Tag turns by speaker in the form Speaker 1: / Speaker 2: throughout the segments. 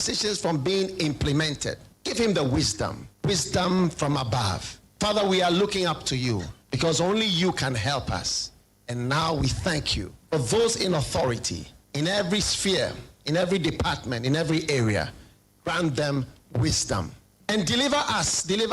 Speaker 1: decisions from being implemented. Give him the wisdom from above. Father, we are looking up to you because only you can help us. And now we thank you for those in authority, in every sphere, in every department, in every area. Grant them wisdom and deliver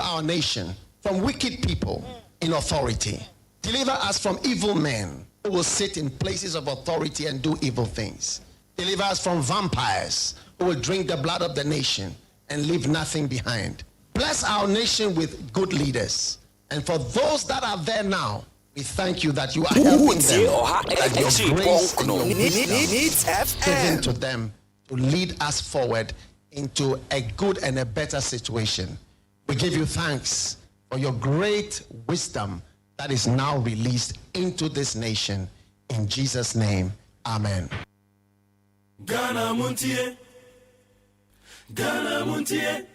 Speaker 1: our nation from wicked people in authority. Deliver us from evil men who will sit in places of authority and do evil things. Deliver us from vampires who will drink the blood of the nation and leave nothing behind. Bless our nation with good leaders. And for those that are there now, we thank you that you are helping them. That your grace and your wisdom given to them to lead us forward into a good and a better situation. We give you thanks for your great wisdom that is now released into this nation. In Jesus' name, amen.
Speaker 2: Ghana Montie, Ghana Montie,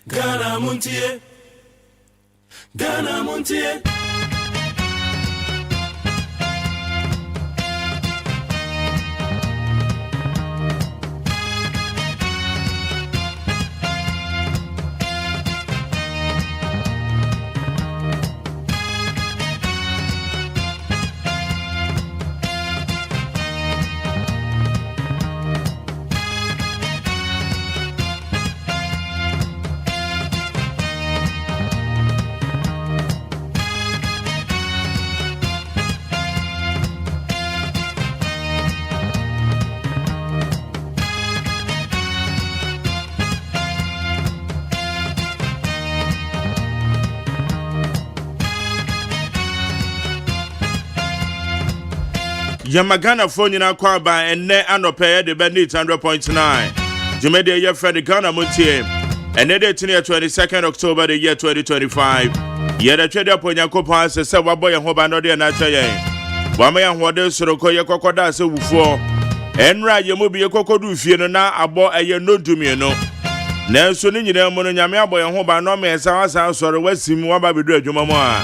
Speaker 2: Ghana Montie, Ghana Montie.
Speaker 3: Yamagana phone na kwaba enne anope de bendit 100.9. Jumede ye Fred Ghana Montie. Enne de 22nd October the year 2025. Ye de twede aponyankopon se wabo ye ho ba no de na chayen. Wama ya hode soroko ye kokoda se wufo. Enra ye mu bi ye kokodu fie no na abo eye no dumie no. Na nso ni nyina mu no nyame abo ye ho ba no me sa wasa soro wasim waba bedu adwuma mu a.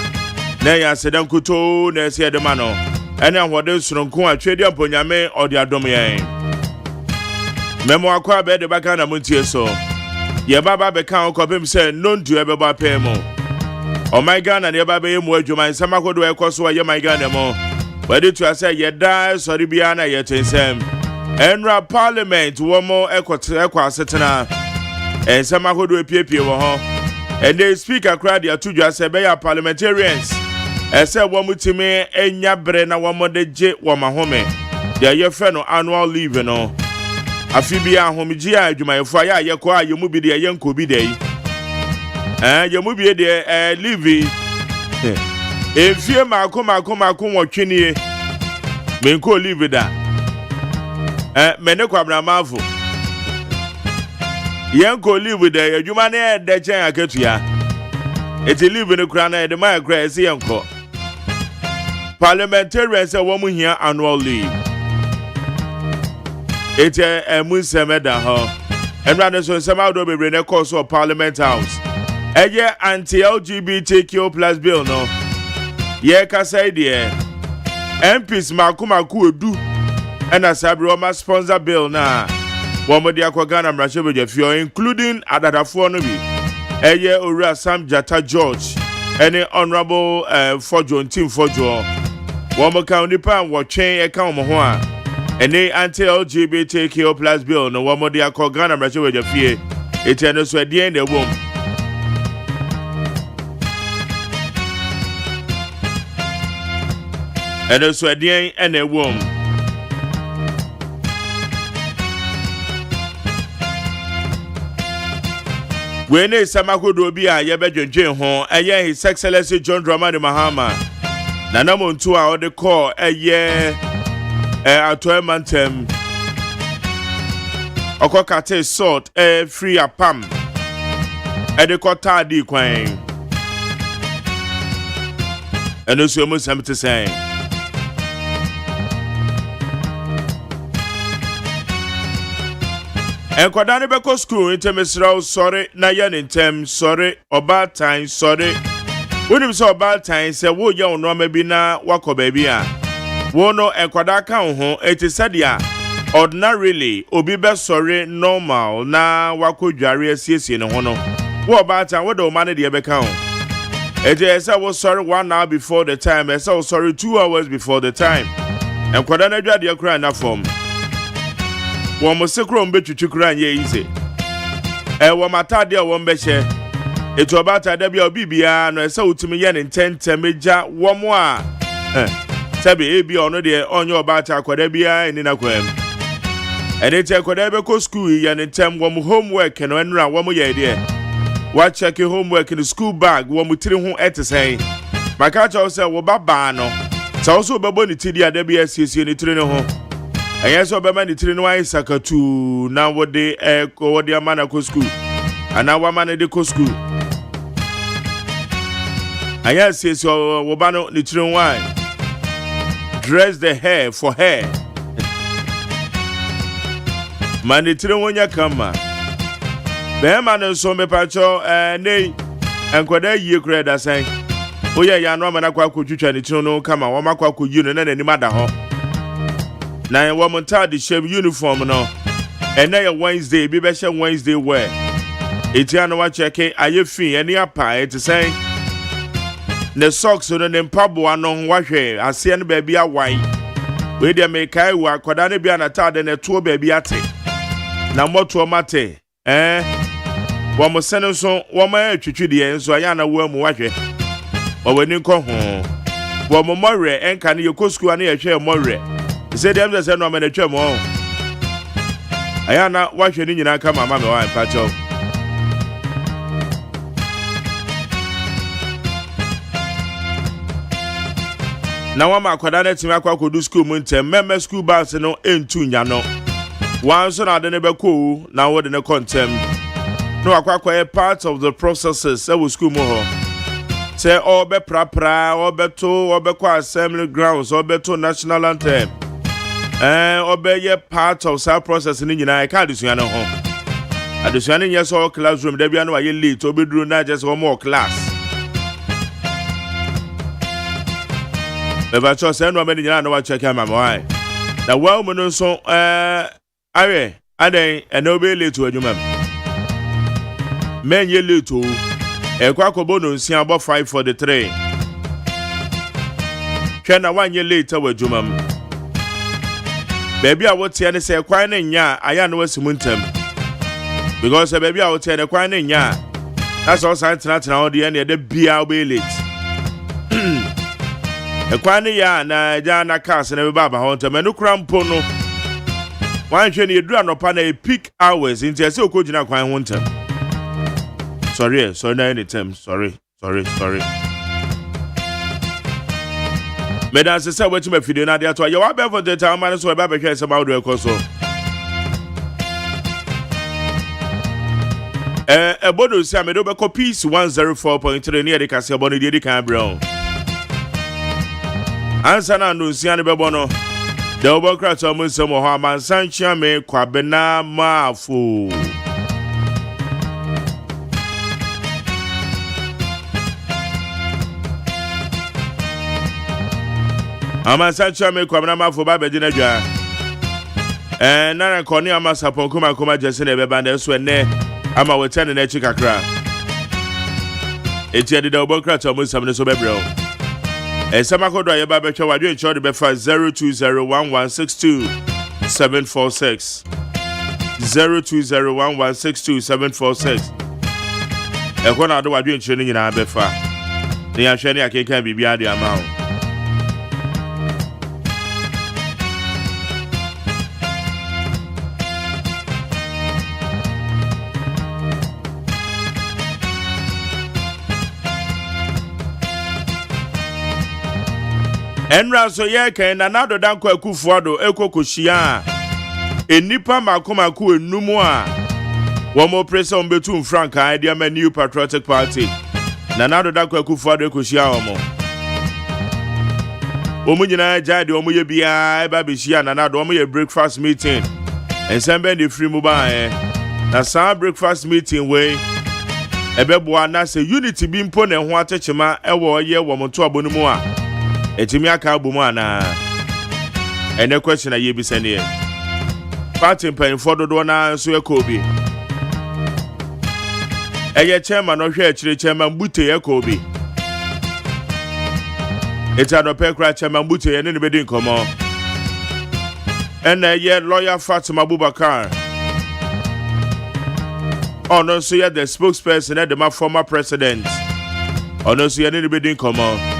Speaker 3: Na ya sedan kuto na se de ma no. Ene ahode suronko atwedi aponyame ode adom yen memo akwa be de baka na Montie so ye baba be kan kopem se nondu ebeba pemo o my God na ye baba ye mu adwuma nsama kodo ekoso ye my God mo wadi to say ye da sorry bia na ye tensem enra parliament wo mo ekwa asetena nsama kodo epiepie wo ho and the speaker crowd ya tudwa se be ya parliamentarians ese wamutime enya bre na wamodeje wamahome ya yefe no annual leave no afibia ahomji a adwumayefo ya yekọ a yemu bi de yenko bi dei yemu bi de leave efie mako wotwenie menko leave da mene kwa abramafo yenko leave de adwuma na de chen akatua eti leave no kra na de ma kra ese yenko parliamentarians say woman here annual leave. It's a Munsemeda ho. And rather so some out of the course of Parliament House. A year anti-LGBTQ plus bill no. Ye kasa dear. MPs Makumaku do. And a Sabroma sponsor bill na. One more dear Kwagana Mrashabe Jeffio, including Adadafonobi. A year Ura Sam Jata George. Any honorable Fojo Team Fojo. One county pan watching a count moha. And they anti-LGBTQ plus bill no one more dear Kwagana Mrashabe Jeffie. It's an Oswedi in the womb. And Oswedi in the womb. When is Samakodo be a Yabedjin home, a year His Excellency John Dramani Mahama. Nanamon 2 hour the call a year at 12 montem. Okokate salt a free a pam. At the Kota di Quang. And also Muslim to say. And Kwadani Beko School in Temisrao, sorry, Nayan in Tem, sorry, or bad time, sorry. When him saw bad time, say, wo young no maybe na wako baby. Wono and Kwadaka home, it is said ya. ordinarily obi be sorry normal na wakodware asiesie ne ho no wo ba ta wo do mane de be ka ho eje say wo sorry 1 hour before the time say wo sorry 2 hours before the time enkwada na dwade akura na form wo mo sekro mbetwitwi kura anye yize wo matade wo mbehye etu obata da bia obibia no say utimi ye ne ntentemeja wo mo a sabi ebi ono de onye obata akwada bia eni na kwam ene te akwada be ko school ye ne tem wo mo homework no enra wo mo ye de wa check homework in school bag wo mo tiri ho etesen maka cha say wo baba no sa wo so bebo ni tidi ada bia siesie ni tiri ne ho eye so beba ni tiri no ai sakatu na wo de ko wo de amana ko school ana wa mana de ko school aya siesie wo ba no ni tiri ho ai dress the hair for hair mani tire wonya kama be ma no so me pacho nei enkwada yie kura da san oye ya no ma na kwa kwotwitwa ni tire no kama wo makwa ko yi no na nani mada ho na wo monta de shame uniform no ena ya Wednesday bi be she Wednesday wear etia no wa check aye fin eni apa et san ne socks no ne mpabo ano wahwe ase no ba bia wan we de me kai wa kwada ne bia na tade ne to ba bia te na moto mate wo mo sene so wo ma atwitwi de enso aya na wo mu wahwe wo wani nko ho wo mo more enka ne yekosku ane yehwe more se dem se no ma na twam ho aya na wahwe ni nyina ka mama me wa pacho na wa ma kwada na timi akwa kodu school mu ntem meme school bus no entu nya no wan so na de ne beko na wo de ne contem no akwa part of the processes e wo school mu ho say all be prapra all be to all be kwa assembly grounds all be to national anthem all be ye part of that process ni nyina e ka adesua no ho adesua ni yes all classroom da bia no wa ye late obeduru na just one more class Eba cho se no ameni nyina na wa check am why na well mo no so awe aden ene obe late adwuma men ye late o ekwa akobo no nsia abo 543 hwe na wan ye late adwuma baby a wote ne se kwan ne nya aya no wasimu ntem because baby a wote ne kwan ne nya that's all sign tena o de ne de bia obe late ekwani ya na ja na cars na be baba ho ntem enu krampo no wan hwe ne edu anopa na peak hours nti ese okogina kwan ho ntem sorry na any time sorry medan se wetin ma video na dia to ye wa be for the time man so be be hwe se ma do ekoso ebodo si amedo be copy 104.3 ne de kase ebono de kan brown ansa na no nsiane bebo no de obokrata mo nsem ho amansan chia me kwabena maafo amansan chia me kwabena maafo ba beji na dwa na koni amasapon kuma jese na beba na so ene ama wotane na chi kakra eti de obokrata mo nsem ne so bebreo Samakodo yeba betwa wadwe ncho de befa 0201162746 0201162746 ekona ado wadwe ncho ni nyina befa ne ya hwe ne akeka bibia de ama ho enra so ye kan na nado danko akufuado ekokoshia enipa makomaku enumu a wo mo presa ombetu franka idea ma new patriotic party na nado danko akufuado ekoshia omo nyina jade omo ye bia eba behia na nado omo ye breakfast meeting ensemble the free mobile na sa breakfast meeting we ebeboa na se unity bi mpo na ho atechema ewo ye wo monto abonu a etimi aka abumu ana ene question aye bi sene party mpanyinfo dodo na so yakobi eye chairman no hwe akire chairman bute yakobi eta no pekra chairman bute ye ne bedi nkomo ena ye lawyer Fatima Abubakar ono so ye the spokesperson and the former president ono so ye ne bedi nkomo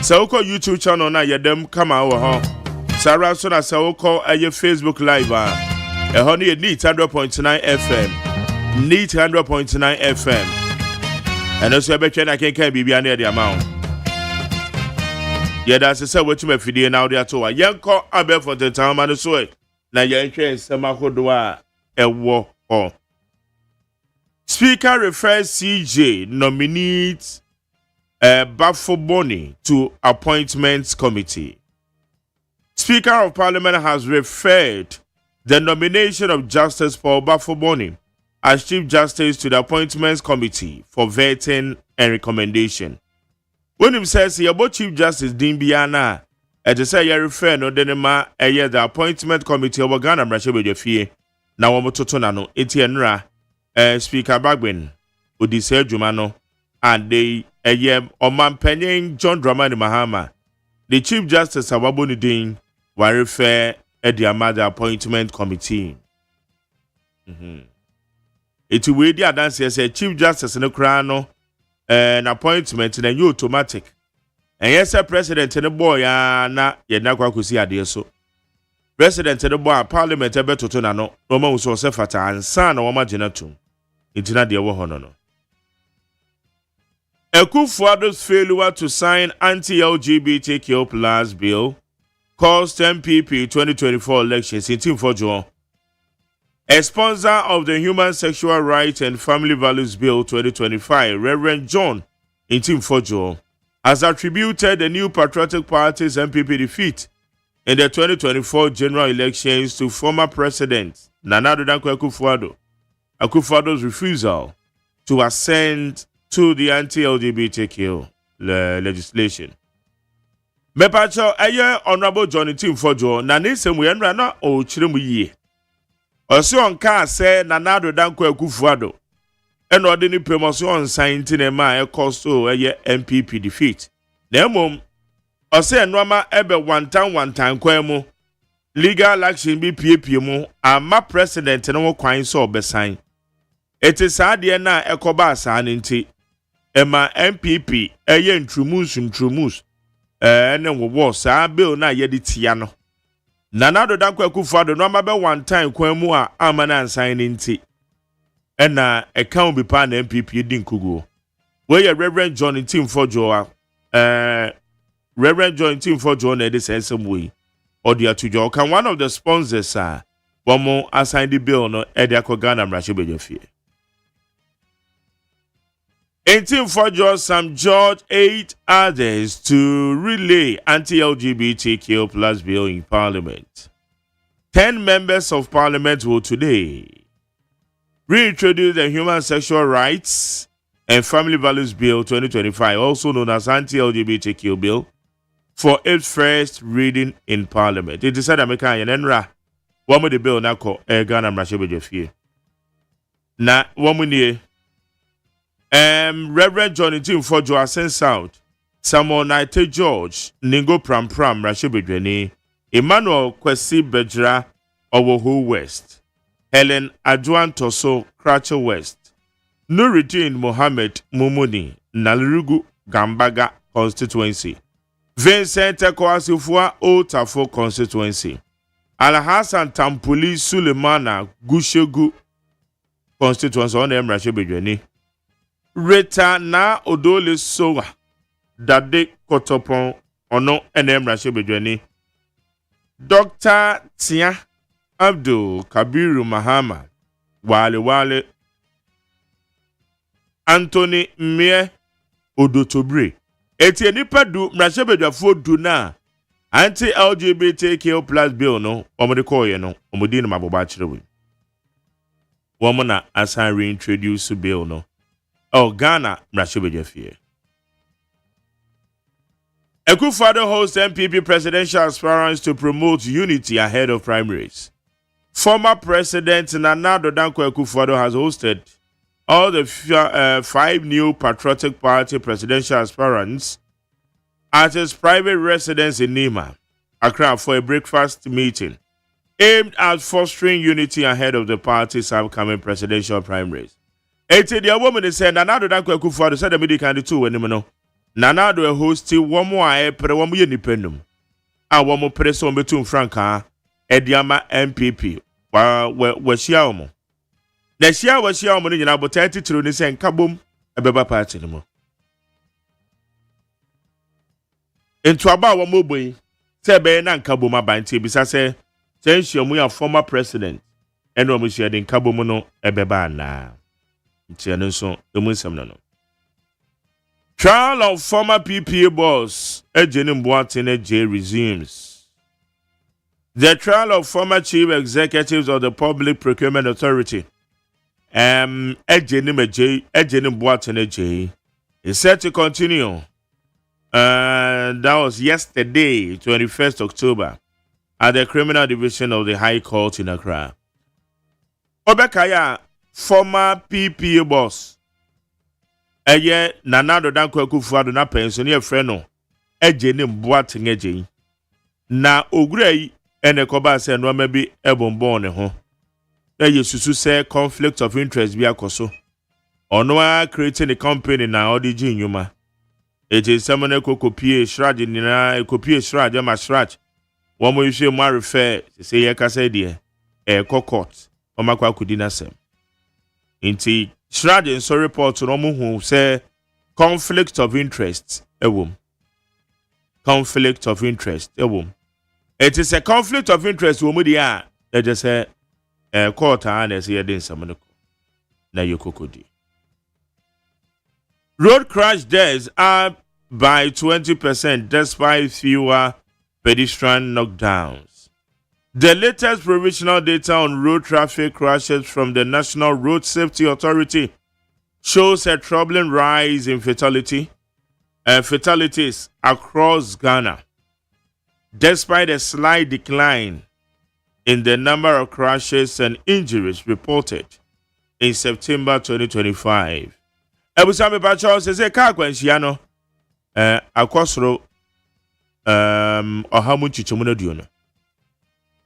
Speaker 3: Sawko YouTube channel na yedem kama wo ho. Sara so na sawko aye Facebook live ho ne Neat 100.9 FM. Neat 100.9 FM. And also betwe na kenkan bibia na de amount. Yeda se wetu mafidie na ode ato wa. Yenko abe for the time man so e. Na yenhwe nsema hodo a ewo ho. Speaker refers CJ nominates Bafoboni to Appointments Committee. Speaker of Parliament has referred the nomination of Justice Paul Bafoboni as Chief Justice to the Appointments Committee for vetting and recommendation. When him says he about Chief Justice Dimbiana, as I say, you refer no denema the Appointment Committee of Ghana Brashebejefie. Now Wamototonano, Etienra, Speaker Bagwin, Odise Jumano, and they Oman Penning John Dramani Mahama, the Chief Justice Awaboni Ding, will refer at the Amada Appointment Committee. It will be the dance as a Chief Justice in the Crown, an appointment in a new automatic. And yes, a president in the boy, na Yenakwa Kusi Adeso. President in the boy, Parliament, Ebeto Tonano, Roma was also fata and son of Omaginatum. It's not the Wahono. Akufo-Addo's failure to sign anti-LGBTQ plus bill caused MPP 2024 elections in Timfojo. A sponsor of the Human Sexual Rights and Family Values Bill 2025, Reverend John in Timfojo, has attributed the New Patriotic Party's MPP defeat in the 2024 general elections to former President Nana Addo Dankwa Akufo-Addo. Akufo-Addo's refusal to assent to the anti-LGBTQ legislation. Mepacho aye Honorable Johnny Timfojo na nisem we nra na o chiremu yie. Osi onka se Nana Addo Dankwa Akufo-Addo eno ode ni promotion on sign na ma e costo aye MPP defeat. Na emom osi enoma ebe one time kwemu legal action bi piepie mu ama president no kwan so obesan. It is ade na ekoba asan nti Emma MPP eye ntrumus ene wo sa bill na ye de tia no Nana Addo Dankwa Akufo-Addo no mabe one time kwan mu a amana ansan nti ena account bi pa na MPP din kugo we ye Reverend John Timfojo Reverend John Timfojo na de sensem we odi atujo kan one of the sponsors womo assign the bill no e de akogana mrachebejefie. In Timfojo, Sam George 8 others to relay anti-LGBTQ plus bill in Parliament. 10 members of Parliament will today reintroduce the Human Sexual Rights and Family Values Bill 2025, also known as anti-LGBTQ bill, for its first reading in Parliament. It is said America and Enra, one with the bill now called Ghana Mrashebejefie. Na one Reverend Johnny Timfojo ascends out. Samuel Naite George, Ningo Pram Rashebedweni, Emmanuel Kwesi Bejra, Owohu West, Helen Adwan Toso, Cratchel West, Nuruddin Mohammed Mumuni, Nalirugu Gambaga constituency, Vincent Kwasifua Otafo constituency, Alhassan Tampuli Sulemana Gushegu constituency on them Rashebedweni. Reta na Odole Sowa Dade Kotopon ono enem Rashebedweni. Dr. Tia Abdul Kabiru Mahama Wale Anthony Mie Odotobre eti nipa du Rashebedwafo du na anti-LGBTQ plus bill no omode koye no omodi no maboba chirewe woman na asan reintroduce bill no Ghana Mrashebejefie. Akufo-Addo hosts MPP presidential aspirants to promote unity ahead of primaries. Former President Nana Addo Dankwa Akufo-Addo has hosted all the 5 new Patriotic Party presidential aspirants at his private residence in Nima, Accra, for a breakfast meeting aimed at fostering unity ahead of the party's upcoming presidential primaries. The woman is saying Nana Addo Dankwa Akufo-Addo said the media can do two when no. Nana Addo hosted one more one more independent. And one more person between Franca Ediama MPP. Washia omo. Na shia washia omo nyina botati tiro ni se nkabom ebeba party no mo. Into aba wo moboyi se be na nkabom abanti bisa se nhyiamu ya former president ene omo shia de nkabom no ebeba na. Ntia no so emunsem no. Trial of former PPA boss Ejeni Mboatene J resumes. The trial of former chief executives of the Public Procurement Authority, Ejeni Mboatene J, is set to continue. That was yesterday, 21st October, at the Criminal Division of the High Court in Accra. Obekaya, former PPA boss, Eye Nana Addo Dankwa Akufo-Addo na pensioner friend no, Ejeni Mboatene J, na ogurei ene koba se no ma bi ebonbon ne ho na yesusu se conflict of interest bi akoso ono a creating a company na odiji nyuma eje semene kokopie shraj ni na kopie shraj ma shraj wo mo yihwe mo refer se ye kasa de court o makwa kudi na sem inti shraj in so report no mo hu se conflict of interest ewom conflict of interest ewom. It is a conflict of interest womudia that just say court and as here din samano na yokokodi. Road crash deaths are by 20% despite fewer pedestrian knockdowns. The latest provisional data on road traffic crashes from the National Road Safety Authority shows a troubling rise in fatalities across Ghana. Despite a slight decline in the number of crashes and injuries reported in September 2025. Ebusame Pacho says a car kwansiano akosoro ohamu chichomuno diona.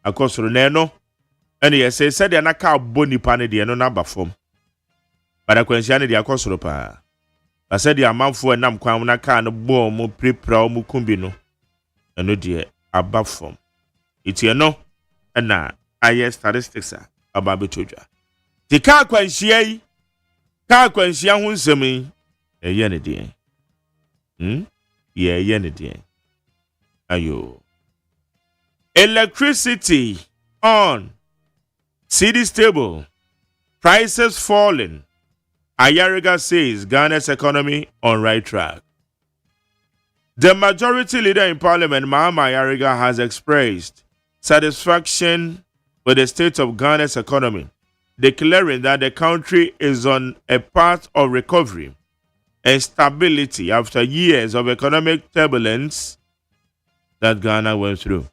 Speaker 3: Akosoro neno ene yese said ya na car boni pa ne de no na ba fom. Bada kwansiano de akosoro pa. Ba said ya manfo enam kwan na car no bo mu prepra mu kumbi no. Eno de above form. It's no and aye statistics about betodwa. The car kwansia hu nsemi eye ne de. Ye ne de. Ayo. Electricity on. City stable. Prices falling. Ayariga says Ghana's economy on right track. The majority leader in parliament, Mahama Ayariga, has expressed satisfaction with the state of Ghana's economy, declaring that the country is on a path of recovery and stability after years of economic turbulence that Ghana went through.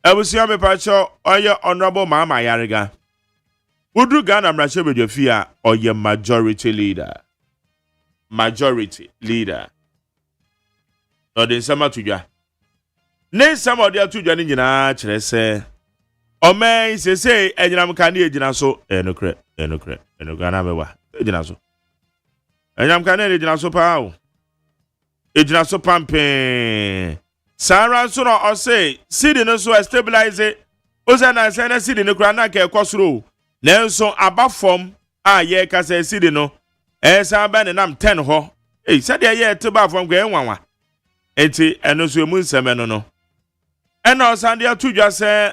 Speaker 3: Ebusiyame Pacho, oye Honorable Mahama Ayariga, Udru Ghana Mrachebe Jofia, oye majority leader. Majority leader. No den sama tuja. Ne sama odi atuja ni nyina kire se. Omen se enyinam ka ne ejina so enokre na bewa. Ejina so. Enyam ka ne ejina so pa o. Ejina so pampe. Sara so no o say sidi no so stabilize. O say na say na sidi no kra na ka ekosoro. Nenso abafom a ye ka say sidi no. Sa ba ne nam 10 ho. Say de ye te ba fom kwa enwanwa. Enti eno so emu nseme no ena osande atudwa se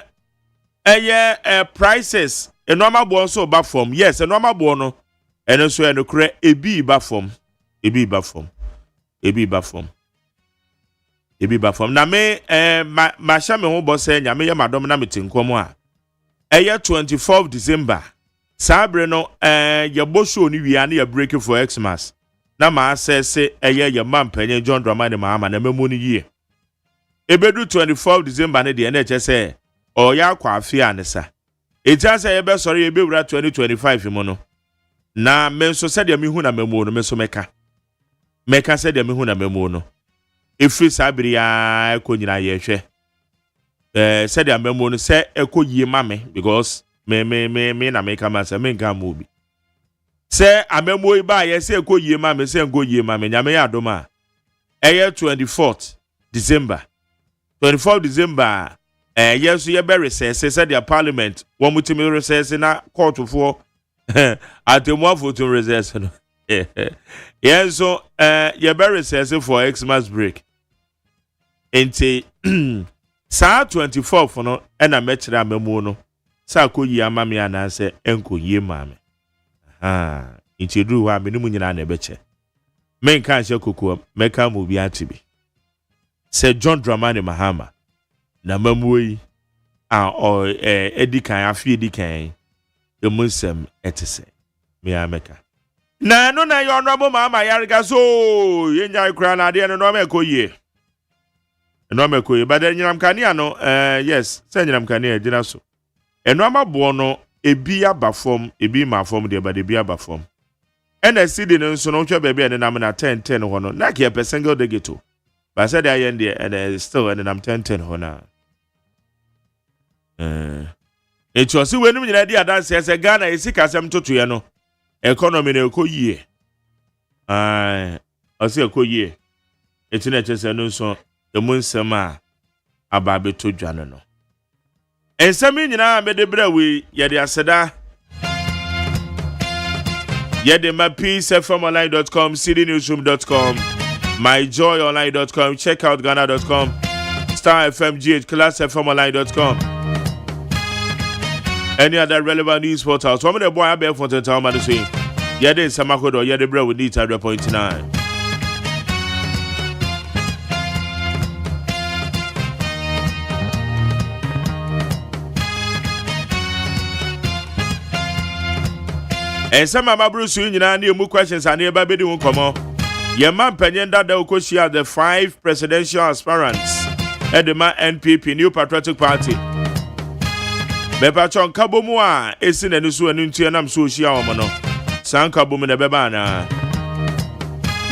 Speaker 3: eye prices enoma bo so ba form yes enoma bo no eno so enokre ebi ba form na me ma sha me ho bo se nya me ye madom na metinkom a eye 24 December sabre no ye bo show ni wi ane ye break for Xmas na ma assess eye ye man penye John Dramani Mahama na memoni yie ebedu 24 December ne de na eche se o ya kwa afia ne sa etia se ye be sori ye be wura 2025 mu no na menso se de mehu na memu no menso meka se de mehu na memu no efri sabiri ya ekonyina ye hwe se de memu no se ekoyie mame because me na make am say me nka mo bi se amemu iba ye se ekoyie mame se ngoyie mame nyame ya adoma eye 24th December 24th December yes ye be recess said the parliament one mutimi recess na court for atemu for recess no yes so ye be recess for Xmas break enti sa 24th no na mechira amemu no sa koyi amame anase enkoyi mame enti duru wa me no nyina na ebeche men kan hye kokko meka mo bi atibi se John Dramani Mahama na mamuyi edikan afi edikan emusem etese me ameka na no na yo no mama yarga so yenya kura na de no mekoyie but nyinam kania no yes se nyinam kania gina so eno amabo no ebi abafom ebi mafom de ba de bi abafom ena sidi no nso no hwe bebe ene nam na 10 ho no na ke per single digito but said I end there and still and I'm 10 ho na it was when we dey dance say Ghana isi kasem toto ye no economy na ekoyie ose ekoyie eti na chese no nso emu nsem a aba beto dwane no ensem nyina me de bra we ye de aseda ye de ma peacefmonline.com cdnewsroom.com myjoyonline.com check out ghana.com star fm gh classfmonline.com any other relevant news portals one of the boy I be for the town man say yeah dey samakodo yeah dey bra with need 100.9 and some of my Bruce nyina na emu questions and eba be di won komo ye man penyenda da okoshia the 5 presidential aspirants at the NPP New Patriotic Party beba chon kabomu a esi na nusu anu ntua nam so ohia omo no san kabomu na beba na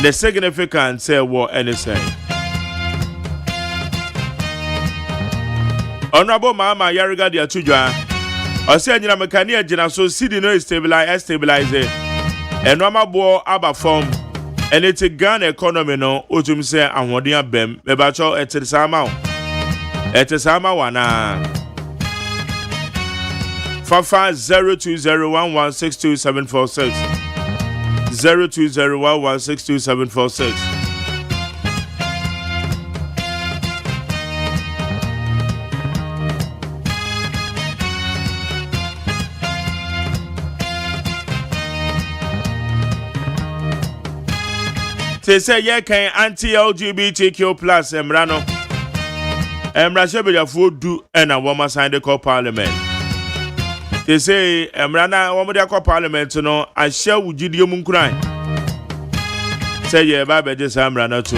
Speaker 3: the significance say wo anything honorable mama yariga dia tudwa ose anyina mekani agina so sidi no stabilize eno amabo aba form and it's a Ghana economy no otum say ahwodin abem beba cho etisama wana Fafa 0201162746 0201162746 They say ye can anti-LGBTQ plus emrano shebya do and a woman signed the parliament. They say emrana woman de parliament no I share with Gideon Munkrai. Say ye baba just emrana too.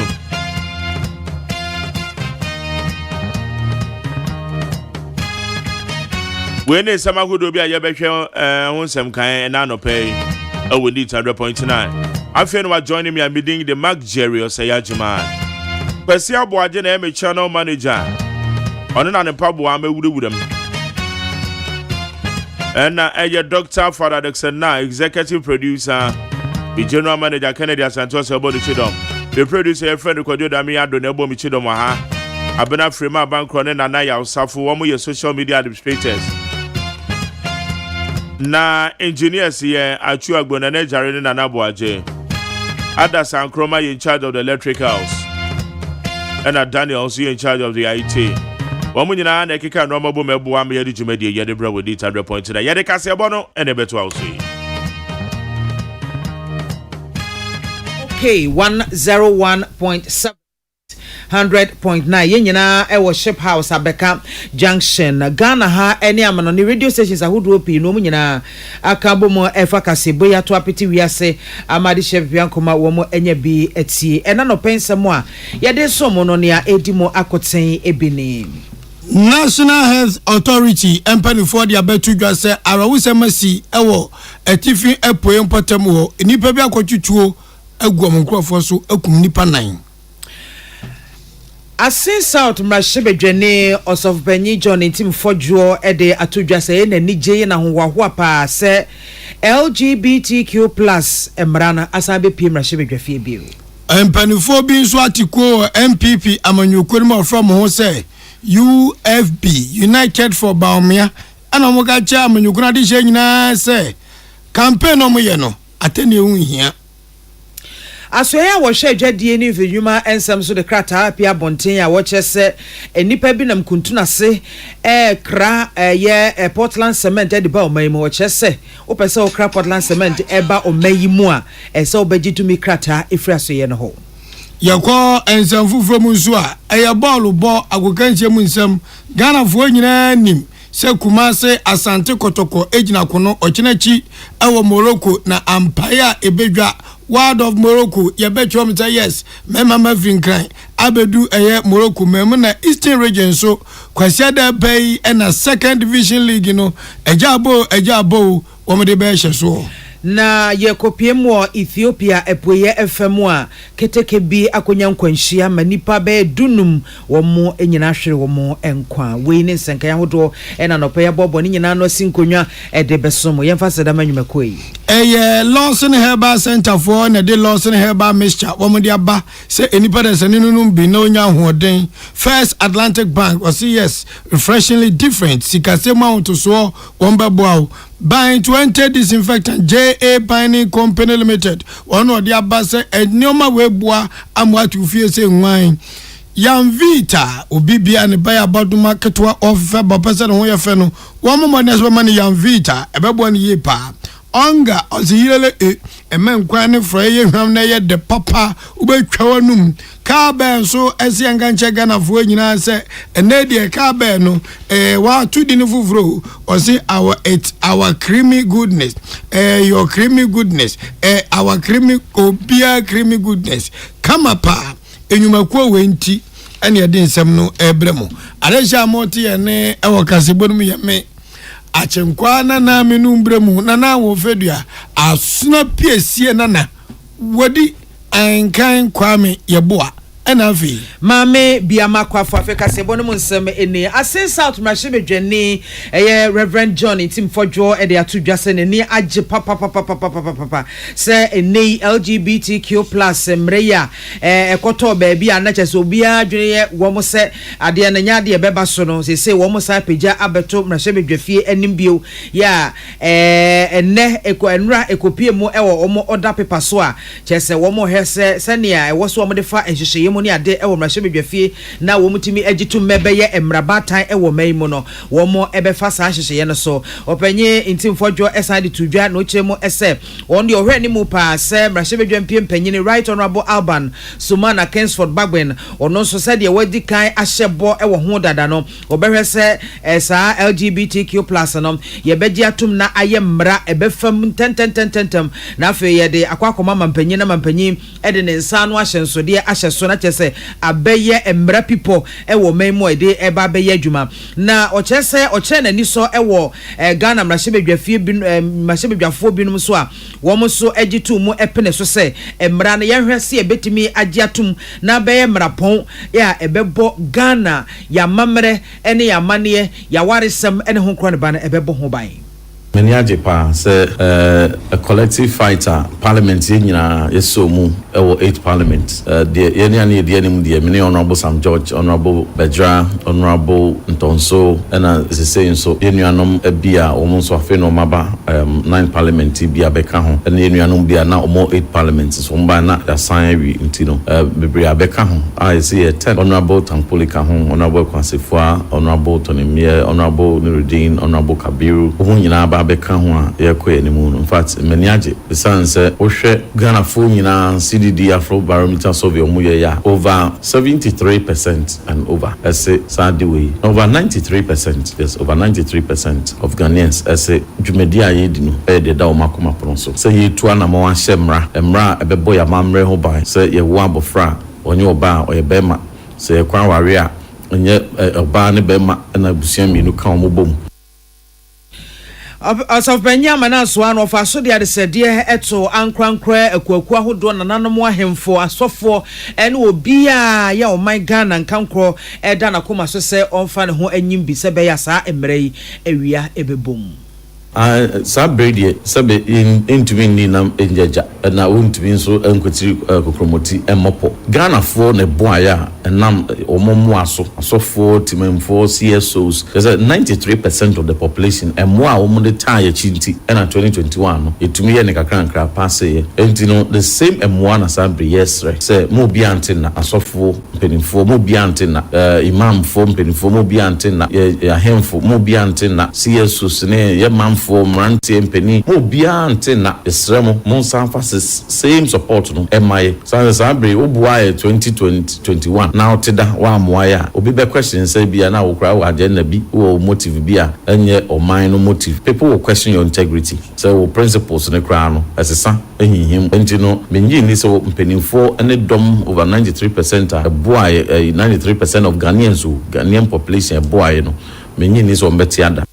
Speaker 3: When is some who do be a yabesha on some kind and no pay we need 100.9. I feel what joining me and meeting the Mark Jerry OSEI AGYEMAN. Persia Boaje na me channel manager. Ono na ne pabo ame wudem. And na Dr. Father Dixon na executive producer, the general manager Kennedy Santos Obodi Chidom. The producer your friend Kojo Dami Adon Ebo Mi Chidom ha. Abena Frema Bankro na ya Usafu one your social media administrators. Na engineers here Achu Agbona na Jare na Boaje. Ada Sankroma in charge of the electricals. And Daniel also in charge of the IT. Wamuna na kika no mabo mebu am yedi jumedi yedi bra with 100.9. Yedi kase abono ene beto also. Okay,
Speaker 4: 101.7 100.9 yenyina ewo Ship House Abeka Junction Ghana ha eni amano ni radio stations ahodo pi no nyina akabo mo efa kasebo ya to apeti wiase amade Ship Yankoma wo mo enya bi etie ena no pensemo a yede so mo no ne a edimo akoten ebini
Speaker 5: National Health Authority empanifo dia betu dwa se arawusemasi ewo atifi epoe mpatam ho nipa bi akotwutuo aguam nkrofo so akum nipa 9
Speaker 4: Asin South Mrashebedwene of Benny John Tim Fojo ede atodwa se na nije na howaho pa se LGBTQ+ emrana asabe pie Mrashebedwafie bio
Speaker 5: empanifo bi nso atiko MPP amanyokwerima from ho se UFB United for Baumia ana mo ga cha amanyokuna de hye nyina se campaign no mo ye no atene hu hia
Speaker 4: Asoya wo hwe adwadie ni mfenyuma ensam so de krata apia bonten a wo chese enipa bi nam kuntuna se kra ye Portland cement de ba omayimu wo chese wo pese wo kra Portland cement e ba omayimu a ese obagitumi krata efra soye no ho
Speaker 5: yakọ ensam fufuro mu nso a eye ball bo agokanche mu nsam Ghana fo nyina nim se Kumase Asante Kotoko ejina kono ochenachi ewo Morocco na Empire ebedwa World of Morocco ye betwom say yes mema mafin kran abedu eye Morocco mem na Eastern region so kwasiada bay na second division league no ejabo womde be hye so
Speaker 4: na yekopiemu Ethiopia epoye FM a keteke bi akonya nkwanhia manipa be dunum womo enyina hwere womo enkwa we ne nsenka ya hodo ena no paya bobo ne nyina no sinkonwa ede besomo yemfa seda manwumakoi
Speaker 5: Lawson Herbal Center for na de Lawson Herbal Mixture womo de aba se enipa de senenunum bi na onya hoden First Atlantic Bank was yes refreshingly different sikasema to so wombabo buying 20 disinfectant JA Binding Company Limited one of the abase enioma webua amwatu fie se nwan Yanvita obibia ne baya baduma ketwa of ba person ho ye fe no wo mo ne so mani Yanvita ebebo ne ye pa onga oziyele emenkwa ne freye hwam na ye de papa ubetwa wanum ka ben so esianga nche Ghana fo nyina se ene de ka ben no wa tudi ne fufuro osi our creamy goodness your creamy goodness our creamy obia creamy goodness kama pa enyumakuo wenti ene ye de nsem no ebremo aresha moti ene ewo kasebonu ye me achenkwa na menu mbremu na wo fedua asuna piesie na wodi ankan kwame yeboa enafi
Speaker 4: mame biama kwafo Africa sebo no nsem eni Asin South Mrashebedwene Reverend John Tim Fojo ede atudwase ne ni age papa se eni LGBTQ+ mreya ekoto ba bia na chese obia dwene ye wo mo se ade na nya de beba so no se wo mo sa peja abeto Mrashebedwafie anim bio ya enne enra ekopie mu ewo omo order paper so a chese wo mo hese senia ewo so omo de fa enhyehyeye moni ade ewo Mrashebedwafie na wo mutimi agitu mebeye emrabatan ewo mayimu no wo mo ebefa sa hyehyeye no so openye Ntim Fojo eside tudwa no chemu ese on de ohwe ni mu pa se Mrashebedwampie mpanyini Right Honorable Alban Sumana Kensford Bagwen ono so said ye wadi kan ahyebo ewo ho dada no obehwe se sa LGBTQ+ no ye beji atum na aye mra ebefam tententem na afi ye de akwakoma mampanyi na mampanyi ede ne nsa no ahyensode ahyeso na chese abeye emra people ewo memo ede eba beye adwuma na ochese oche na ni so ewo Ghana Mrashebedwafie bi Mrashebedwafo binum so a wo mo so agitu mu epene so se emra na yehwese ebetimi agiatum na beye mrapon ya ebebo Ghana ya mamre ene ya mane ya waresem ene ho kro ne ba na ebebo ho ban
Speaker 6: Many ajepa say a collective fighter parliament nyina yesomu ewo 8 parliament the any the many honorable Sam George, honorable Bedra, honorable yɛtɔnso ɛna sesei nso yɛnuanom bi a wɔn nso afei na ɔmaba 9 parliament bi a bɛka ho ɛna yɛnuanom bi a na ɔmo 8 parliament so ɔmba na yɛasan awi nti no bebree a bɛka ho a yɛsi yɛ 10 honourable Tankpoli ka ho honourable Kwansefua honourable Tonimie honourable Nurudin honourable Kabiru wɔn nyinaa ba bɛka ho a yɛkɔ yɛn mu no in fact mani agye besan sɛ wohwɛ Ghana fo nyinaa CDD Afro Barometer survey ɔmo yɛ ya over 73% and over ɛsɛ saa de wei over 93%, yes, over 93% of Ghanaians say dwumadi a yɛdi no ɛyɛ da ɔmo akoma pono so sɛ yɛtua na ma wahyɛ mmara a ɛbɛbɔ yɛ amammerɛ ho ban sɛ yɛwo abɔfra a ɔnyɛ ɔbaa a ɔyɛ bɛrima sɛ yɛkwan ware a ɔnyɛ ɔbaa ne bɛrima ɛna abusua mmienu ka ɔmo bom
Speaker 4: Asafbenya manaso an ofa so de adesede eto ankrankra akuaku ahodo nananom ahemfo asofo ene obi a ya o my Ghana nkankro eda na koma so se onfa ne ho anyim bi se be ya saa emre yi awia ebebom
Speaker 6: Sabredie sabe intumi ni nam enjaja na wontumi nso enkwetiri kokromoti emopo Ghana fo ne boaya enam omomo asofo timemfo CSOs there's 93% of the population emo a omo de tie chinti na 2021 no etumi ye ne kakra passe ye entino the same emo na sabre yes say mo bi ante na asofo penifo mo bi ante na imam fo penifo mo bi ante na ya hemfo mo bi ante na CSOs ne ye for Mranti Mpeni, mo bia ante na esremo, mon emphasis same support no MI. Sabre obuaye 2021. Now teda wa moya. Obi be question say bia na okra wa agenda bi wo motive bia enye o mind no motive. People will question your integrity. So principles ne kra no asesa ehihim enti no menyi ni so mpenimfo ene dom over 93% boy 93% of Ghanaian population boy no menyi ni so mbetiada.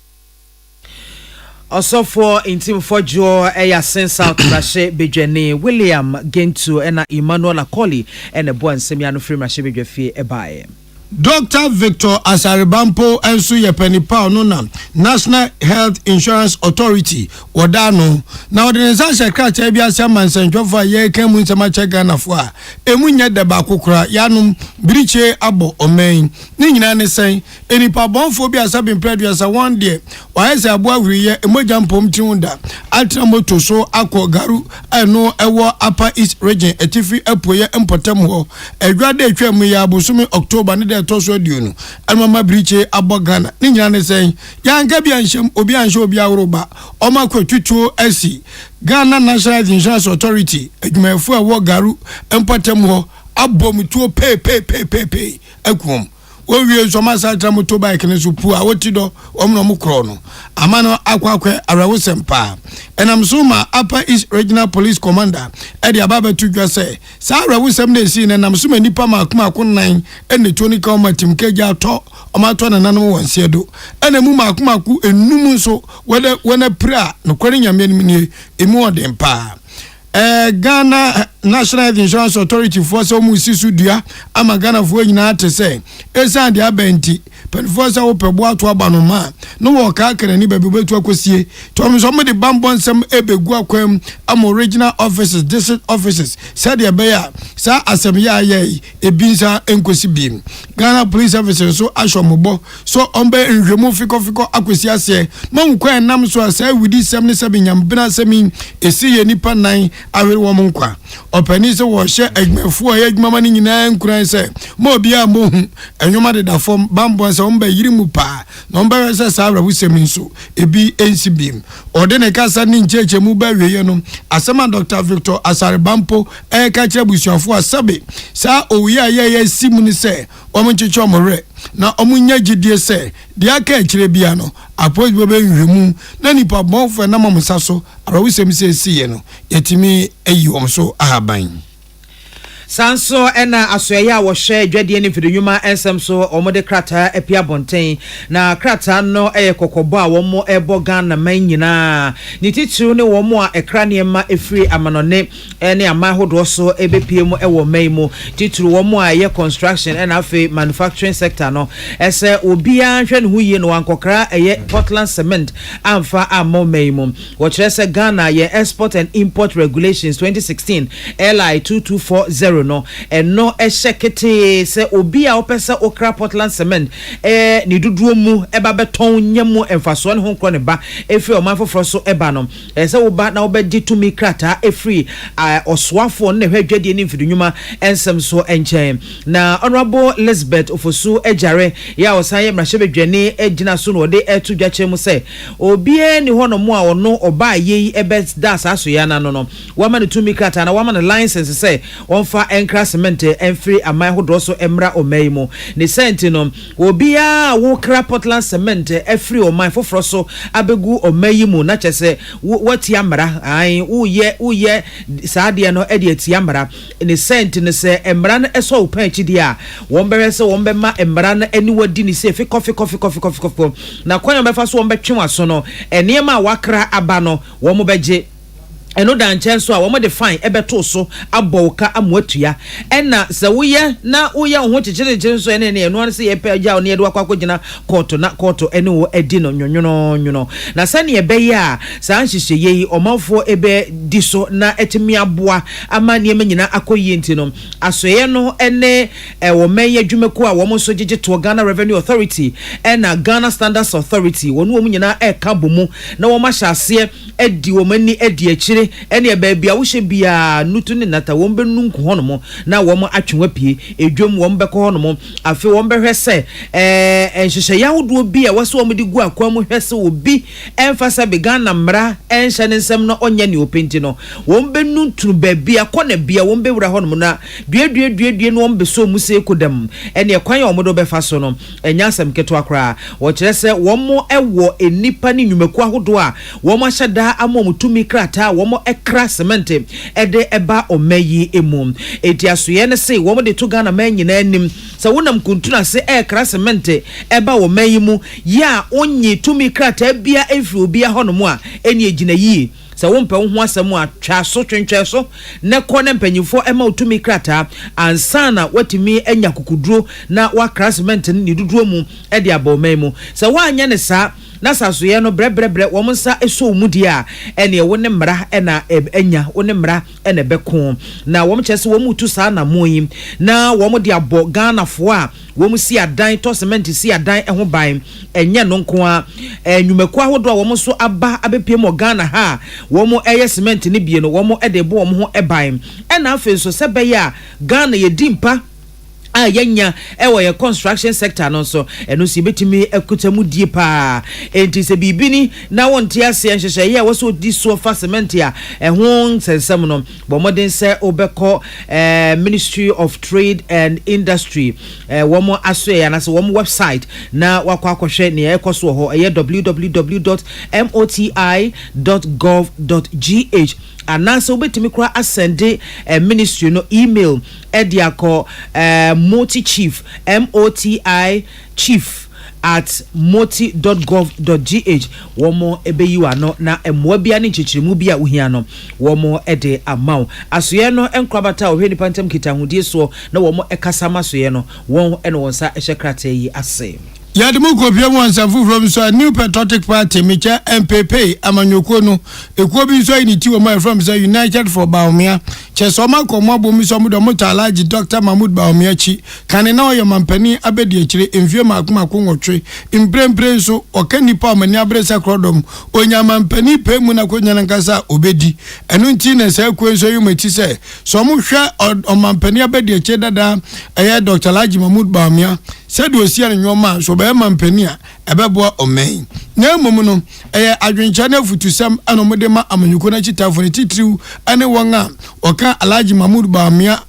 Speaker 4: Also for intim for jo eya South Rashe Bejene William Gentu ena Emmanuel Akoli ene bo nsem ya no free Rashe Bejefie ebae
Speaker 5: Dr. Victor Asaribampo ensu yepenipa no na National Health Insurance Authority wadano na organization secretary bia sama nsentwofa ye kemu nsema chega na fo a emunye de ba kokora yanum biriche abo omen ni nyina ne sen enipa bonfo bia sabin preduasa one day waese abo awriye emoja mpom tiunda atra moto so akọ garu eno ewo Upper East Region etifi apoye empotem ho edwade atwam ya abosumi October ne toso diunu almama briche abogana ni nyina ne sen yanka bia nhyem obi anhye obi awroba omakwa twitwo asi Ghana National Insurance Authority adwumafu a wo garu empatem ho abom tuo pe akum owie so masa tramoto bike ne so pu a wotido omno mo kro no amano akwakwe arawosempa enam so ma Upper East Regional Police Commander edi ababa tudwa se sa arawosem na esi ne nam so manipa makoma konan ene toni ka omatim keja to omato na nanom wonsiedo ene mu makoma ku enum so wena pra no kware nyame ni emu odempa Ghana National Insurance Authority for some sisu dua ama Ghana fo nyina te se esa de abenti penfo sa wo pebo ato abanoma no wo ka kere ni baby betu akosie to me so me de bambon sam ebegu akwam am original offices district offices said de be ya sa asem ya ye ebinsa enkosi bim Ghana Police Service so ashomobo so ombe nhwemu fiko akosi ase mo nkwa nam so asa widi 77 nyambena semi esi ye nipa nan awere wo nkwa opani se wo hye agmafu a agmama ni nyina nkuran se mo bia mo hu enwoma de da fom bambo se omba yiri mu pa no omba se sa awra wusemi nso ebi ensibim ode ne kasa ni ncheche mu ba wiye no asema Dr. Victor Asaribampo ka kire busuafo asabe sa owi aye simu ni se omunchicho more na omunya gidie se de aka kire bia no apos bebe nhwemu na nipa bonfo na mamsa so arawusem se siye no yetimi ayi omso ahaban
Speaker 4: Sanso ena asoya wo hwe dwade ne fidonyuma ensem so omode krata epia bonten na krata no kokobo a wo mo ebo Ghana man nyina ni titru ne wo mo a ekra ne ma efiri amanone ne amahodo so ebepie mu ewo man mu titru wo mo a construction ena afi manufacturing sector no ese obia hwe ne hu yie no wankokra Portland cement amfa ammo man mu wo kire se Ghana ye export and import regulations 2016 LI 2240 euro no eno ehye se obi a opese okra Portland cement ni duduo mu eba beton nyemu emfaso ne ho nkro ne ba efri o man foforo so eba no se wo ba na wo be ditumi krata efri oswafo ne hwadwade ni mfidunwuma ensem so enchen na honorable Elizabeth Ofosu ejare ya osaye mrahye ejina so no de etu dwache mu se obi ni ho no mu a ono oba ye ebe das aso ya na no wama ne tumi krata na wama ne license se onfa enkra cement enfri amai hodo so emra omaimo ne senti no obi a wo kra Portland cement efri omai foforo so abegu omayimu na chese wati amra ai uye saade no ede ati amra ne senti ne se emra no eso opan achidi a wonbere se wonbema emra no ani wadi ni se fi coffee na kwanya befa so wonbetwe waso no enema wakra aba no wo mo beje eno da nchen so a wo mo de fine ebeto so aboka amoatua ena se woye na woye ho chichire so ene ne eno se ye pe agya ne edo akwakwagina court ene wo edi no nwonwono na sane ye be ya sa nhihye yi omafo ebe diso na etimi aboa ama ne manyina akoyi enti no asoye no ene wo menye dwumeko a wo mo so gege to Ghana Revenue Authority ena Ghana Standards Authority wonu wo nyina eka bomu na wo ma hyase edi wo mani edi akire ene baabia wo hye bia nutu ne nata wo mbenu nku hono na wo mo atwenwa pie edwom wo mbekọ hono afi wo mbehwe se enhyehyɛ yawodo bi a waso wo mde gu akwa mu hwese obi emfasa be Ghana mra enhye ne nsem no onye ne openti no wo mbenu turu baabia kɔ na bia wo mbewura hono na due no wo mbeso mu se kodam ene kwan ya wo mdo befa so no enya asem keto akra wo kyerɛ sɛ wo mo ɛwɔ enipa ne nwumaku ahodo a wo mo ahyɛda amomutumi krata wo mo ekra cement ede eba omayi emu etiasoye ne se wo mo de to Ghana man nyina anim sa wonam kuntuna se ekra cement eba omayi mu ya onyi tumi krata bia efri obi a hono mu a eni egina yi sa wompe ho asem a twa so twentwe so ne kɔ ne mpanyifo ema otumi krata ansana watimi enya kukuduro na wakra cement ne duduo mu ede aba omayi mu sa wanya ne sa na sasoye no brebre wo nsa eso mudi a ene wo ne mra ena enya wo ne mra ene beko na wo mchese wo mutu sa na moyi na wo de abo Ghana fo a wo si adan to cement si adan ho ban enye no nko a enwumaku ahodo a wo so aba abepie mo Ghana ha wo mo eye cement ne bie no wo mo ede bo wo ho eban ena afi so sebe ya Ghana ye dimpa yenya ewo ye construction sector no so eno si betimi ekutamu die pa enti se bibini na wonte ase nhyehyɛ ye wo so di so fa cement a ho sensem no bo modern se obekɔ Ministry of Trade and Industry wo mo aso ya na se wo mo website na wakɔ akɔhwɛ ne ekoso ho www.moti.gov.gh anasa obetimi kura asende ministry no email ediako moti chief MOTI chief at moti.gov.gh womo ebeyiwa no na emwa bia ne nchichirimu bia uhia no womo ede amount asoye no enkrabata ohwe pantem kitahudie so na womo ekasama soye no won ene wonsa ehyekrata yi ase
Speaker 5: Yademu kopia wansafu from so New Patriotic Party micha MPP amanyoko no ekuo bi so initi wo my from so United for Baumia chesoma komo abomi so mudo mutalaji Dr. Mahmoud Baumia chi kane na oyo mampani abedi akire emfie makuma konwotwe imprempre so okanipa amani abresa krodom onya mampani pe mu na konya nkasa obedi enu nti na se kwen so yumati se so mu hwe o mampani abedi akire dada eye Dr. Laji Mahmoud Baumia said we see an yoma so be mampania ebebo omen na mum no adwencha na futusam anomode ma amanyuko na chitafo ne titriu ane won a oka Alhaji Mahmoud Baumia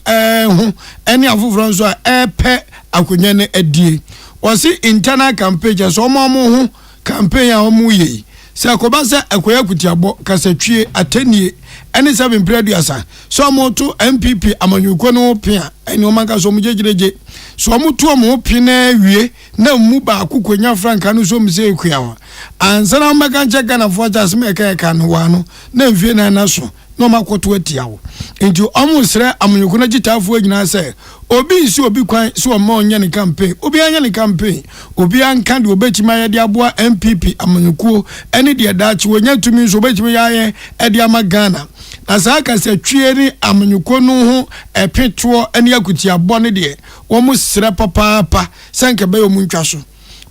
Speaker 5: ho ene afoforo so a epe akonya ne adie o si internal campaign so mo ho campaign a mo yi se akoba se akoya kutiabo kasatwie atanie ene 7 preduasa so mo to MPP amanyuko no pia ene o manka so mo jejereje so mo to mo pina wie na mu ba akukonya franka no so mo se ekuawa ansana maka nche Ghana fortas me ka no wa no na mfie na so no makoto atiawo nti omusre amanyuko na gitafo nyina se obi nsi obi kwan so ma onye ne campaign obi anya ne campaign obi anka de obetima ye de aboa MPP amanyuko ene de dachi wonya tumi so obetima ye de ama Ghana na saa ka se twie ni amanyuko no ho epetwo ene akutiabɔ ne de wo mu srɛ papa sanke be wo mu ntwa so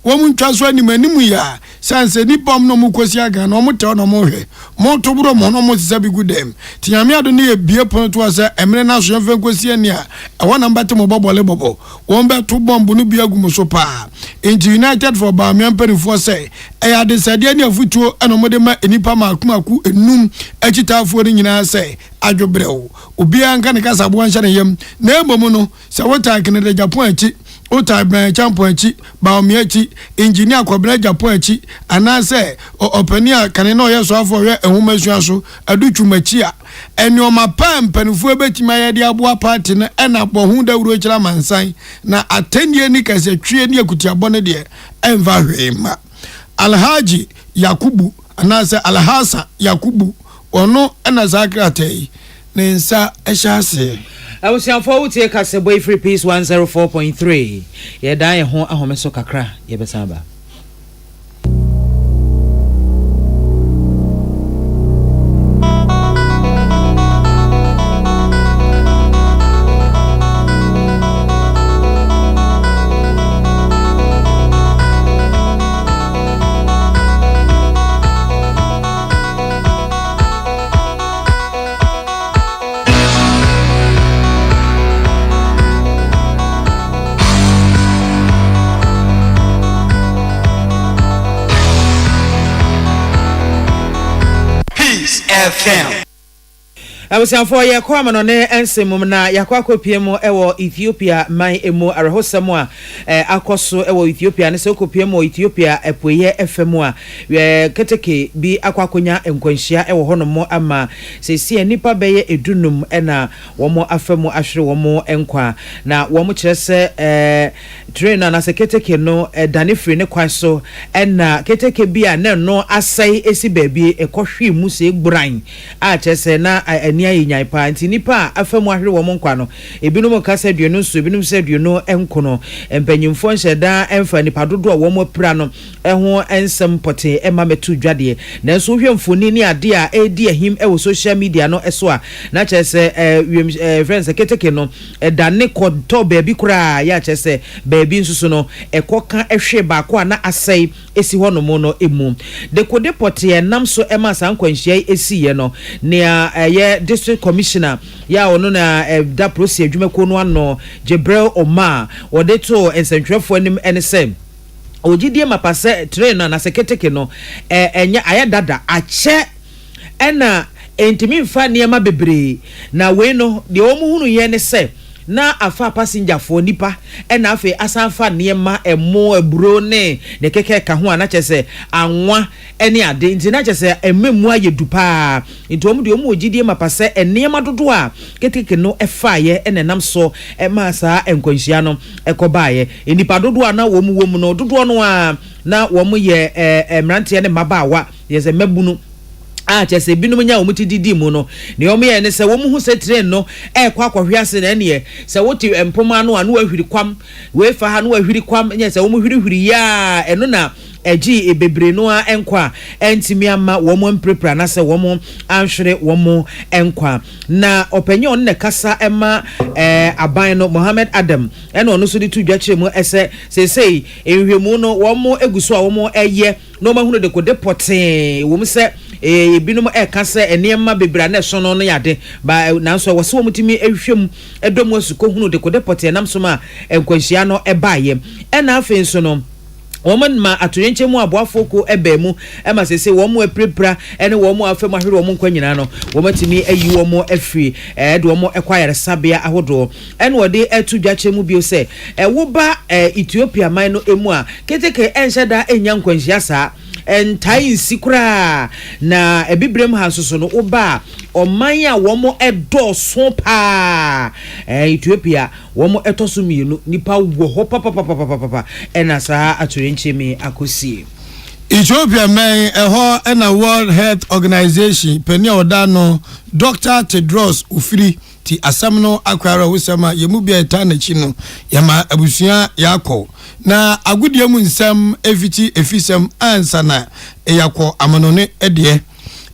Speaker 5: wo mu ntwa so animanimu ya sanse ni pom no mu kosi aga no mu te no mu hwe mo to bro mo no mu sisa bi gudem tinyame ado ne ebie pon to ase emre na so yemfa kosi ani a ɛwɔ namba te mo bɔbɔle bɔbɔ wo mbe to bombu no bi agum so pa in United for ba me ampanifo se ɛya de sade ne afutuo ɛno mo de ma enipa makumaku enum agitaafo ne nyina se adwobrew obi anka ne kasa bo anhye ne yam na emom no se wota kene de Japan achi ota ben champion achi ba omi achi engineer kwabena Japan achi anase opania kane no yeso afo hwe ehuma sua so adutwumachi a enioma pam panifo betima ye de aboa party na ena bohu da wuro kira mansan na atenie ni kase twie ni akutiabo ne de enva hwema Alhaji Yakubu anase Alhasa Yakubu ono ena zakratai ne nsa ehase
Speaker 4: I was saying for would take us a boy free piece 104.3. Yeah, die home a home so kakra, yebesamba.
Speaker 7: FM.
Speaker 4: I was saying for your common on there and Simona Yakwako PMO ewo Ethiopia my emo arahosamwa akoso ewo Ethiopia ne soko PMO Ethiopia epoye FMwa keteke bi akwakonya enkwanhia ewo honomo ama sesi nipa beye edunum ena womo afemu ahwere womo enkwa na womo kyerese trainer na seketeke no dane free ne kwan so ena keteke bi a ne no asai esi baabi ekohwe mu se gbran a kyerese na nia nyai pa nti nipa afemu ahwere wo nkwa no ebinom ka se dueno so ebinom se dueno enkono empanyimfo nheda emfa nipa dodo a wo mo pra no eho ensem pote ema metu dwade na so hwemfoni ni ade a edi ahim e wo social media no eso a na kyese friends keteke no dane kodo baabi kura ya kyese baabi nsusu no ekoka ehwe ba ko na asai esi hono mo no emu de kode pote nam so ema sankwanhia esi ye no ne ye district commissioner ya ono na da procedure adwumako no ano Jebrel Omar odeto ensentwefo anim enesem ogidie mapase train na seketeke no enya ayadada ache ena entimi mfa niema bebre na we no de omuhunu ye ne se na afa passenger for nipa ena afa asanfa niema emo eburo ne keke ka ho ana kyese anwa ene ade nti na kyese ememu ayedupa nti omu de omu ogidie mapase eniema dodo a keteke no efaye ene nam so ema saa enkwanhia no ekobaaye enipa dodo a na womu no dodo no a na womu ye emrante ne mabawa yeze mabunu kyese binum nya omuti didi mu no ne omo ye ne se wo mu hu se train no kwa kwahwe ase na ne se woti empoma no anu ahwiri kwam we fa ha no ahwiri kwam nya se wo mu hwiri ya eno na eji ebebre no a enkwa entimi ama wo mu emprepra na se wo mu anhwere wo mu enkwa na opanyi on ne kasa ema aban no Mohammed Adam ena ono so di tu dwakire mu ese sesei enhwemu no wo mu eguso a wo mu eye no ma hunu de ko depote wo mu se binum kasa eniema bebra na so no yade ba nanso wo se wo mutimi ehwem edom asuko hunu de ko depote nam so ma enkwanhia no ebaye ena afen so no woman ma atoyenche mu aboafo ko ebemu ema sese wo mu eprepra ene wo mu afem ahwere wo mu nkwanyina no wo matimi ayi wo mu afri de wo mu ekwayere sabia ahodo ene wode etu dwache mu bio se wo ba Ethiopia man no emu a keteke enhyeda enya nkwanhia saa entai nsikura na ebibrem hansoso no oba oman a wo mo edoso pa Ethiopia wo mo etoso mienu nipa wo ho papa ena saa atorenchemi akosie
Speaker 5: Ethiopia man eho ena World Health Organization penia odano Dr. Tedros Ufiri ti asamno akwara husama yemubia etanachi no yama abusua yakọ na agudie mu nsam efiti efisem ansa na eyakọ amanone ede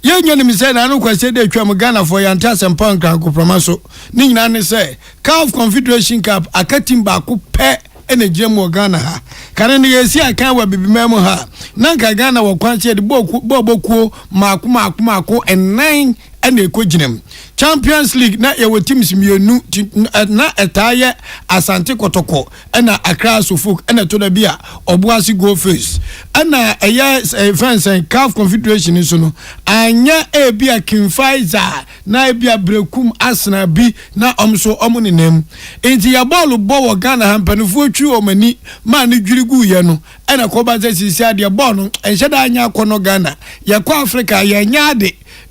Speaker 5: ye nya ni say na no kwase de twam Ghana for yanta sempa nkran ko promaso ni nyina ne say CAF Confederation Cup akatim ba ko pe ene jemu Ghana ha kare ne yesi akan wa bibima mu ha nanka Ghana wo kwanse de bokuo maako and 9 ene ekoginem Champions League na ye teams mienu na etaye Asante Kotoko na Accra Suffolk na to da bia Obuasi go face na fence CAF Confederation so no anya bia Kimfaiza na bia Brekum Arsenal bi na omso omuninem enti ya ball bo Ghana hampanifo atwi omani ma ne dwirigu ye no na ko ba sisi ade ball no enhyeda anya akono Ghana ya kwa Africa ya nya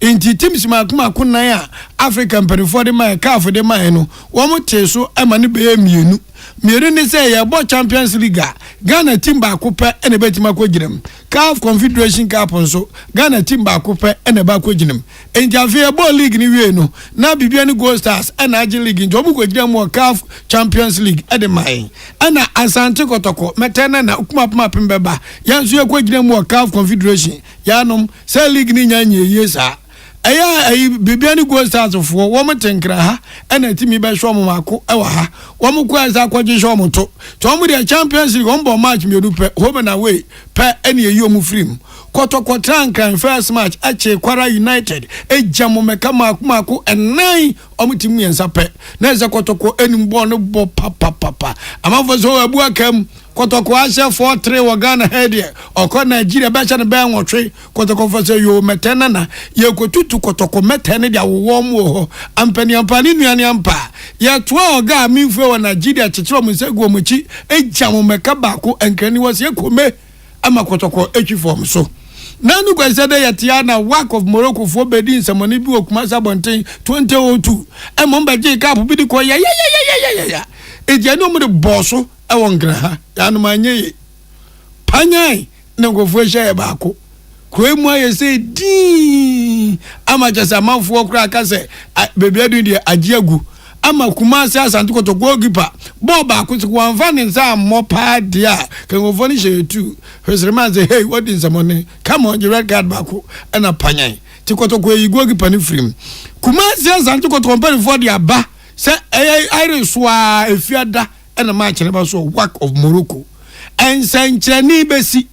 Speaker 5: inti teams makuma kunnan a African perifo de man CAF de man no wo mo teso ama ne be mienu ne say ya bo Champions League Ghana team ba ko pe ene betima ko ginam CAF Confederation Cup so Ghana team ba ko pe ene ba ko ginam inti afia bo league ni wie no na bibia ni Gold Stars ena agi league njo mo ko ginam mo CAF Champions League de man ana Asante Kotoko metena na kuma puma pembeba yanso ya ko ginam mo CAF Confederation yanom say league ni nyanye yesa aya bibiani Gold Stars fo wo metenkra ha ena timi be hwo mo mako e wa ha wo mo kwa za kwaje hwo mo to mo de Champions League on bo match me do pe home na way pe ene yi o mu frim Kotoko Trankan first match ache Kwara United ejamo meka mako enan o mutimu yensa pe na ze Kotoko enim bo no bo papa amafo so abu akam Kotoko ashe 4-3 wa Ghana head oko Nigeria be cha ne be nwotwe Kotoko fo se yo metena na ye kotutu Kotoko metene dia wo mu ho ampani nuane ampa ye to oga mi fo wa Nigeria chechiro mu se go muchi ejamo meka bako enkani wo se kome ama Kotoko echi form so nanu kwese de yetiana work of Morocco for bedin samoni bi okuma sabonten 2002 e mo mbaje cup bi di ko ya eje no mo de bosso e won gra ha ya no manye panyai na go fo hye ba ko mu aye se di ama jasa manfo kura ka se bebi adu de agiagu ama Kumasi Asante Kotoko gipa boba akuti kwanfa ni nsa mopa dia kan go foni she tu hwesreman say hey what is money come on the red card back na panyan ti Kotoko yi go gipa ni frim Kumasi Asante Kotoko pen for dia ba se iriswa efiada na match ne ba so work of Morocco en sanchani besi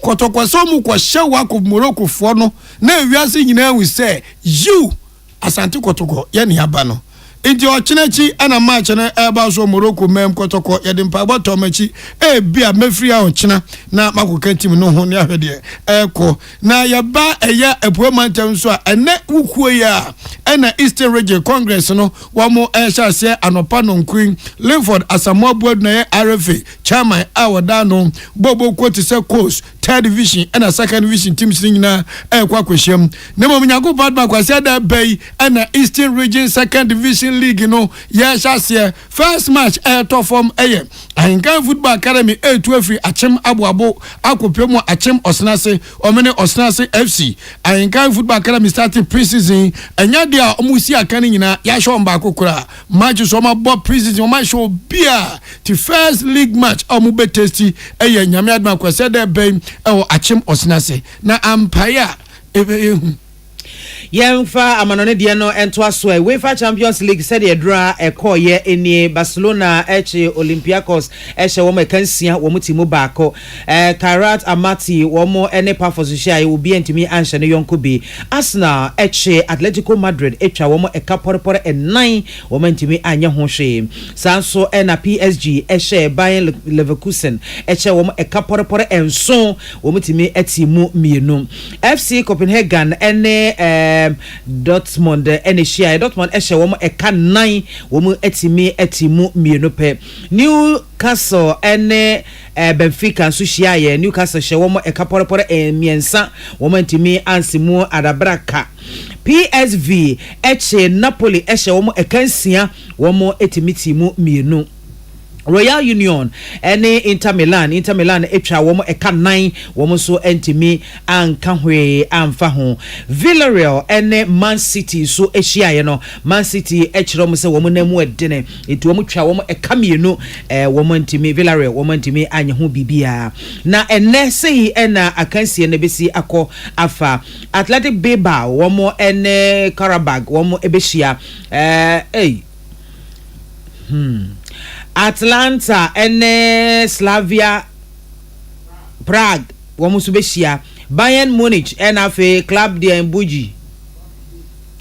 Speaker 5: Kotoko so mu kwa she work of Morocco fo no na ewiase nyina wi say you Asante Kotoko ye ni aba no inti ochinechi ana match na eba so Morocco mem Kotoko ye dimpa botomachi bia mefri a ochina na makoka team no ho ne ahwede eko na ye ba eye epuemantem so a ene wukuo ya na Eastern Region Congress no wo mo ehase anopa no Queen Linford Asamoah Board na ye RFA chairman awoda no bobo quote se coast third division na second division teams nyina ekwa kwehiem na mo nyago badma kwase da bay na Eastern Region second division league no yes asia first match to form Ahinkan Football Academy A2 free Achem Abuabo akopemu Achem Osnase omene Osnase FC Ahinkan Football Academy starting pre-season enya dia omusi akane nyina ya show mba akokura match so ma bo pre-season o ma show bia the first league match omu betesti nyame adma kwase da ben Achem Osnase na ampaya
Speaker 4: Yemfa amanone de no ento aso UEFA Champions League said e dra ekoye eni Barcelona eche Olympiacos eche wo mekansia wo mutimu baako Karat Amati wo mo ene pafosuhia e obi entimi anhye ne yonko bi Arsenal eche Atletico Madrid etwa wo mo ekaporepore enan wo mentimi anya ho hwe sanso na PSG eche Bayern Leverkusen eche wo mo ekaporepore enso wo mutimi etimu mienu FC Copenhagen ene Dortmund Enesia Dortmund ehye wo mo eka 9 wo mo etimu mienu pe Newcastle ene Benfica so hia Newcastle hye wo mo eka porepore miensa wo mo ntimi ansimu adabraka PSV ehye Napoli ehye wo mo eka nsia wo mo etimitimu mienu Royal Union ene Inter Milan etwa wo eka 9 wo so entimi anka hwe amfa ho. Villarreal ene Man City so ehia ye no Man City ekiro mo se wo namu edene etu wo twa wo eka mienu wo entimi Villarreal wo entimi anye ho bibia na ene sei ena akansie na besi akọ afa Athletic Bilbao wo ene Karabag wo ebehia Atlanta ene Slavia Prague womu subeshia Bayern Munich enafe Club de Mbuji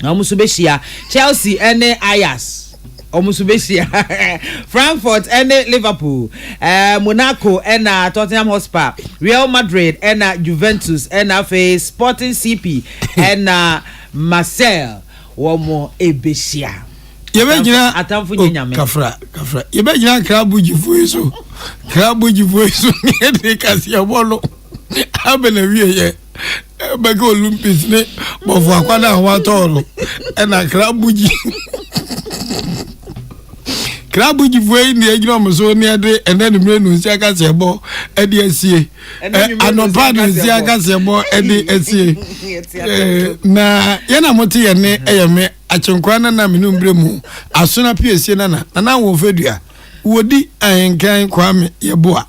Speaker 4: womu subeshia Chelsea ene Ajax womu subeshia Frankfurt ene Liverpool Monaco ena Tottenham Hotspur Real Madrid ena Juventus enafe Sporting CP ena Marseille womu ebeshia
Speaker 5: Yebejina kafra yebejina krabuji fuiso ni kasi ya bolo abele wiye bege Olympics ne bofu akwada wa toro na krabuji fuyi ni ejina muso ni ade ene ni menu nsi akase ebo ede asie anopa ni nsi akase ebo ede asie na yana moti ye ne eyeme achenkwana na minumbre mu asona piesie na wo fedua wodi ayenkan kwame yeboa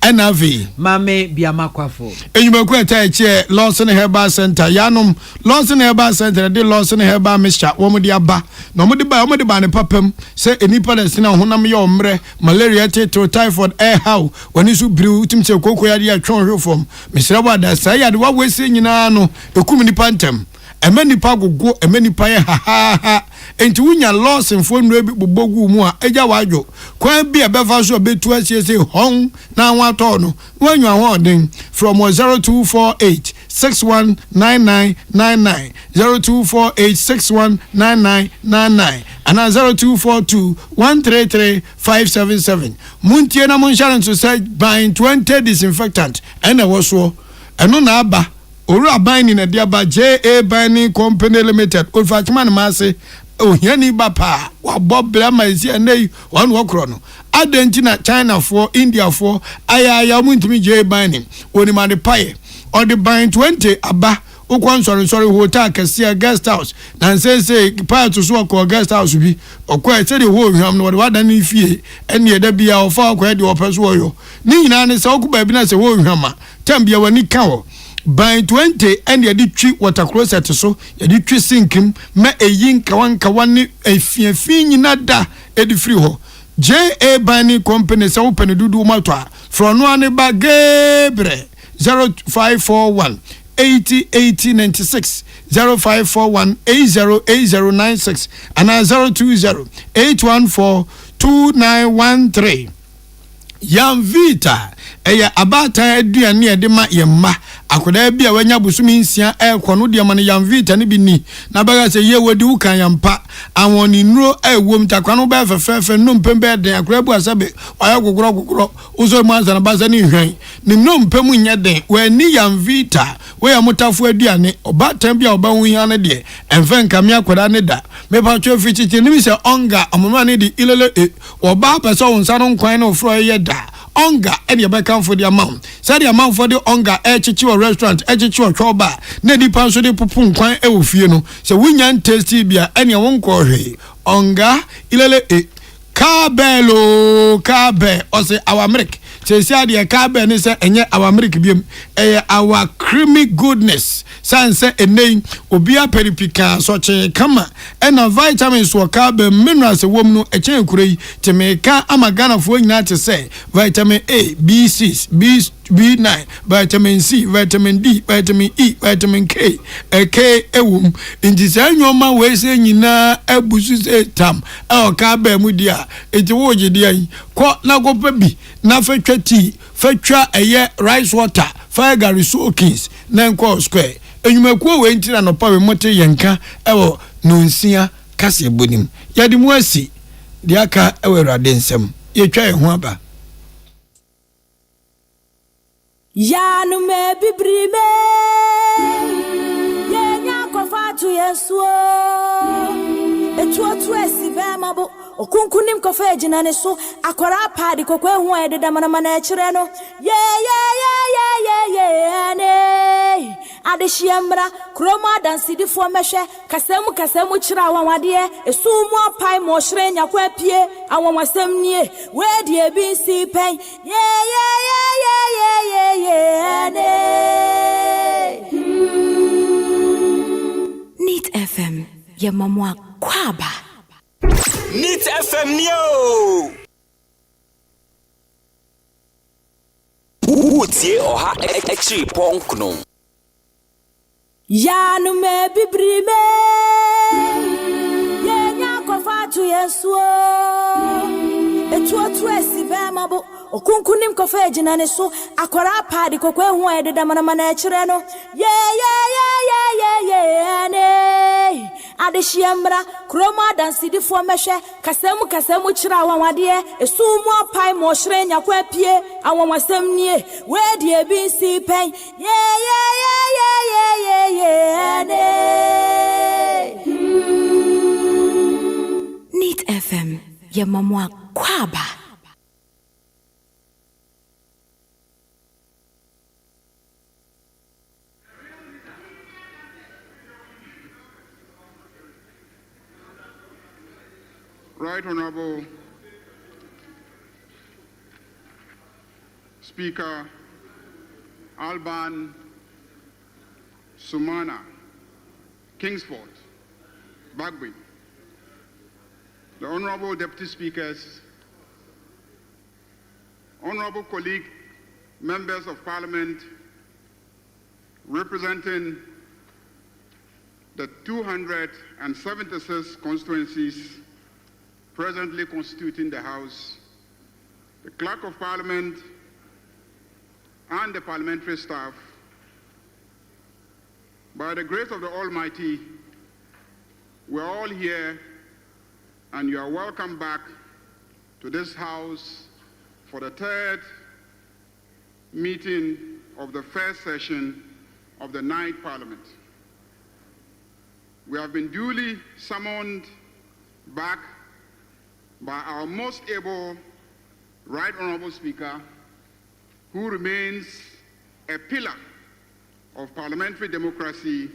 Speaker 5: enavi
Speaker 4: mame biamakwafo
Speaker 5: enyumaku eche Lawson Herbal Center yanum Lawson Herbal Center de Lawson Herbal Mixture wo mo de aba na mo de ba ne papam se enipa da sina honam ye omre malaria tetro typhoid air how woni su briu timse kokoya de atwon hwefom mesra ba da sai ya de wa wese nyina no ekum nipa ntem emani pa gogo emani pa ye ha enti wunya Lawson fo nru bi bobogu mu a eja wadwo kwan bi e befa so betu asiese hon na wato no wanyu ahoden from 0248 619999 0248 619999 ana 0242 133577 muntie na munshare so say buying 20 disinfectant ene wo so eno na aba Oru abani na diaba JA Binding Company Limited. Olfachman mase ohiani bapa wa bobla maisi anei wan wokro no. Adentina China for India for aya muntimi JA Binding. Oni mane paye. Or the bind 20 aba ukwan sorry hotel kase guest house. Na say pa to so ko guest house bi. Okwa e de ho hwam no wada na fie ene eda bia ofa okwa de opeso oyo. Ni nyina ne se okuba bi na se ho hwama. Tambia wani ka ho. By 20 and yadi twi water closet so yadi twi sinkim ma eyin kawan efiefi nyina da edi free ho JA Binding Company se open dudu matwa from no ane ba gebre 0541 808096 0541 808096 and 020 814 2913 Yam Vita eya abata aduane ede ma yemma akoda bia wanya busumi nsia ekono de ma ne Yam Vita ne bi ni na baga se ye wodi ukan yampa awoni nuro ewom takwano ba fefefe no mpembe den akoda bu asabe oya gogoro uzo mu anza na baza ni hwan ni no mpemu nya den we ni Yam Vita we ya mutafu aduane obata bia oba hu ya ne de enfe nkame akoda ne da me pa twa fichichi ni mi se onga amama ne di ilele oba pa so unsa no nkwan na ofro ye da onga and your back for the amount. Say the amount for the onga chichi or restaurant, chichi or choba. Nedi panso de pupun kwan e ufieno. So we nyan tasty bia and your won't call onga ilele Kabe or say our milk. Say the Kabe and say and yet our milk beam our creamy goodness. Sanse a name obia peripika such a kama and a vitamins or Kabe minerals a woman a chain kuri to make amagana for you to say vitamin A, B6, B9, vitamin C, vitamin D, vitamin E, vitamin K, a K ewum in this annual man way saying you na a busus tam our Kabe mudia it's a word ye quite na go baby na fetcha tea fetcha a year rice water fire gary soakings nan kwa square enyumakuo we ntina no pa we mote yenka ewo nonsia kase bonim yadi mu asi de aka ewo Awurade nsem yetwa ye ho aba
Speaker 8: ya no me bibrime ye nya ko fatu yesuo etu otu esi be mabo okunkunim kofa ejina ne so akwara paadi kokwe hu ededa mana echire no yeah ne adehyiamra kroma dansidifo mehwe kasemu chira wanwade esumu apai mo hire nyakwa pie awonwasem nie we die bi si pen yeah ne Neat FM ya mamwa kwaba
Speaker 7: Neat FM Neo. Utie oha ekchi ponkno.
Speaker 8: Ya no me bibrime. Ye nya kofa tu yeso. Etu esi be mabo. Okunkunim kofa ejina ne so akwara paadi kokwe hu ededa mana echire no. Yeah ne. Adehyiamra kroma dansidifo mehwe kasemu chira wanwade esumu apai mo hire nyakwa pie awonwasem nie we die bi si pen yeah ne Neat FM ya mamwa kwaba
Speaker 9: Right Honorable Speaker Alban Sumana, Kingsford, Bagby, the Honorable Deputy Speakers, Honorable colleague, Members of Parliament, representing the 276 constituencies presently constituting the House, the Clerk of Parliament, and the parliamentary staff. By the grace of the Almighty, we're all here and you are welcome back to this House for the third meeting of the first session of the 9th Parliament. We have been duly summoned back by our most able Right Honorable Speaker, who remains a pillar of parliamentary democracy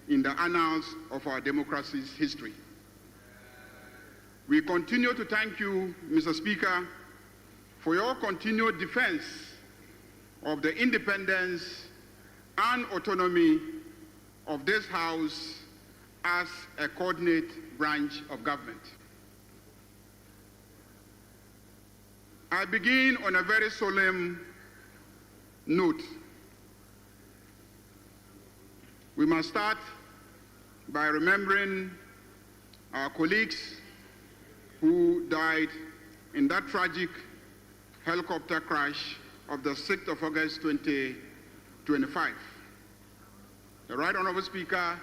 Speaker 9: in the annals of our democracy's history. We continue to thank you, Mr. Speaker, for your continued defense of the independence and autonomy of this House as a coordinate branch of government. I begin on a very solemn note. We must start by remembering our colleagues who died in that tragic helicopter crash of the 6th of August 2025. The Right Honorable Speaker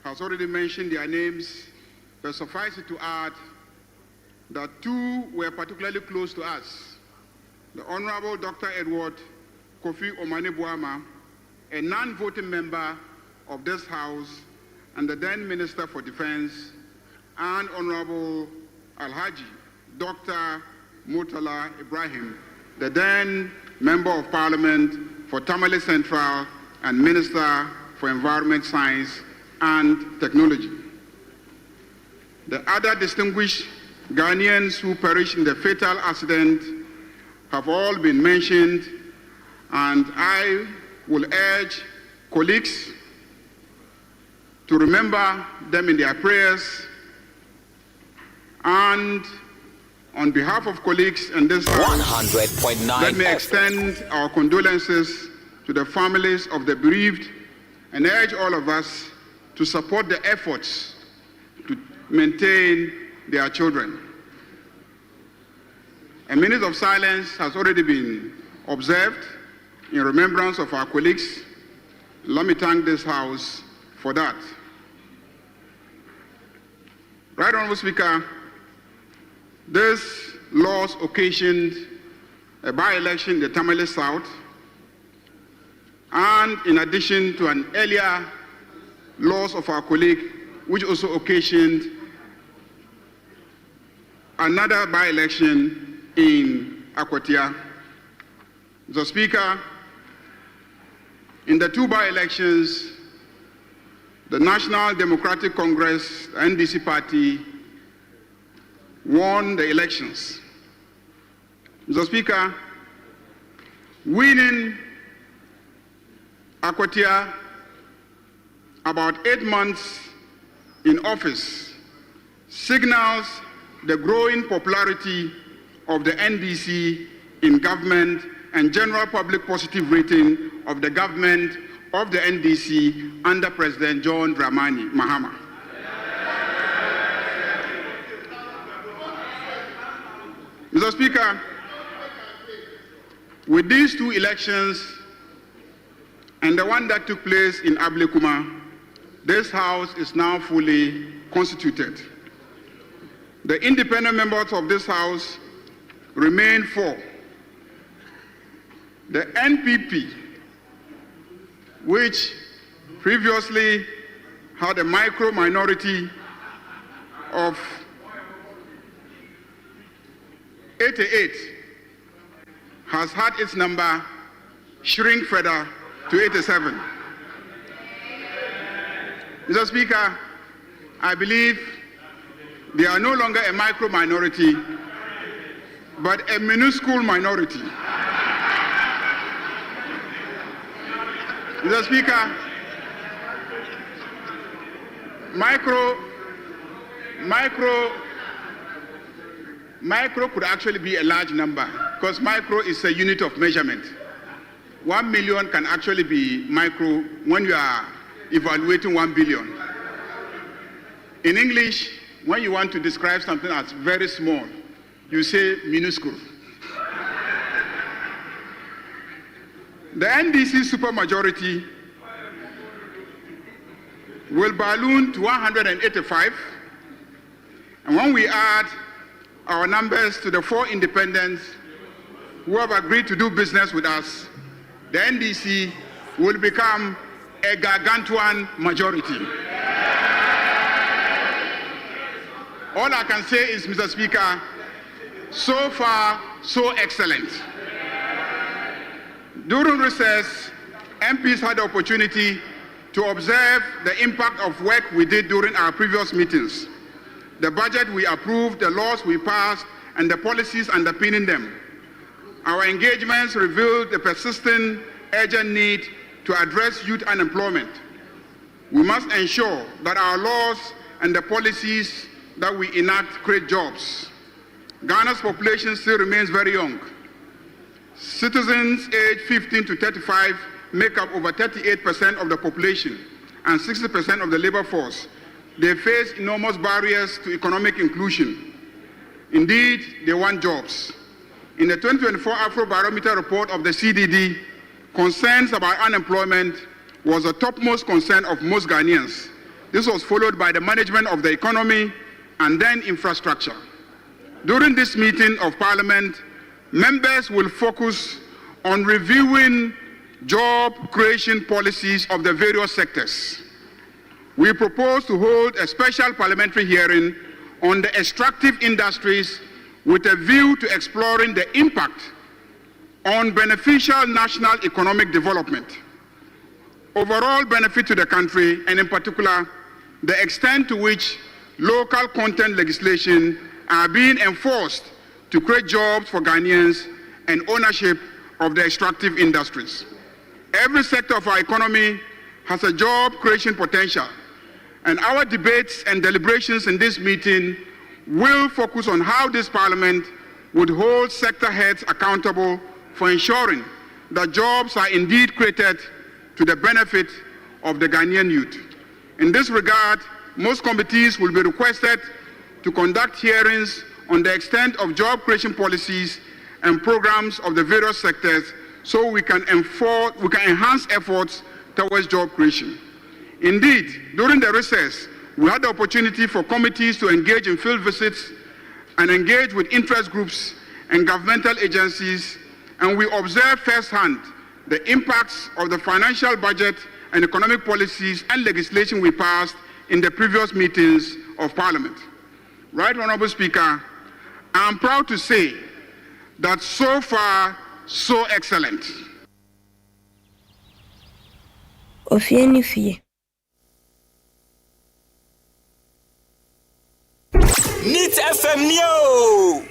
Speaker 9: has already mentioned their names, but suffice it to add that two were particularly close to us. The Honorable Dr. Edward Kofi Omane-Boama, a non-voting member of this House and the then Minister for Defense, and Honorable Alhaji Dr. Murtala Ibrahim, the then Member of Parliament for Tamale Central and Minister for Environment, Science and Technology. The other distinguished Ghanaians who perished in the fatal accident have all been mentioned, and I will urge colleagues to remember them in their prayers. And on behalf of colleagues in this House,
Speaker 7: 100.9
Speaker 9: let me extend our condolences to the families of the bereaved and urge all of us to support the efforts to maintain their children. A minute of silence has already been observed in remembrance of our colleagues. Let me thank this House for that. Right Honorable Speaker, this loss occasioned a by-election in the Tamale South, and in addition to an earlier loss of our colleague, which also occasioned another by-election in Akwatia. Mr. Speaker, in the two by-elections, the National Democratic Congress, the NDC party, won the elections. Mr. Speaker, winning Akwatia about 8 months in office signals the growing popularity of the NDC in government and general public positive rating of the government of the NDC under President John Dramani Mahama. Mr. Speaker, with these two elections and the one that took place in Ablekuma, this House is now fully constituted. The independent members of this House remain 4. The NPP, which previously had a micro minority of 88, has had its number shrink further to 87. Mr. Speaker, I believe they are no longer a micro minority, but a minuscule minority. Mr. Speaker, micro could actually be a large number because micro is a unit of measurement. 1 million can actually be micro when you are evaluating 1 billion. In English, when you want to describe something as very small, you say minuscule. The NDC supermajority will balloon to 185, and when we add our numbers to the 4 independents who have agreed to do business with us, the NDC will become a gargantuan majority. All I can say is, Mr. Speaker, so far, so excellent. During recess, MPs had the opportunity to observe the impact of work we did during our previous meetings, the budget we approved, the laws we passed, and the policies underpinning them. Our engagements revealed the persistent, urgent need to address youth unemployment. We must ensure that our laws and the policies that we enact create jobs. Ghana's population still remains very young. Citizens aged 15 to 35 make up over 38% of the population and 60% of the labor force. They face enormous barriers to economic inclusion. Indeed, they want jobs. In the 2024 Afrobarometer report of the CDD, concerns about unemployment was the topmost concern of most Ghanaians. This was followed by the management of the economy and then infrastructure. During this meeting of Parliament, members will focus on reviewing job creation policies of the various sectors. We propose to hold a special parliamentary hearing on the extractive industries with a view to exploring the impact on beneficial national economic development, overall benefit to the country, and in particular, the extent to which local content legislation are being enforced to create jobs for Ghanaians and ownership of the extractive industries. Every sector of our economy has a job creation potential, and our debates and deliberations in this meeting will focus on how this Parliament would hold sector heads accountable for ensuring that jobs are indeed created to the benefit of the Ghanaian youth. In this regard, most committees will be requested to conduct hearings on the extent of job creation policies and programs of the various sectors so we can enhance efforts towards job creation. Indeed, during the recess, we had the opportunity for committees to engage in field visits and engage with interest groups and governmental agencies, and we observed firsthand the impacts of the financial budget and economic policies and legislation we passed in the previous meetings of Parliament. Right Honourable Speaker, I'm proud to say that so far, so excellent.
Speaker 7: Neat FM Neo.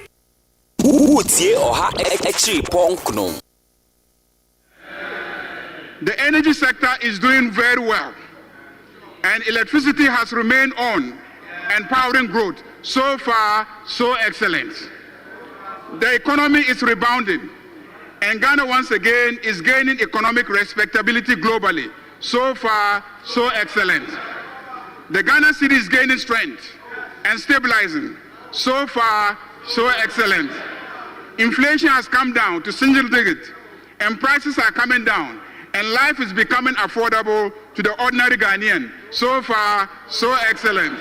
Speaker 7: Utie oha actually ponkno.
Speaker 9: The energy sector is doing very well, and electricity has remained on and powering growth. So far, so excellent. The economy is rebounding, and Ghana once again is gaining economic respectability globally. So far, so excellent. The Ghana city is gaining strength and stabilizing. So far, so excellent. Inflation has come down to single digit, and prices are coming down, and life is becoming affordable to the ordinary Ghanaian. So far, so excellent.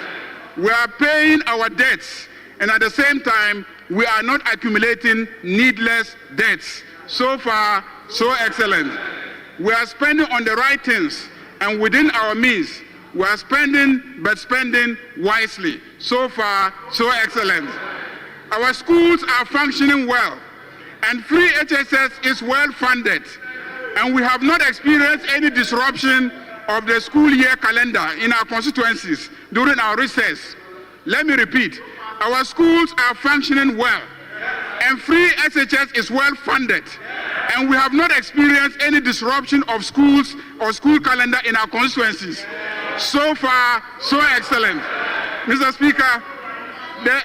Speaker 9: We are paying our debts, and at the same time, we are not accumulating needless debts. So far, so excellent. We are spending on the right things, and within our means, we are spending, but spending wisely. So far, so excellent. Our schools are functioning well, and free HSS is well funded, and we have not experienced any disruption of the school year calendar in our constituencies during our recess. Let me repeat, our schools are functioning well, and free SHS is well funded, and we have not experienced any disruption of schools or school calendar in our constituencies. So far, so excellent. Mr. Speaker, the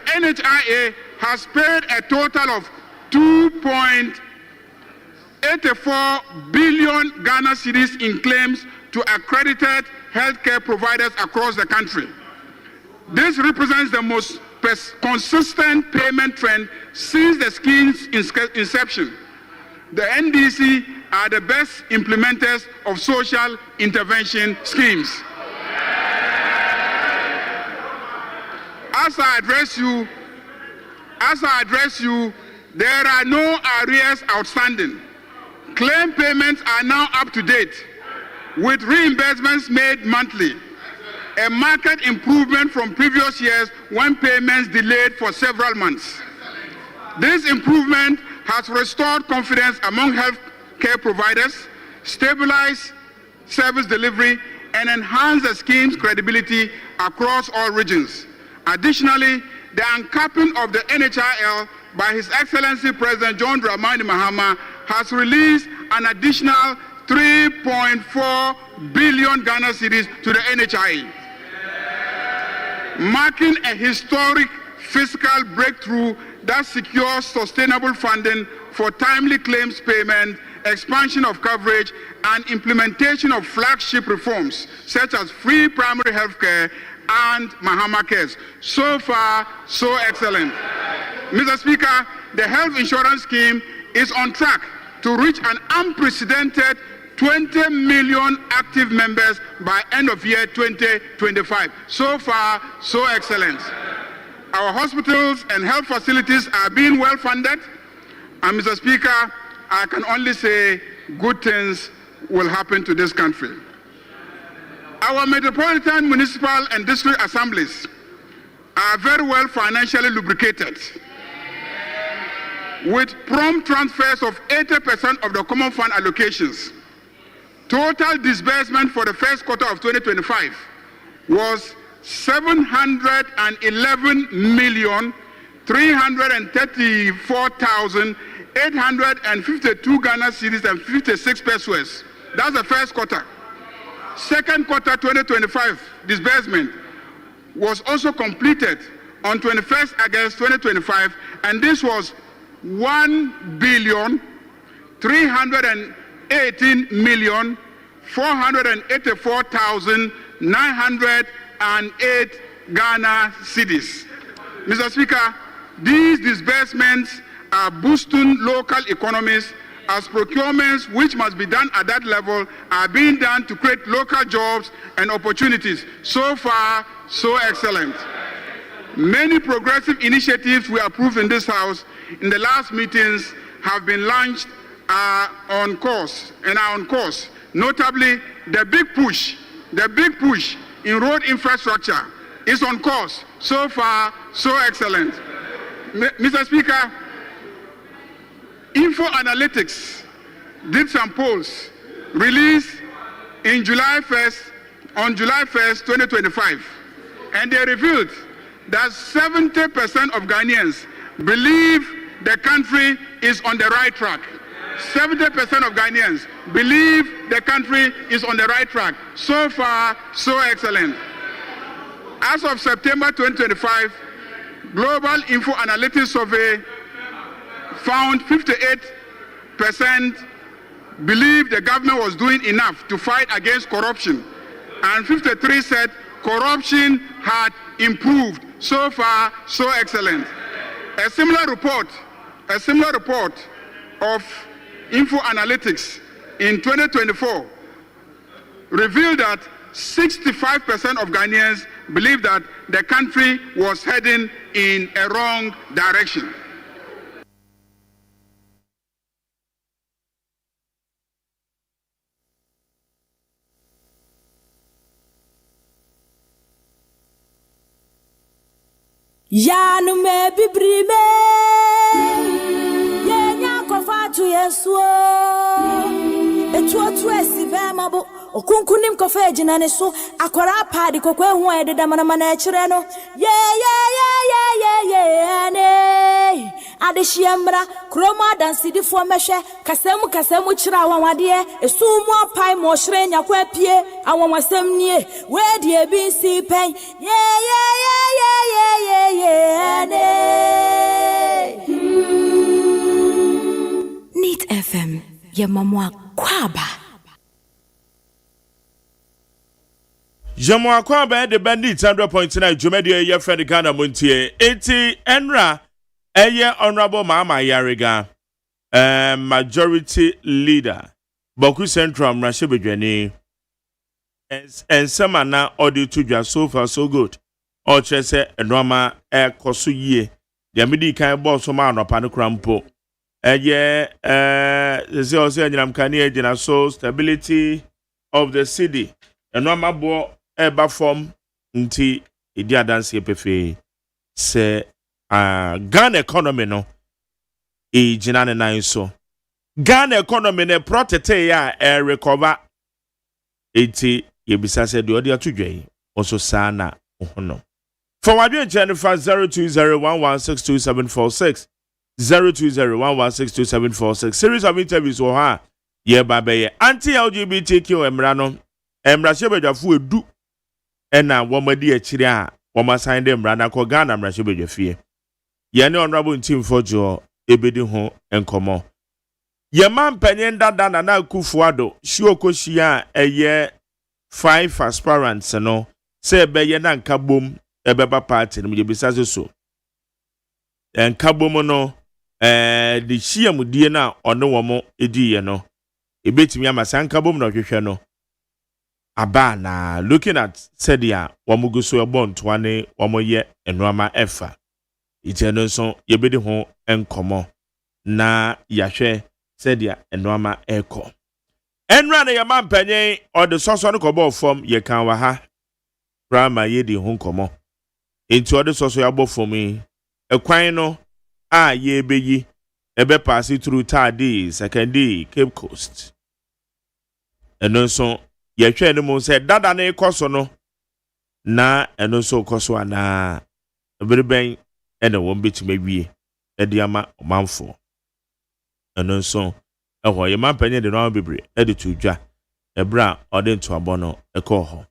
Speaker 9: NHIA has paid a total of 2.84 billion Ghana cedis in claims to accredited healthcare providers across the country. This represents the most consistent payment trend since the scheme's inception. The NDC are the best implementers of social intervention schemes. As I address you, there are no arrears outstanding. Claim payments are now up to date, with reimbursements made monthly, a marked improvement from previous years when payments delayed for several months. This improvement has restored confidence among healthcare providers, stabilized service delivery, and enhanced the scheme's credibility across all regions. Additionally, the uncapping of the NHIL by His Excellency President John Dramani Mahama has released an additional 3.4 billion Ghana cedis to the NHIA, marking a historic fiscal breakthrough that secures sustainable funding for timely claims payment, expansion of coverage, and implementation of flagship reforms such as free primary health care and Mahama Cares. So far, so excellent. Mr. Speaker, the health insurance scheme is on track to reach an unprecedented 20 million active members by end of year 2025. So far, so excellent. Our hospitals and health facilities are being well funded, and Mr. Speaker, I can only say good things will happen to this country. Our metropolitan, municipal, and district assemblies are very well financially lubricated, with prompt transfers of 80% of the common fund allocations. Total disbursement for the first quarter of 2025 was 711,334,852 Ghana cedis and 56 pesos. That's the first quarter. Second quarter 2025 disbursement was also completed on 21st August 2025, and this was 1,318,484,908 Ghana cedis. Mr. Speaker, these disbursements are boosting local economies, as procurements which must be done at that level are being done to create local jobs and opportunities. So far, so excellent. Many progressive initiatives we approved in this House in the last meetings have been launched on course and are on course. Notably, the big push in road infrastructure is on course. So far, so excellent. Mr. Speaker, Info Analytics did some polls released on July 1st, 2025, and they revealed that 70% of Ghanaians believe the country is on the right track. 70% of Ghanaians believe the country is on the right track. So far, so excellent. As of September 2025, Global Info Analytics Survey found 58% believed the government was doing enough to fight against corruption, and 53% said corruption had improved. So far, so excellent. A similar report of Info Analytics in 2024 revealed that 65% of Ghanaians believe that the country was heading in a wrong direction.
Speaker 8: Yanu me bibrime ye nya kofa tu yeso etu otu esi be mabo okunkunim kofa ejina ne so akwara paadi kokwe hu ededa mana ekire no ye ne adehyiamra kroma dansidifo mehwe kasemu kira awawade esumu apai mo hire nya kwa pie awonwasem nie we di ebi si pen ye Neat FM, Yamamwa Kwaba.
Speaker 3: Jamwa Kwaba, the bandit 100.9 Jumedia, your friend Ghana Montier. 80 Enra, Eye Honorable Mama Yariga, Majority Leader, Boku Central, Rashibijani, and Samana Odi Tuja, so far so good. Or Chese and Rama Air Kosuye, the Amidi Kai Boss man or Panukrampo. The also Kanye so stability of the city. And Rama Bo Eba form nti Idia dance yepefe se Ghana economy no jinane na so. Ghana economy ne protete ya recover. Iti yebisa se de odi atudwe also sana ohono. For Wadian Jennifer 0201162746 0201162746 series of interviews or ha ye babe anti-LGBTQ emrano emrashebedwafu edu ena womadi akire a womasan de emrana ko Ghana emrashebedwafie ye ne honorable team fojo ebedi ho enkomo ye man panyen dada na Akufo-Addo shiokoshia eye 5 aspirants no se beye na nkabom ebeba party no yebisa so nkabom no the shiamudie na ono womo ediye no ebetimi amasa nkabom no hwehwe no aba na looking at sedia womuguso ebontoane womoye enwama efa iteno so yebedi ho enkomo na yahwe sedia enwama eko enra na yama mpanyen ode soso no kobo form ye kan wa ha prama yedi ho nkomo enti ode soso ya bofom ekwan no a ye beyi ebe pass through Tadi second day Cape Coast eno so ye hwe ne mo se dada na ikoso no na eno so koso ana ebereben ene won betime wie edi ama omanfo eno so eho ye mampanye de no bebre edi tudwa ebra ode nto abono ekoho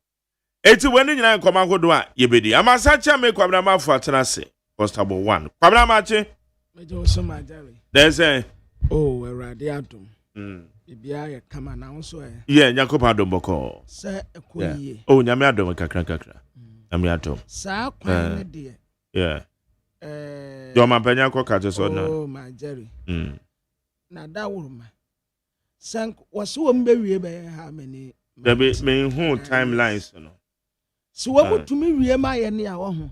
Speaker 3: eti wani nyina nkoma godo a yebedi amasacha me kwabra mafo atenase constable 1 kwabra mache
Speaker 5: mejo so majari
Speaker 3: there's a
Speaker 5: erade adom bibia ye kama na nso
Speaker 3: nyakopa adom boko
Speaker 5: se ekoyie
Speaker 3: nyame adom kakra nyame adom
Speaker 5: sa kwan ne de
Speaker 3: do mampanya ko kaje so na
Speaker 5: majari na dawuruma sank waso mbewie be ha many
Speaker 3: be me hu timelines no
Speaker 5: so wo tumi wie ma ye ne a wo ho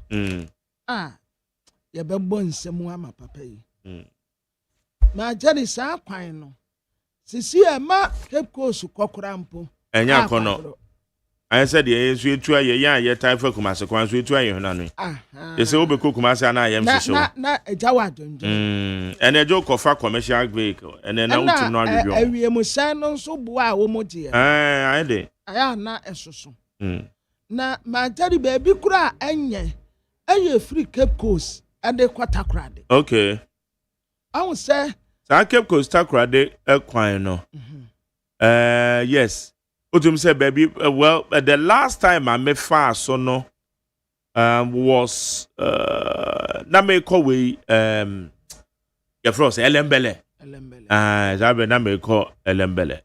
Speaker 5: ye bebbo nsemu ama papa yi ma jari sa kwan no sisi e ma Cape Coast kokora mpo
Speaker 3: enya kono I said yes we try ye time for Kumasi kwan so try you na no you say we be Kumasi na yam so
Speaker 10: na ejawa donjo
Speaker 3: and a joke of a commercial vehicle and then out to know you
Speaker 10: awie mo san no so bo a wo mo je
Speaker 3: I did
Speaker 10: aya na esoso na mantari baby kura enye free Cape Coast and the Quatakrade.
Speaker 3: Okay.
Speaker 10: I will say
Speaker 3: Cape Coast Takrade kwan no. Yes. Utum say baby well the last time I met fast so no was na me call we your frost Elembele. Zabe na me call Elembele.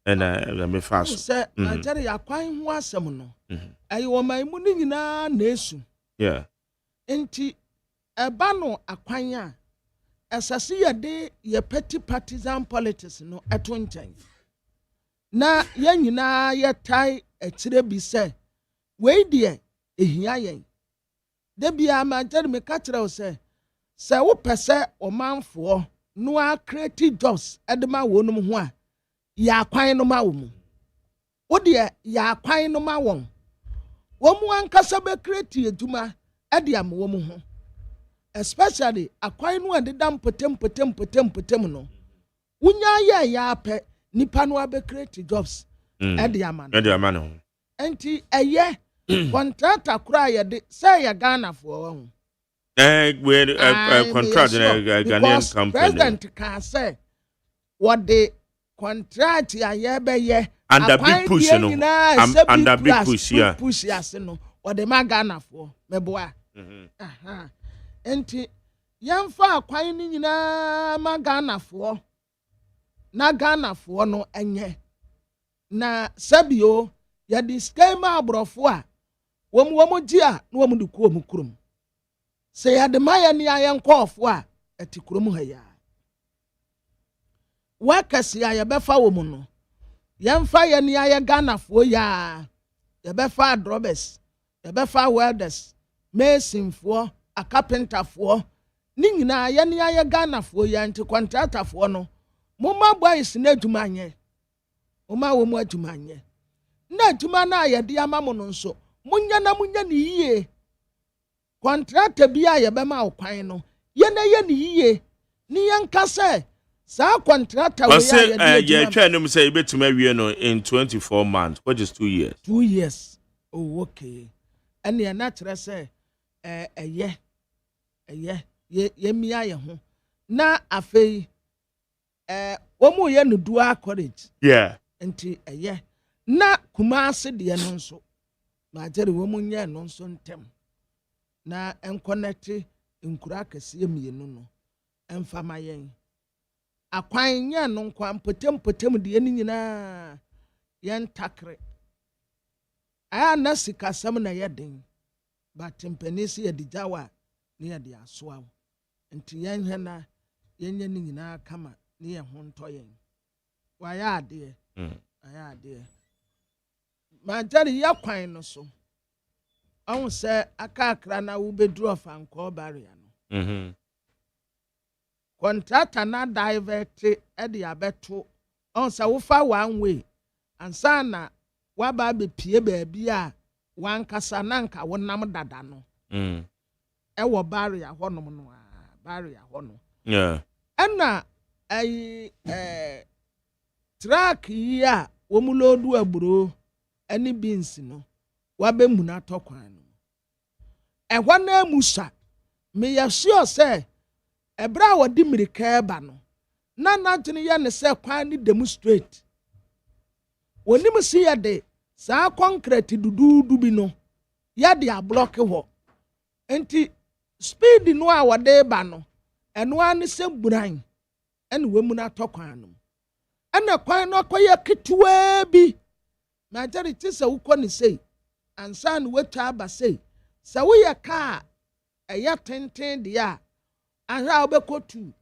Speaker 3: And me fast.
Speaker 10: Say Nigeria ya kwan ho asem no. Ayi wo man mu ni nyina na esu.
Speaker 3: Yeah.
Speaker 10: Enti eba no akwan a esase ye de ye petty partisan politics no eto nchen. Na ye nyina ye tai etire bi se we de ehia yen. De bia ma jere me ka kire o se wo pese o manfo no a create jobs edema wonum ho a ya kwan no ma wo mu. Wo de ya kwan no ma won. Wo mu ankasa be create eduma ade am wo mu ho. Especially akwan no ade dam potem no. Wunya ya pe nipa no abe create jobs ade am no.
Speaker 3: Ade am no.
Speaker 10: Enti eye contractor kura ye de say ya Ghana for ho.
Speaker 3: We contract Ghanaian company.
Speaker 10: President can say what the contract ya ye be ye
Speaker 3: under big push no under big push yeah
Speaker 10: push yase no or the Ghana for meboa enti yemfa akwan ni nyina ma Ghana for na Ghana for no enye na sabio ya di schema abrofo a wom gi a na wom de ko kurum se ya de maya ni ayen kofo a ati kurum ha ya wakasi ya befa wo mu no yemfa ye ni aye Ghana fo ya ye befa drobes ye befa welders mason fo a carpenter fo ni nyina ye ni aye Ghana fo ya nti contractor fo no mumma boys na adwuma anye mumma wo mu adwuma anye na adwuma na ye de ama mo no nso munya ni yiye contractor bia ye be ma okwan no ye na ye ni yiye ni yanka se sa contractor we
Speaker 3: ya twa no say betuma wie no in 24 months which is 2 years.
Speaker 10: 2 years. Oh okay. And ya na kire say ye mia ye ho na afei wo mu ye no dual college.
Speaker 3: Yeah.
Speaker 10: Enti na Kumasi de no nso ma jere wo mu nya no nso ntem na enconnect nkura kase mienu no emfama yen akwan nya no nkwan potem de ni nyina yen takre aya na sikasam na yeden but mpanisi ye dijawa ne ye de asoa nti yen hena yenye ni nyina kama ne ye ho nto yen wa ya ade aya ade ma jari ya kwan no so on se akakra na wo bedru of anko barrier no contractor na divert e de abeto on se wo fa one way ansa na wa ba be pie baabi a wan kasa na nka wonam dada no e wo barrier honom no barrier hono
Speaker 3: yeah
Speaker 10: ana track yi a wo mu lodu agburo ani beans no wa be muna tokwan no ehwa na musa me ya sure say ebra wodi mirika eba no na tini ya ne se kwan ni demonstrate woni musi ya de sa concrete dududu bi no ya de a block ho enti speed no a wode ba no eno ani se buran ene we muna tokwan no ene kwan no akoye ketewa bi na jari ti se ukọ ni sei ansa no wetwa aba sei se wo ye ka eya tenten de a ahra obekotu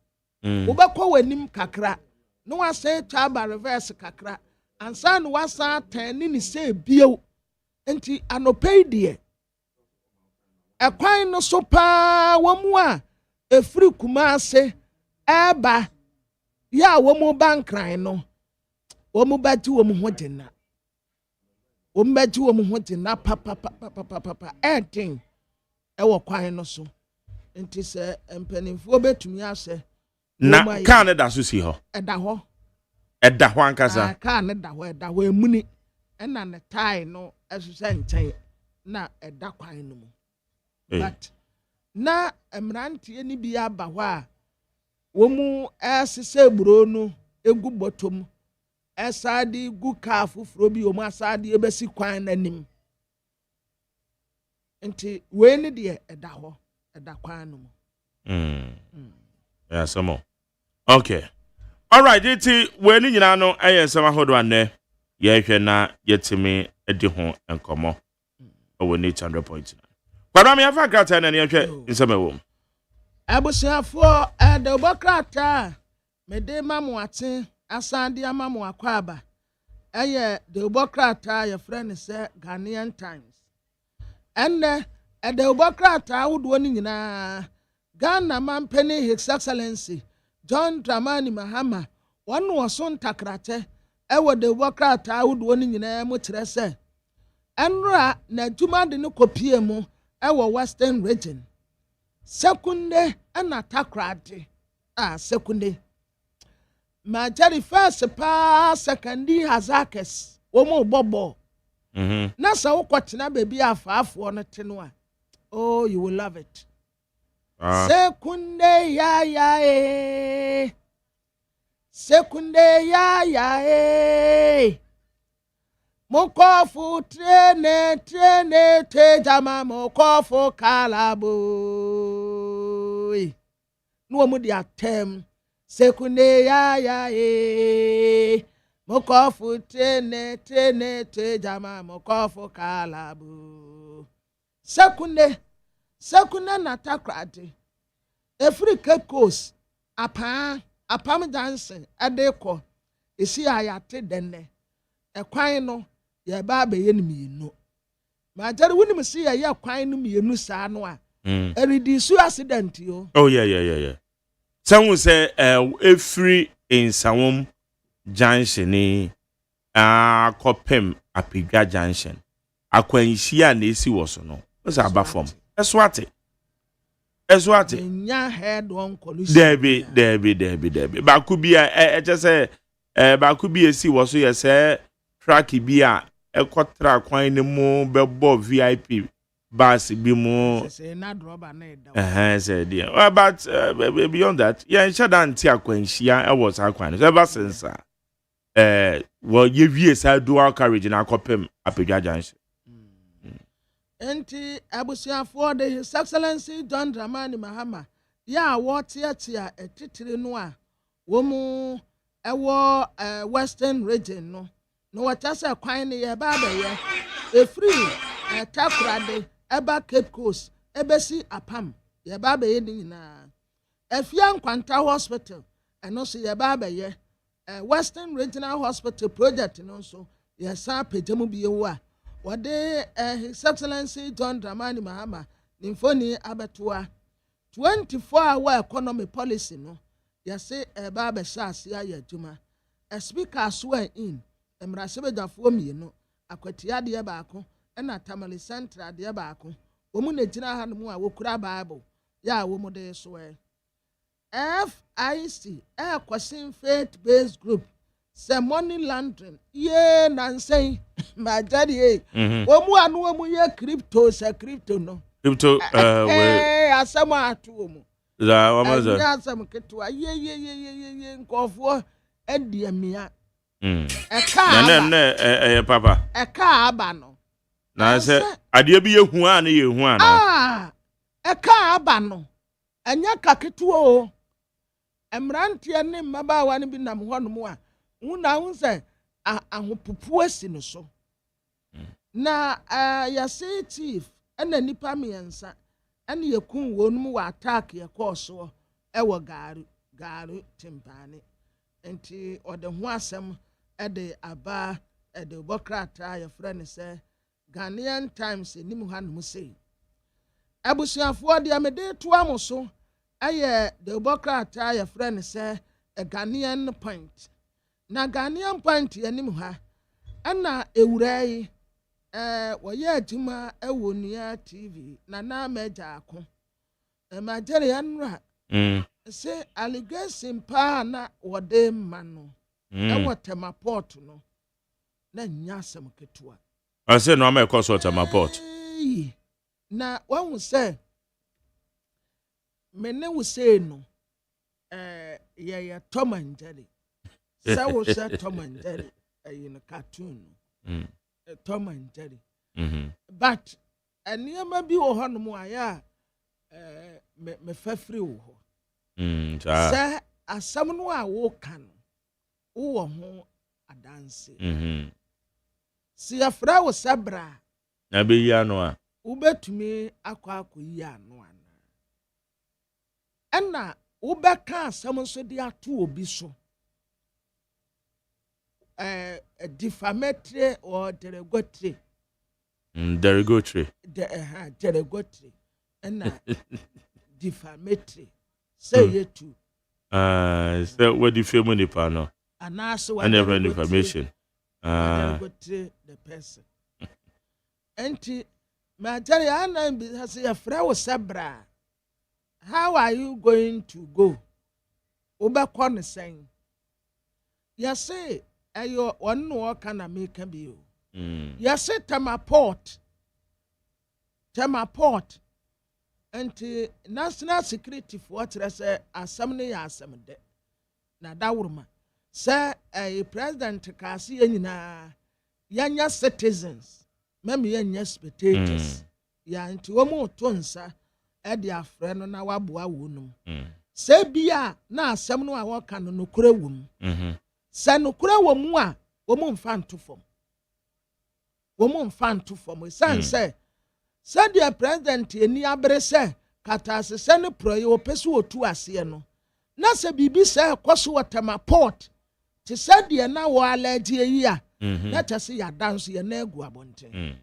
Speaker 10: obekọ wanim kakra no wase twa aba reverse kakra ansa no wasa tan ni sei bio enti anopei de ekwan no so pa wamu a efiri Kumasi eba ya wamu bankran no wamu bati wamu ho jenna ombeji wo mu hote na papa etin ewo kwan no so nti se empanimfo betumi ase
Speaker 3: na kan da so si ho
Speaker 10: eda ho
Speaker 3: ankasa
Speaker 10: kan da ho emuni na ne tai no esuse nchen na eda kwan no mu but na emrantie ni bi aba ho a wo mu esese buro no egu bottom esade gu ka fufuro bi o mu asade ebesi kwan nanim nti we ni de eda ho eda kwan no mu
Speaker 3: yeah some okay all right iti we ni nyina no ensema hodo anne ye hwe na yetimi edi ho enkomo owo ni 100.9 kwara me afa krata na ne hwe nsema wo
Speaker 10: abusiafo ede bokrata mede mamu ate asande amamu akwaba eye de bokrata ye friend say Ghanaian Times enne ede bokrata wodo ni nyina Ghana Mampeni His Excellency John Dramani Mahama wonu oso ntakrate ewo de bokrata wodo ni nyina mu kire se enra na djuma de ne kopie mu ewo Western Region sekunde ana takrate sekunde majari first pa secondary hazakes wo mo bobo na sa wokotena baby afaafo no teno a oh you will love it sekunde ya mokofu trene te jama mokofu kalabo no mu dia tem sekunde ya mokofu trene te jama mokofu kalabo sekunde na takrade every Cape Coast apam dancing adeko esi ayate denne ekwan no ye ba be ye nmienu ma jare woni msi ye kwan no mienu saa no a eridisu accident yo
Speaker 3: oh yeah someone say every in Sawom junction ni kopem apigwa junction akwanhia na esi wo so no what's aba from eswate
Speaker 10: nya head on collision
Speaker 3: debi bakubia ejese bakubia esi wo so ye say track bia ekotra kwan ni mu bebo VIP bus bi mu
Speaker 10: say na droba na eda
Speaker 3: say there but beyond that yeah shada anti akwanhia e was akwan so ever since well ye wie sa dual carriage na akopem apegwa junction
Speaker 10: enti abusiafo de His Excellency John Dramani Mahama ya wotiatia etitire no a wo mu ewo Western Region no watasa kwan ne ye ba ye efri takrade eba Cape Coast ebesi apam ye ba ye ni nyina afia nkwanta hospital eno so ye ba ye Western Regional Hospital project no so ye sa pejemu biye wo a wode His Excellency John Dramani Mahama nimfoni abetoa 24-hour economy policy no ye say eba be shase ya adwuma a speaker swear in emrasebedafo mienu akwatia de baako na Tamale Central de baako omu na gina ha no mu a wokura bible ya wo mu de so FIC question faith based group say money laundering ye nansen majadi omu anu omu ye crypto no
Speaker 3: crypto
Speaker 10: asama atu omu
Speaker 3: la wamaza
Speaker 10: ya asam ketwa ye nkofo ediamia
Speaker 3: papa
Speaker 10: eka aba no
Speaker 3: na se ade bi yehu a na yehu a na
Speaker 10: eka aba no anya kaketuo o emrantie ne mmabawa ne bi nam ho no mu a una unse ahopopu asi no so na ya say chief ena nipa miensa ena yekun wonum wa attack ye course ewo garu timpane enti ode ho asem ede aba ede bokrata ya friend say Ghanaian Times enim hanum say abusuafo de amede to amoso aye de bokrata ya friend say a Ghanaian point na Ghanaian point enim ha ana ewurai wɔyɛ adwuma ɛwɔ Nia TV na meja ako majere yanra say allegation pa na wɔde ma no ɛwɔ temaport no na nya asɛm ketewa
Speaker 3: ase no ama ɛkɔ so temaport
Speaker 10: na wɔn sɛ mene wo say no yɛ Tom and Jerry sɛ wo sɛ Tom and Jerry in a cartoon Tom and Jerry but nneɛma bi wɔ hɔ no mu aya me fafiri wɔ hɔ sɛ asɛm no a wo ka no wo ho adanse si afra wo sabra
Speaker 3: na be yi ano a
Speaker 10: wo betumi akɔ yi ano ana ɛna wo bɛka asɛm nso de ato obi so defamatory or derogatory
Speaker 3: derogatory
Speaker 10: derogatory and defamatory say you too
Speaker 3: so what defame nipa no
Speaker 10: and also
Speaker 3: and never information
Speaker 10: derogatory the person enti majari ana bi say your friend was sabra how are you going to go obekọ ne sen you say ayo one no can make be you you say temaport and national security for say asem ne ya asem de na dawurma say a president ka se nyina yanya citizens mem yanya spectators ya nti wo mu to nsa e de afre no na waboa wonum say bia na asem no a wo ka no nokura wom sɛ nokura wɔ mu a wɔ mu mfa nto fam san sɛ deɛ president eni abere sɛ katase sɛ ne proye wɔ pɛso wɔ tu ase no na sɛ bibi sɛ kɔso wɔ temaport te sɛ deɛ na wɔ allergy yi a na kyɛ ya dance yɛ na agu abɔnten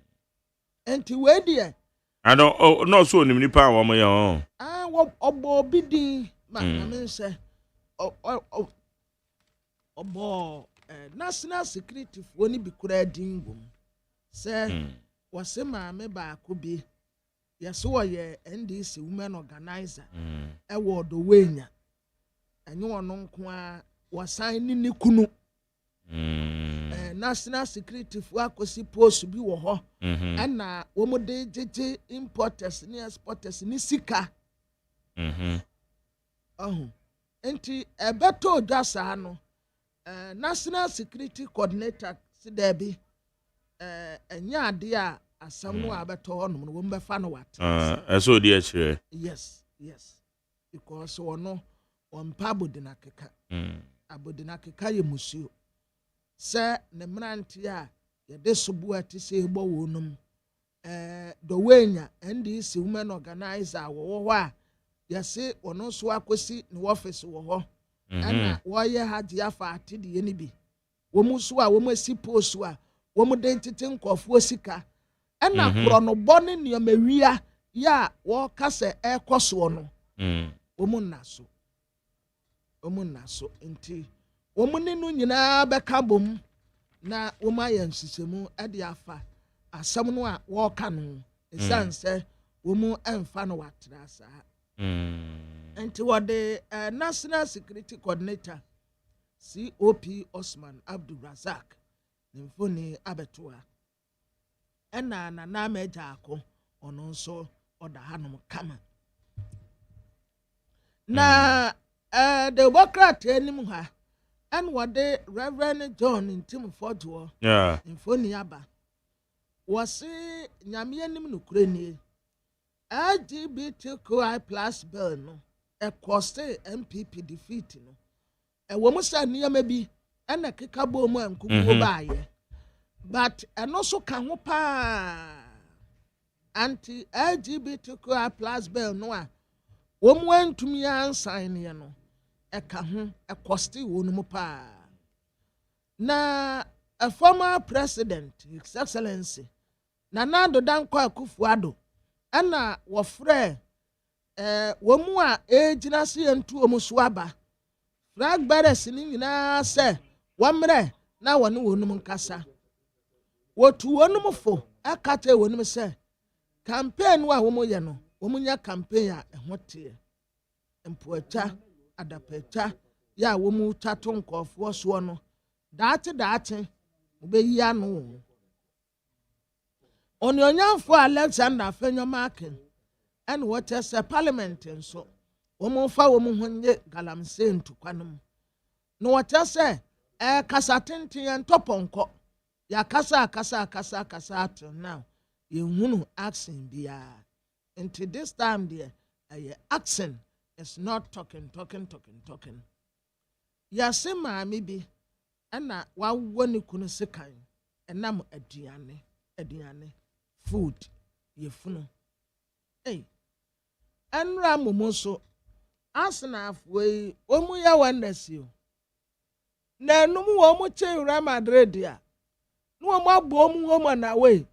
Speaker 10: enti we deɛ
Speaker 3: ano no so onim nipa a wɔn yɛ
Speaker 10: wɔ ɔbɔ bi din ma me sɛ obo national security for ni bi kura din wom say wase maame ba ko bi yeso ye NDC women organizer e wo do wenya enye wono nko a wasan ni kunu national security for akosi post bi wo ho na wo mo de jeje importers ni exporters ni sika enti ebeto dwasa no national security coordinator si there be enya ade a asam no abeto ho no wo mbefa no wat
Speaker 3: eso di akire
Speaker 10: yes because wono wompa abodina keka ye musuo se ne mranti a ye de sobu ati se egbo wonum do wenya NDC women organizer wo ho a ye se wono so akosi ne office wo ho ana woye haji afa atidi ye ni bi wo mu so a wo mu si post a wo mu den tete nkofo sika ana kro no bone ne mawia ya wo kase ekoso no wo mu naso enti wo mu ne no nyina beka bom na wo ma ya nsisemu ade afa asam no a wo ka no esanse wo mu emfa no watra sa enti wode national security coordinator COP Osman Abdul Razak nimfoni abetoa ena na meja ako ono nso oda hanom kama na democrat enim ha en wode Reverend John Ntim Fodo nimfoni aba wose nyame anim no kurani LGBTQI+ bill no e coste MPP defeat no e wo musa niyama bi ena keka bo mu ankugo baaye but eno so ka ho pa anti LGBTQI+ bill no a wo mu antumi ansan ne no e ka ho e coste wo no mu pa na a former president His Excellency Nana Addo Dankwa Akufo-Addo ana wofre wo mu a ejina se entu omuso aba flag bearers ni nyina se wamre na wone wonum nkasa wotu wonum fo akate wonim say campaign wa wo mo ye no wo mo nya campaign a ehote empoacha adapacha ya wo mu tato nkofo so no daate obeyi anu onyonyafo Alexander Afenyomakin and what is a parliament nso wo mo fa wo mo honye galamse ntukwanum no what say kasa tenten entoponko ya kasa till now you hunu accent bia until this time there accent is not talking ya se maami bi ana wa woni kunu sekan enam aduane food ye funu anra momoso asna afwe omu ya wandasio na enum wo mu che Real Madrid ya no mo agbo mu ho na we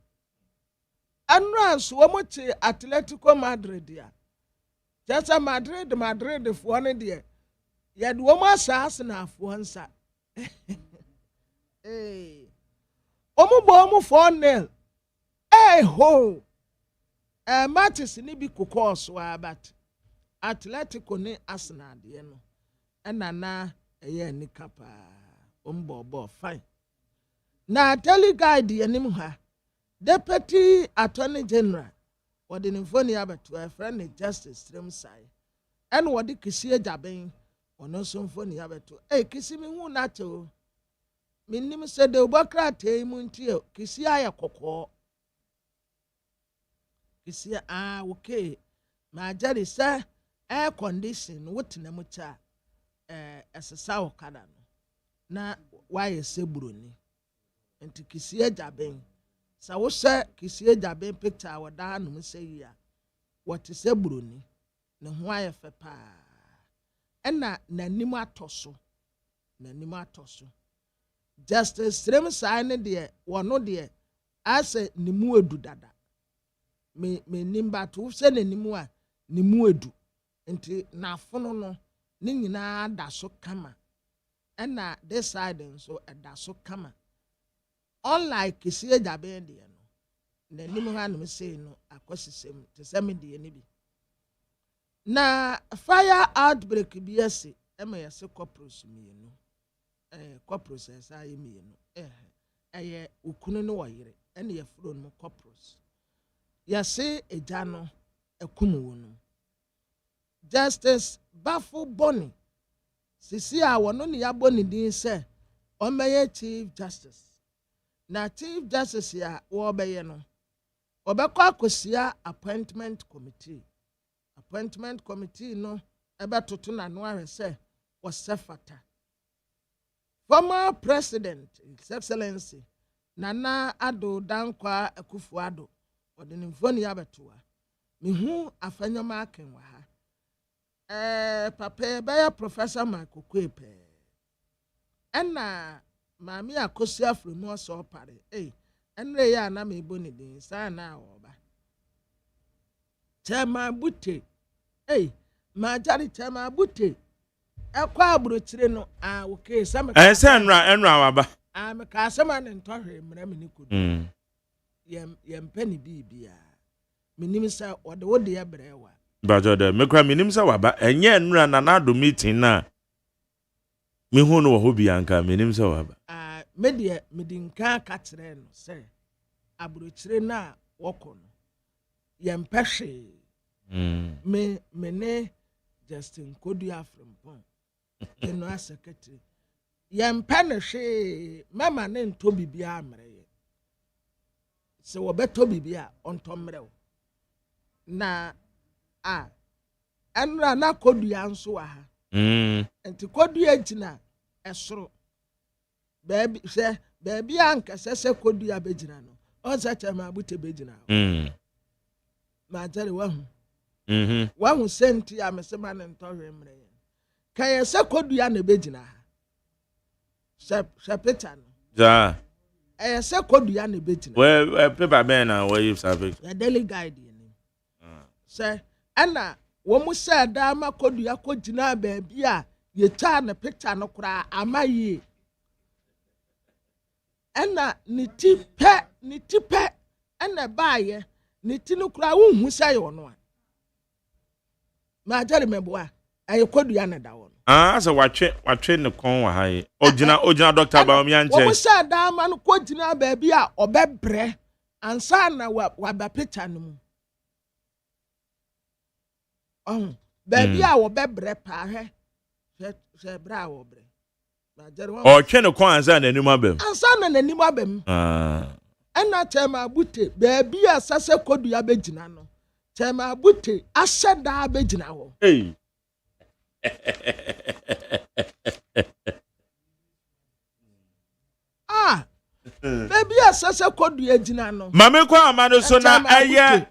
Speaker 10: anra so wo mu che Atletico Madrid ya just Madrid fo ne de ya de wo mu asase na afo nsa omu bo mu 4-0 ho matches ni bi kokos wa but Atletico ni Arsenal de no na ni kapa ombo fine na daily guide yanim ha deputy attorney general wodi ni phone ya beto a friend justice stream sai and wodi kisie jaben ono so phone ya beto kisi mi hu na cho minnim se de obakra te mu ntie kisi aya kokko kisi okay ma jari sa air condition wotina mu cha esesa okada no na waye seburoni enti kisi jaben sa wo se kisi jaben picture wada no se ya what seburoni ne ho aye fe pa ena nanim atoso justice stream sign de wono de ase nimu edu dada me nimba to se nanimu a nimu edu enti na fono no ni nyina da so kama ena this side nso da so kama unlike kisi jabe de no nanim ha no se no akosisem te se me de ni bi na fire outbreak bi ase ema yese corporals mienu corporals aye mienu ukunu no wayire ene ye furo no corporals yase eja no ekumu wonu Justice Bafo Boni sisi a wono ne ya boni din se omeye chief justice na chief justice ya wo beye no obekọ akosia appointment committee no ebetoto na no ahwese wasefata former president his excellency Nana Addo Dankwa Akufo-Addo odi ne mfoni ya betoa mehu Afenyomakin wa ha papa baya Professor Michael Kwepe ena mami akosia fremu so pare enre ya na me boni din sa na oba Chema Bute ma jari Chema Bute ekwa abrochire no okay sam
Speaker 3: se enra waba
Speaker 10: me ka sama ne ntohwe mra me ni kudu yem pani bibia menim sa wode ya brewa
Speaker 3: Bajode mekwa minim sa waba enye nura na nado meeting na me hu no wo bi anka minim sa waba
Speaker 10: media medinka ka kire no se abrochire na woko no yempehwe me ne Justin Kodua Frimpong eno secretary yempehwe mama ne nto bibia amre se wo beto bibia onto mre na enra na Kodua nso wa ha enti Kodua gina esoro baby anka se Kodua begina no onse Chema Bute begina ma jare wa hu senti amesema ne ntohwe mre kaye se Kodua na begina ha Shepeta no
Speaker 3: ja
Speaker 10: se Kodua na begina
Speaker 3: we paper ben na we use service
Speaker 10: ya daily guide ni se ana wo mu se da ma Kodua ko gina baby a ye cha na picture no kura amayi ana ni tipe ɛna baayɛ ne ti no kura wo hu sɛ yɛ ɔno a ma jare meboa ɛyɛ kodua na da wo
Speaker 3: so watwe ne kon wa haye ogina Dr. Baomi anche
Speaker 10: wo sɛ da ma no kodina baabi a ɔbɛbrɛ ansa na wa ba picture no mu baabi a wɔbɛbrɛ paa hwɛ bra a wɔbrɛ ma jare wo
Speaker 3: twe ne kon ansa na anim abam
Speaker 10: ɛna tɛma abute baabi a sase kodua bɛgyina no tɛma abute ahyɛ daa bɛgyina hɔ baabi a sase kodua gyina no
Speaker 3: mame kwa amano so na ɛyɛ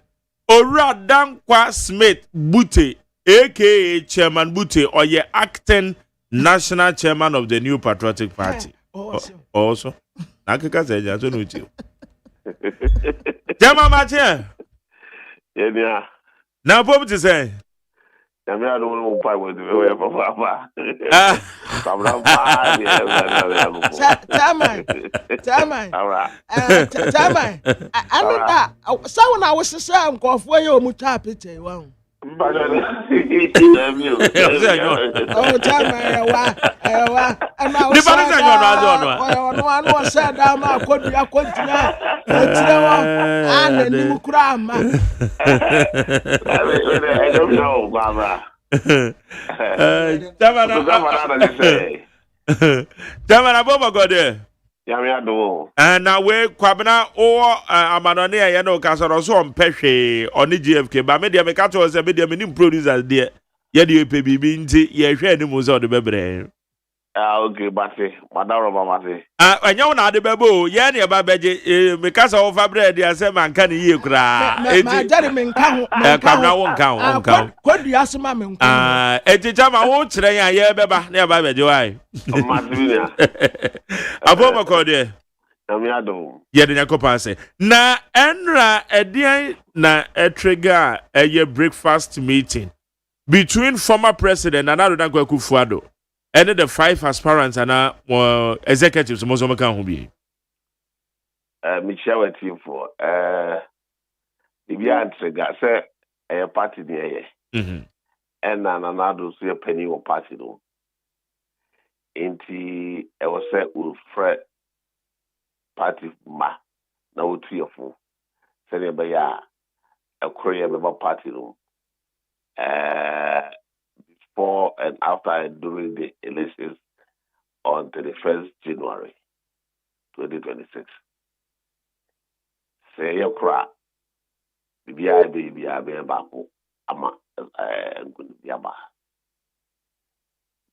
Speaker 3: Owura Dankwa Smith Bute aka Chairman Bute or ye acting national chairman of the New Patriotic Party also nakeka say ja so no chi Jama Matia.
Speaker 11: Yeah.
Speaker 3: Now, what would you say?
Speaker 11: I don't know why we do it.
Speaker 10: Tama. All right. Tama. I know that. Someone I was saying, go for you, Mutapite. Wow.
Speaker 11: Oh,
Speaker 3: and now we kwabena or amanone ya no kasoro so mpehwe oni GFK ba media me ka to say media me nim producers there ye de epebibi nti ye hwe ni mu so de bebre
Speaker 11: okay base madaro mama say
Speaker 3: anya na de bebo ye ne ba beje me ka so fa bread ya say man kan yie kura
Speaker 10: ma jare me nka ho
Speaker 3: kwabena wo nka
Speaker 10: kwadu asema me nka
Speaker 3: etija ma wo kire yan ye beba na ba beje wai Aboma kode. Yede nyakopa se. Na enra edian na trigger a breakfast meeting between former president and Ado Akufo-Addo and the 5 aspirants and executives mo so maka ho bi.
Speaker 11: Me share with you for the trigger say a party there. And Ado so penny or party no. Inti I was said will fret party ma na wotu yefo said be ya a Korea member party room before and after and during the elections on 31st January 2026 say your cra bibia be ba ko ama ngun yaba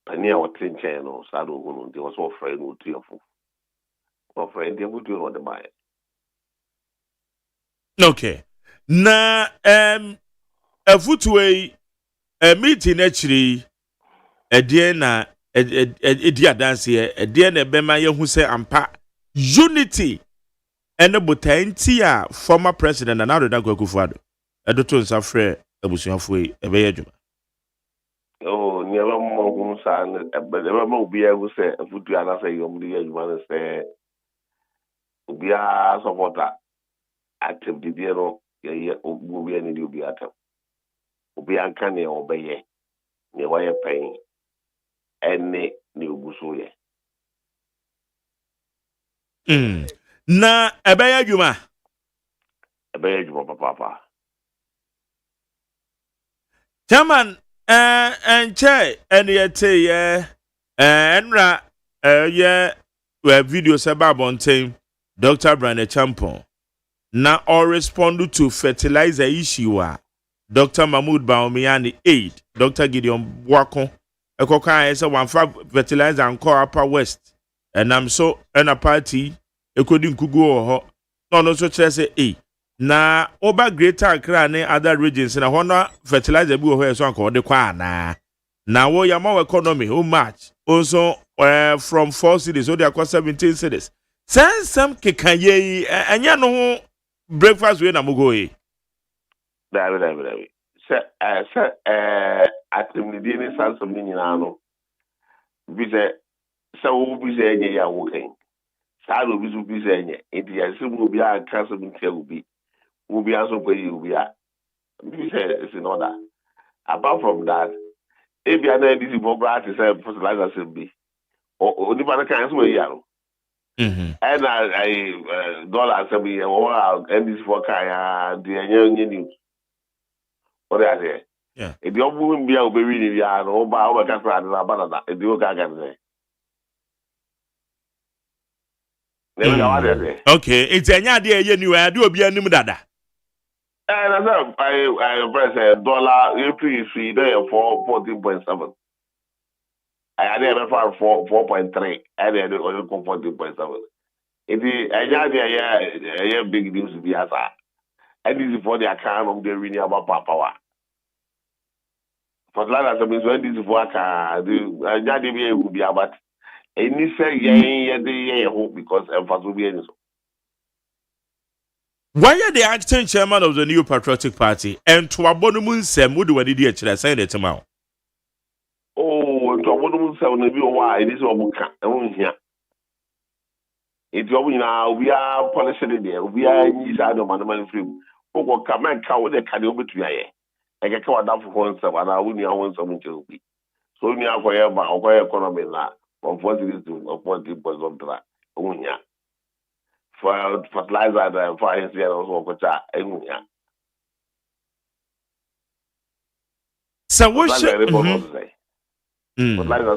Speaker 11: Pania was in channel, Sado, there was one friend who tearful. One friend, they would do on the mind.
Speaker 3: Okay. Na a footway a meeting actually a dear na a dear dance here, a dear Bema who say ampa unity and the Botantia former president and Ado Akufo-Addo. A doctor is afraid a bush halfway a bayajuma.
Speaker 11: Oh, never more son, but never more be able to say, if you do not say, you want to say, be a supporter. Active the zero, will be any new be at him. Be uncanny or bay, near wire paying, any new busuye.
Speaker 3: Na a bayajuma.
Speaker 11: A bayajuma, papa.
Speaker 3: Chairman. And che and yet enra videos about bontain Dr. Brandon Champon na all respond to fertilizer issue Dr. Mahmoud Baomiani aid Dr. Gideon Wako ekoka ese one fertilizer and call Upper West and I'm so and a party ekodi nkugu ho no so chere say na oba greater Accra ne other regions na hono fertilizer bi wo ho so anko de kwa na wo yama economy how much also from 4 cities so they are 17 cities sense some kekaye anya no ho breakfast we na mugo yi
Speaker 11: David se atimidi ni sanso mi nyina no bi se wo bi se enye ya wo kan sa do bi se enye enti ya se mu bi a kanso mi tia wo bi will be also pay you. We are. It's in order. Apart from that, if you are not this for practice, fertilizer should be. Or the other kinds of way, and I dollar assembly or and this for Kaya, the young news. What I say?
Speaker 3: Yeah.
Speaker 11: If you wouldn't be able to read it, or by our Casper and Banana, if you can say. Never know what I say.
Speaker 3: Okay, it's a idea anyway. I do be a new dada.
Speaker 11: And I press $, every free day for 14.7. I had never found 4.3. And then only 14.7. It is a big news to be as and this is for the account of the renewable power. For that, I mean, when this is for the will be about any say, hope because emphasis will be any.
Speaker 3: Why are the acting chairman of the New Patriotic Party and to Abonumun Sem would do any dear children saying it tomorrow?
Speaker 11: Oh, to Abonumun Sem will be why this will come here. It's now we are polishing there. We are in this side of Manaman film. Oh, come and count the cardio between I get covered up for one some and I wouldn't want something to be. So we are going to economy now from 40 to 40% that. Oh, yeah. For fertilizer and fire and also yeah.
Speaker 3: So what should
Speaker 11: fertilizer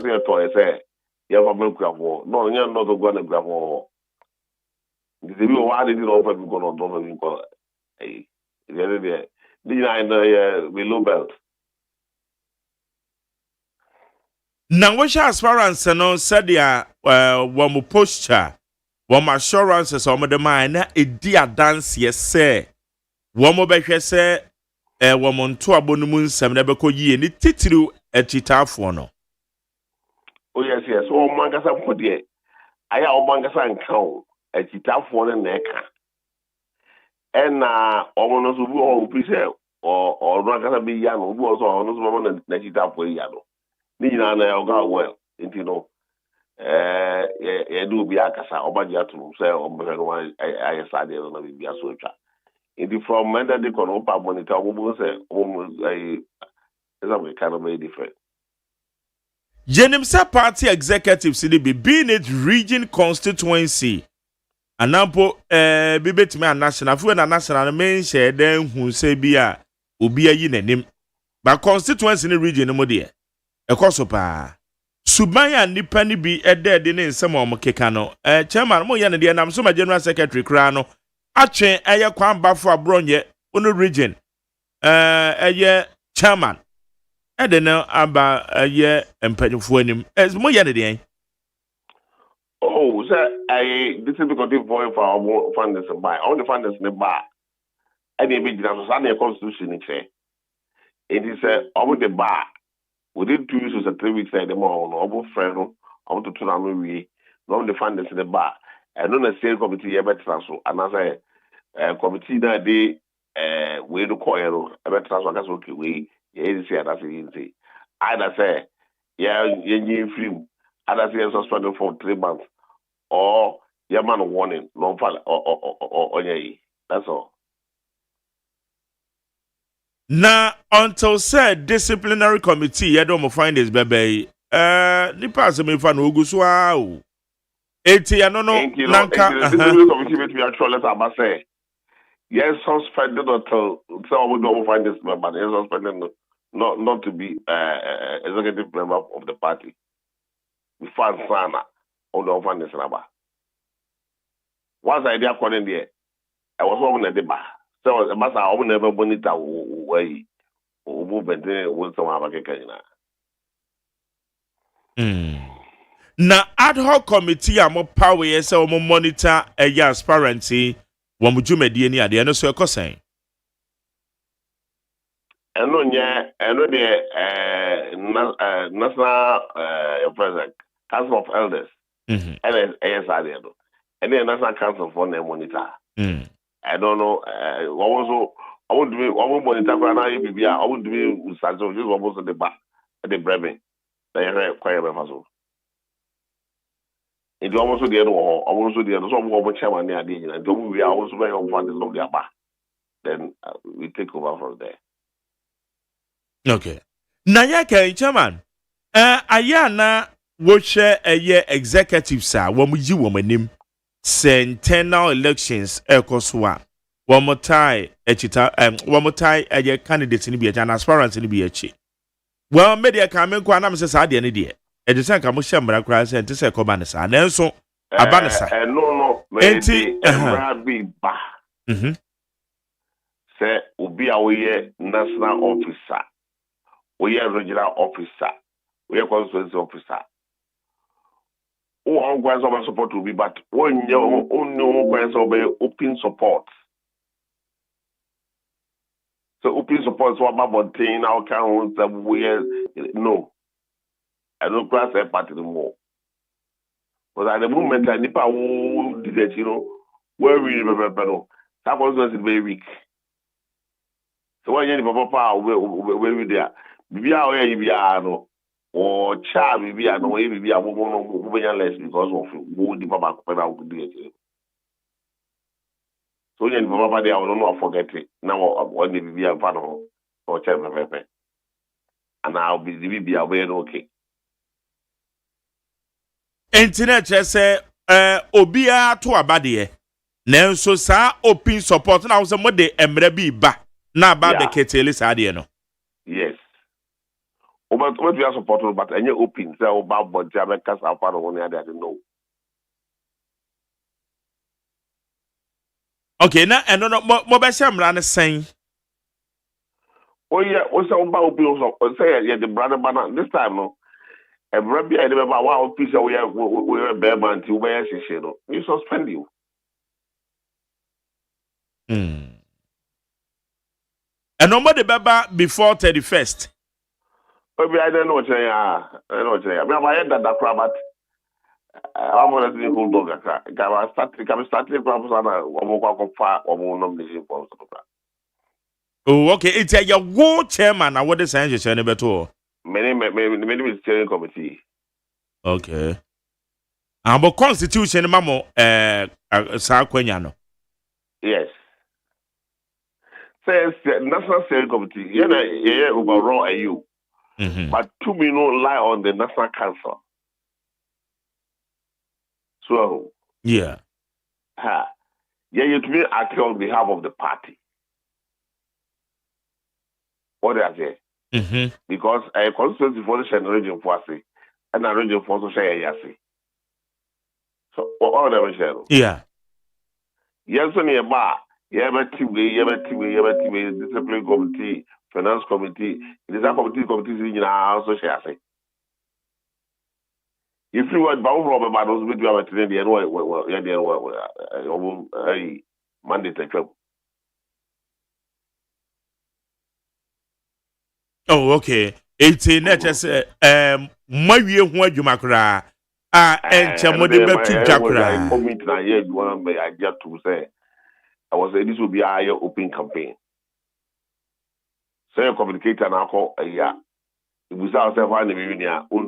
Speaker 11: say to say you have a grab war. No, you're not going to grab war. This is why they don't open going to do it. The other day, the below belt.
Speaker 3: Now, what aspirants and said ya one posture, one assurances on the mind, a dear dance, yes, sir. One more better say, a woman to Abonumun Sem never could ye any titru a chita for no.
Speaker 11: Oh, yes. Oh, Mangasa put ye. I have Mangasa and count a chita for the neck. And almost who preserve or Mangasa be young, who was almost the chita for Yano. Nina and I got well, you know. Do be a casa or Bajatum, say, or I started on the Bia Socha. In the from Menda de Conopa monitor, almost kind of very different.
Speaker 3: Jenimsa Party Executive CDB being it region constituency. And now, Bibet me a national, for a national main share, then who say be a yin but constituency in the region, no more dear. A cosopa. Subaya nipani bi dead in some of Kekano. Chairman Moyan and I'm so my general secretary Crano. Ache aya kwan ba for abronye unu region. Chairman. Edena aba empanyufo anim. Moyan dey.
Speaker 11: Oh, sir, this is because the voice for our funders and buy. All the funders in the bar. And they be the constitution it say. It is over the bar. Within 2 weeks or 3 weeks, the more on friend, I want to turn on me, not the funders in the bar. And on the same committee, I bet transfer. And as a committee that day, we do call I bet transfer. That's okay. We, yeah, say that's easy. Either say, yeah, you free. Either say suspended for 3 months, or your man warning, no fall, or yeah, that's all.
Speaker 3: Now, until said disciplinary committee, you don't find this baby. The person may find Uguswa. 80, I don't know.
Speaker 11: Nanka, the disciplinary committee may be actually, as I say, yes, suspended until someone don't find this member, yes, suspended not to be executive member of the party. We found Sana on the find this number. Once I did according there, I was home at the bar. So, Master, I will never monitor way or movement with some other Kenya.
Speaker 3: Now, ad hoc committee, I'm a power, yes, or monitor a year's parency, one would you make the end of the saying.
Speaker 11: And no, yeah, and no, the national president, Council of Elders, and ASI, and then National Council for the monitor. I don't know. Also, I won't do it. I won't monitor for an IBB. I won't do it with Sancho. Just almost at the back, at the Bremen. They are quite a bit. It's almost the other one. I also the other. Some of chairman there, and don't we are also very on the of their back. then we take over from there.
Speaker 3: Okay. Na ya kai chairman. Ayana wo share a executive sa wo mu yi wo manim centennial elections ekoswa. One more tie a candidate in be an aspirant in be a chi. Well, media coming kwa na mse sa de ne de. E de san ka mo shambra kra se ente se ko ba ne sa. Nanso abanesa.
Speaker 11: No, enti be ba. Say obi a we national officer. We regional officer. We constituency officer. Who on going to support to be, but when you only going to open support. So open support is what about thing our count we no. I don't class a party anymore. But at the moment I nipa who did it, where we remember that was very weak. So when you papa where we there, be our no. Or child will be a no way be a woman less because of who the papa could do it. So you papa there, I don't know forget it. Now when the be a fan or child pepe. And I'll be aware okay.
Speaker 3: Internet say obia to abade nanso sa open support na wo mo de emre bi ba na ba be ketele sa de no.
Speaker 11: Yes. But we are supporting, but any open, say about but Jamaica's are part of one other, no.
Speaker 3: Okay, now and no mobile sham saying.
Speaker 11: Oh, yeah, what's about open? Say, yeah, the brother banana this time, no. And Rabbi, I remember one piece of we are bear man to wear shadow. You suspend you.
Speaker 3: And nobody baba before 31st.
Speaker 11: Maybe I don't know what I am. I had that crab, I'm going to see who dog. I started one far or nomination for.
Speaker 3: Oh, okay. It's a your war chairman. I would say you say better.
Speaker 11: Many steering committee.
Speaker 3: Okay. But constitution, mamo, sa kwenyano.
Speaker 11: Yes. Says national steering committee. Yeah, overall you. But 2 million lie on the National Council. So,
Speaker 3: yeah,
Speaker 11: you to me act on behalf of the party. What do I say? Because a constituency for the region for us, and a region for the share yasi. So, all the Michelle.
Speaker 3: Yeah.
Speaker 11: Yes, only a bar. You have a team, discipline committee. Finance committee, it is a committee in our also share. If you want bound from about those with you have a train, Monday to come.
Speaker 3: Oh, okay. It's a nature, my year when you macra. And Chamodi to Jakra.
Speaker 11: Comment na here, you want me, I just to say, I was saying this will be our open campaign. Say communicator now call yeah. If we start saying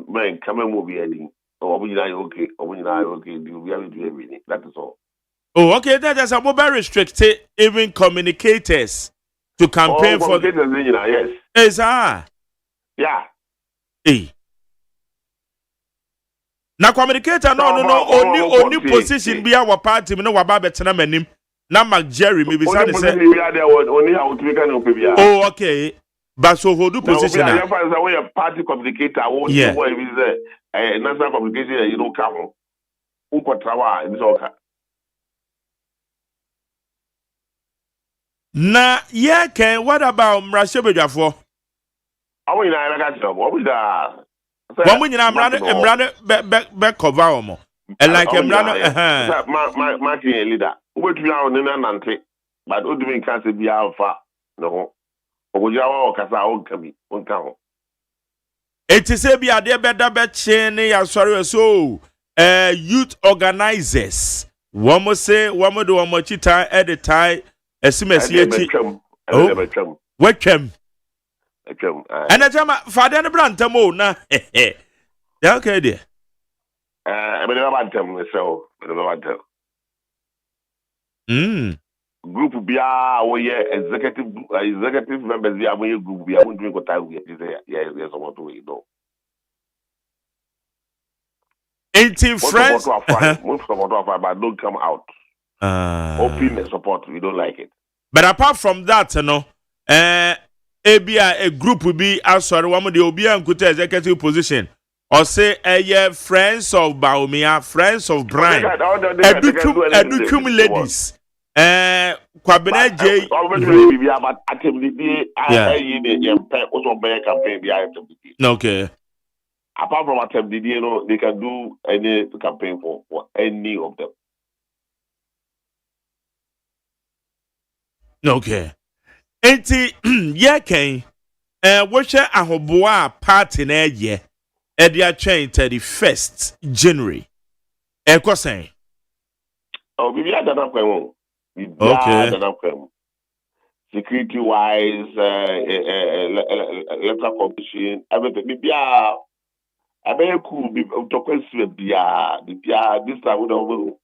Speaker 11: man, come and move here. Oh, we okay. Do we have to do everything? That is all.
Speaker 3: Oh, okay. That is a mobile restricted even communicators to campaign for.
Speaker 11: Yes.
Speaker 3: Yes,
Speaker 11: yeah.
Speaker 3: Hey. Now communicator no only position be our party. Me no waba betena manim. Na Mark Jerry maybe say
Speaker 11: only how to make an
Speaker 3: oh, okay. But so hold do position now.
Speaker 11: A party communicator won't
Speaker 3: yeah.
Speaker 11: National communication you don't come. Ukotrawa in Zoka.
Speaker 3: Na yeah, can what about Mrashebejafo?
Speaker 11: I mean, I got you. What was that?
Speaker 3: When I'm running back cover omo. And like I'm running
Speaker 11: marking a leader. What we are on in Nante, but what do we can't be alpha? No. Or would you all cast out coming? One count.
Speaker 3: It is a be a dear better chain, sorry, so youth organizers. One more say, one more do one more chita at the time, as soon as you welcome. And I tell my father and Brantamo, na okay, dear.
Speaker 11: I mean, about them, so, group bia we executive members bia we group bia we drink time we yes someone to we know
Speaker 3: 18 friends
Speaker 11: most support of but don't come out open support we don't like it.
Speaker 3: But apart from that, a group will be sorry, one of the Obia and Kuta executive position, or say friends of Baumia, friends of Brian, Educum ladies, Kwabena J. Okay.
Speaker 11: Apart from attempt, they can do any campaign for any of them.
Speaker 3: Okay. Enti ken wo ahoboa party na ye e dia train 31st January. Ekosen.
Speaker 11: Oh, we are done kwem.
Speaker 3: Okay.
Speaker 11: Security wise, electoral commission, everything. We are I very cool to question this time we don't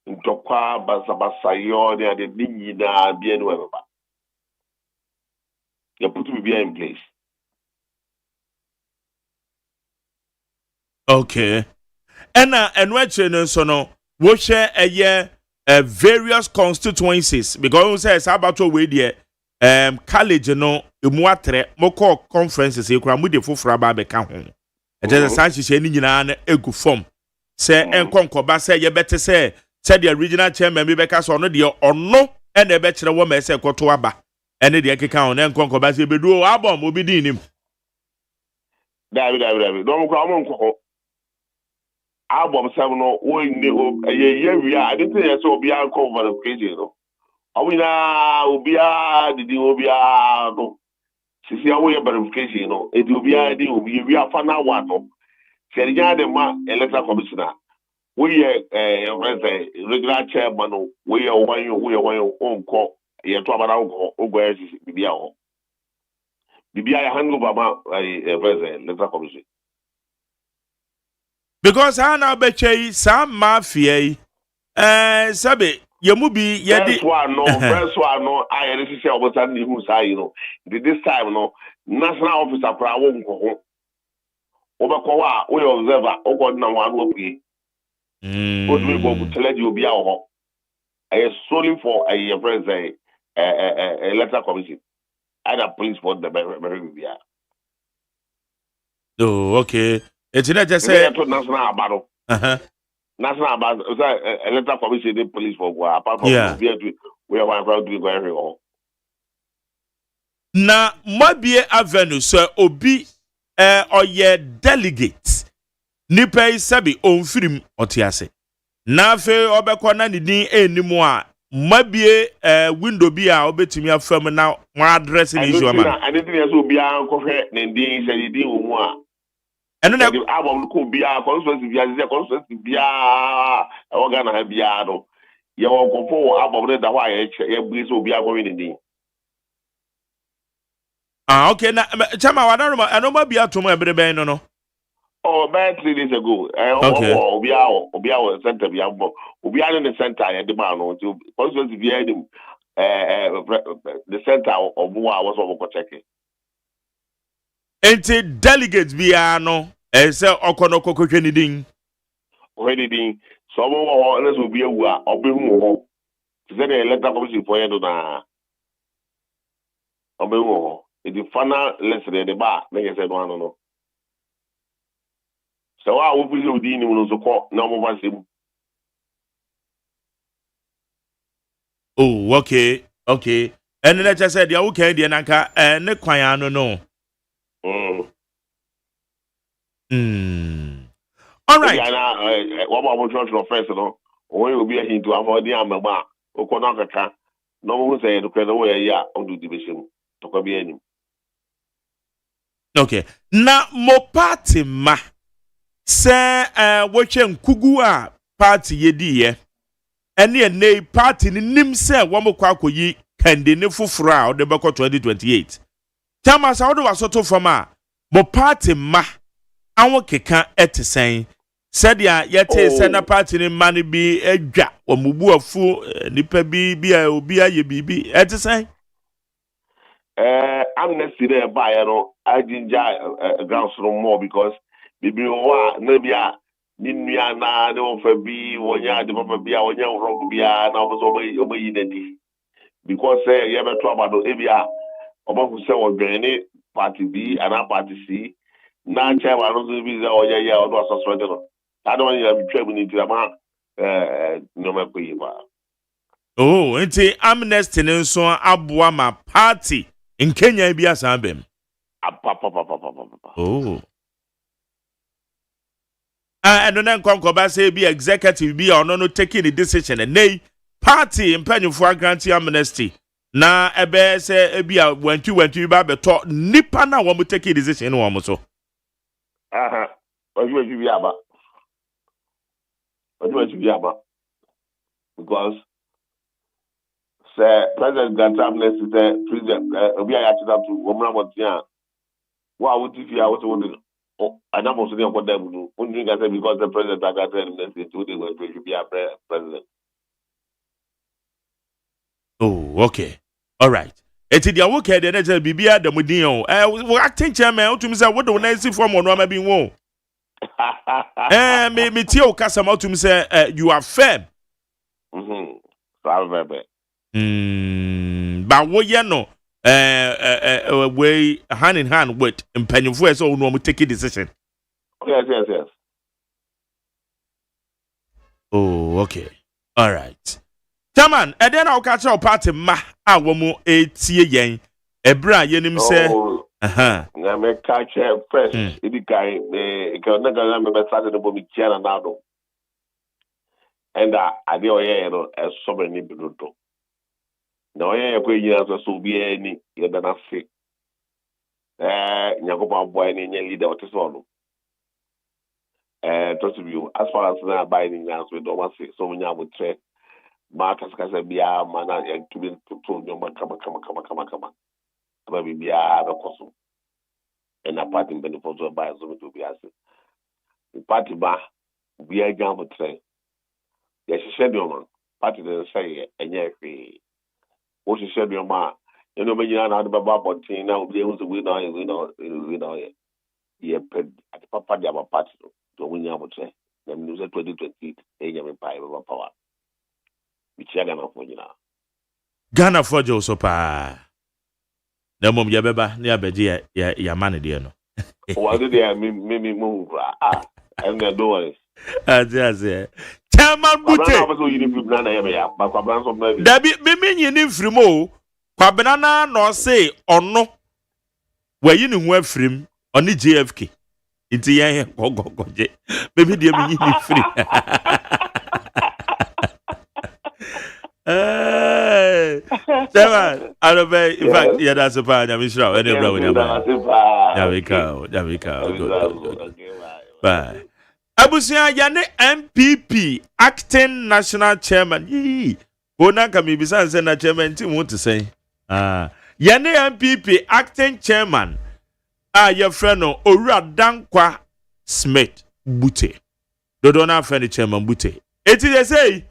Speaker 11: ntokwa basa yo de nyi na bia no eba you put me in place.
Speaker 3: Okay. And what no so no wo share various constituencies because we say about we there college no emu atre moko conferences e kura mu de fofora ba be ka ho e je say hihye ni nyina na egu form say enkonkoba say ye bete say said the regional chairman be because ono de ono and e be kire wo ma say kwoto aba ene de keka on enkonko ba say bedu abom obi din nim
Speaker 11: David don ko amon abom sam no wo ni ye wi a de say so obi an ko over crazy no awina obi a didi obi a no sisi awo ye verification no e di obi a di obi wi afa na wa no se nya de ma electoral commissioner we regular chairman we one onko ye to abara ogo SCC bibia ho bibia ya handle baba president electoral commission
Speaker 3: because ana betchei some mafia sabe yemu bi ye di
Speaker 11: first one no I really say obosan ni hu sai no this time no national officer pra wo nko ho obekọ wa we observer ogo na wan wo pie What we go to tell you be our solely for a president electoral commission. Either police for the very
Speaker 3: oh, okay. It's not just say
Speaker 11: national battle. National battle electoral commission the police for apart from we are one crowd to go everywhere.
Speaker 3: Na mabie avenue so obi or ye delegate nipa isabi onfirim otiase na fe obekọ na ni din enimu a mabie window bi a obetimi afam na mo address ni issue ama
Speaker 11: anything else obi an ko hwe na din se din omu a
Speaker 3: eno na
Speaker 11: abom ko bi a constituency bi a organ ha bi a no ye won ko fo abom ne da wa ye bu so obi a ko ni din
Speaker 3: okay na chama wadaruma eno mabie atom ebrebe no
Speaker 11: Oh, about 3 days ago. Okay. Obiao center biambo. Obiao in the center ya the man no to also the center of who I was over checking.
Speaker 3: Enti delegates bia no say okono kokotwe ni din.
Speaker 11: Already din. So mo let's obi ewu a obehu ho. Say the electoral commission for you na obehu ho. The final let's the bar make say no. So I will be doing no so call no more him.
Speaker 3: Oh, okay. And then I just said, okay, the nanka ne kwan no. All right.
Speaker 11: What about church first no? When you be into avoid the amaba, o kona kaka. No one say to kwenda we ya on do division. To ko be anim.
Speaker 3: Okay. Na mo party ma se woche nkugu a party yedi ye ene party ni nim se wo mokwa akoyi kande ne foforo a ode beko 2028 chama sa ode wasoto fama mo party ma anwo keka etesen said ya yete sena party ni mani bi edwa omubu afu nipa bi a obi aye bibi eti say
Speaker 11: amnesty there by I ginger grounds no more because bibi wa na bia ni nua na ne ofa bi wonya de papa bia wonya wrong bia na obayi nadi because ye beto abado ebia obafu se odwene party B and a party C na chairman no bi za oya ya odo asosoro de no I don't ya bitwa bu ni drama no makoyi ba.
Speaker 3: oh enti amnesty ni nso aboa ma party in Kenya bi asabem oh and then konkoba say be executive be or no taking the decision and nay party impanyufo grant amnesty na ebe say be a wantu ba beto nipa na wo take decision wo mo so
Speaker 11: oju bi aba because say president grant amnesty say president obi a yachi that to womra motia wa wuti fi a wuti wodi ana mo so dey go dem no only say because the president got amnesty to dey go to be a president.
Speaker 3: oh okay all right eti dia wo ke de na je bibia da mudin o acting chairman otum say wo do na si form no ma bi wo me tie o kasa ma otum say you are firm
Speaker 11: so very
Speaker 3: ba wo ye no we hand in hand with impanyufo so no mo take a decision.
Speaker 11: Yes.
Speaker 3: Oh, okay. All right. Chairman, and then I'll catch our party ma a womu etie yen. Ebra yenim say
Speaker 11: na me catch first idi kai e ka na ga me start the bomi kiana na do. And ade oye no e so many bidodo. Na oye ko yina so bi ani ye da na fe. Nyakopa boy ni nya leader what so no. To you as far as na buy ni nya so do ma say so nya mo tre ma kasa bia mana ya tubin to nyoma kama aba bia ba koso na party mbeni for buy so to be as party ba bia gam mo tre ya hihye de o party de say enye hwe o hihye de o ma eno menyina na de baba bontin na obi ehu so we know ye ped at papa de aba party to wunya mo tre na mi 2028 enye me pai baba power bichiaga na fonyina
Speaker 3: Ghana for jo so pa na mom ya beba na ya beje ya man de no
Speaker 11: wa de ya me move and they do it
Speaker 3: aze Chairman Bute Dabi me nyini mfrim o kwabena na no say ono wayi ne ho afrim oni JFK iti ya gogogoje maybe de me nyini mfrim Chairman, I don't know. In fact, yeah, that's a part. I'm sure. Any problem with that? There we go. Bye. Abusia Yane MPP acting national chairman. Yee. Bona kami bisa say na chairman team want to say. Yane MPP acting chairman. Your friend no Owura Dankwa Smith Bute. Dodona friend chairman Bute. Eti dey say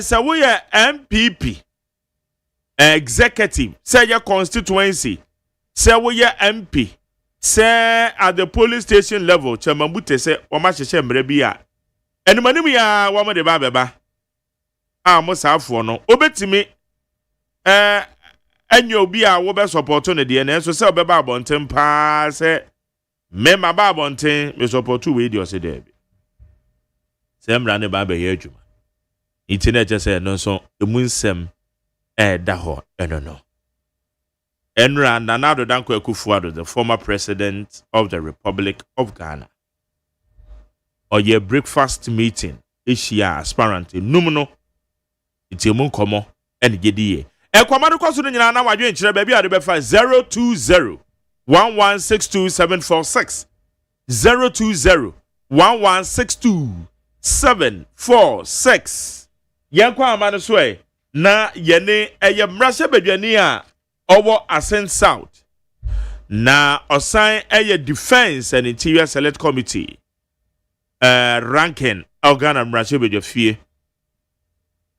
Speaker 3: so we are MPP executive say your constituency say we are MP say at the police station level Chairman Bute say o ma hye mre bia enimani mi ya wo mo de ba beba mo saafo no obetimi enyo obi a wo be support no de na so say obeba abonten pa say me ma ba abonten me support we dey o say there bi say mra ne ba be ye adwuma internet just say no so emunsem da ho no Enra Nanado Danko Akufo-Addo, the former president of the Republic of Ghana, or your breakfast meeting Asia aspirant numno itimun komo and gediye e kwamado kwaso no nyina na wadwe nkyere ba bia de befa 020 1162746 020 1162746 yankwa amane so na yene eye mrashe badwani a owo Ascent South na osan eye defense and interior select committee ranking Ghana Mrashe be fie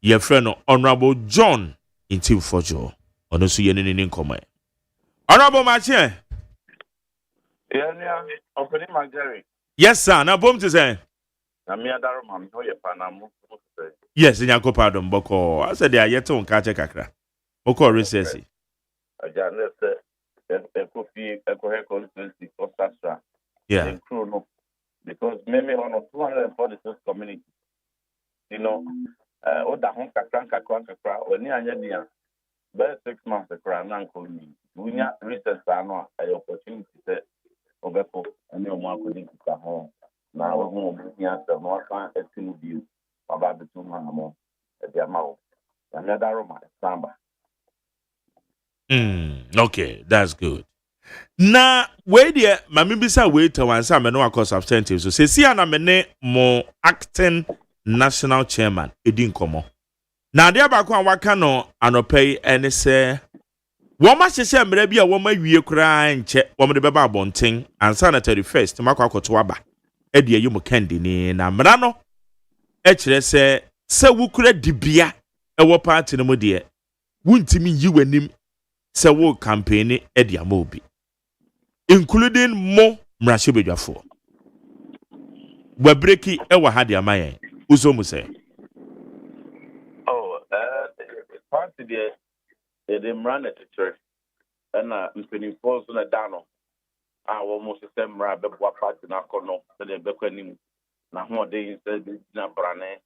Speaker 3: your friend Honorable John Intim Fojo ono so ye ne nkoma Honorable Mache
Speaker 12: Yeah, opening my Jerry.
Speaker 3: yes sir na bom to say
Speaker 12: Na me adaro mam no ye panamu.
Speaker 3: yes nyanko pardon boko I said they ayete on ka che kakra boko recess
Speaker 12: Aja let's coffee eco constituency for Sastra.
Speaker 3: yeah
Speaker 12: And crew no because maybe one of 246 communities. You know, oda hon kakra oni anya dia. By 6 months kakra na nko ni. Unya research ano a opportunity say obepo ani o mo akodi ka ho. Na wo mo bi asa no aka etinu bi. Baba betu ma mo. E dia ma wo. Na me adaro ma samba.
Speaker 3: Okay, that's good. Na where there mami bisa wait to one some no cause substantive so say see na me ne mo acting national chairman edin komo na dia ba ko an waka no anopai ene se wo ma hyehye mra bi a wo ma wie kura nche wo me de beba abonten ansa na 31st makwa akoto aba e de ayi mu kandi ni na mra no e kire se wukura dibia e wo party no mu de wuntimi yi wanim se wo campaign e de amobi including mo mrashibedwafo wabreki ewa ha de amayen uzo mu say
Speaker 12: Oh, party there they run at the church and mpeni force na dano almost system ra be bua party na kono so they be kwanim na ho de instead na brane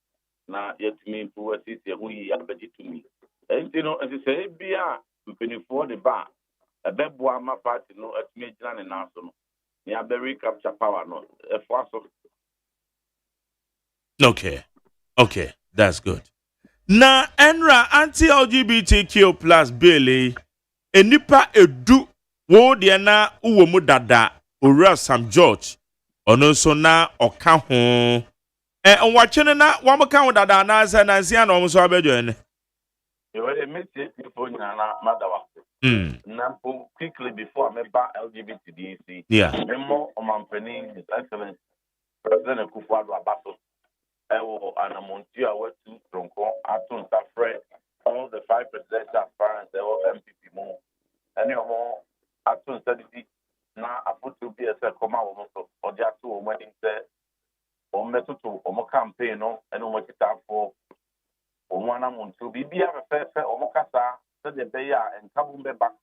Speaker 12: na yetimi pu asisi hu yi abeji tumi enti no enti say bia mpeni for the bar be bua ma party no atimi gina ne na so no ya be capture power no e for so.
Speaker 3: Okay, that's good. Na enra anti-LGBTQ plus bill enipa edu wo de na uwo mu dada owura Sam George ono so na oka ho onwachene na wamuka ho dada na sa na sia na omso abejo ene
Speaker 12: You already met it before na madawa. Now, quickly before I met LGBT DEC,
Speaker 3: yeah
Speaker 12: Memo Omampeni, His Excellency President Kufuor Abaso, and MONTIE went to Tronco, Atun Safre, all the 5 presidential aspirants, they all MPP more. Any more Atun Saditi, now I put to be a second or just two wedding set, or method to Omo campaign, and what it up for. Omwana muntu bibia fefe omokasa so the beya and kabumbe back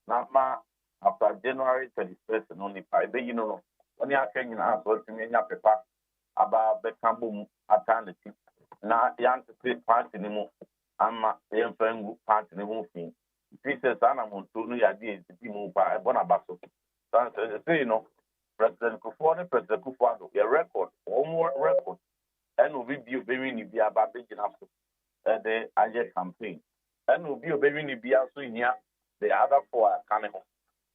Speaker 12: na ma after January 21st no ni pa be you know oni akenyi na so timi nya pepa aba be kambum ataneti na yant pe party ni mu ama yemfangu party ni mu fin pieces ana muntu no ya die ti mu pa e bona baso so say you know President Kufuor your record one more record and we be very ni bia ba be gina so the Aje campaign. And will be obeying the Biasu here, the other 4 are coming home.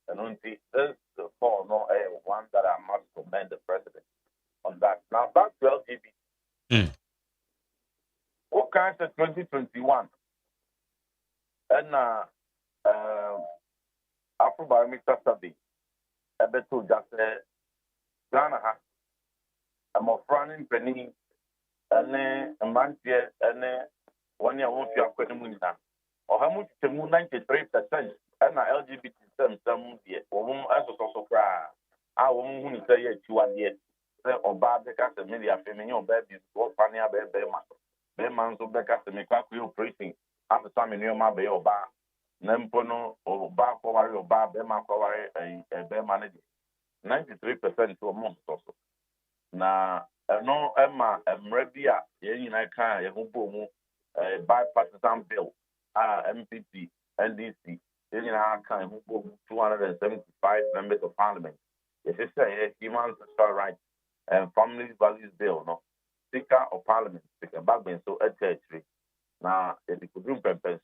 Speaker 12: And until this 4, no, one that I must commend the president on that. Now, back to LGBT. What kinds of 2021? And after by Mr. Sabi, I bet to just Ghana, I'm a running penny, and a month here, and 1 year won't you acquit him or how much to 93% and LGBT some year or whom as also cry. I won't say it to 1 year. Or bad the cast of media feminine babies or funny Beman so back at the Mikaku preaching after time in your mabbe or bar. Nempono or bar cover or bar Bema cover a bear manager. 93% to a month also. Now, no Emma and Rebia, yen I can, a bipartisan bill, MPP, NDC, then kind of 275 members of parliament. If it's a human social rights and family values bill, no, Speaker of Parliament, Speaker Bagman, so a territory. Now, if it could do purpose,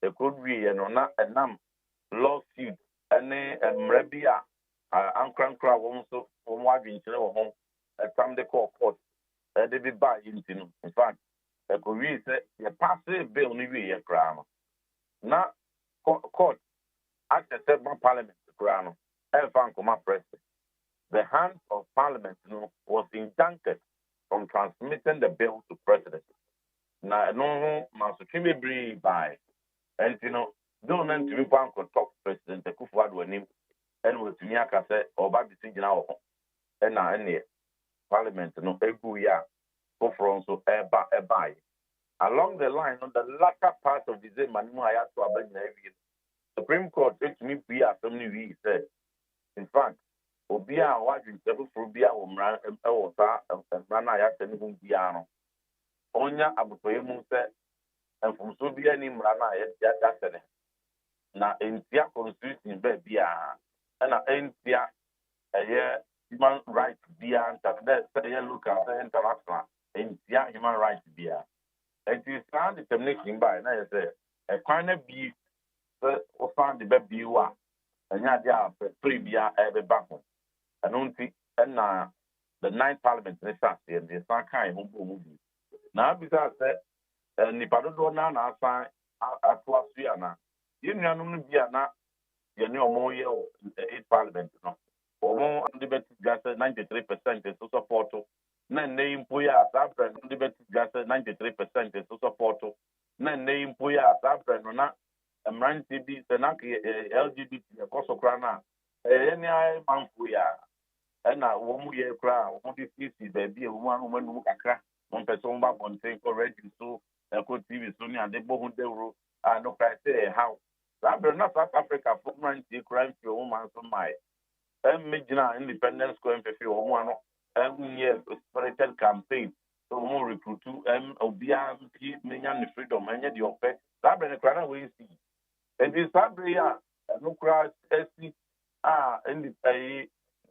Speaker 12: it could be not a lawsuit, and Rebia, Ankran Crab, also from Wagin, home, at some they call court, they be by in fact. The Korea said the passive bill ni we a crown. Now, court, at the 7th Parliament, crown, and found my president. the hands of Parliament was injuncted from transmitting the bill to President. Now, no, Masukime Bree by, and don't to be one could talk President Kufuor him, and with Miaka said, or back decision out, and now any Parliament, no, every year, go from so a buy. Along the line, on the latter part of the day, Manu Ayatu Abedin, Supreme Court, which me be as we said, in fact, Obia, watching several Frubia, Umran, and Rana Ayatan, Biano. Onya Abutoyemu said, and from Subia Nimrana, that's it. Now, in Tia Constitution, Bebia, and in Tia, a year human rights Bia, and that look at the international, in Tia human rights Bia. It is found determination by, and I say, a kind of be or found the baby you are, and Yadia, Pribia, every battle. And only, and the 9th Parliament, and the Sankai, who now, besides that, Nipado now, I at Wasiana. You know, Biana, you know, more year 8 Parliament, or more debated just 93% is to support. Then name Puya, Sabran, debated just 93% is to support. Then name Puya, Sabran, and Ran TB, Senaki, LGBT, a Kosokrana, any man Puya, and now 1 year crowd, 150, there be a woman who can crack. One person back on take already so a good TV Sonia and the Bohun de Ro and no criteria how. Rabbi not South Africa for crime to woman so my Major independence going for few one year spirited campaign so more recruit to Obia Minian freedom and yet your pet. Rabbi the crown we see. And this Sabria no crowd SC in the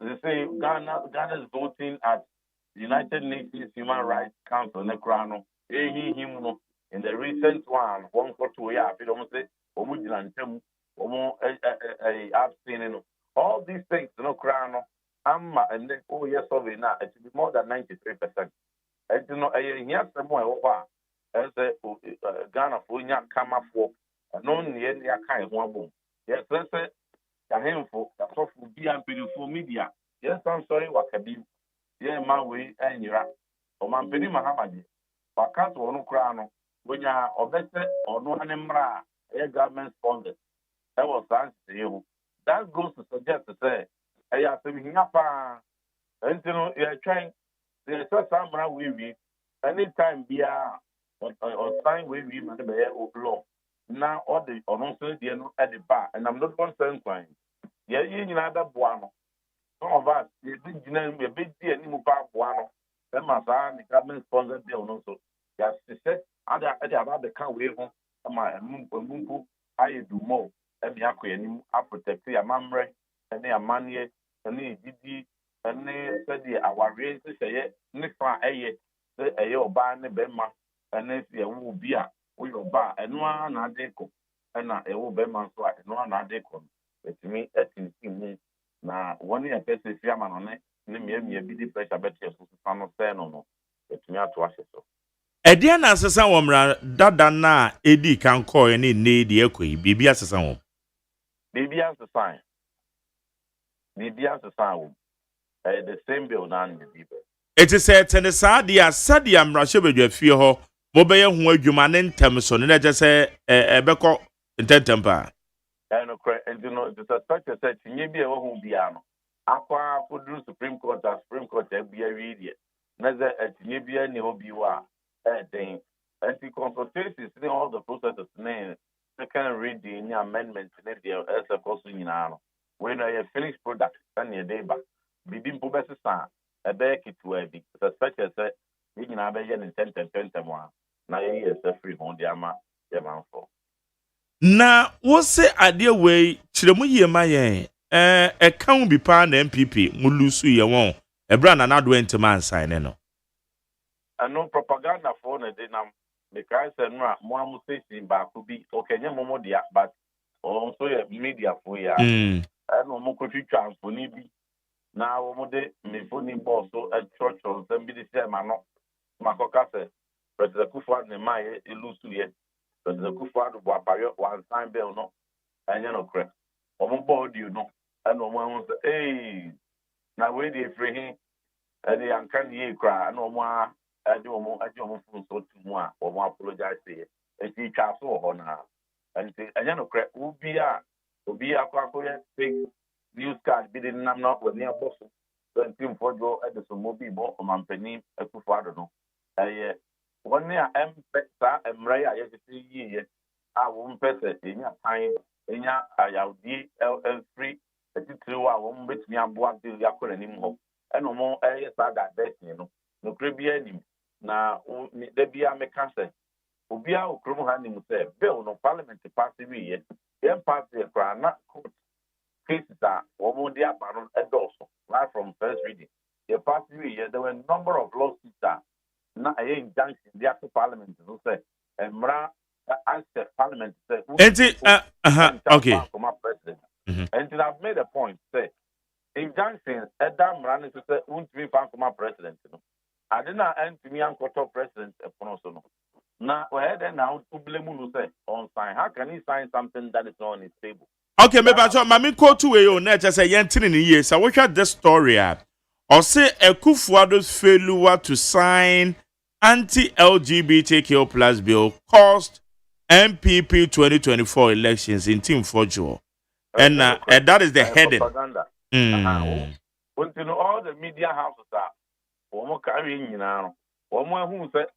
Speaker 12: they say Ghana's voting at the United Nations Human Rights Council, Necrano, in the recent one for 2 years, if you don't say, abstaining. All these things, no crown, and then, oh, yes, over now, it will be more than 93%. And you know, yes, somewhere over, as Ghana for Kama for, and only any kind of one boom. Yes, let's say, the handful, the software be and beautiful media. Yes, I'm sorry, what can be. Yeah, man, we and you're or man, Penny Mahamadi. But can't one crown when you are or better or no animal, a government sponsored. That was answer to you. That goes to suggest to say, I have to be up and you know, you're trying. There's some we read anytime be or sign we read and the law. Now, all the or no, at the bar, and I'm not concerned. Yeah, you know, that one. Some of us, a big deal, any move out one. Then my son, the government sponsored deal also. Yes, they said, I about the car wave on my Mungu, I do more. And the Aquarium, I protect the Mamre, and the Amania, and the Didi, and they said, our race to say, Nifa, a yo bar, and Bema, and if you will be a we will bar, and one adeco, and a will be man's wife, no one adeco. But to me, at in na one year person fiaman on it, me be the pressure better so no say no. But me to wash so.
Speaker 3: Edian asesa womra dada na edi kan call any need the ekoi bibia asesa wom.
Speaker 12: Bibia asesa. Bibia asesa the same bill na the people.
Speaker 3: It is said ten sadia sadia mrahye bedwa fie ho mo beye ho adwuma ne ntem so ne je say ebekọ ntentempa.
Speaker 12: And you know, the suspect said, you be a who be ano. Aqua for the Supreme Court, be a reader. Neither at Nibia, ni hobi wa, thing. And the consultation is all the processes name. Second reading, amendments, and the as a person in ano. When I have finished product, and your day back. Bibim Pubesa, a bear kit to a big suspect said, you can have a yen in 10 Now, yes, a free on the ama, the man for.
Speaker 3: Na wose ade we kiremu ye mayen e kan bi pa na MPP mulusu ye won e bra na nado ntema ansan ne no
Speaker 12: ano propaganda for na de nam because no mo amu station ba ko bi okenye momo dia but also ye media for ya ano mo ko twitwa amfoni bi na wo mo de me foni boss so e church on bi de say ma no makoka se president Kufuor ne mai elusu ye the Kufuor do Wapayo one time bill no, and you know, correct. Or more body, you know, and no one was, hey, na we dey free the ankan ye kra na omo ajo phone so to mu a omo apologize say e ti twa so ho na enti anya no kra obi akwa fake news card bi din nam na wani aboso so enti mfojo e de so mobi bo omampani akufo ado no woni a empesa emra ya yesi yiye a wo mpesa enya pan enya ayawdi free etitiri a wo mbetumi aboa de yakora nim ho eno mo sa da best no krebia nim na de bia meka se obi a okrom ha nim se bill no parliament pass wi ye yen pass the grana court cases that wo de abaro edoso right from first reading the pass wi ye there were a number of lawsuits that na a injunction the actual parliament no say emra as the parliament say
Speaker 3: okay
Speaker 12: and I've made a point say injunctions Adam running to say won't be found for my president. I did not end to me and quarter president no. Now where then now to blame who say on sign. How can he sign something that is not on his table?
Speaker 3: Okay, maybe I told Mami quote to you net as a young in years. I wish at this story or say Ekufuado's failure to sign anti-LGBTQ plus bill cost MPP 2024 elections in Team Fojo. And that is the heading.
Speaker 12: When you know all the media houses are, one carrying you now, one who said,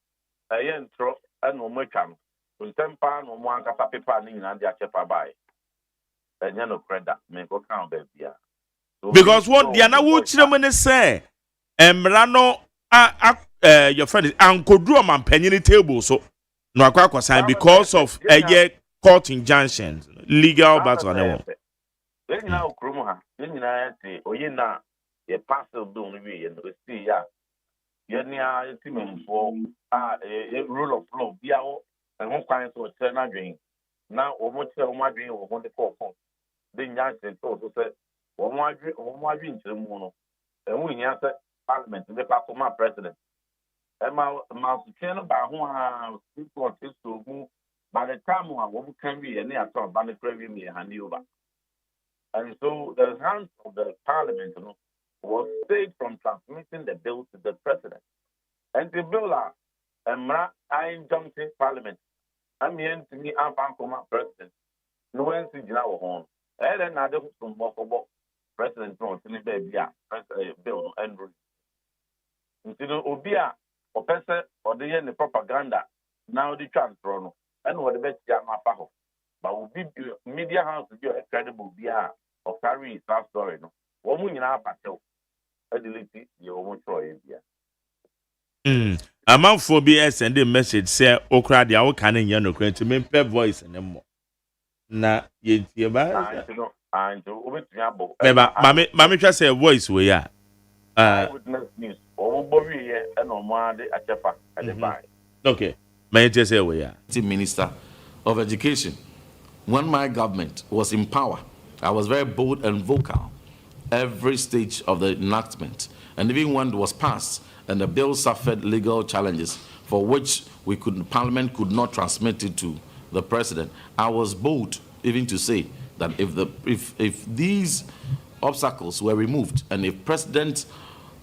Speaker 12: I intro and no more can. When 10 pounds or one paper in and their chef by. And you know, credit may go count baby.
Speaker 3: Because what Diana would say, Emrano, your friend is Uncle Drum and Penny table, so no, I sign because of a court injunctions, legal battle.
Speaker 12: Then now, Krumha, then you say, oh, you know, a pastor don't be and we see ya. You're near a for a rule of law, be out and one kind of turn a drink. Now, almost my dream of one the call. Then Yanson also said, one more drink to the moon. And we answer Parliament to the my president. And my channel by whom people to move by the time one can be any at all, by the premium and over. And so the hands of the parliament was stayed from transmitting the bill to the president. And the bill I injuncted parliament. I mean to me, I'm president. No one sees now home. And then I don't from president no baby bill and you know Obia or person or the propaganda now the transfer and what the best Yamapaho. But will be media house to be a credible beer or carry that story. No, one woman in our battle, a delete your own Troy.
Speaker 3: A month for BS send a message say, Okra, the our canning yano to me per voice and more. Na ye ba
Speaker 12: and to over to
Speaker 3: Mammy just say a voice we are.
Speaker 12: Witness news or Bobby and Omade at Jaffa at the buy.
Speaker 3: Okay, may I just say we are.
Speaker 6: Minister of Education. When my government was in power, I was very bold and vocal every stage of the enactment. And even when it was passed and the bill suffered legal challenges for which Parliament could not transmit it to the president, I was bold even to say that if these obstacles were removed and if President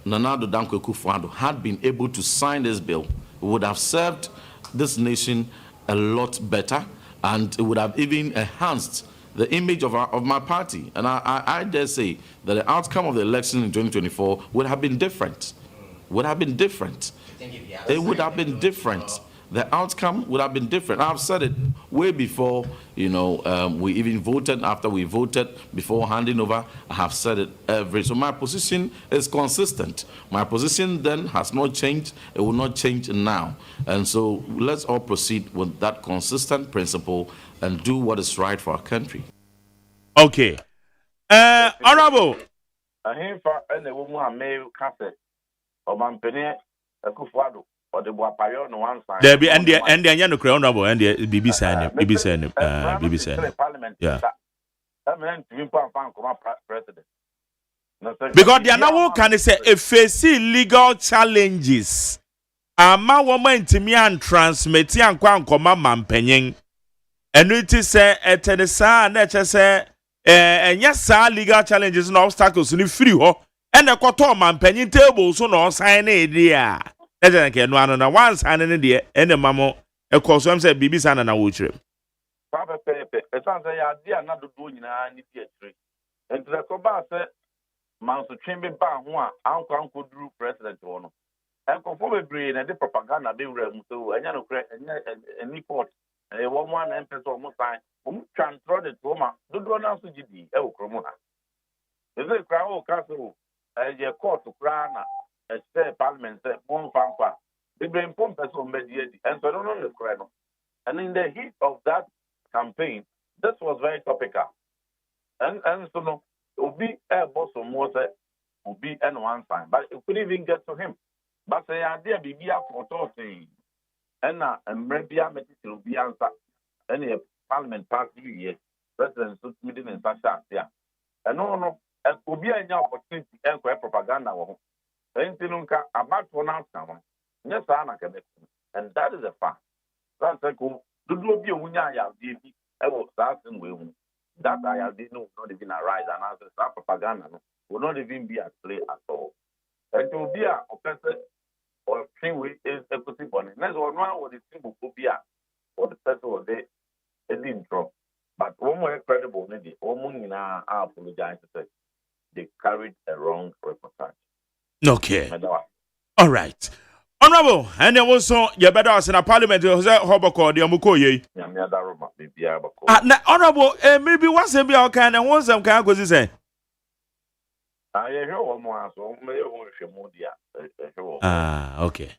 Speaker 6: Nana Addo Dankwa Akufo-Addo had been able to sign this bill, it would have served this nation a lot better, and it would have even enhanced the image of my party. And I dare say that the outcome of the election in 2024 would have been different. It would have been different. The outcome would have been different. I've said it way before, we even voted, after we voted, before handing over. I have said it so my position is consistent. My position then has not changed. It will not change now. And so let's all proceed with that consistent principle and do what is right for our country.
Speaker 3: Okay. Honorable. There be and the Anyano Honorable and the BBC. Yeah. Because they are now can say if face legal challenges. Ama woman to me and transmit and kwama mampenyin. And it is a nature say and yes, legal challenges and obstacles in free ho And a koto man penny table so no sign a dear. Eja ke no ano na one sign ne de ene mamo e ko so am say bibi sana na wo chire.
Speaker 12: Papa pepe e san say ya dia na do nyina ni di atire enti le ko ba say man so twembe ba ho a anko duru president wo no enko fo bebre na de propaganda be wura mu so anya no kre any port e wo mo na empeso mo sign mo transfer de to ma do na so gidi e wo kromo ha e ze kra o ka so e court kra na e say parliament say mo fanfa bebre mpom person be di and so no le kra no. And in the heat of that campaign, this was very topical. And so no, Obi boss of Mose, Obi and one sign, but it couldn't even get to him. But say idea be for talking. And maybe I met it will be answer. Any parliament past 3 years, president stood meeting in Sasha. Yeah. And no, and Obi any opportunity and propaganda. And Tinunka about one outcome. Yes, and that is a fact. That's a cool. Do be a wunya ya baby. I was starting with that I did not even arise and answer that propaganda will not even be at play at all. And to be a person or thing with is equity bonnet. Next one was the thing will be a or the person was there. It didn't drop. But one more credible maybe one I apologize to say they carried a wrong reportage.
Speaker 3: Okay. All right. Honorable, and then also you better ask in a parliament Jose Hoboko the Amukoye. Honorable, maybe once a be our kind and once some kind of say.
Speaker 12: I hear one more so
Speaker 3: okay.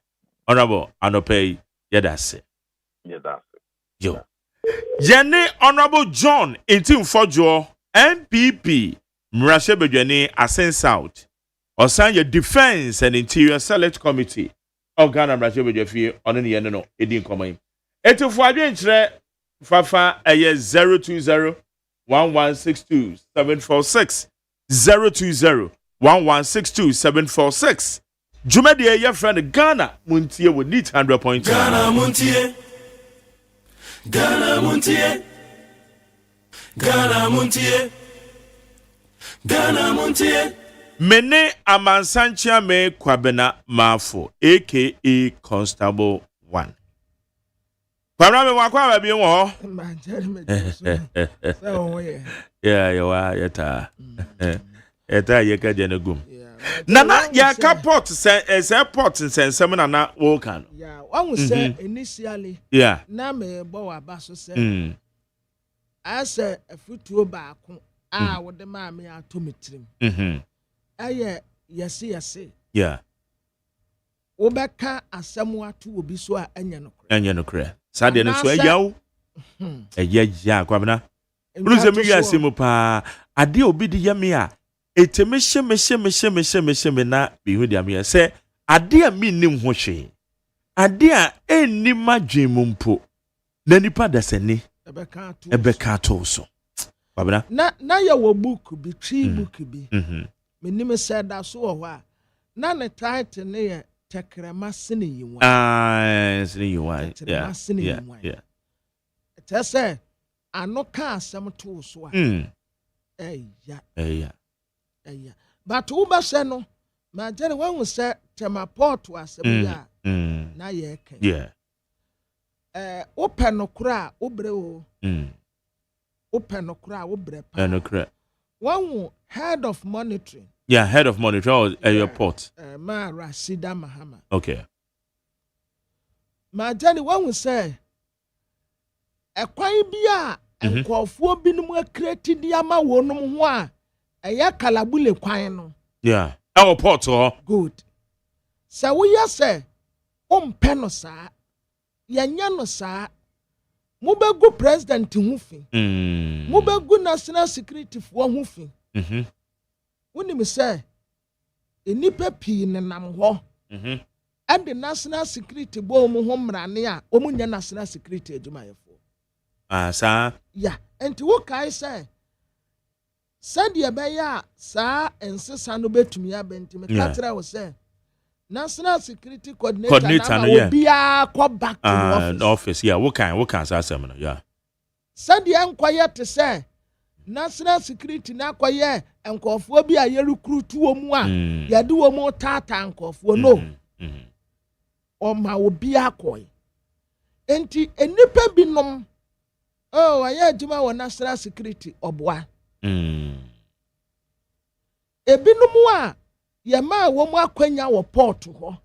Speaker 3: Honorable, I no pay yedase. Yo. Jenny Honorable John 18 Fojo MPP Mrashebejani Asen South. Or sign your Defense and Interior Select Committee. Ghana Mrashebejafie on any no edin common. Etu for adwentre fafa 020 1162 746 020 1162 746. Jumadi your friend Ghana Montie with need 100
Speaker 2: Ghana Montie Ghana Montie Ghana Montie Ghana Montie
Speaker 3: Mene Amansanchia me Kwabena Mafo, aka Constable 1. Kwabena me wakwa bi wo. Yeah, you are yeta. Eta yeka jenegum. Nana ya ka port say port nsensem na wo kan.
Speaker 10: Yeah, one will say initially.
Speaker 3: Yeah.
Speaker 10: Na me bo aba so say. I say afutuo baako a wo de ma me atometrim. Yes.
Speaker 3: Yeah.
Speaker 10: Obeka asemu atu obi so a enye
Speaker 3: no kre. Sade no so ayaw. Ya kwabena. Uluze mi asemu pa. Ade obi di yame a etemehye me na bihu di ame se ade a mi nim ho hwe. Ade a enni madwem mpo. Na nipa dasani. Ebeka to so. Kwabena.
Speaker 10: Na ya wo book bi tree book bi. Menim said that so wa na ne title ne tekrema sene yiwa
Speaker 3: sene yiwa yeah
Speaker 10: it say ano ka asem to so
Speaker 3: yeah
Speaker 10: but wo ba se no ma jere wan say tema port asem ya na ye kan open no kura obre o open no kura obre pa
Speaker 3: no kura
Speaker 10: one head of monitoring.
Speaker 3: Yeah, head of monitoring at your port.
Speaker 10: Ma Rashida Mahama.
Speaker 3: Okay.
Speaker 10: Ma Jenny, one will say, a quite bia, and call for binum created the ama wonum wa, a ya calabule quino.
Speaker 3: Yeah, our port,
Speaker 10: good. So we say, penosa, yanyanosa. Mubegu president hufi. Mubegu national security for hufi. When me say, enipa pi ne nam ho. And the national security bo mu ho mrane a omunya national security adwumayefo.
Speaker 3: Sir.
Speaker 10: Yeah, and to kai say, said ye be ya sa ensesa no betumi abenti me katra wo say. National Security Coordinator
Speaker 3: yeah.
Speaker 10: Be a go back to the
Speaker 3: office. Yeah, what kind say seminar, yeah.
Speaker 10: Said the quiet to say national security na koye enkofuo bi a ye recruit wo mu a ye de wo mu tata enkofuo no o ma obi akoy enti enipa binom aye adwuma wo national security oboa ebinom a ye ma wo mu akwanya wo port ho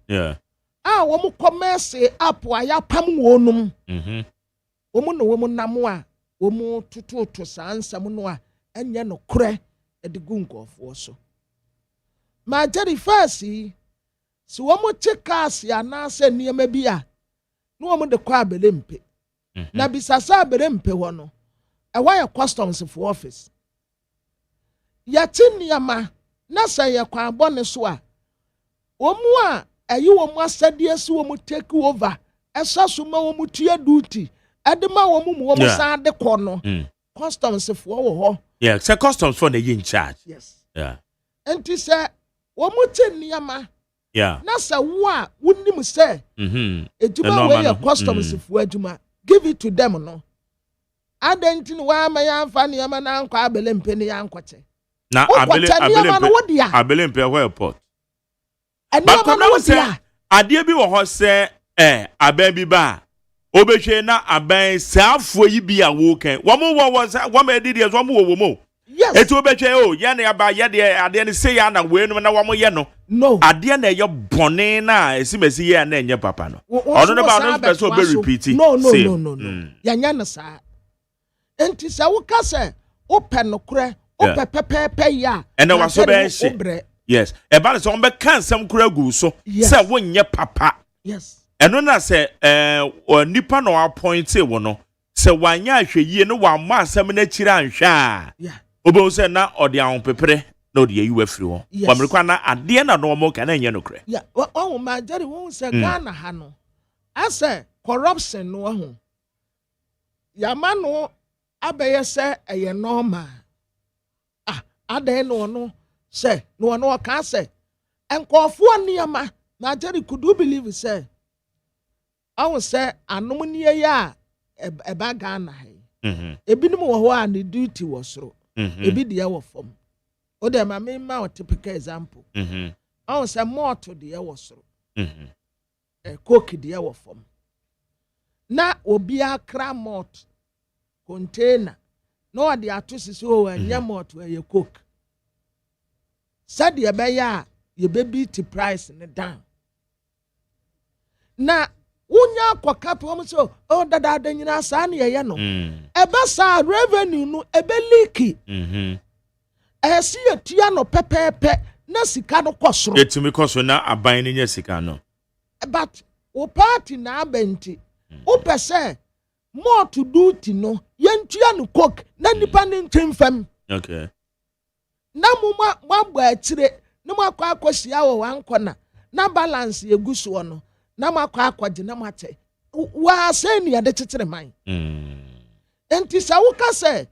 Speaker 10: wo mu commerce app aya pam wonum wo mu no wo mu nam a wo mu tututu sansam no a enye no kure edigu nkofo so ma jeri fasi si wo mu checkas ya na se niema bi a no wo mu de kwa abelempe na bisasa abelempe ho no wa ya customs for office ya tiniama na se ya kwa abone so a wo mu a ayi wo mu asade si wo mu take over esa so ma wo mu tua duty adema wo mu san de kɔ no customs for wo ho
Speaker 3: say customs for the in charge
Speaker 10: yes
Speaker 3: yeah
Speaker 10: enti say wo mu tiniama na se wo a wonim say ejuma we ya customs for adwuma give it to them no adentin wa ma ya mfa niama na nkwa abelempe ne ya nkwoche
Speaker 3: na abelempe where port
Speaker 10: but come say
Speaker 3: ade bi wo ho say aban bi ba obehwe na aban saafo yi bi a wo kan wo mo edi de wo mo wo mo
Speaker 10: yes
Speaker 3: etu obehwe o ye na aba ye de ade ne say ya na we no na wo mo ye no ade na ye bone na esimesi ye na enye papa no ono no ba no person obe repeat
Speaker 10: no ya nya na sa enti sa wo ka se open no kure ope pepepe ya
Speaker 3: ene waso be hye yes eba so on be kan sam kura gu so se wo nye papa
Speaker 10: yes
Speaker 3: eno na se nipa no appoint wo no se wanya ahweyie no wa ma asam na kira anhwa
Speaker 10: yeah
Speaker 3: obo se na ode ahon pepere na ode yi wafiri ho wamrekwa na ade na no mo kan enye no kure
Speaker 10: yeah oh ma jari wo se Ghana ha no ase corruption no ho yama no abeye se eye normal adan no say no can say enkofo niama na Jerry could you believe say I will say anomunie ya eba Ghana ebinim wo ho a ne duty was ro ebi de wo fom o dem ma o typical example I will say more to the was ro coke de wo fom na obi akra malt container no de atosisi o anya malt e coke said ye be ya ye baby to price in the down na unya kwa kapi wo so o dada nyina sa na ye no ebe sa revenue no ebe leaky si etua no pepepe na sika no kosoro
Speaker 3: etimi koso na aban ni nya sika no
Speaker 10: but o party na abenti o pese more to do ti no yentua no coke na nipa ne ntwemfam
Speaker 3: okay
Speaker 10: na muma mwagba atire na mwakwa akosia wo wankona na balance eguso no na mwakwa akwaje na mwate wa se ni ade tetere man enti sa wo ka se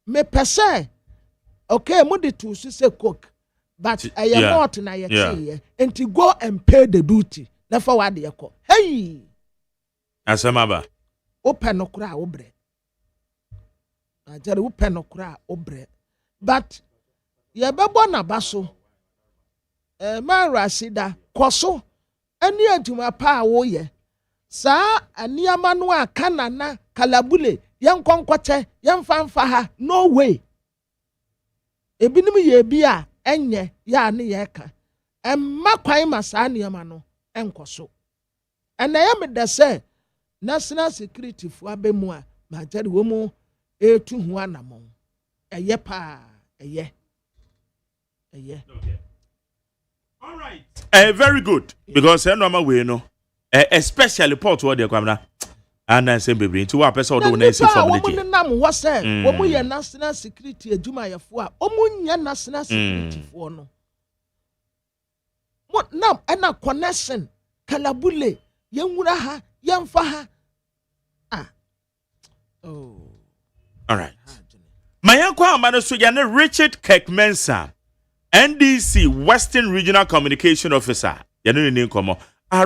Speaker 10: me pese okay mo de to se cook but I am not na ye tie enti go and pay the duty na fa wa de yeko hey
Speaker 3: asamaba
Speaker 10: open no kura obre ajare open no kura obre but ye bebo na baso man rasida koso ani adwuma pa wo ye sa aniama no aka nana kalabule yen konkwoche yen fanfa ha no way ebinim ye bi a enye ya ne ye ka emma kwan masa aniama no enkoso ena ye me de se national security fu abemu a ma jare wo mu etu hu anamon eye pa eye yeah.
Speaker 3: Okay. All right. Very good. Because I know my way, no. Especially Port what they come now. And I say, baby, to what person do not see from the
Speaker 10: woman nam was said, woman, your national security, a Juma, your four, your national security for no. What now? And a connection, Kalabule, young Wuraha, young Faha. Oh.
Speaker 3: All right. My uncle, Manasuyan Richard Kekmensa. NDC Western Regional Communication Officer. You know the name come on.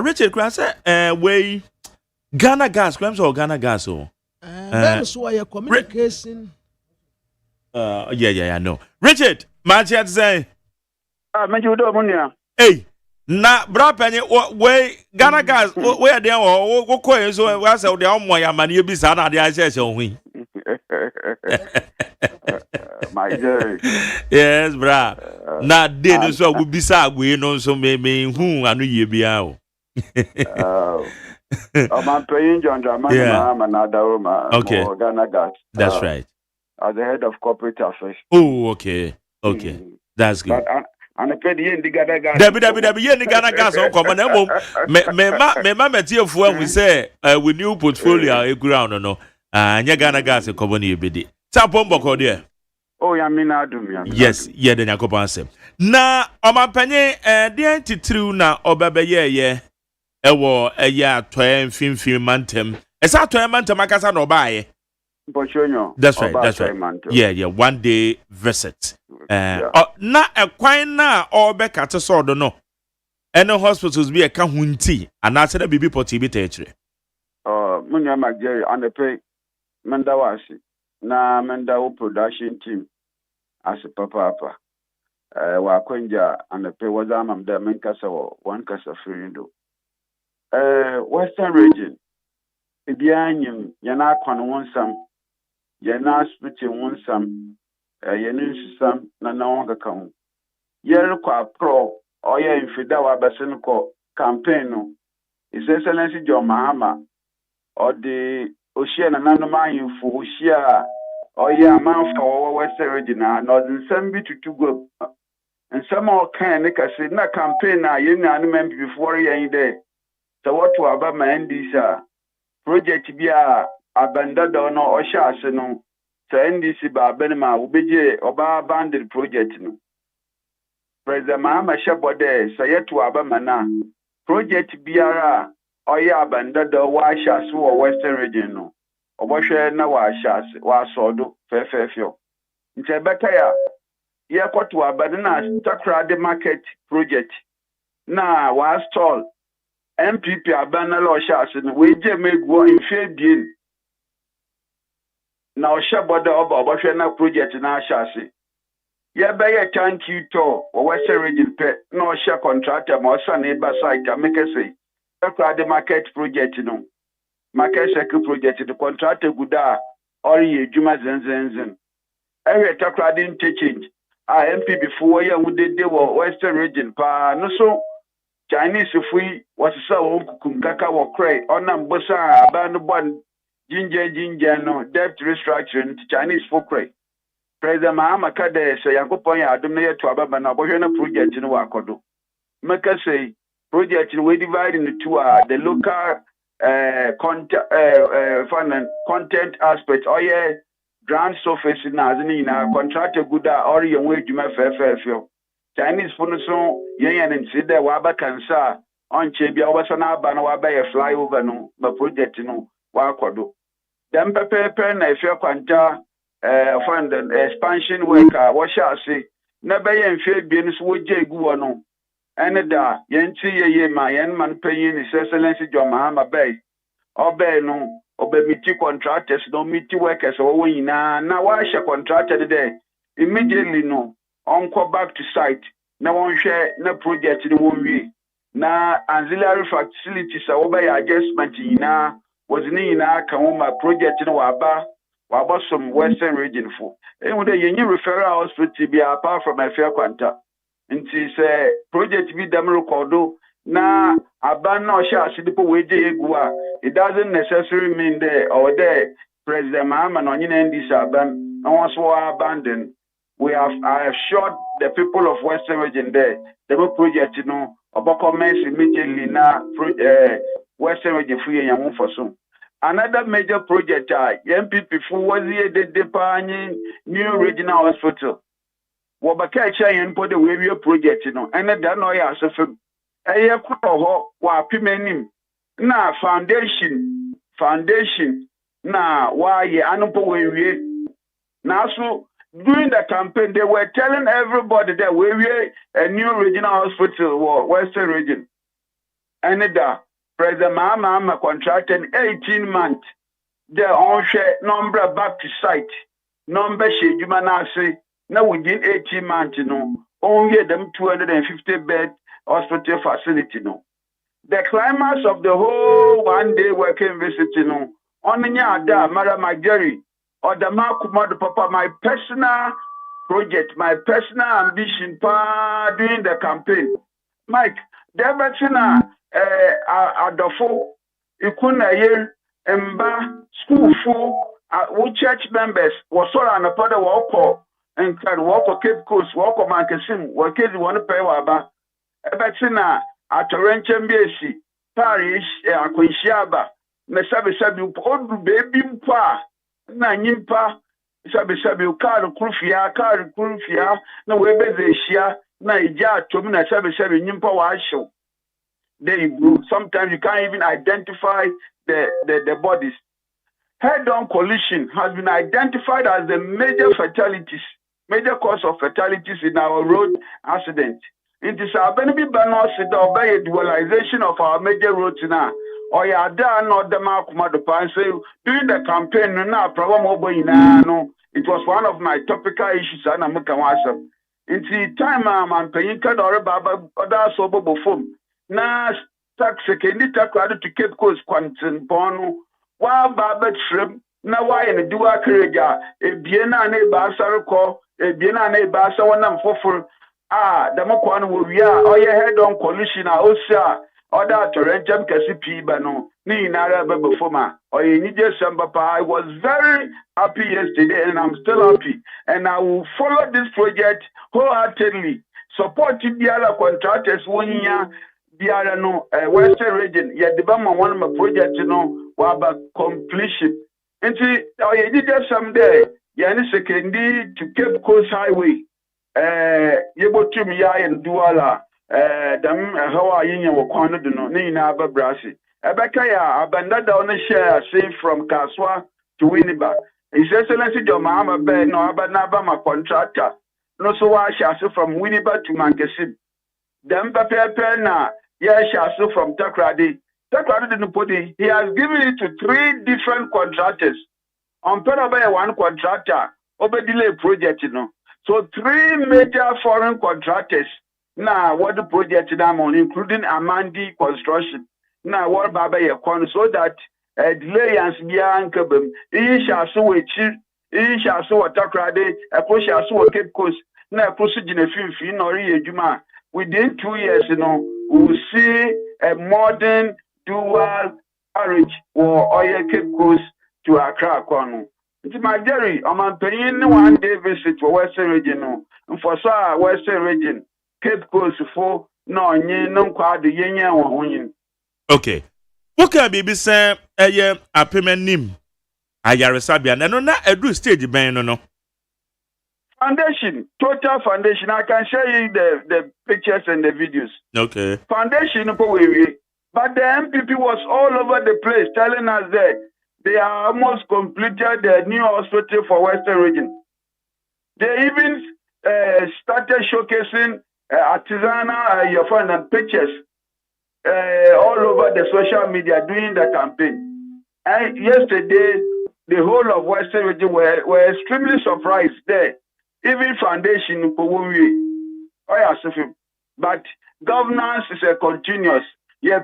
Speaker 3: Richard Krause, way Ghana Gas, Grams or Ghana Gas, oh.
Speaker 10: Then so your communication.
Speaker 3: Yeah, no. Richard, Manchester say. Hey, na bra penye we Ghana gas we dey wo ko so we say dey omo ya mani bi sa na dey ahye ohun.
Speaker 13: My dear.
Speaker 3: Yes, bra. Na dey no so go bisa agwe no so me hu anu ye bia o.
Speaker 13: I'm paying John Dramani
Speaker 3: Okay.
Speaker 13: Ghana gas.
Speaker 3: That's right.
Speaker 13: As the head of corporate affairs.
Speaker 3: Oh, okay. That's good.
Speaker 13: But and I paid the Ghana gas.
Speaker 3: Debi ye ni Ghana gas on come na me metie fu we say we new portfolio e ground no. Anya Ghana gas come na ebedi. Tapon boko there.
Speaker 13: Oh, ya mina adum ya.
Speaker 3: Yes, ye de Nyakopan asem. Na omapanye de titru na obebe ye ewo eya toy mfimfim mantem. Esa toy mantem akasa na obaye. That's right. Yeah, 1 day visit. Na ekwan na obekate so do no. Eno hospitals bi e ka hunti anase na bibi poti bi techre.
Speaker 13: Munya magje on pay mandawasi na mandawo production team as papa. Wa kwenja on pay wazama mda menkasa one kasa friendo. Western region ibianyim yana kwan wonsam yana spiti wonsam yenin susam na wonka kan yer kwa pro oya infida wa basen ko campaign no His Excellency John Mahama or the Oshia na nanoma yinfo Oshia oya man for Western region na northern sembi to go and some all can say na campaign na yen na before yen there. So what to about my NDC project be a abandoned no or shas no. So NDC ba benema ubeje oba abandoned project no. President Mahama Shabode say to abamana project biara oya abandoned wa shas or Western region no. Oboshe na wa shas wa sodo fefefio. Nche beta ya ye kwatu abandona takra the market project na wa stall MPP abana lo shase no we je megwo infedien na o sheboda obahwe na project na shase ye be ye thank you to o Western region pe na o share contractor ma o sa na ba site make say takra the market project no market sector project the contractor guda or ye juma zenzenzen every takra didn't change MP before ye would de Western region pa no so Chinese fui was so kaka wo cray onam bosa aban bon ginger no debt restructuring Chinese for cray President Mahama Kade say yakopon ya adum na to ababa na bohwe na project no wakodo make say project we divide into two the local content aspect or yeah ground surface na azini na contractor guda or ye we djuma fefefio Chinese phone so yen and see there wa ba kansa on chebia wa so na aba na wa ba ye flyover no ba project no wa akodo dem pepe na efia kwanta fund expansion work wa sha say na ba ye mfie bi no so wo je gu wo no ene da yen ti ye ma yen man payin His Excellency John Mahama bay obey no obemiti contractors no miti workers wo nyina na wa sha contractor there immediately no onko back to site na won hwe na project ni won wi na ancillary facilities a wo be adjustment nyina wozini nyina ka wo ma project ni wa some Western region for e de yenyi referral hospital bi apart from afia kwanta nti say project bi dam recordo na aban na o sha asidipo weje egu a it doesn't necessarily mean there or there President Mahama no nyina ndi saban na won so abandon. I have assured the people of Western region there the project no commence immediately na Western region free and for soon. Another major project MPP for was the new regional hospital. Wabaka yen po the way project no and that no ya so fam eye ko wa pimenim na foundation na wa ye anpo we na so during the campaign, they were telling everybody that we were a new regional hospital or Western region. And that President Mahama contracted 18 months. They on share number back to site. number she say now within 18 months, only them 250 bed hospital facility, The climax of the whole one day working visit, only ada Mara Mageri or the Markumad Papa, my personal project, my personal ambition during the campaign. Mike, Debatina Adofo, Ikuna Yen, Emba, school full, church members, was all on a part of walk and can walk or Cape Coast, walk or Mancasim, work is one pay waba. Ebatina at a Rencham BC, Parish, Aquishiaba, Mesabi, old baby pa, Nanyimpa, Sabi, car, Krufia, no way share. Na ija tomina sabe nyimpa wa show. Sometimes you can't even identify the bodies. Head-on collision has been identified as the major cause of fatalities in our road accident. It is a benefit by a dualization of our major roads now. Or ya done or the Markumado say during the campaign now it was one of my topical issues and I'm in the time I'm paying card or other sober form. Na tax sekendi takwado to Cape Coast Quantin Pono, while Barbet Shrimp, na why in the Dua Kerega, a Biena ne Basarco, a Biena ne Basa one and fofur. The Mokwan will be or your head on collision, Osa, or that Torrentum Cassipi Bano, Ni Nara Befoma, or you need some papa. I was very happy yesterday and I'm still happy. And I will follow this project wholeheartedly. Supporting the other contractors 1 year, the other no Western region. Yet the Bama one of my projects, about completion. And see, I did that someday. Yani sekendi to Cape Coast Highway. Yebo to me and Duala. How are you? Wakwana do no Nina Babrasi. Ebekaya abandoned on a share save from Kaswa to Winnipeg. His Excellency John Mahama Ben no Abanaba my contractor. No so I shall from Winnipeg to Mankesim. Them Papa na shall from Takradi. Takradi didn't put it. He has given it to 3 different contractors. On Penaba one contractor, Obedile project, So 3 major foreign contractors. Now what the project on, including Amandi Construction. Now what Baba Yakon so that delay and Bian Kabum, he shall so a chief, he shall so a Takrade, a push shall so a Cape Coast, now proceed in a fin or Juma. Within 2 years, we will see a modern dual carriage or oil Cape Coast to Accra, Kwanu. It's my Jerry, I'm paying 1 day visit for Western region, and for Western region, Cape Coast for no quad the Yenya or Union.
Speaker 3: Okay. What can be said a payment nim? Ayaresabian, and no, a do stage ban no.
Speaker 13: Foundation, total foundation. I can show you the pictures and the videos.
Speaker 3: Okay.
Speaker 13: Foundation, but the MPP was all over the place telling us that they are almost completed the new hospital for Western region. They even started showcasing artisanal your friend and pictures all over the social media during the campaign. And yesterday, the whole of Western region were extremely surprised there. Even foundation, but governance is a continuous. We are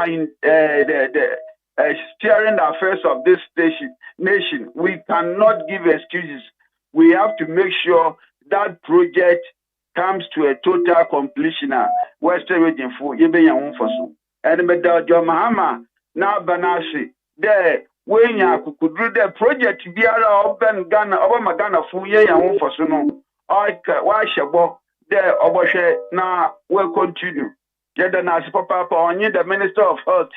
Speaker 13: in the steering the affairs of this nation. We cannot give excuses. We have to make sure that project comes to a total completion. Western region for so. And John Mahama now Banasi there. When you could do the project, Biara Open Ghana, Obama Ghana, for ye and for Suno, why Shabo, there, Oboshe, now will continue. Yet the Nasi Papa, on you, the Minister of Health,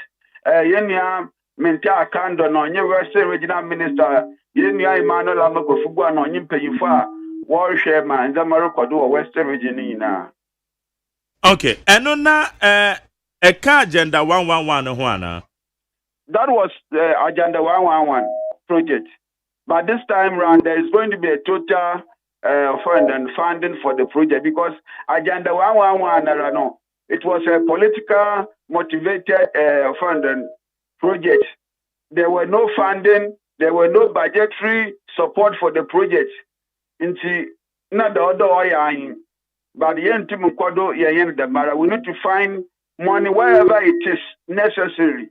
Speaker 13: Yenya Minta Kando, on your Western Regional Minister, Yenya Emmanuel Amako Fuguan, on you pay far, Warshare Man, the Morocco do Western Region.
Speaker 3: Okay, and on a car agenda 111 Juana.
Speaker 13: That was the Agenda 111 project. But this time around, there is going to be a total funding for the project because Agenda 111, it was a political motivated funding project. There were no funding there were no budgetary support for the project. Into not the other oil, but the end team the mara. We need to find money wherever it is necessary.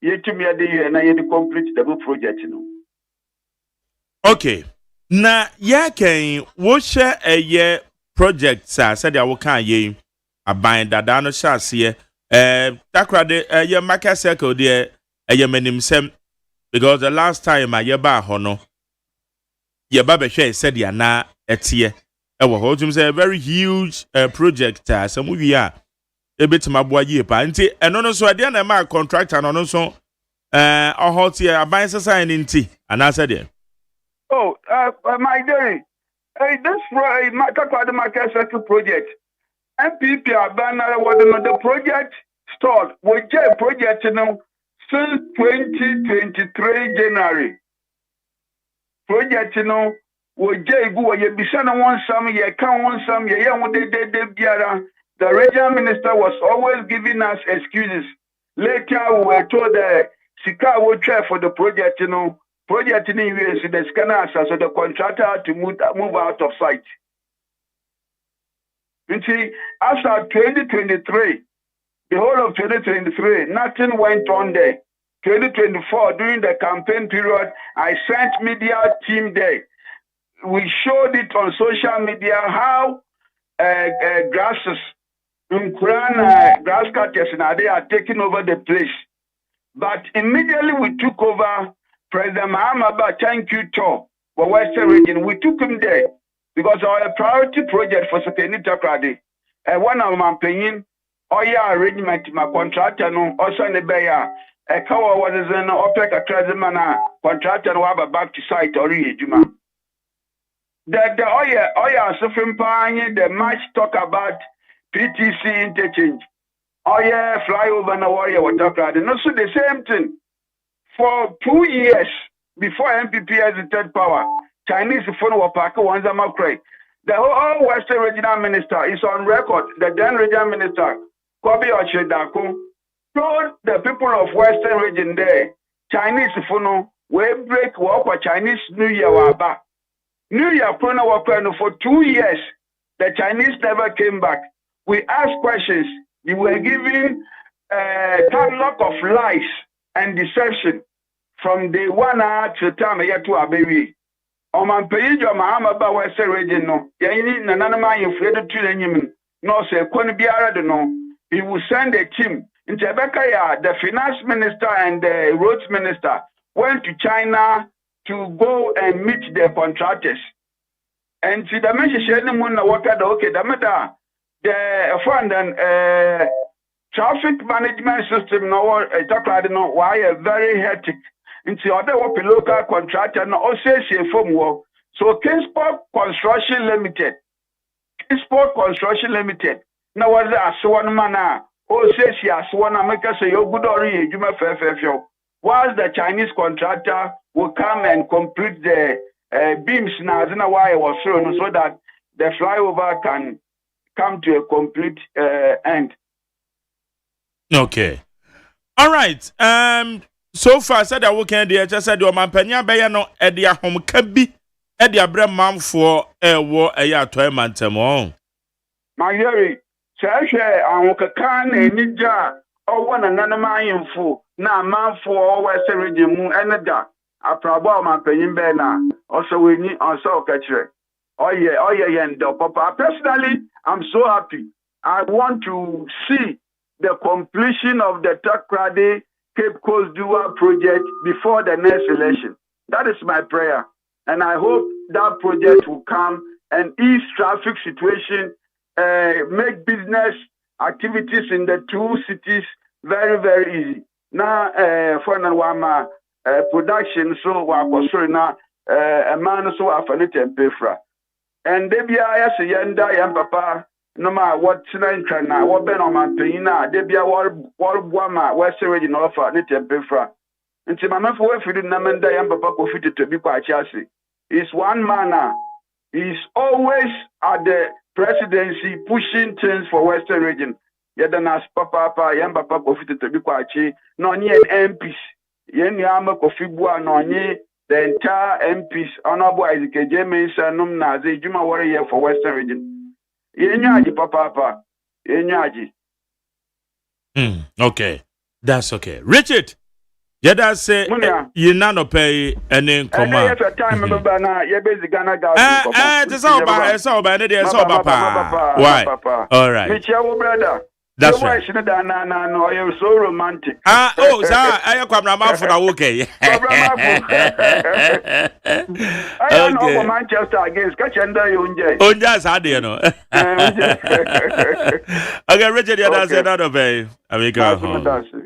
Speaker 13: Yet to me and I complete the project.
Speaker 3: Okay. Na ya ken wo share a year project sa said ya wo kan ye aban dada no shase takrade ye market circle there ye menimsem because the last time I ba ho no ye ba be hwe said ya na etie e wo ho tum say a very huge project some we a ebetima boa ye pa nti eno no so ade na ma contractor no so ohot ye aban sesa ni nti ana said there.
Speaker 13: Oh, my dear, this market circle project, MPP Abana was the project stalled. We get project since 2023 January. Project we get go ye bisana one some ye can one some ye the regional minister was always giving us excuses. Later we were told that Sika would try for the project project in the US, the scanners, so the contractor to move out of sight. You see, after 2023, the whole of 2023, nothing went on there. 2024, during the campaign period, I sent media team there. We showed it on social media how grasses, grass cutters, they are taking over the place. But immediately we took over. President Mahama, thank you, tour for Western region. We took him there because our priority project for Sekeni Takrade. And one of my opinion, arrangement, my contractor, also in the Bay, a cow was an OPEC a Trazimana contractor who have a back to site or Juma. The Oya suffering pine, the much talk about PTC interchange. Flyover and warrior what Takrade. And also the same thing. For 2 years before MPP has entered power, Chinese phone were packed once a month. The whole Western regional minister is on record. The then regional minister, Kobe Ochedaku, told the people of Western region there, Chinese phone will break work for Chinese New Year waba. New Year for 2 years. The Chinese never came back. We asked questions. We were given a catalog of lies and deception from day one to the time yet to a baby. On my page, Mahama ba Western region, no, Yanni, Nanama, you fled to the no, say, couldn't be no. He will send a team. In Tebekaya, the finance minister and the roads minister went to China to go and meet their contractors. And see the message, okay, the matter, the fund and traffic management system no why a very hectic into other local contractor no OSEI from work. So Kingsport Construction Limited now was as one man OSEI as one America say you good or you whilst the Chinese contractor will come and complete the beams now why I was thrown so that the flyover can come to a complete end.
Speaker 3: Okay. All right. So far said that we can do just said your man penya be no e dia hom ka bi e dia bre manfo e wo e ya toy mantemo.
Speaker 13: My dear, say an kaka na enija owo na nanama ayemfo na manfo Western region mu eneda aprabo man penyin be na also we ni also kachire. Yendo papa. Personally, I'm so happy. I want to see the completion of the Takrade Cape Coast Dual project before the next election. That is my prayer. And I hope that project will come and ease traffic situation, make business activities in the two cities very, very easy. Now, for Nawama production, so now a man so often it and pay for. And Debia, yes, Yenda, Yan Papa. No matter what tonight can now, what Ben on my payina, Debia, Wama, Western region offer, Nit Bifra. And to my man for if you didn't Namenda, Yan Papa, fitted to be quite chassis. He's one man. He's always at the presidency pushing things for Western region. Yet then as Papa, Yan Papa, fitted to be quite cheap, no near MPs. Yen Yama Kofi Bua, no near the entire MPs, Honorable Isaac James and Nazi, Juma Warrior for Western Region. Yenyaji, Papa, Yenyaji.
Speaker 3: Okay, that's okay. Richard, yeah, that's you not pay any command. It's all bad. Why? All right. That's right.
Speaker 13: No, I am so romantic.
Speaker 3: Oh, sir, I am coming out for the okay.
Speaker 13: I am not Manchester against Kachanda Yunje.
Speaker 3: Oh, that's how you know. Okay, Richard, yeah, that's another way.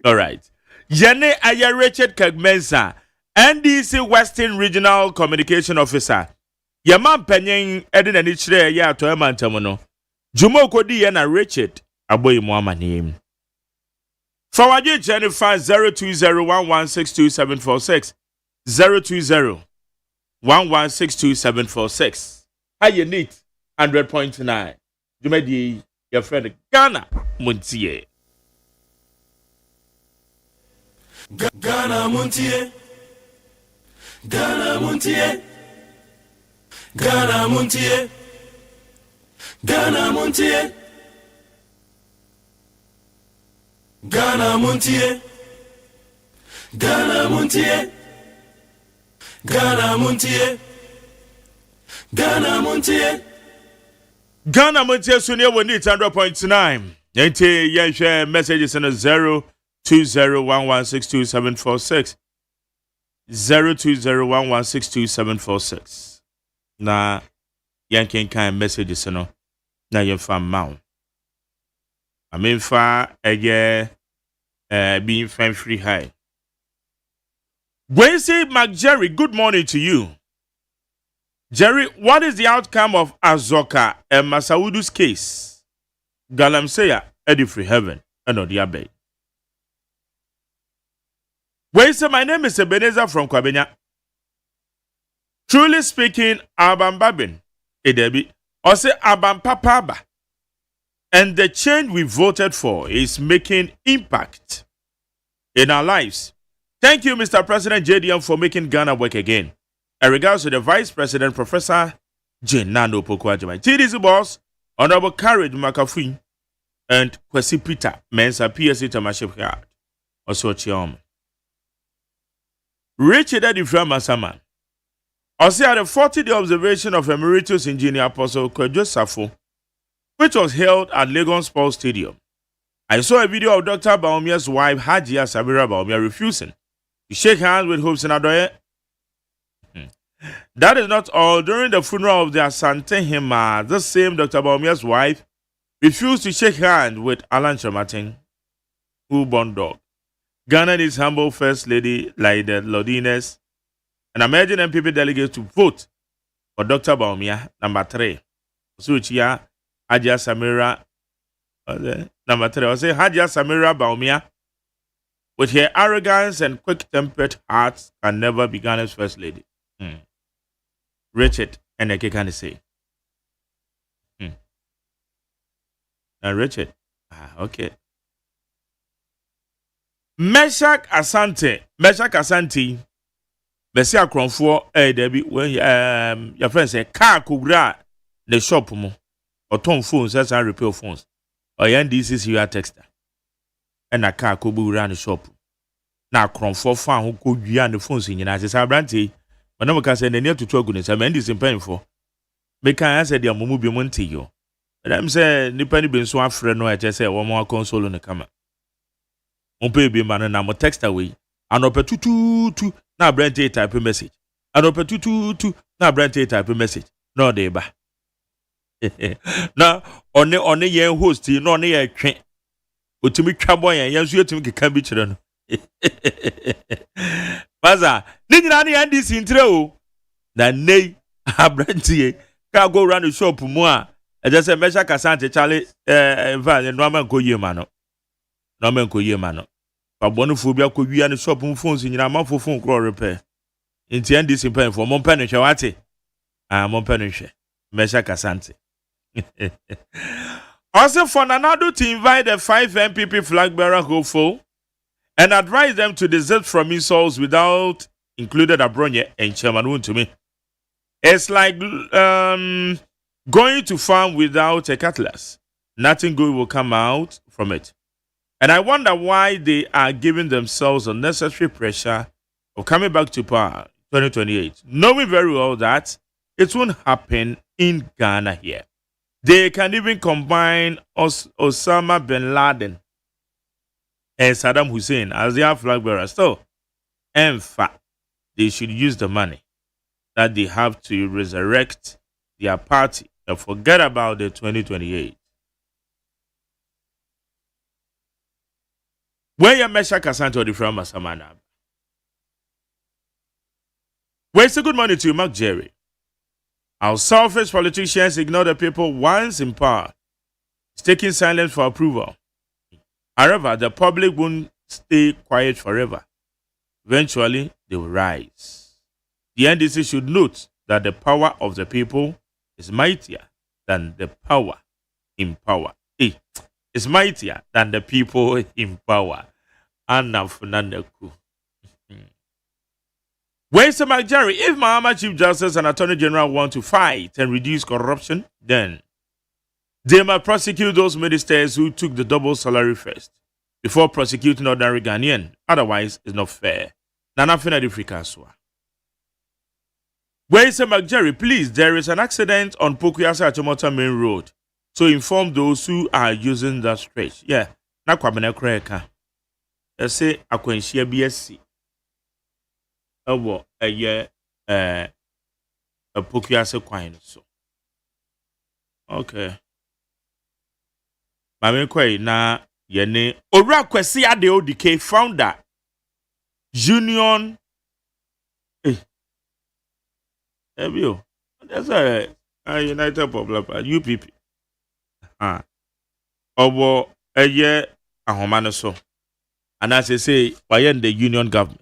Speaker 3: All right. Jenny Aya Richard Kagmensa, NDC Western Regional Communication Officer. Yaman Penning, Edin and Ichre, ya to Eman Tamono. Jumo Kodi and Richard. Aboy Muhammad name. Forward you Jennifer 02011624746 02011624746. How you need 100.9. You made your friend Ghana Montie.
Speaker 2: Ghana Montie. Ghana Montie. Ghana Montie. Ghana Montie. Ghana Montie. Ghana Montie. Ghana Montie. Ghana Montie.
Speaker 3: Ghana Montie Sunia will need 100.9. Yente Yansha messages in a 02011624746 02011624746. Na Yankin kind messages no na yen fam mount. I mean fa being fan free high. Wednesday McJerry, good morning to you. Jerry, what is the outcome of Azoka and Masaudu's case? Galamseya, Eddie Free Heaven, and Odiabe. Wednesday, my name is Ebenezer from Kwabenya. Truly speaking, Abam Babin, Edebi, or say Abam Papaba. And the change we voted for is making impact in our lives. Thank you, Mr. President JDM, for making Ghana work again. In regards to the Vice President, Professor Nando Pokuajaman, TDC boss, Honorable Courage Makafui, and Kwesi Peter, Mensa PSC Tamaship Yard, also Chiom. Richard Adifra Masaman, also at the 40-day observation of Emeritus Engineer Apostle Kwejo Safo, which was held at Lagos Sports Stadium. I saw a video of Dr. Baomia's wife, Hajia Sabira Baomia, refusing to shake hands with Hopes and Adoye. That is not all. During the funeral of the Asante Hima, the same Dr. Baomia's wife refused to shake hands with Alan Chamatin, who born dog. Ghana needs humble First Lady Laida Lodines, and emerging MPP delegates to vote for Dr. Baomia, number 3. Suchia Hajia Samira, number 3. I say Hajia Samira Baumia, with her arrogance and quick-tempered heart, can never be Ghana's first lady. Richard, and I can say. Richard, okay. Meshach Asante, Besia Cronfo, Debbie, when your friend say, car kubra the shop mo. Or ton phones, that's how repair phones. Or NDC's your texter. And a car could be around the shop. Now, Cron for fan who could be on the phones in United Sabranti, but no one can send a near to Togunis. I'm ending in pain for. Make I answer the Amubi Montiyo. And I'm saying, Nippany been so afraid no, I just say one more console on the camera. On baby man and I'm a text away. And up a 222 now brand type a message. And up a 222 now brand type a message. No, they ba. Na one ye host no ne ye twen otimi twaboy yan yanso yetimi keka bi kire no baza ni nyina ne yan dis ntre o na nei abrantie ka go round the shop mu a eje se mesha kasante chale va no man ko yie ma no pa bonu fu bia ko wia ne shop mu phones nyina ma fo phone kro repair nti yan dis pen for mo pen hwe wate mo pen hwe mesha kasante. Also, for Nanado to invite the 5 MPP flag bearer hopeful and advise them to desist from insults without included Abronye and Chairman to me. It's like going to farm without a cutlass. Nothing good will come out from it. And I wonder why they are giving themselves unnecessary pressure of coming back to power 2028, knowing very well that it won't happen in Ghana here. They can even combine Osama bin Laden and Saddam Hussein as their flag bearers. So, in fact, they should use the money that they have to resurrect their party and forget about the 2028. Where you measure Casanto the from Masamana? Where's a good morning to you, Mark Jerry? Our selfish politicians ignore the people once in power, taking silence for approval. However, the public won't stay quiet forever. Eventually, they will rise. The NDC should note that the power of the people is mightier than the power in power. It's mightier than the people in power. Anna Funandaku. Where's the Jerry? If Mahama Chief Justice and Attorney General want to fight and reduce corruption, then they must prosecute those ministers who took the double salary first before prosecuting ordinary Ghanaian. Otherwise, it's not fair. Nana Finadi Frikaswa. Where is Jerry? Please, there is an accident on Pokuyasa Achimota Main Road. So inform those who are using that stretch. Yeah, na kwabena kreka. I say akwenshia BSC. Ewo eye a Pokuyasa kwan so. Okay. Mame kwai na yene Ora Kwesi Ade ODK founder Union Ebio. That's a United Popular Party, UPP. Obo eye ahomane so. And as I say, why in the union government?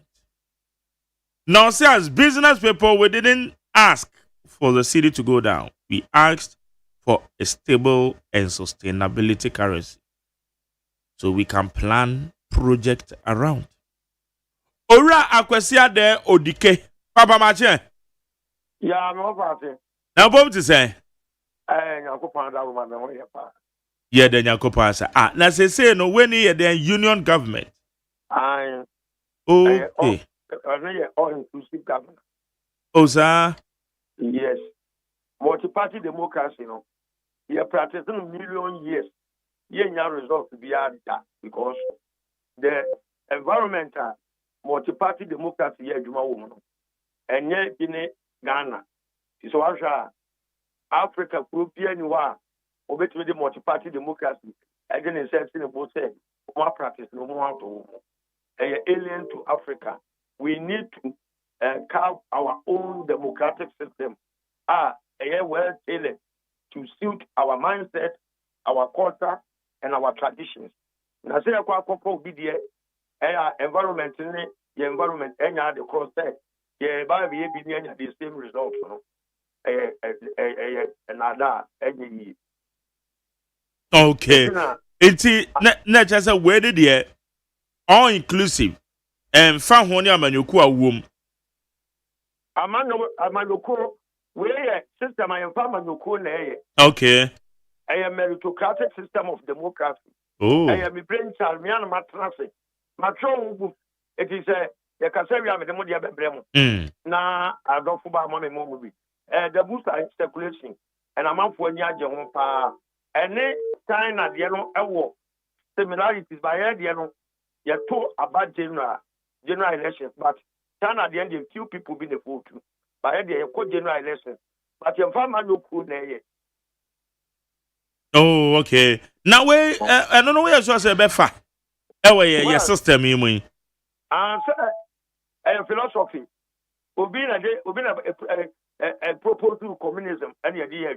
Speaker 3: Now, see, as business people, we didn't ask for the city to go down. We asked for a stable and sustainability currency so we can plan project around. Ora Akwesia de Odike. Papa Mache.
Speaker 12: Yeah, no party.
Speaker 3: Now, what to say? Yeah, then Yakopa say. Now say no when you the union government. Okay.
Speaker 12: All inclusive government.
Speaker 3: Oh, sir.
Speaker 12: Yes. Multi-party democracy, you know. You're practicing a million years. You have results to be that because the environmental multi-party democracy here, Juma woman, and yet in Ghana. So Africa could be anywhere. Obey the multi-party democracy. Again, in certain both say, more practice, no more to alien to Africa. We need to carve our own democratic system. Well tailored to suit our mindset, our culture, and our traditions. Now, say a couple be the environment in the environment, and the cross there. Yeah, by the same results.
Speaker 3: Okay. It's just a way there, all inclusive, and found one Amanyokua womb.
Speaker 12: Amanyoko, where system I am Amanyoko.
Speaker 3: Okay.
Speaker 12: I am meritocratic system of democracy.
Speaker 3: Oh.
Speaker 12: I am a brain child, me and Matrasi. Matron, it is a Casaria with the Modia Bremo. Now, I don't forget my movie. The booster is speculation, and I'm out for Yaja. And then, time at the end, similarities by the end, you're told about general elections, but time at the end, a few people be the vote too. By the end, general elections, but your farmer no cool there.
Speaker 3: Oh, okay. Now, I don't know where you're supposed to be far. Your system, you mean?
Speaker 12: Philosophy. A proposal to communism and the idea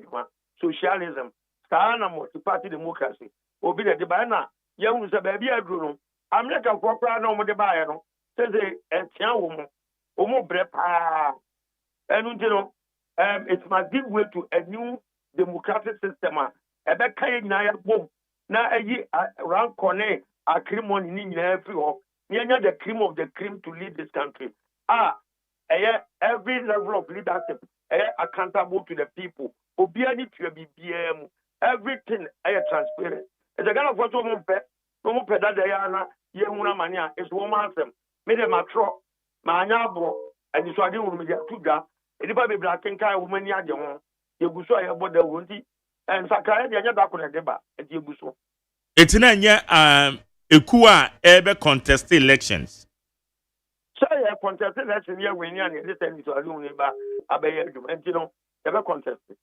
Speaker 12: socialism, Sana multi-party democracy. Obi the Dibana, young baby I grew. I'm not a proper no more the buyer. Says a young woman, Omo Brepa. And you know, it must give way to a new democratic system. A back Naya boom. Now a year around Corne, a cream on in every home. Near the cream of the cream to lead this country. every level of leadership accountable to the people. Obiani to be BM. Everything transparent. It's a kind of what no that they are Yemuna Mania is woman them. Made a matro, Manyabo, and it's what you will be to that. Anybody black and kind woman yard, you go so about the woundy, and Sakaya, the other deba, and you go so.
Speaker 3: It's not yet Ekua ever contest elections.
Speaker 12: So I contested election here when you're listening to a room neighbor, and you know, never contested.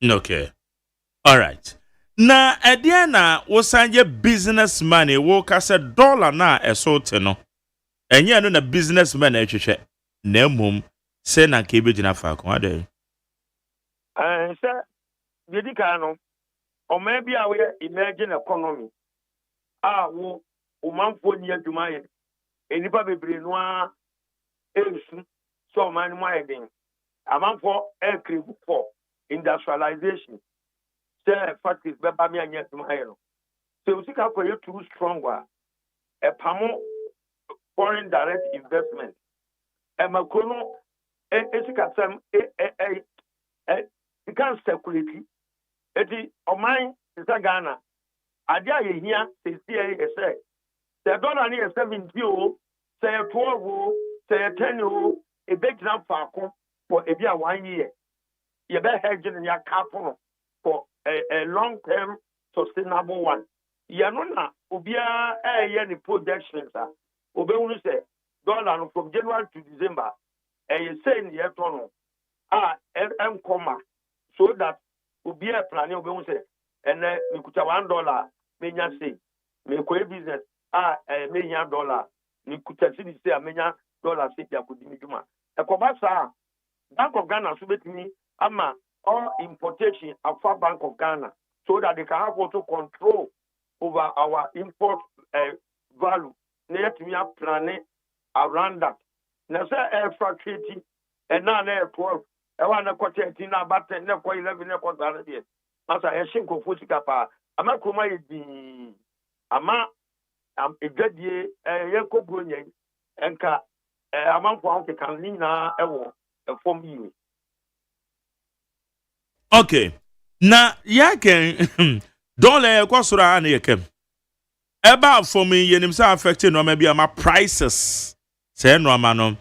Speaker 3: Okay. All right. Na Ediana was a business money, woke as $1 na a sort no. And you know the businessman at your Nemum, send a cabbage in a falcon.
Speaker 12: And sir, Yedicano, or maybe I will imagine economy. Wo, man for near to my anybody bring one, so man, my thing. A man for air crew for industrialization. Say factories, Babami and yet my own. So we can for you too stronger. A pamo foreign direct investment. A Macono, a can security. Eti omai is a Ghana. Adia here say the dollar near 70 say 12 say 10 a big jump for a 1 year. You better hedge in your capital for a long-term sustainable one. Yanona ubia any projections ube unu say dollar from January to December you say in the tono comma so that ubia plan ube unu say and we could have $1 menya say me ko business menya $1 we could say menya $1 say ya could dimiduma e ko ba sa Bank of Ghana so betimi ama all importation of Bank of Ghana so that they can have also control over our import value. Net we are planning around that. Now say air factory and now air 12. I want to quarter 13 about 10 11 years. As I think of Fusikapa, I'm a Kuma Ama am a good year, Yanko Brunye, and Among Pound can lean a form you.
Speaker 3: Okay. Na yaken dollar kwasura na yakem. Eba for me yenim say affecting no maybe ama prices. Say no ama no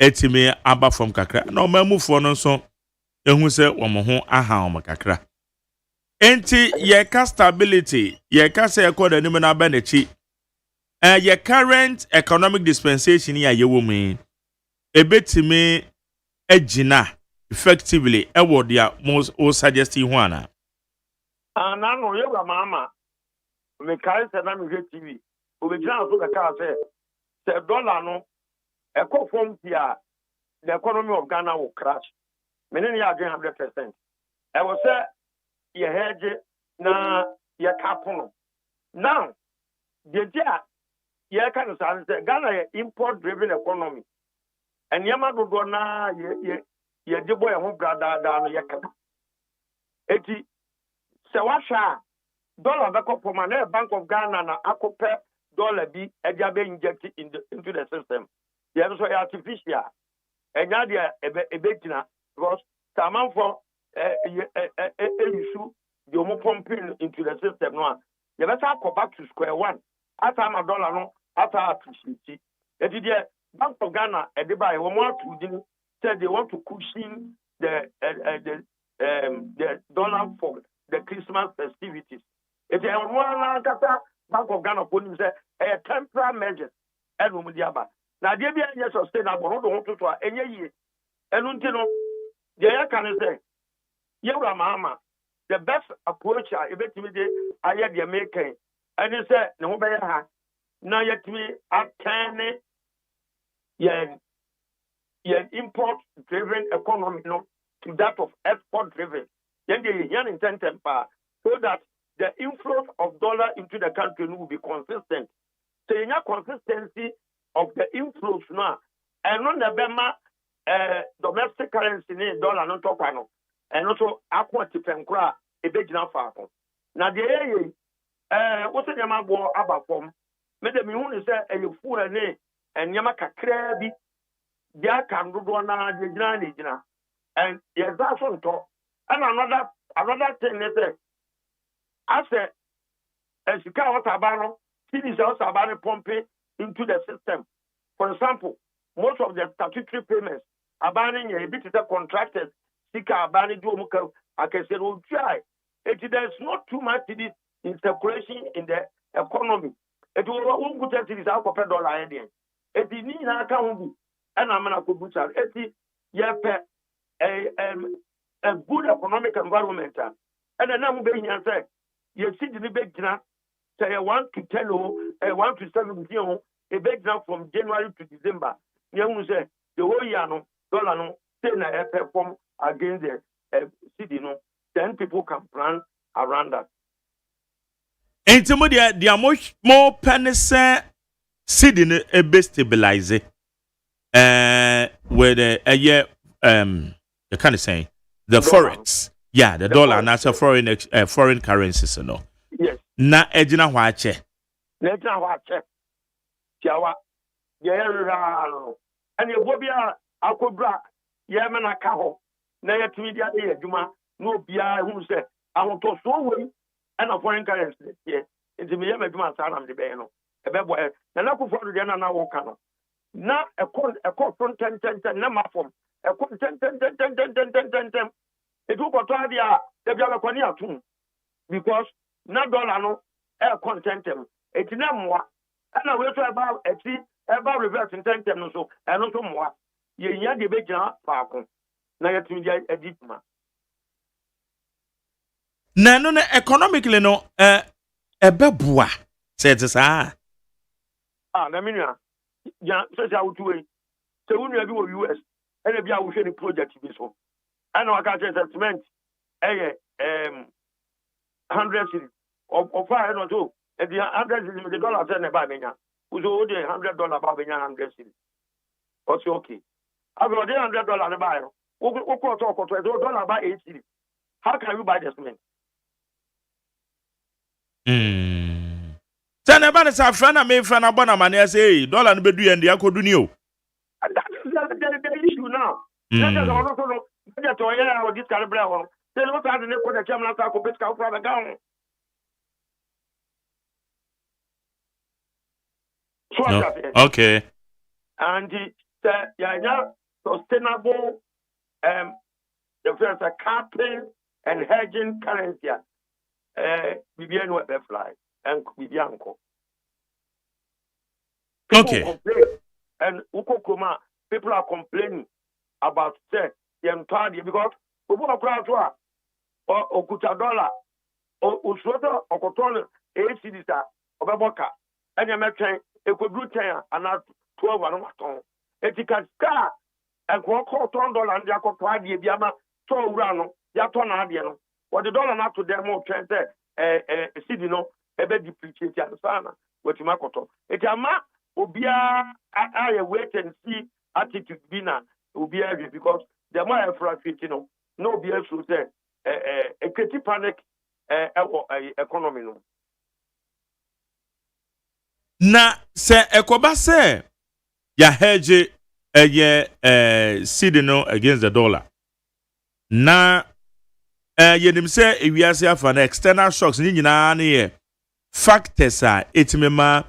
Speaker 3: etime aba from kakra. No mamu for no so ehun say wo mo ho aha o kakra. Enti ye ka stability, ye ka say e koda nim na ba na chi. Ye current economic dispensation ya ye wo me. Ebetime agina effectively what they are most suggesting one.
Speaker 12: And I know you mama. Me carry say na me TV. We be so the car say dollar no e ko from here the economy of Ghana will crash. Me ne ya 100%. I will say ye hedge na ye cap no. Now the dia ye can say Ghana ye import driven economy. And yama do na ye debo e ho brada da no ye kama eti se washa dollar be ko na Bank of Ghana na akope dollar bi e dia be inject into the system ye so artificial enya dia ebe tina because taman for issue the mo pumping into the system no ye better go back to square one after my dollar no after appreciate eti dia Bank of Ghana ediba e wo mo atu said they want to cushion the dollar for the Christmas festivities. If you want Bank of Ghana put say a temporary measure and Mudiaba. Now there be any sustainable no want to any year. And untino the can say Yura Mama the best approach I eventually I had the American and he said no better now yet me at 10 import-driven economy to that of export-driven. Then they incentive so that the inflow of dollar into the country will be consistent. So in your consistency of the inflows now, and on the Bema domestic currency dollar no top and also aquatic and cra a big enough. Now the what's the name about form? Made the moon say a fool and Yamaka crabby. dia kan dodo na jina and yes that's on top. And another thing is that as a sika what abano cities also abano pumping into the system. For example, most of the statutory payments abaning a bit of contractors sika abani do muka I can say will try. There's not too much in circulation in the economy. It will won't go to this $1 idea. It is not accountable. And I'm going to put it. A good economic environment. And then I'm going to say, you see the big dinner, say 1 to 10 or 1 to 17, a big dinner from January to December. You say the whole year, no dollar, no, 10 perform against the city, no, then people can plan around that.
Speaker 3: And some of the more pennies sitting a best stabilize with a year the kind of saying the forex, yeah, the dollar and that's a foreign currencies, you know.
Speaker 12: Yes.
Speaker 3: Na ejina wache.
Speaker 12: Ejina wache. Tiawa. Yeah, and you go be a cobra. Yeah, man, a cow. Na ya media juma no bia who say I want to so way and a foreign currency. Yeah, it's me a juma sana de be no. E be boy. Na na ko for de na wo ka no. Na a call from 10 na ma form. A call 10. It will go to the Biakwani atum because na dollar no air content them. It's not more. And I will try about reverse intent them so and also more. Ye the big park. Na yet me edit ma.
Speaker 3: Na no economically no beboa said sa.
Speaker 12: Na me nua. Ya so say out way. So we no be US and e bia wo hwe ni project bi so. And I can't say cement 100 cities or 500 too. If the 100 cities, the dollar send a bamina. Who's only $100 babina 100 cities. What's okay? I've got $100 to buy. What talk to $1 buy 8 cities? How can you buy the cement?
Speaker 3: Send a banner, a friend, I made friend of Bonamania say, dollar and bedu and the Uncle Dunio.
Speaker 12: And that is the issue now. Let us also know. This kind of brown. They look at the German for the
Speaker 3: okay.
Speaker 12: And the sustainable the first capping and hedging currency. Vivian what they fly and Vivianco.
Speaker 3: Okay.
Speaker 12: And Ukokuma, people are complaining about the entire because we want to cry to or kuta dollar or uswota or cotton ACD or Baboka and you met a good 10 and not 12 and one. It can scar and $1 and Jacob Padi Biama so rano Yaton Adiano or the dollar not to them more trend city no a bit depreciated sana with Makoto. It's a ma Ubia I wait and see attitude dinner will be because the more frustrated, no be able to say a creative panic economy. No.
Speaker 3: Na se ekoba se ya hedge seed no against the dollar. Na yenim se ewiase afa na external shocks ni nyina na ye factors a etimema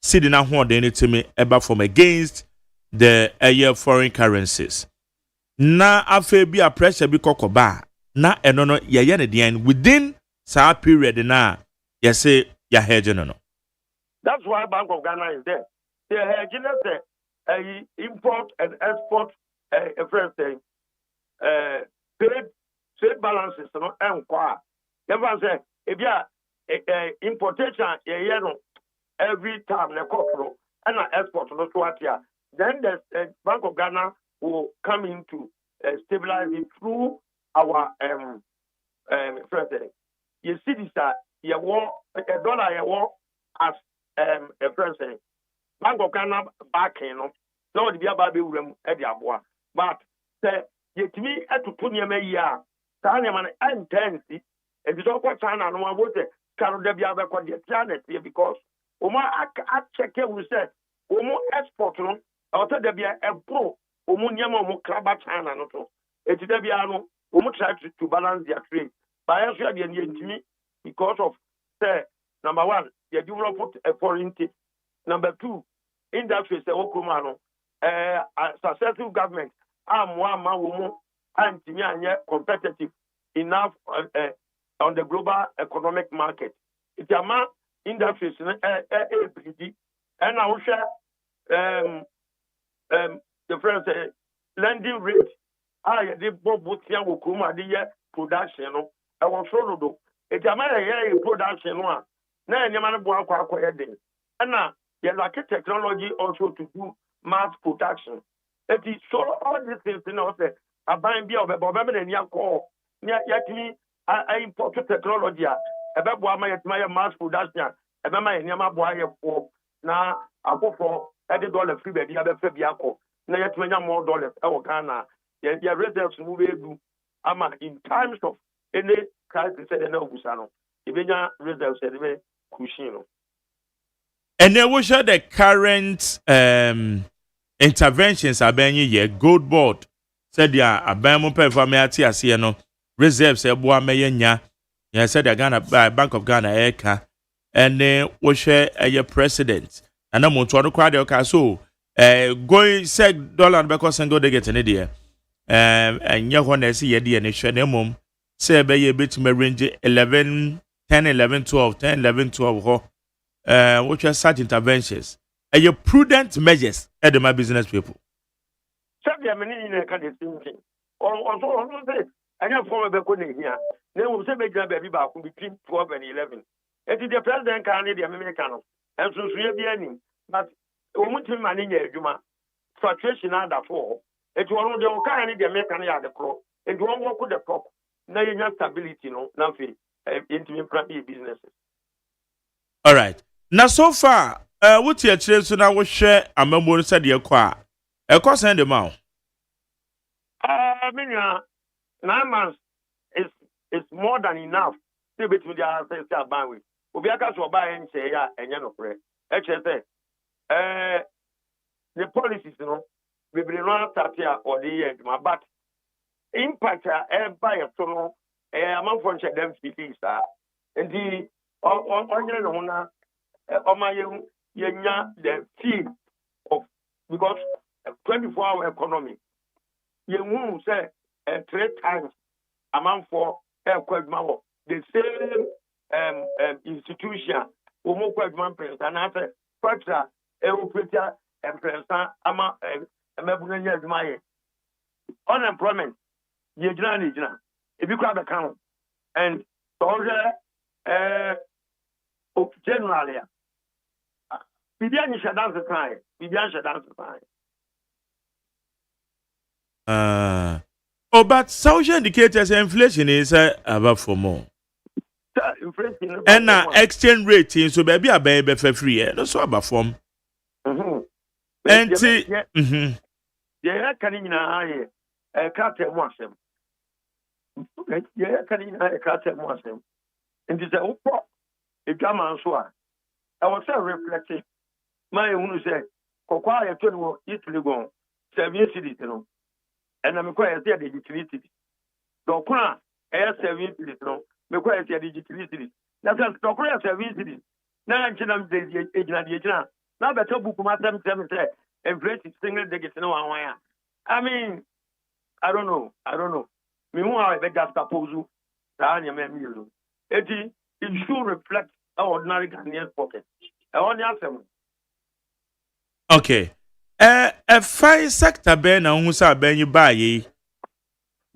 Speaker 3: seed na ho den etimi eba from against the foreign currencies. Na afa bi a pressure bi kokoba na eno no ye ne den within sa period na ye say ya hedge no.
Speaker 12: That's why Bank of Ghana is there. They are import and export trade balances no enquire. Never say if you importation every time the corporate and export no to then the Bank of Ghana will come in to stabilize it through our you see this you want a dollar you want as a president. Bank of Ghana backing no the baby room at the aboa. But yet me at to put your year. Tanya intensity and it's all quite time and one would say Carol Debia planet here because I check here we said export no or there be a pro omu nyama omu kraba China no to etida bia no omu try to balance their trade by actually the ntimi because of say number 1 they develop a foreign trade, number 2 industry say okuma no successful government amwa ma wo mu antimi anye competitive enough on the global economic market. It's a man industries and I will share the friends lending rate. I did both Wukuma the production. I was sure do. It's a man production one. Now you man work and now you lack technology also to do mass production. It is so all these things you know say I buy be of a Bob and Yako. Yet me I import technology. About my mass production. About my Yama boy for now. I go for $80 free baby. I have a Fabiaco. Now yet many more dollars. Our Ghana. Your reserves move do. Ama in times of any crisis, said no Gusano. Even your reserves said very Cushino.
Speaker 3: And then we share the current interventions are being here. Gold board said ya abamo pay for me ati asieno reserves eboa meyenya. Ya said the Ghana Bank of Ghana eka. And then we share a president. And I'm going to crowd your so going sec dollar because and go to get an idea. And you want to see a dear nation mum say by a bit me range 11, 10, 11, 12, 10, 11, 12 which are such interventions. And your prudent measures at my business people.
Speaker 12: Sabi ameni ni ka de thinking. On say anya form be ko ne hia. Na wo say be gina be ba ko between 12 and 11. It is the president can need the American. And so we be any. But omutim mani nya adwuma. Fluctuation under 4. It will the can need the American ya the crop. It won't work with the crop. Na nya stability no na fi intimate private businesses.
Speaker 3: All right. Now so far what you actually so now we share a memory said your qua. A cost and the mouth.
Speaker 12: I mean 9 months is more than enough to be to the ancestral bandwidth. Obi aka so buy and say ya enye no pre. E che say the policies no we be run start here or the year but impact buy so no amount for them speaking sir. And the on no na my yenya the fee of because 24-hour economy you won't say 3 times amount for the same institution omo kwadman president and after factor operator and president ama emebuna nya adwumaye unemployment ye gina if you grab account and so generally bibian shadan time
Speaker 3: But social indicators inflation is about for more.
Speaker 12: Inflation
Speaker 3: And exchange rate so baby a baby for free. No so about form. And
Speaker 12: yeah, can in a cat at once. Yeah, can in a cat at once. And this a German so I was so reflecting. My own say, Coquia 21 Italy gone 7 cities, you know. And I'm quite the utility. Don't cry, air 7 cities, no. Me quite the utility. That's a Coquia 7 cities. Now I'm the agent. Now better book my 7 and place single digits no one. I mean, I don't know. Meanwhile, I beg after Pozu, it should reflect our ordinary Ghanaian pocket. I want to answer.
Speaker 3: okay. A fine sector ben and who's a ben you buy ye.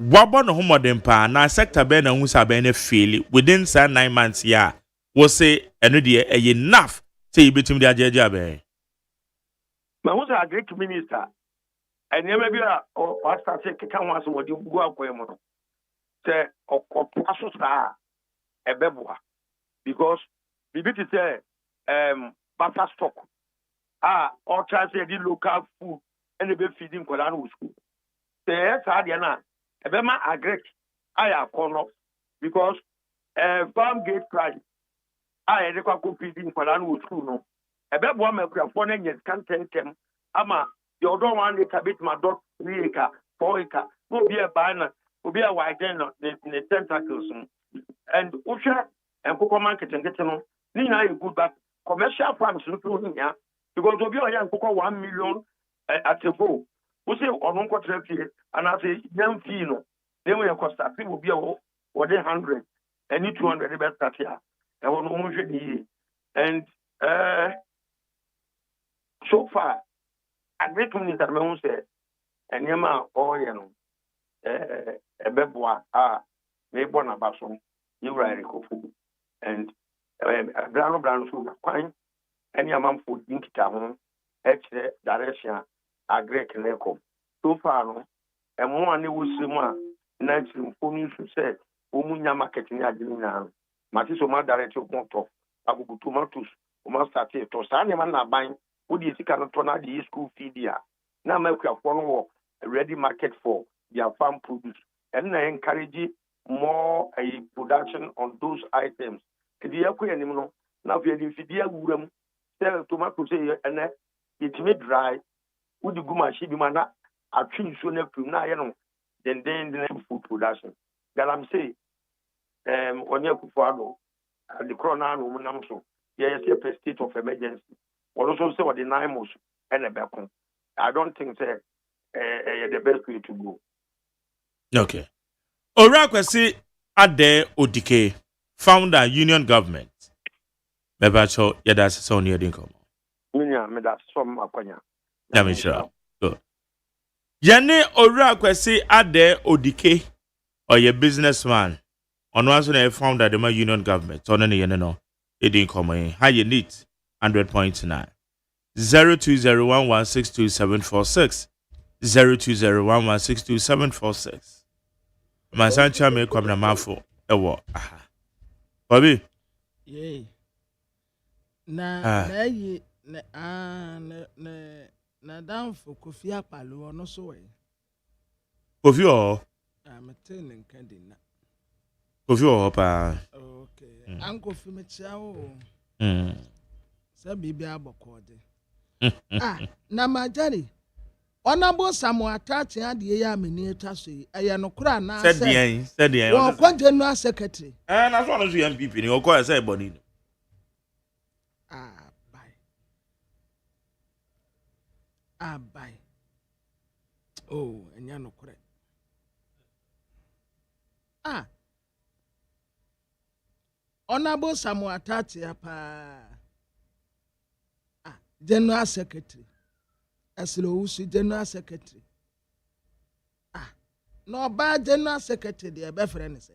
Speaker 3: Wabon homo dempa na sector ben and who's a ben feel within 9 months ya was say another enough say between the Ajabe.
Speaker 12: My was a Greek minister. I never be a or start to come once what you go up with him. Say, or Passo Star, a beboa. Because the bit is butter stock. Or try to the local food and the baby feeding Colano school. Say, yes, Adiana, a bema a Greek. I have corner because farm gate price. I had a feeding Colano school. No. A beboa make your phone and can't tell them. Ama the other 1 acre bit my dot 3 acre 4 acre will be a banner will be a wide the tentacles and usha and cocoa market and getting on Nina good but commercial farms looking here because of your young cocoa 1 million at a go. We say on Uncle Traffic and I say young Fino, then we cost that will be or 100 and 200 best that year. And 100 years. And so far, I great community that my own said, and Yama or a beboa, may born a bason, you write a coffee, and a brown food, quine, and Yaman food in town, extra direction, a great leco. So far, and one will see more, 19 for me to say, Umunya marketing Adina, Matiso Madaretto Monto, Abu Tomatoes, Umastati, Tosani man buying, would you see turn out the school feed here? Now make a phone a ready market for their farm produce, and I encourage more a production on those items. If you are animal, now if you are sell tomatoes and it may dry, would you go my sheep mana? I treat sooner to now, then the food production. Galam say, when you follow the corona, so yes, a state of emergency. Also, say what the 9 months and a back. I don't think that the best way to go.
Speaker 3: Okay. Orakwesi Ade Odike, founder Union Government. Bebacho Yadas Sonia Dinko.
Speaker 12: Union, me that's some Akonya.
Speaker 3: Yamisha. Good. Yane Orakwesi Ade Odike, or your businessman. On once a founder the Union Government. On any no, it didn't come in. How you need 100.9. 0201162746 0201162746. My son Chame come na mafo ewo aha Bobby
Speaker 10: ye na yi na down for Kofi Akpalo no so we
Speaker 3: Kofi o
Speaker 10: I'm telling Candy na
Speaker 3: Kofi o pa
Speaker 10: okay Uncle Kofi mechia o sa bibi abokode na majari Honorable Samuel Tati and the Yamini Tassi, I am no crana, said the one general secretary.
Speaker 3: And as long as you MPP, you'll call us a body.
Speaker 10: Bye. Oh, and you're no correct. Honorable Samuel Tati, general secretary. As the general secretary. No bad general secretary, dear befriend say.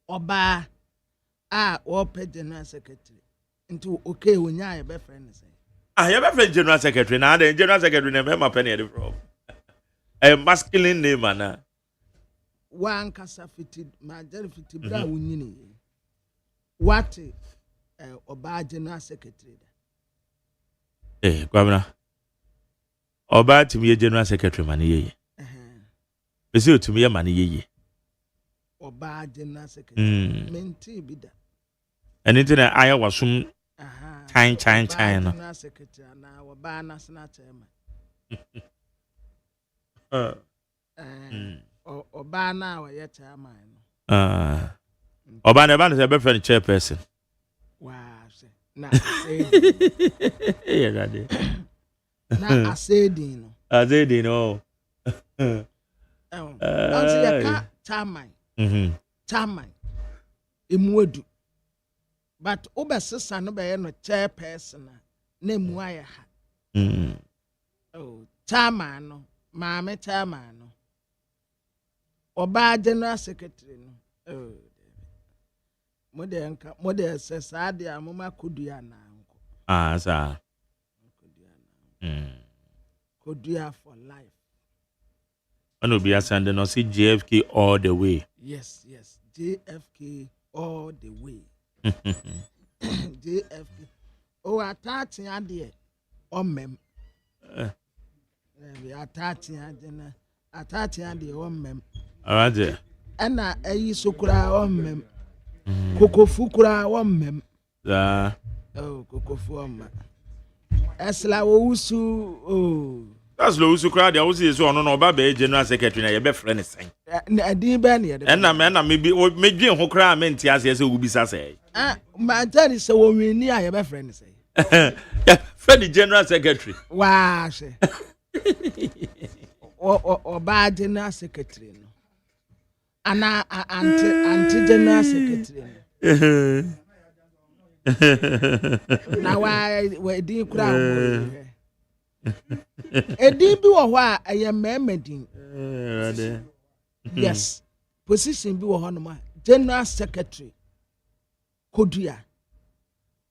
Speaker 10: Oba open general secretary. Into okay when you are befriend say.
Speaker 3: I have a general secretary now, the general secretary never my penny from a masculine name, man.
Speaker 10: One casa fitted, my fitted brown. What? Oba general secretary.
Speaker 3: Governor. Oba to me a general secretary man ye. Is to me a man ye.
Speaker 10: Oba general secretary. Menti bida.
Speaker 3: And internet I was some time.
Speaker 10: General secretary na Oba national chairman. Oba na wa chairman.
Speaker 3: Oba never is a befriend chairperson.
Speaker 10: Wow,
Speaker 3: yeah,
Speaker 10: I said,
Speaker 3: no.
Speaker 10: Chairman. Imwedu. But Obersa no be no chairperson. Name why oh, chairman no, Mame chairman no. Oba general secretary no. Oh. Modern says Sadia Mama Kudiana.
Speaker 3: Sir.
Speaker 10: Kudia for life.
Speaker 3: And will be ascending or see JFK all the way.
Speaker 10: Yes. JFK all the way. JFK. Oh, attaching idea. Mem. We are attaching idea. Mem.
Speaker 3: All right, there.
Speaker 10: And I sukura mem. Koko fukura mem. Oh, Cocoforma. Esla Usu. Oh.
Speaker 3: That's low so crowd. I was here so no Baba General Secretary. I be friend is saying.
Speaker 10: I didn't ban it.
Speaker 3: And I mean, maybe who cry meant as yes, will be say.
Speaker 10: My dad is so we near your friend say.
Speaker 3: Yeah, Freddie General Secretary.
Speaker 10: Wow, or bad general secretary. And anti general secretary. Now I did crowd. A deep or why I am medding. Yes, position be one general secretary. Kodia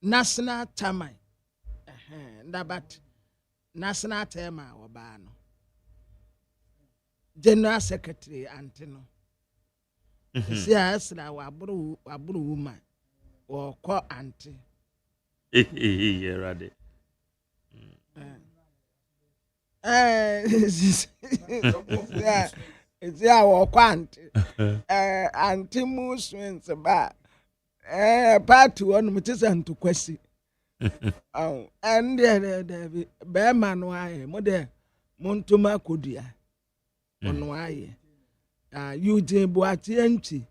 Speaker 10: national tamai. But national tema or bano. General secretary Antino. See, as now a blue woman or call auntie.
Speaker 3: Yeah, ready.
Speaker 10: It's our quant. Auntie Moose wins about. Part to one mutation to question. Oh, and the Bearman, why, Mother Montuma Kodia. On why, you did boati empty.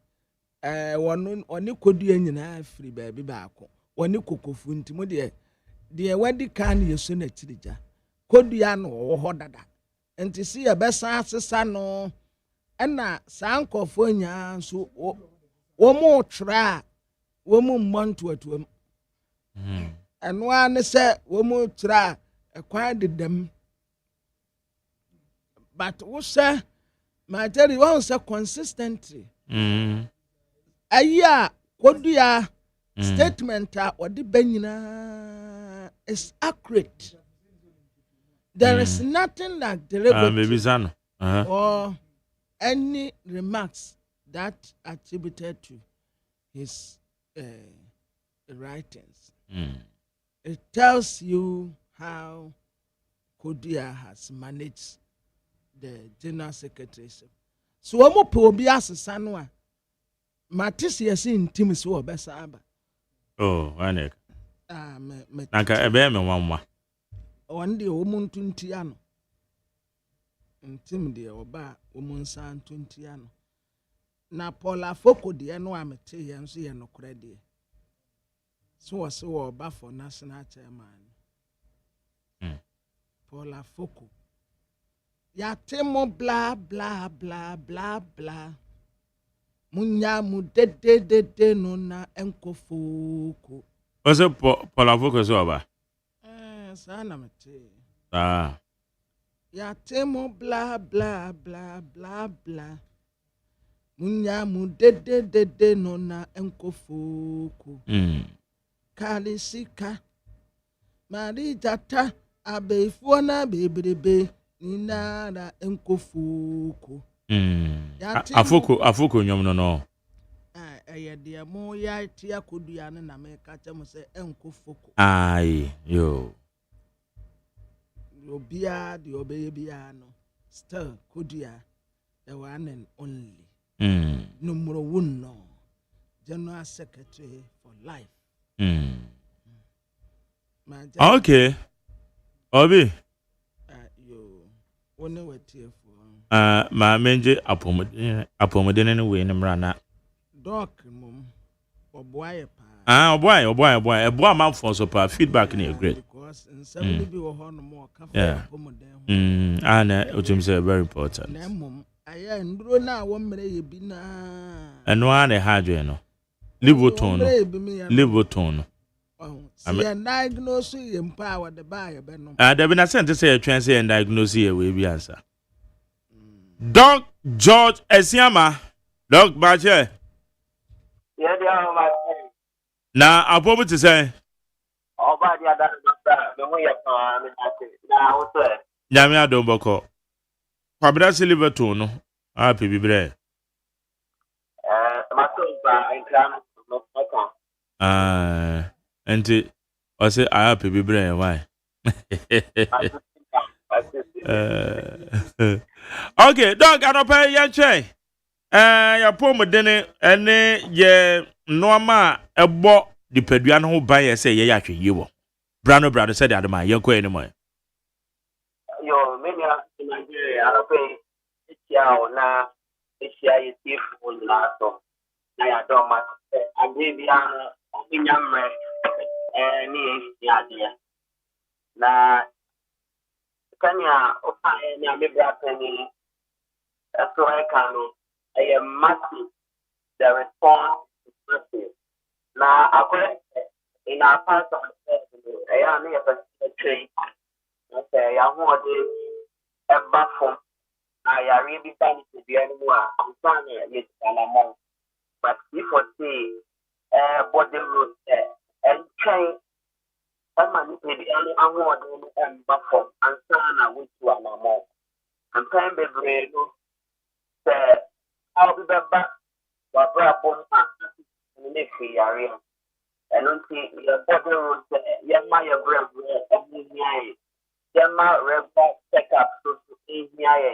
Speaker 10: One you could do any free baby back. One you cook of Funti, dear, when the can you soon at Tilija. Kodiano or Hodada. And to see a best answer, son, no, and now, Sanko Fonia, so one more try, one more month to him. And one said, one more try, acquired them. But what, sir, my tell you once consistently. A year, Kodia statement or the Benina is accurate. There is nothing like deliberate or any remarks that attributed to his writings. It tells you how Kodia has managed the general secretaryship. So, I'm up to be as a sanwa. Matisias in Timis or Bessaba.
Speaker 3: Oh, I know. Nanka a bear, one.
Speaker 10: One day, woman 20 anno. Intimidate or bar, woman san 20 anno. Na Paula Foco, the anno amateur, and see no credit. So I saw a bar for national chairman. Paula Foco. Ya temo blah, blah, blah, blah, blah. Munya mu de no na enko Foco.
Speaker 3: Was it Paula Foco over?
Speaker 10: Ya temo blah blah blah blah blah. Munya mu de no na enkofuku. Kalisika. Mari jata abefuo na bebrebe nina na enkofuku.
Speaker 3: Afoko nyom no.
Speaker 10: Eye dia mo ya tia kodua na me ka chemo se enkofuku.
Speaker 3: Ai yo.
Speaker 10: Obia the obeyabia no still Kodia the one and only numero 1 no general secretary for life.
Speaker 3: Okay. Obi.
Speaker 10: You only wait here for
Speaker 3: my menje apomodene no we nimra
Speaker 10: doc mum oboy
Speaker 3: pa oboy ebo am for so pa feedback na great
Speaker 10: because in 70 be wo ho no more ka apomodene
Speaker 3: and it say very important
Speaker 10: na mum aya nduro na wo mere ye bi na
Speaker 3: eno ana hadwe no livoton no
Speaker 10: see diagnose empower the buyer be no
Speaker 3: there be na sent say twen say diagnose ye we bi answer Doc George Esiama Doc Bache na apomo ti say
Speaker 14: oba dia da me ho ye pa me na wo so
Speaker 3: nyame adom boko kwabra silverton no api bibre
Speaker 14: ma so ba nkram no aka
Speaker 3: enti o say api bibre why okay dog anopa ye che ya pom dene ene ye noama ebo the pedua no ban ye say ye ya hwe ye wo brano said adama ye ko anymore
Speaker 14: Yo, many are in Nigeria, I pay it's na it's full lasso. I don't much. I give you a young idea. Na Kenya, Okaya, Mibrapeni, so I am massive. The response is massive. Now, in our part of the I am here a train. I say, I want a bathroom. I really find it to be anymore. I'm trying to among. But if I say, body road and train, I'm manipulating any award and bathroom and sana with you among. I'm trying to be brave. I'll be back. But Brabham in the free area. And don't see your body road, my brave, every Yama rebel check up to AVIA.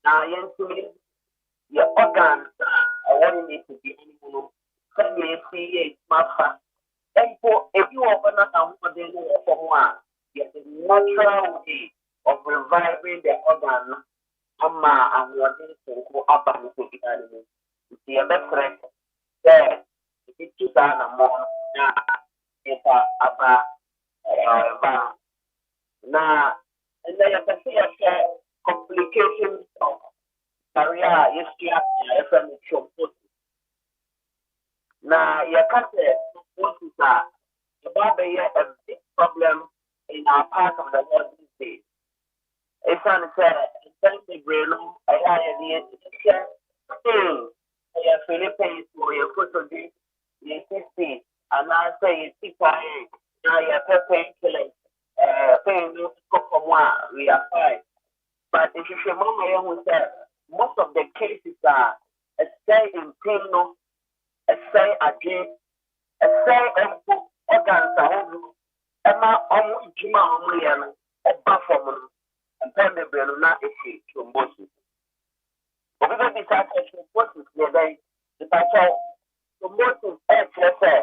Speaker 14: Now, your organs are wanting to be animal. Can you see a mafia? And for if you open up a day for one, yet the natural way of reviving the organ, Amma and wanting to go up and to the animal. You see a better there. If it's 2,000 more, it's about. Now, and then you can see a complications of career history from the now, you can't say about a big problem in our part of the world these days. It's on the brain, I had the thing, Philippines, or your photo, you see, and I say, it's now you're paying paying we are fine. But if you remember, most of the cases are a say in criminal, a say again, a say organs, Emma, Jima, a buffer, and then the Beluna issue to Moses. But we don't decide to Moses, the battle to Moses, FSA.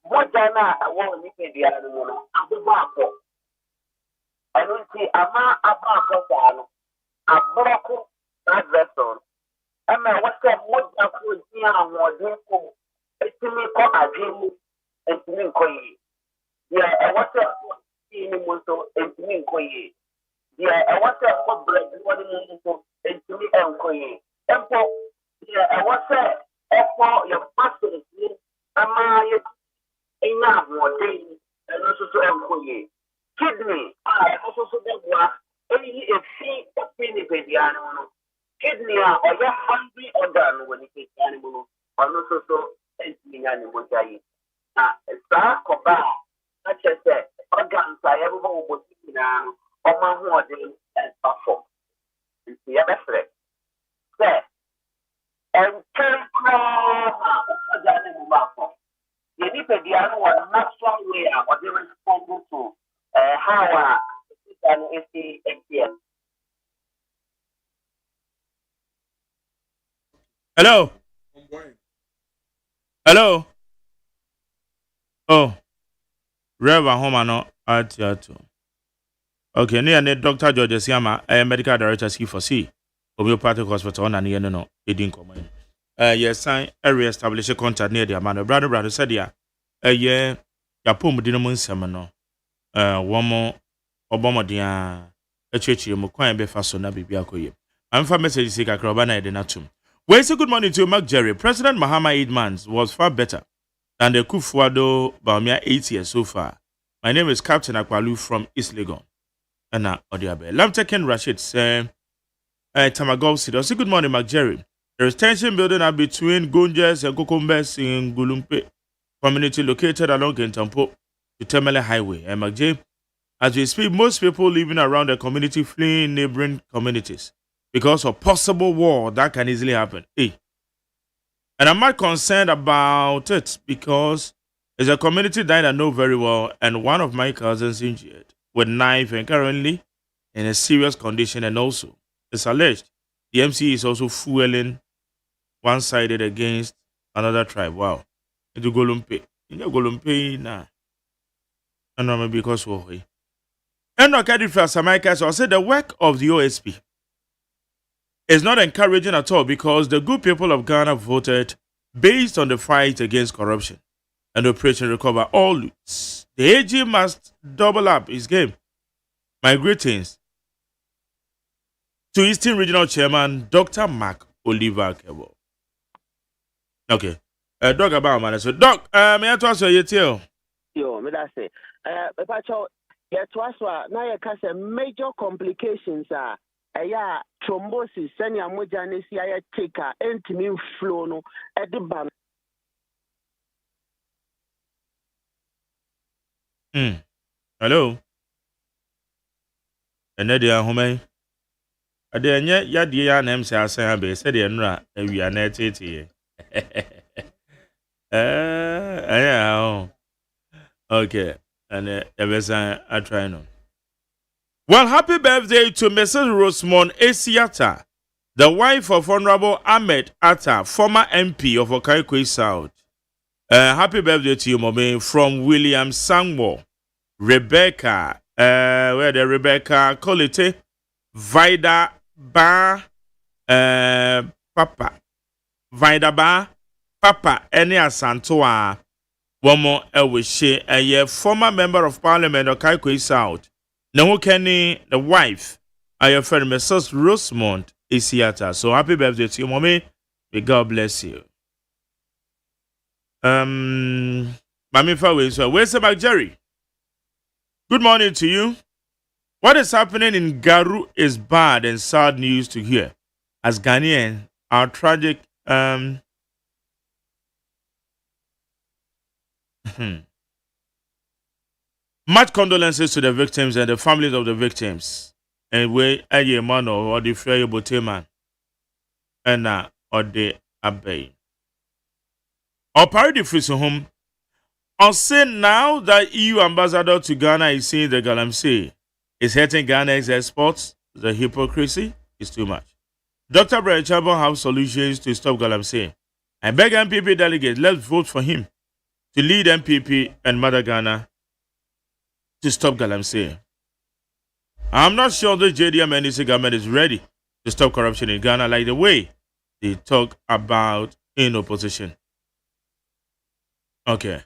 Speaker 14: What Jana, I want to say the animal, and the barco. I don't see a man about a block that vessel. And I was a what I could see and was to me call a dream and to me coy. Yeah, I was a seeing Musso and to me coy. Yeah, I was a what bread and to me and coy. And yeah, I was a for your master, enough more days and also to employ kidney. I also said that any a fee of penny by the animal kidney or your hungry organ when it is animal or also so anything animal die. Star Coba, such as organs I ever was now or my morning and buffer. You see a better. Say, and turn that animal. The Nipedian was natural way or they responding to how an ACMPS.
Speaker 3: Hello. Hello. Oh, Reverend Homano Atiato. Okay, near Dr. George Siama, a medical director, C4C, Homeopathic Hospital, and no, it didn't come in. Yes, sign a re-establish a contact near the man. Brother said, yeah, a year, Yapum Dinamun Semino, one more Obama dia, a church, you mukwan be faso bibiakoye. I'm for message sick acrobana denatum. Well, say good morning to Mark Jerry. President Mahama 8 months was far better than the Kufuado Baumia 8 years so far. My name is Captain Akwalu from East Legon. And now, Odiabe. Lamtekin Rashid say, Tamagov City. Say good morning, Mark Jerry. There is tension building up between Gunjas and Kokombes in Gulumpe community located along Gentampo to Temele Highway. And McJ, as we speak, most people living around the community fleeing neighboring communities because of possible war that can easily happen. Hey. And I'm not concerned about it because it's a community that I know very well, and one of my cousins injured with knife and currently in a serious condition, and also it's alleged the MC is also fueling one-sided against another tribe. Wow. Into Golumpe. In a golumpe na. And no because we. And no carry for Samaica so say the work of the OSP is not encouraging at all because the good people of Ghana voted based on the fight against corruption and Operation Recover All Loots. The AG must double up his game. My greetings to Eastern Regional Chairman Dr. Mark Oliver Kebo. Okay. Doc about man. So Doc, may I toss you tell?
Speaker 14: Yo, me that say. Pacho, yeah, twice now you can say major complications are thrombosis, senior mojanesi, taker, intimate flow no at the bank.
Speaker 3: Hello. And then home. Ade nye yadie ya na mse asan be se de nura awia na tete. Okay. And I try no. Well, happy birthday to Mrs. Rosemond Esiata, the wife of Honorable Ahmed Atta, former MP of Okaikwe South. Happy birthday to you, mommy, from William Sangmo, Rebecca, where the Rebecca Colite, Vida Ba, Papa, Vida Ba, Papa, Eni Asantoa, Womo Elwishe, a former member of Parliament of Okaikwe South. Now, Kenny, the wife, I your friend Mrs. Rosemond Isiata. So happy birthday to you, mommy. May God bless you. Mami Fawe, so where's the back, Jerry? Good morning to you. What is happening in Garu is bad and sad news to hear. As Ghanaian, our tragic much condolences to the victims and the families of the victims. And we AGYEMAN or the Frere Boteman and or the Abbey. Our party free home. I'll say now that EU ambassador to Ghana is saying the Galamsey is hurting Ghana's exports. The hypocrisy is too much. Dr. Brian Chabo have solutions to stop Galamsey. I beg MPP delegates, let's vote for him to lead MPP and Mother Ghana to stop Galamsey. I'm not sure the JDM NDC government is ready to stop corruption in Ghana like the way they talk about in opposition. Okay.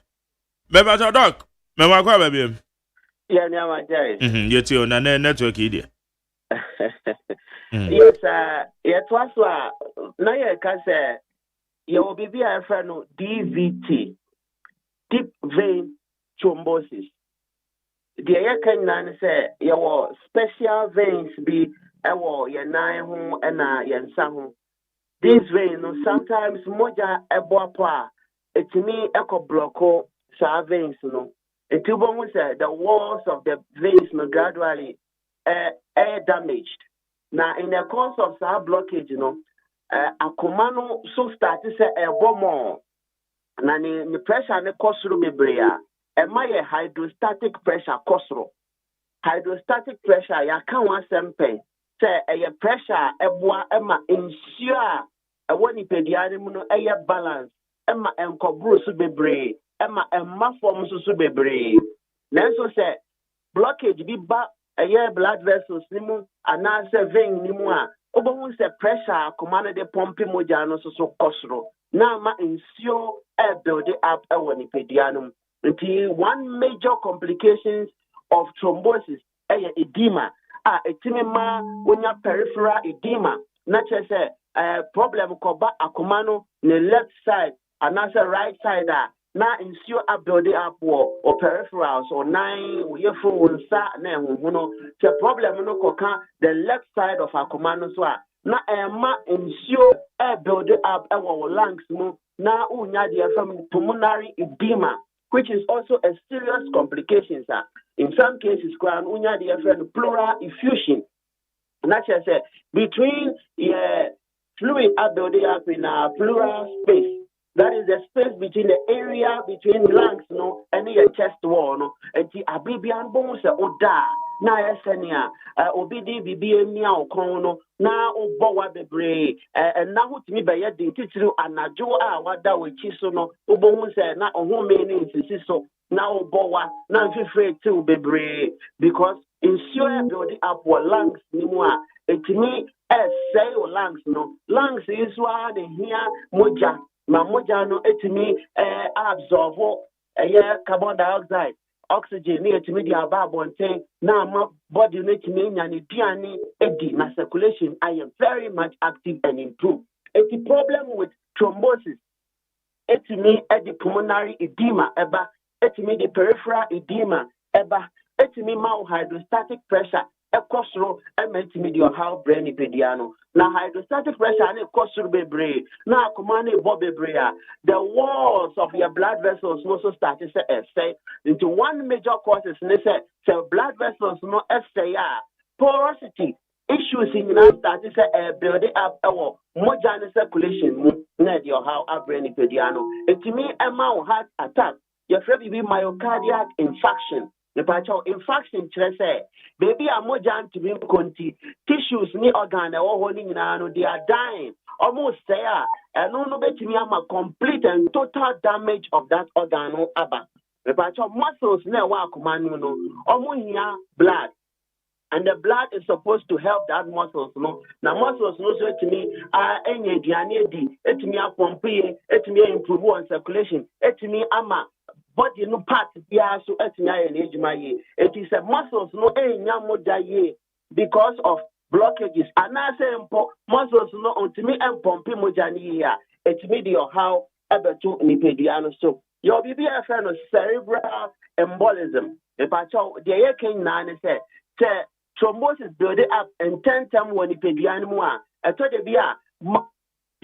Speaker 3: Beba to doc. Mema kwa baby.
Speaker 14: Yeah, nyama jai.
Speaker 3: Yeti on na network idea.
Speaker 14: Yes, yeah, twice na ye ka say ye obi bi a friend no DVT, deep vein thrombosis. The ye kan na say ye wo special veins bi ewo ye nan ho na ye nsa ho. These veins no sometimes moja ebo apa etimi eko blocko sa veins no. Etubon say the walls of the veins no gradually damaged. Now in the course of sa blockage akoma no so start say ebo more. Na ni pressure ne kosoro bebre a e hydrostatic pressure kosoro. Hydrostatic pressure ya kan wan sempe say pressure eboa ema ensure woni pediane mu no balance ema enkobru so bebre ema form so bebre. Nanso say blockage bi ba blood vessels ni mu ana say vein ni mu a obohu say pressure command de pompe moja no so kosoro na ma ensure build up woni pediane. One major complications of thrombosis is edema. Etimema wonya peripheral edema. Not just a problem koba akumano ne left side and also right side na ensure build up or peripherals or nine we phone sa na huno. The problem no koka the left side of akumano so na ensure build up our lungs no na unya the pulmonary edema, which is also a serious complication, sir. In some cases, unya the pleural effusion. And that's just between fluid building up in a pleural space. That is the space between the area between lungs, and the chest wall, and the abibian bones oda. na yesenia obi di bibi emi a okon no na obo wa bebre na hotimi be ye de titiri anajo a wada wechi so no obo hu se na ohome ni nsisi so na obo wa na mfifre ti bebre because ensure building up what lungs ni mu a etimi say o lungs no lungs is wa de hia moja ma moja no etimi absorb carbon dioxide oxygen ni etimi di aba bonten na ma body no etimi nya ne duane edi na circulation I am very much active and improve. It's the problem with thrombosis etimi the pulmonary edema eba etimi the peripheral edema eba etimi ma hydrostatic pressure ekosoro emetimi di how brain pediano na hydrostatic pressure na ekosoro bebre na akoma na ebo bebre a the walls of your blood vessels also start to say into one major causes ne say blood vessels no say porosity issues in the start to say building up our moja circulation na di how brain pediano etimi ema heart attack your friend be myocardial infarction. The partial infarction say baby are more than to be conti tissues ni organ holding in they are dying almost there and no bet me am a complete and total damage of that organ aba the partial muscles na wa command no almost blood and the blood is supposed to help that muscles no now muscles no so to me enye diane di etimi a pompe etimi improve on circulation etimi ama body no part ya so etinya ye ejuma ye it is a muscles no enya moja ye because of blockages and I say muscles no ontimi empompe moja ni ya etimi di how ebetu nipediano so your BBF no cerebral embolism e pa cho de ye ken na ne say thrombosis build up and 10 time when nipediano mu a eto de bia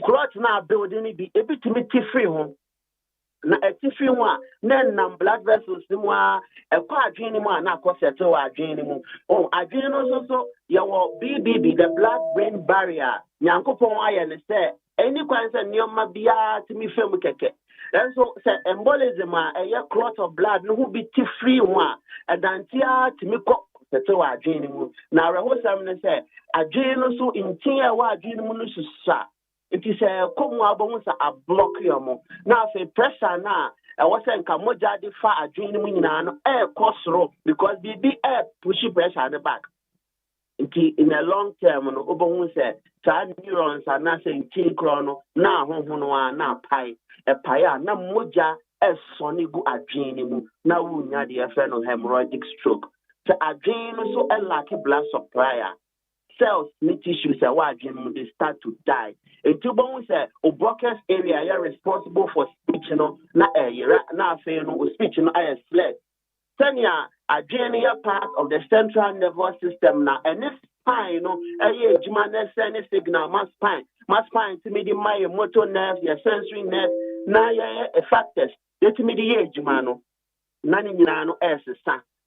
Speaker 14: clot na building bi ebitimi ti free ho na etifi ho a na nam blood vessels ni mu a ekwa adwen ni mu a na akosete wa adwen ni mu adwen no so yawo BBB the blood brain barrier nyankopon aye ne say any kwan say nioma bia timi fem keke and so say embolism a clot of blood no bi ti free ho a adantia timi ko sete wa adwen ni mu na rehosam ne say adwen no so intin a wa adwen ni mu no susa. It is a common album a block yomo. Now, say pressure now, I was saying Kamoja de far a dream in an air cost rope because BB air pushy pressure at the back. In a long term, Obo said, child neurons are not saying chin chrono, now hono, now pie, a pie, now moja, a sonny go a dream, now we need the friend of hemorrhagic stroke. So a dream so a lucky blood supplier. Cells need tissues they start to die. And two bones Obroca's area are responsible for speech, na speech fled. Tanya a genial part of the central nervous system now, and this spine, any signal, my spine to me my motor nerves, your sensory nerves, now factors, let me the age, mano, none as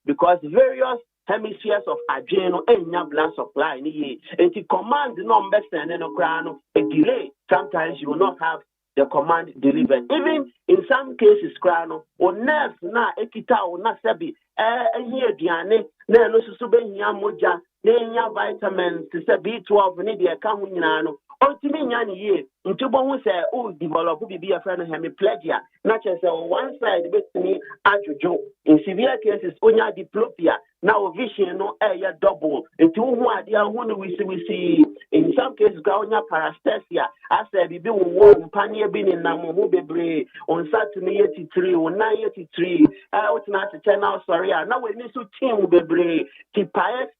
Speaker 14: because various hemispheres of adrenal and blood supply and it command number and a delay. Sometimes you will not have the command delivered. Even in some cases, crano or nerves na ekita or na sebi here diane na no susube moja na vitamins to say B12 ni de ka hunyano ontimi nya ni ye ntubo hu say o develop be a friend hemiplegia na che say one side betimi ajojo in severe cases onya diplopia now vision no double nti hu ade hu no we see in some cases onya paresthesia as bibi wo mpanie bi ni nam hu bebre on Saturday 83 on 983 what na se channel sorry now we need to team bebre ti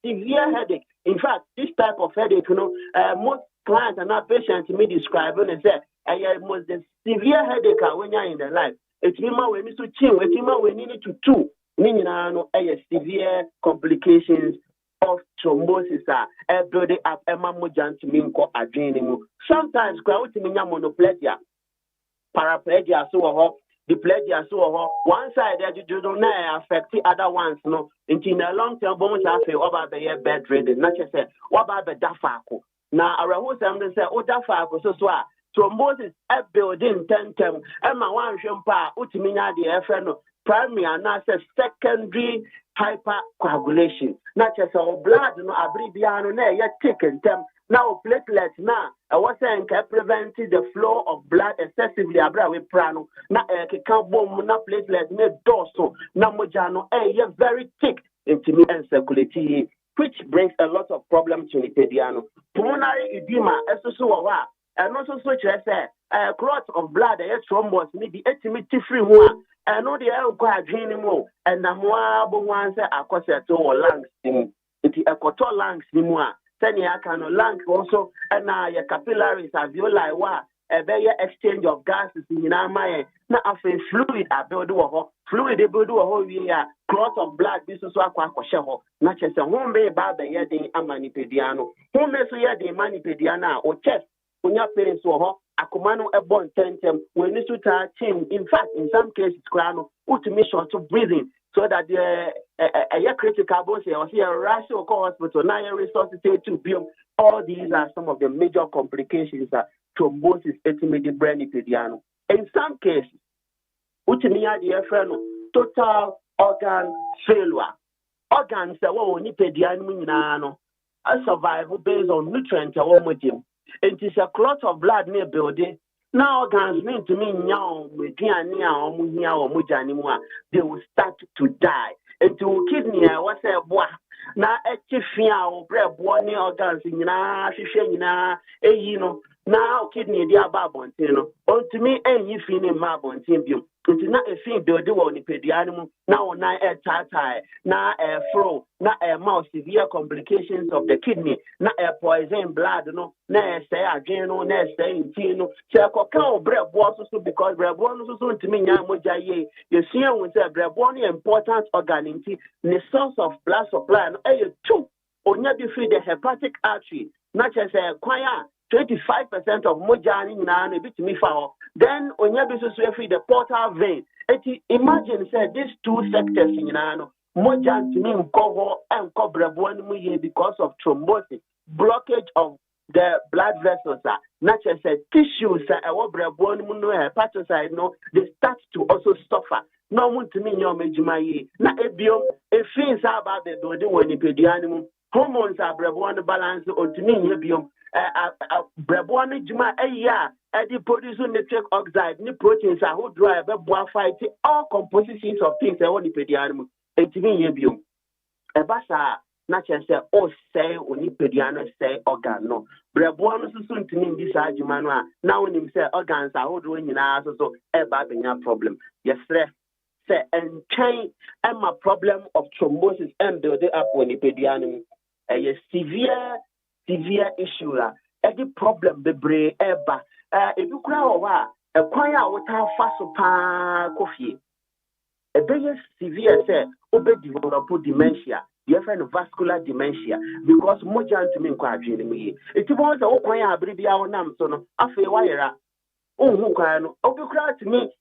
Speaker 14: severe headache. In fact, this type of headache, most clients and not patients me describe and say, most the severe headache when you're in the life. It's me we need to chill. It's me we need to two. Meaning, severe complications of thrombosis building up mojan to mean called adrenaline. Sometimes crowd to mean monoplegia, paraplegia, so diplegia so one side that you don't affect the other ones no in a long term bones have about the bedridden not just say what about the dafako now our host say dafako so thrombosis building 10 term and my one shampa utiminya the FN primary and secondary hypercoagulation. Not just our blood, no, abribiano, na taken them. Now platelets now. I was saying can prevent the flow of blood excessively. Abra we prano. Na can bomb na platelets ne dorsal. Na mojano very thick into me and circulating, which brings a lot of problems to the pediano. Pulmonary edema, SSOA, and also switch say clot of blood, thrombus, maybe 8 free one. I know the air quite draining more, and the more ones are caused to lungs in the equator lungs in more. Senya kano lung also na your capillaries alveoli wa very exchange of gases in my na afen fluid abuild wo fluid abuild wo we ya clot of blood this so akwa kwhye ho na chese ho me ba be ye den amanipediano ho me so ye den manipediana o chest onya pain so ho akoma no ebon tentem we ni so ta chin in fact in some cases krano ultimate short of breathing so that the critical bones or see a rush or hospital, now resuscitate to biome. All these are some of the major complications that thrombosis estimated brain pediano. In some cases, utimia the total organ failure. Organs that were only pediano a survival based on nutrients or medium. It is a clot of blood near building. Now organs mean to me now they will start to die. And to kidney what's a boy. Now echifia or bread born organs in now kidney dear babontino. On to me any fin in mabontimbium. It's not a thing do on pedianum, now na a tata, na a fro, na a mouse severe complications of the kidney, na a poison blood, no, na say again, no, na say in tino, say a cocoa bread was also because bread was soon to me, Yamojaye. You see, when say bread one important organ in the source of blood supply, and a two, or not be free the hepatic artery, not just a choir. 25% of mojani na a bit me foul. Then on your business free the portal vein. Imagine say these two sectors in Nano, mojan to me cover and cover one because of thrombosis, blockage of the blood vessels are not just a tissues hepatocyte no they start to also suffer. No one to me your mejumaye. Na ebiom if things are about the body when you pedianum hormones are brebuan balance or to me ebiom. Brebuani juma the producing nitric oxide, ni proteins are who drive a fight all compositions of things I want to pedianum. It means you. A basa, not just say, oh, say, only pediano say organ. No, Brebuano soon to mean this argument. Now, when him say organs are who doing in our so a bad problem. Yes, sir. Say, and change and my problem of thrombosis and build it up when the pedianum. A severe issue any problem the brain ever if you cry a choir without fast coffee a very severe say develop dementia you have vascular dementia because mojan to me me it was a choir bribia nam so no afi wire who can obicrat me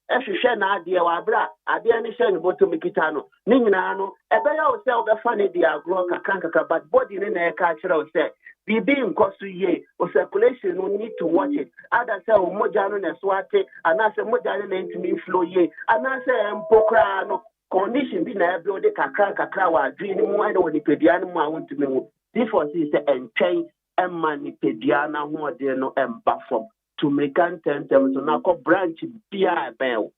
Speaker 14: share na dear wabra adia ni share bottom kitano ninano a better self the funny dear grow kanka but body in a cultural say Bibi nkosu ye o circulation no need to watch it. Other say o mojano na swate anase mojano na intimi flow ye anase mpokra no condition bi na ebe o de kakra wa adwini mu ana woni pediano mu awuntimi mu. Therefore say entwen emma ni pediana ho ode no emba form to make tentem so na ko branch bia ebe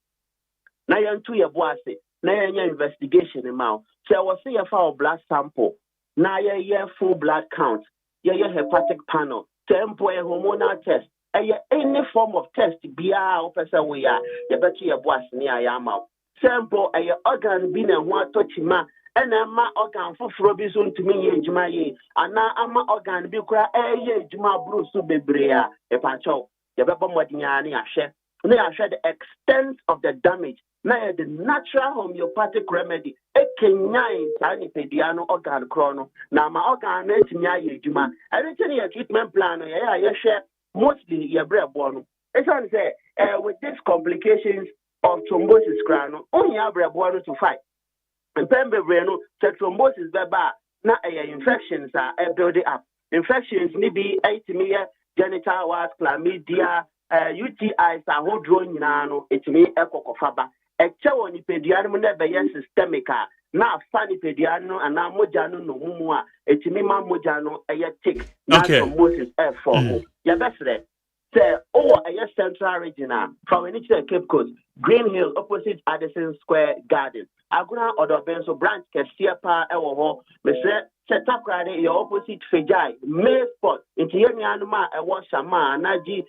Speaker 14: na yantu ye boase na yanya investigation ma say we say fa blood sample na ye full blood count your hepatic panel, tempo hormonal test, any form of test, be our person we are, the better your boss near Yama. Sample a organ being and what touchima, and a ma organ for Robinson to me, Jumaye, and now I'm organ be cry, Juma Bruce Bebrea, a pacho, the Babamodiani, I share. They are the extent of the damage. Now the natural homeopathic remedy, a Kenyan tiny pediano organ chrono. Now my organ is nyai juma. Everything your treatment plan, you share mostly your bread born. It's on say with these complications of thrombosis chrono, only your bread born to fight. And Pembe Breno, the thrombosis baba, now infections are building up. Infections maybe 8 million genital was chlamydia. UTIs are who drawing nano, it may echo faba. A chow on the pedianum never yes systemic. na fani pediano and na mojano no mumua etimima mojano eye take na Moses for ya best say eye central regional from any Cape Coast Green Hill opposite Addison Square Garden aguna odo benso branch kesia pa ewo ho me say takrade your opposite Fejai May spot into yemi anuma ewo shama anaji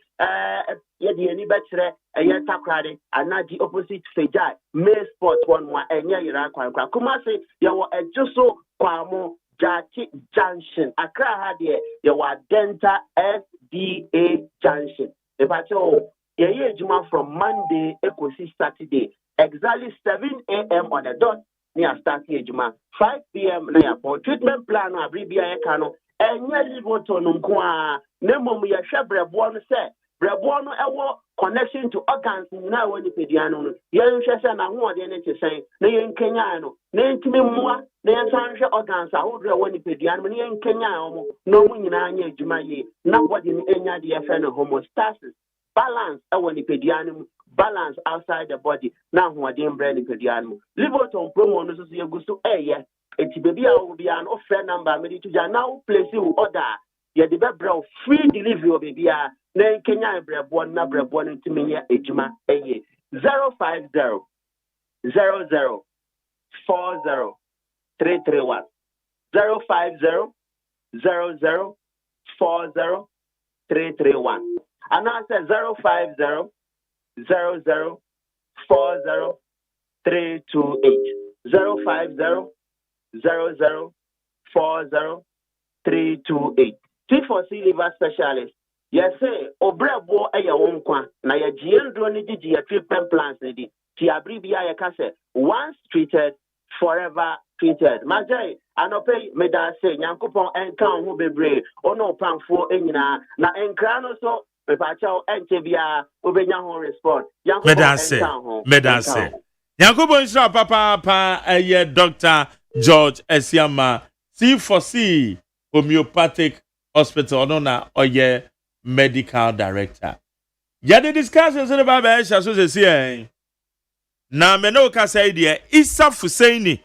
Speaker 14: yedi eni betre eye takrade anaji opposite Fejai May spot one enye yira kwa kuma say yawo ejuso kwamo Jachi Junction Accra ha de yawo Denta SDA Junction the pacho ye juma from Monday ekosi Saturday exactly 7 a.m. on the dot near start juma 5 p.m. na for treatment plan no abribia e kano enye livoto no nko nemo mu ye hwebrebo no se brebo no ewo connection to organs na woni pediano no ye nhwe se na ho ode ne tesen na ye nkenya no na ntimi mmua na ye sanhwe organs a ho woni pediano no ye nkenya omo no mu nyina anya adwuma ye na body ni enya de ye fe no homeostasis balance woni pediano balance outside the body na ho ode mbre ni pediano livoton promo no so yeguso eye eti baby a wo bia no offer number me to ja now place you order ye de be bro free delivery baby a na Kenya brebo na brebo ntimi ya ejuma eye 050 00 40 331 050 00 40 331 and I said 050 00 40 328 050 00 40 328 T4C liver specialist. Yes, say, Obrebo aya wonkwa, na ya jiendro ni jiji ya treatment plans ni di. Ti abribia ya kase, once treated, forever treated. Majay, anope meda se, nyankupon enkan hu bebre, ono panfo enyina, na enkrano so, pepachao enchebia, ubenya hon respond.
Speaker 3: Meda se. Nyankupon shra papa aye Dr. George Esiama, C4C, homeopathic hospital, no na oye medical director. Ya the discussions in the Bible so say na me no ka say there Isa Fusaini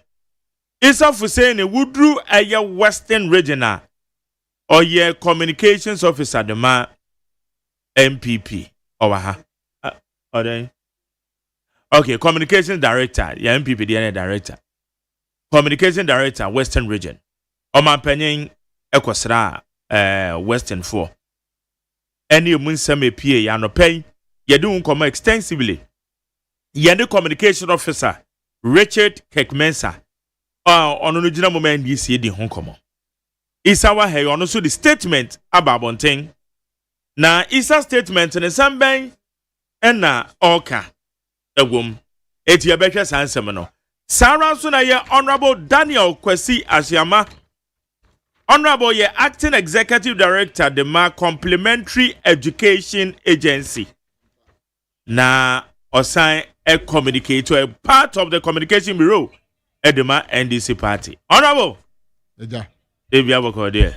Speaker 3: wudru aye Western Regional oye communications officer the ma MPP owa ha okay communications director ya MPP the director communication director Western Region o ma panyin ekosra Western 4 any munsame pie ya no pen ye do come extensively ye the communication officer Richard Kekmensa ono no gina moment DC di ho komo isa wa he ono so the statement ababonten na isa statement ne samben na oka egwom eti ye behwe sansem no Sarah so na ye honorable Daniel Kwesi Asiama Honorable ye acting executive director the Ma Complementary Education Agency. Na osan a communicator, a part of the communication bureau at the Ma NDC party. Honorable.
Speaker 15: Eja.
Speaker 3: If you have a call there.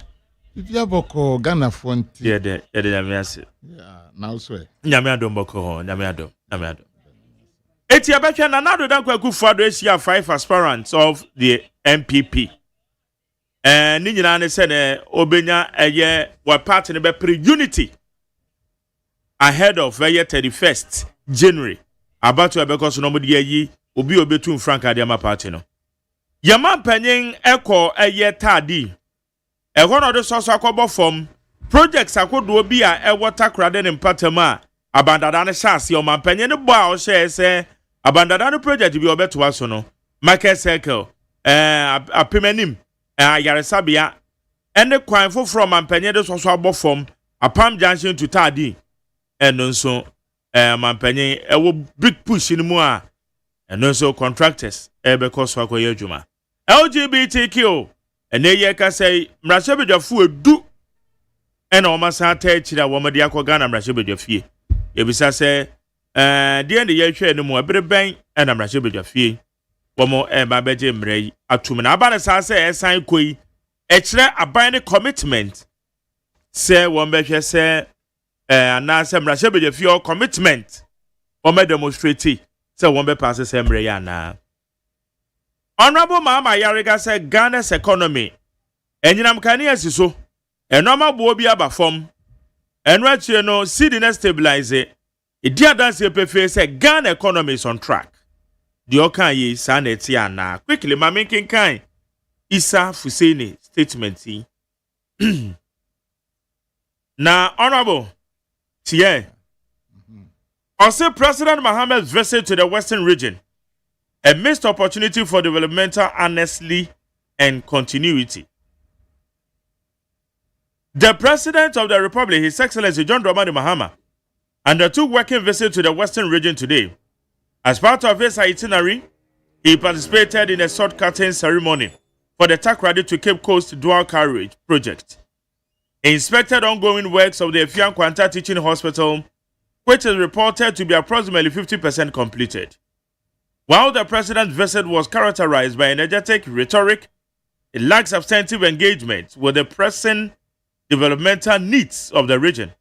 Speaker 15: If you have a call, Ghana Fonti.
Speaker 3: Yeah, yeah,
Speaker 15: now swear.
Speaker 3: Nyamiado Boko, Nyamiado. Etiabecha na nado dan kwaku fado esia 5 aspirants of the MPP. Ni nyina ne se ne obenya eye wa party ne be pre-unity ahead of 31st January about to because no modi yi obi obetu frank adiama party no yama panyin eko eye tadi eho no de soso akobo form projects akodo obi a ewota krade ne mpatama abandada ne chance o man panyin ne bo a o share se abandada ne project bi obeto aso no market circle apemenim Yaresabia and the crime for from and penny so above from a palm junction to Tadi and also Mampenny a big push in more and also contractors because for Juma LGBTQ and they yaka say Mrashabeja fu do and almost had that woman the Aquagana Mrashabeja fee. If we say the end the year no more better bank and I'm Mrashabeja fee. Womo babeje mrei atumna abana sa se esan koi ekire aban commitment se won behwe se ana se mrahye beje fio commitment won demonstrate se won be pass se mrei ana Honorable Mama Yariga said Ghana's economy enyinam kania siso enoma bo bi aba fom enwa chie no cedi stabilize dia dance pefe say Ghana economy is on track. The okan yi sa na etia na quickly ma making kind Isa Fuseni statement yi. Na honorable tie also President Mohammed's visit to the Western region a missed opportunity for developmental honesty and continuity. The President of the Republic, His Excellency John Dramani Mahama, undertook working visit to the Western region today. As part of his itinerary, he participated in a sword-cutting ceremony for the Takrady to Cape Coast Dual Carriage project. He inspected ongoing works of the Efian Kwanta Teaching Hospital, which is reported to be approximately 50% completed. While the President's visit was characterized by energetic rhetoric, it lacked substantive engagement with the pressing developmental needs of the region.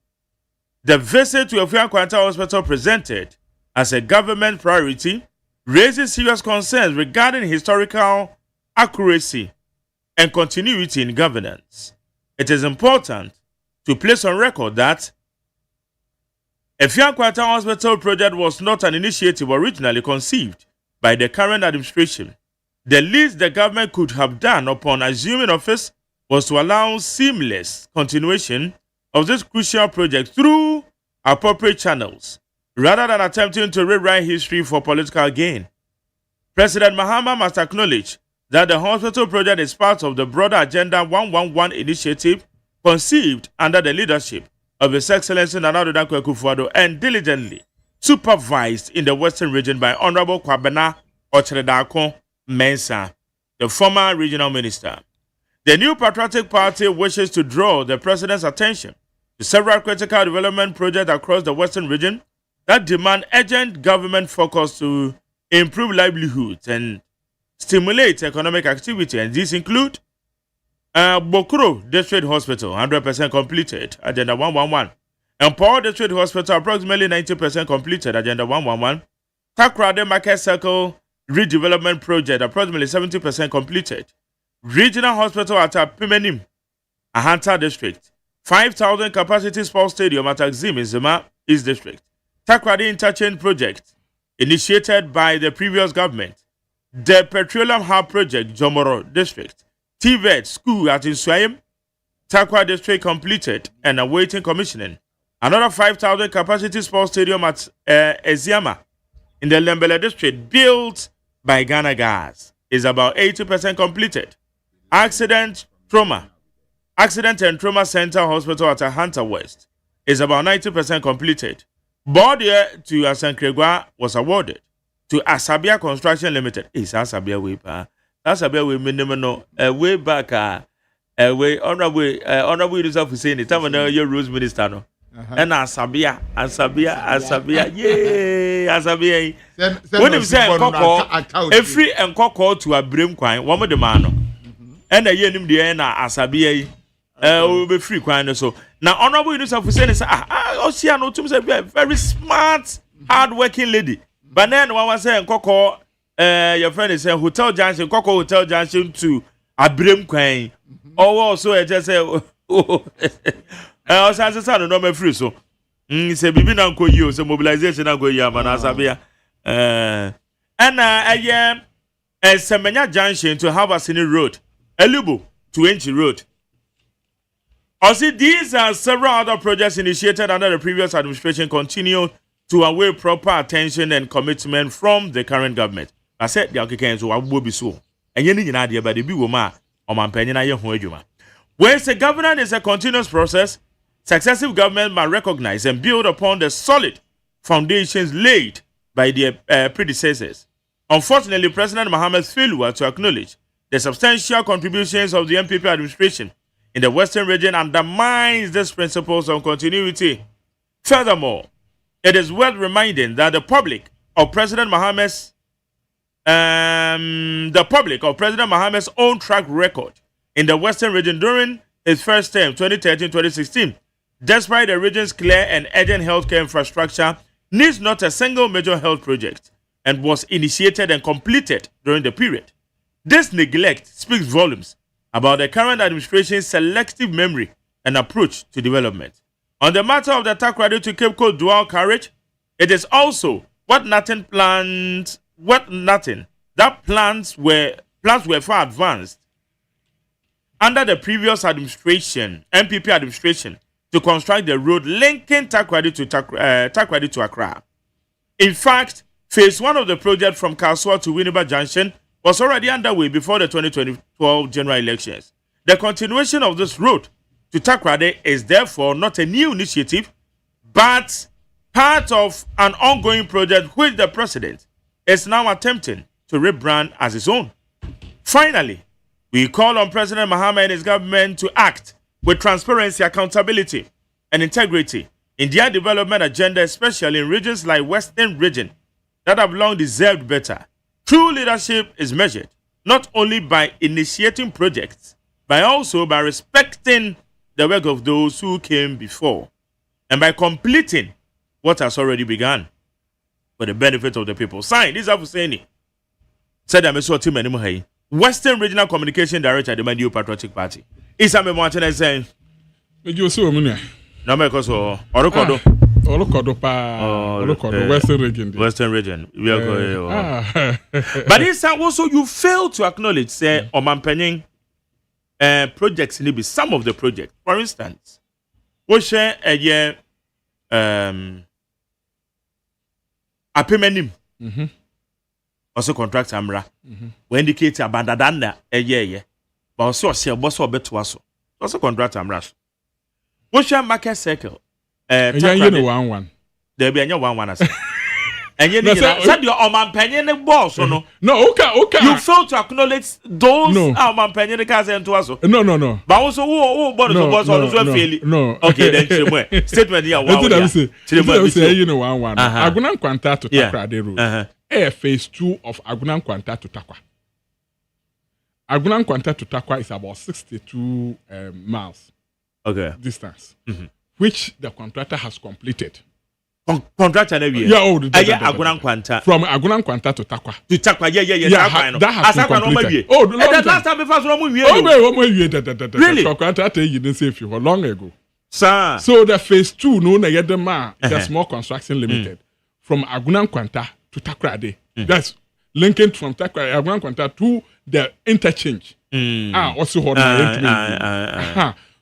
Speaker 3: The visit to Efian Kwanta Hospital presented as a government priority raises serious concerns regarding historical accuracy and continuity in governance. It is important to place on record that Efian Kwanta Hospital project was not an initiative originally conceived by the current administration. The least the government could have done upon assuming office was to allow seamless continuation of this crucial project through appropriate channels, rather than attempting to rewrite history for political gain. President Mahama must acknowledge that the hospital project is part of the broader Agenda 111 initiative conceived under the leadership of His Excellency Nana Addo Dankwa Akufo-Addo and diligently supervised in the Western region by Honorable Kwabena Ochredako Mensah, the former regional minister. The new patriotic party wishes to draw the president's attention to several critical development projects across the Western region that demand urgent government focus to improve livelihoods and stimulate economic activity. And these include Bokuro District Hospital, 100% completed, Agenda 111. And Paul District Hospital, approximately 90% completed, Agenda 111. Takrady Market Circle Redevelopment Project, approximately 70% completed. Regional Hospital at Pimenim, Ahanta District. 5,000 capacity sports stadium at Axim in Zema East District. Takrady Interchange Project, initiated by the previous government. The Petroleum Hub Project, Jomoro District. TVET School at Inswayim, Takrady District completed and awaiting commissioning. Another 5,000 capacity sports stadium at Eziama in the Lembele District, built by Ghana Gas, is about 80% completed. Accident and Trauma Center Hospital at Ahanta West is about 90% completed. Border to Asankregwa was awarded to Asabia Construction Limited. Is Asabia way pa? Asabia way minimum no way back way honorable yourself for saying it. Time when your rules minister no. And Asabia, yay, Asabia. When you say every enkoko to a brim kwine, one of the man. And a year in na Asabia. Will be free kwine so. Now honorable yourself for saying is Oceano to say very smart, hard-working lady. But then one was saying Coco, your friend is saying Hotel Junction, Coco Hotel Junction to a brim queen. Oh, also I just say, I was as a son, no, my free so. Say, Bibi Nanko, you, so mobilization, I'll go Yaman, Asabia. And a Semenya Junction to have a scenic road, a Lubu to Enchi Road. Also, these are several other projects initiated under the previous administration continue to await proper attention and commitment from the current government. I said the Africans will be so. And you need idea by the big woman or my penny. Whereas the governance is a continuous process, successive government must recognize and build upon the solid foundations laid by their predecessors. Unfortunately, President Mohammed's failure to acknowledge the substantial contributions of the MPP administration in the Western region undermines these principles of continuity. Furthermore, it is worth reminding that the public of President Mohammed's own track record in the Western region during his first term, 2013-2016, despite the region's clear and urgent healthcare infrastructure, needs not a single major health project and was initiated and completed during the period. This neglect speaks volumes about the current administration's selective memory and approach to development. On the matter of the Takoradi to Cape Coast dual carriage, it is also plans were far advanced under the previous administration, MPP administration, to construct the road linking Takoradi to Accra. In fact, phase 1 of the project from Kaswa to Winneba Junction was already underway before the 2012 general elections. The continuation of this road to Takoradi is therefore not a new initiative, but part of an ongoing project which the president is now attempting to rebrand as his own. Finally, we call on President Mahama and his government to act with transparency, accountability, and integrity in their development agenda, especially in regions like Western region that have long deserved better. True leadership is measured not only by initiating projects, but also by respecting the work of those who came before and by completing what has already begun for the benefit of the people. Sign this Husseini. Said I'm a team anymore. Western Regional Communication Director, the New Patriotic Party. Is I'm a Martin saying,
Speaker 16: you so many.
Speaker 3: No, because Orokodo. Western region. We are going. But this also you fail to acknowledge, say, Oman projects in some of the projects. For instance, we share a year Apimenim. Also contract Amra. We indicate abandoned a year. But also say boss or bet to us. Also contract Amra. We share market circle.
Speaker 16: You know one.
Speaker 3: There be any one as. And you said your Oman Penny boss or no?
Speaker 16: No, okay.
Speaker 3: You fail to acknowledge those Oman Penny cars and to us.
Speaker 16: No.
Speaker 3: But also who boss or fairly.
Speaker 16: No.
Speaker 3: Okay, then statement here.
Speaker 16: You know one. Agunan Quanta to Takoradi Road. Phase 2 of Agunan Quanta to Takwa. Agunan Quanta to Takwa is about 62 miles.
Speaker 3: Okay.
Speaker 16: Distance. Which the contractor has completed.
Speaker 3: Contractor every year. Agunan Quanta.
Speaker 16: From Agunan Quanta to Takwa.
Speaker 3: To Takwa, yeah.
Speaker 16: That has been completed.
Speaker 3: Oh, the last time before
Speaker 16: really? The contractor you didn't say for long ago.
Speaker 3: Sir.
Speaker 16: So the phase 2, no, the small construction limited from Agunan Quanta to Takoradi. That's linking from Agunan Quanta to the interchange. Also hold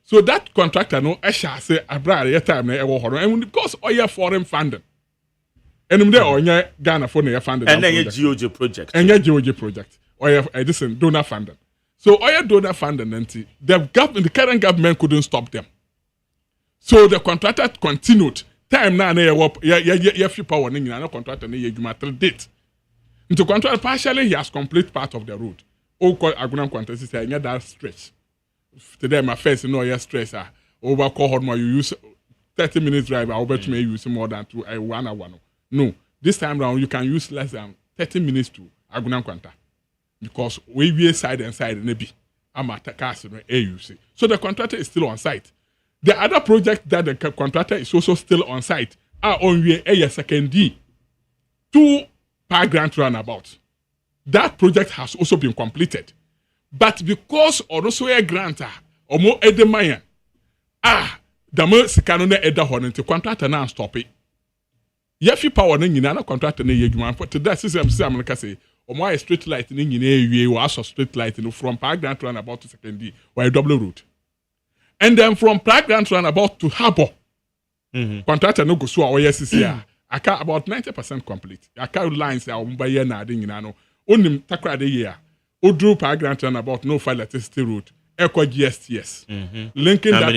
Speaker 16: So that contractor no Esha say abroad your time na ewo horo and because oil foreign funding. Enum there onya Ghana for na funding.
Speaker 3: And then GOG project.
Speaker 16: And GOG project. Oil Edison donor funding. So oil donor funding the current government couldn't stop them. So the contractor continued. Time na ya free power na no contractor na yedwuma till date. Into contract partially he has complete part of the road. O call Agunan Quanta say that stretch. Today my first stress over call you use 30 minutes drive I bet you use more than 1 hour. No, this time round you can use less than 30 minutes to Agunan Quanta because we side and side maybe I'm at cars use. So the contractor is still on site. The other project that the contractor is also still on site are on a second D 2 per grant runabout. That project has also been completed. But because also a grantor or more edemaya, the more sikano eda hon into contractor now stop it. Yafi power in na contractor na yedwuma for that system say say or more street light in you or also street light from Park Grant run about to second D or a double route. And then from Park Grant run about to Harbor. Contractor no go so or SCCR. I can about 90% complete. I can lines are by year na ding no. Only Takoradi year. Udru Park Grant and about no file electricity route, Eco GSTS. Linking that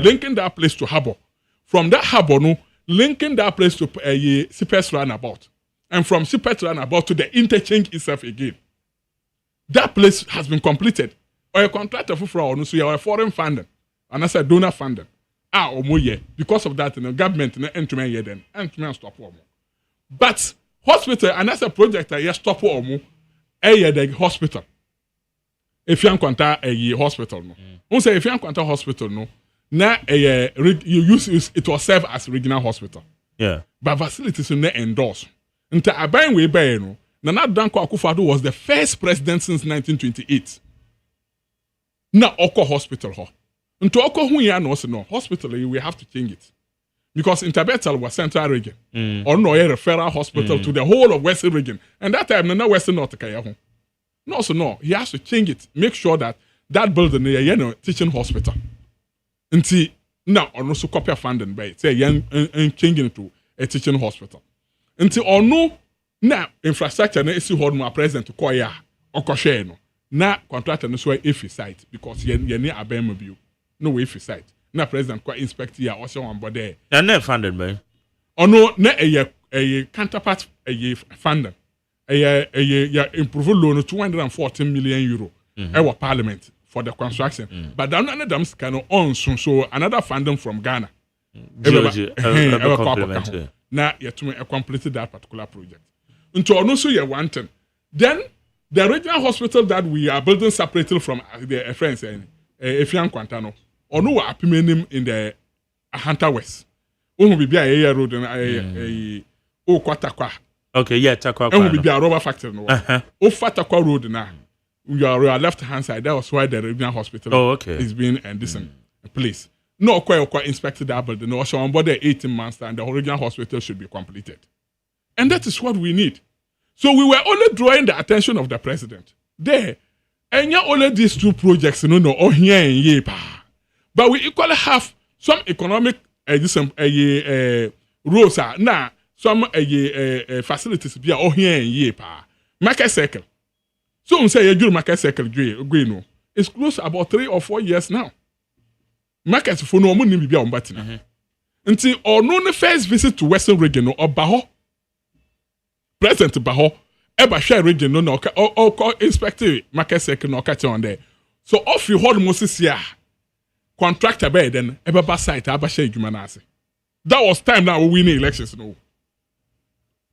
Speaker 16: linking that place to Harbor. From that Harbor, no, linking that place to Sipes Runabout. And from Sipes Runabout to the interchange itself again. That place has been completed. Or a contractor for fraud, so you are a foreign funding. And I said donor funding. Or more year. Because of that, the government entry year then. Entry stop more. But hospital, and that's a project that you stop more. The hospital. If you encounter a hospital, no. Say if you encounter hospital, no. Now you use it will serve as regional hospital.
Speaker 3: Yeah.
Speaker 16: But facilities no endorse. Until I buy we buy no. Nana Danko Akufo-Addo was the first president since 1928. Now Oko Hospital ho. Into Oko Hunya no hospital we have to change it. Because Interbetel was central region. Or no a referral hospital to the whole of Western region. And that time no Western North Kaya. No, he has to change it. Make sure that building is teaching hospital. Until now, or no so copy funding by say changing it to a teaching hospital. Until or no now infrastructure na isi hold more present to koya or share no. Na contractor no so if site because ye near abem view. No way if site. Na president kwa inspect here or someone but there.
Speaker 3: And not funded by.
Speaker 16: Or no na a counterpart a funding. A improve loan of 214 million euro. Our parliament for the construction. But then another can on so another funding from Ghana. Now you to completed that particular project. Until also you wanting. Then the regional hospital that we are building separately from the friends Efian Quantano. Or no apimenim in the Hunter West. Be a road and a Kwatakwa.
Speaker 3: Okay, yeah, Takwa.
Speaker 16: And will be a rubber factory. No. Fatakwa Road now. Your left hand side. That was why the regional hospital is being in this place. No, quite inspected that building. No, so on board the 18 months and the original hospital should be completed. And that is what we need. So we were only drawing the attention of the president. There, and yeah, only these two projects, here and yepa. But we equally have some economic rules now, some facilities be here and yepa. Market circle. So we say you market circle, no. It's close about 3 or 4 years now. Market for no money be on batina. Until or no first visit to Western region or Baho. President Baho, Eba share region no or inspector market circle no catch on there. So off you hold Moses here. Contractor bed then Eba site Aba share Jumanase. That was time now we win elections no.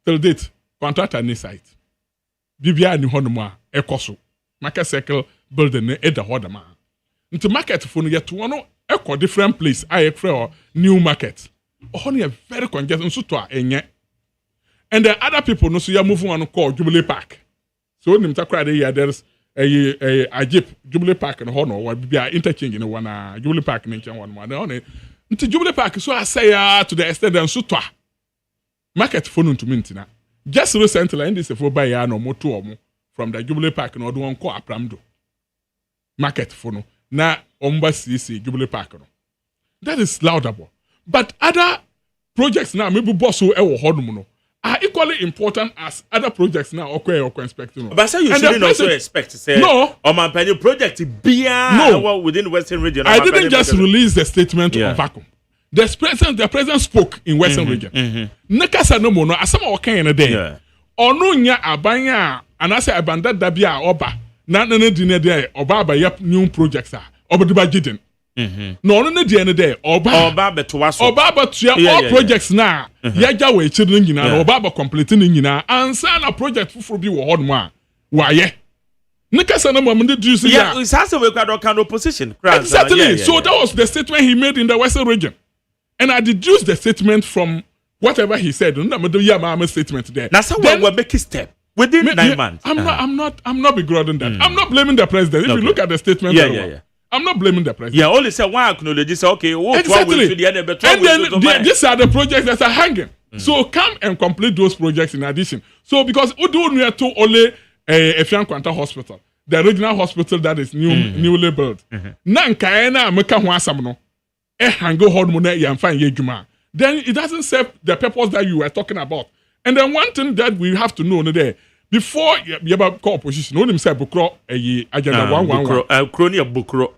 Speaker 16: Till date, contractor ni site. Bibia ni honoma ekoso. Market circle building e da hodama. Into market for no yet one a different place I for new market. Only a very congested so to enye. And the other people no so you move on call Jubilee Park. So nim takra there there's a Jeep Jubilee Park and hono what be interchange in one Jubilee Park in one on into Jubilee Park so I say to the extent and so to market for no to mintina. Just recently in this for buy no moto from the Jubilee Park no do one call Apramdo. Market for no na Omba CC Jubilee Park no. That is laudable. But other projects now maybe boss who no are equally important as other projects now or expecting.
Speaker 3: But say you shouldn't also expect to say
Speaker 16: no
Speaker 3: on my penny project within the Western region.
Speaker 16: I didn't just release the statement on vacuum. The president spoke in Western region. Nekasa no mono asama okan in a day. Ono nya abanya anase abanda dabia oba na dinne there oba yep new projects are oba de budgeting. No di ene there oba
Speaker 3: beto
Speaker 16: all projects na yaja we chidin nyina oba completing nyina ansa na project fufuro bi wo hodmo a waye Nikasa no mom do see
Speaker 3: yeah it's has we can opposition
Speaker 16: exactly so that was the statement he made in the Western region and I deduced the statement from whatever he said no statement there
Speaker 3: now someone will make a step within 9 months
Speaker 16: I'm not begrudging that I'm not blaming the president if you look at the statement I'm not blaming the president.
Speaker 3: Yeah, only say one acknowledge say okay,
Speaker 16: exactly. And then these are the projects that are hanging. So come and complete those projects in addition. So because Udu near to only Efian Quanta Hospital, the regional hospital that is newly built. Nankaena meka ho asam no. Hango hold mo na yamfa yejuma. Then it doesn't serve the purpose that you were talking about. And then one thing that we have to know there before you have call opposition, no say Bukro agenda 111.
Speaker 3: Kronia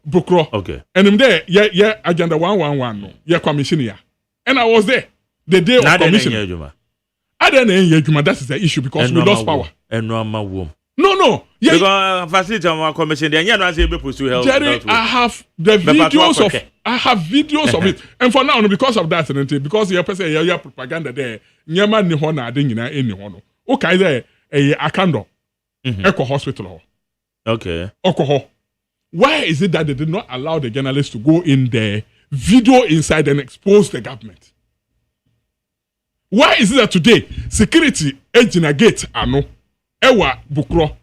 Speaker 3: Bukro. Okay.
Speaker 16: And him there, yeah, agenda 111 no. Yeah, commission here. And I was there the day of commission. I didn't that is the issue because we lost power.
Speaker 3: And no.
Speaker 16: No.
Speaker 3: Yeah. Because facility on commission there, yeah, no say people to help.
Speaker 16: Jerry, I have the videos of it. And for now, because of that, because your person your propaganda there, nyama ni ho na ade nyina eni ho no. Okay there. Akando, Echo Hospital.
Speaker 3: Okay.
Speaker 16: Okoho. Why is it that they did not allow the journalists to go in there, video inside and expose the government? Why is it that today security agent gate ano ewa bukro.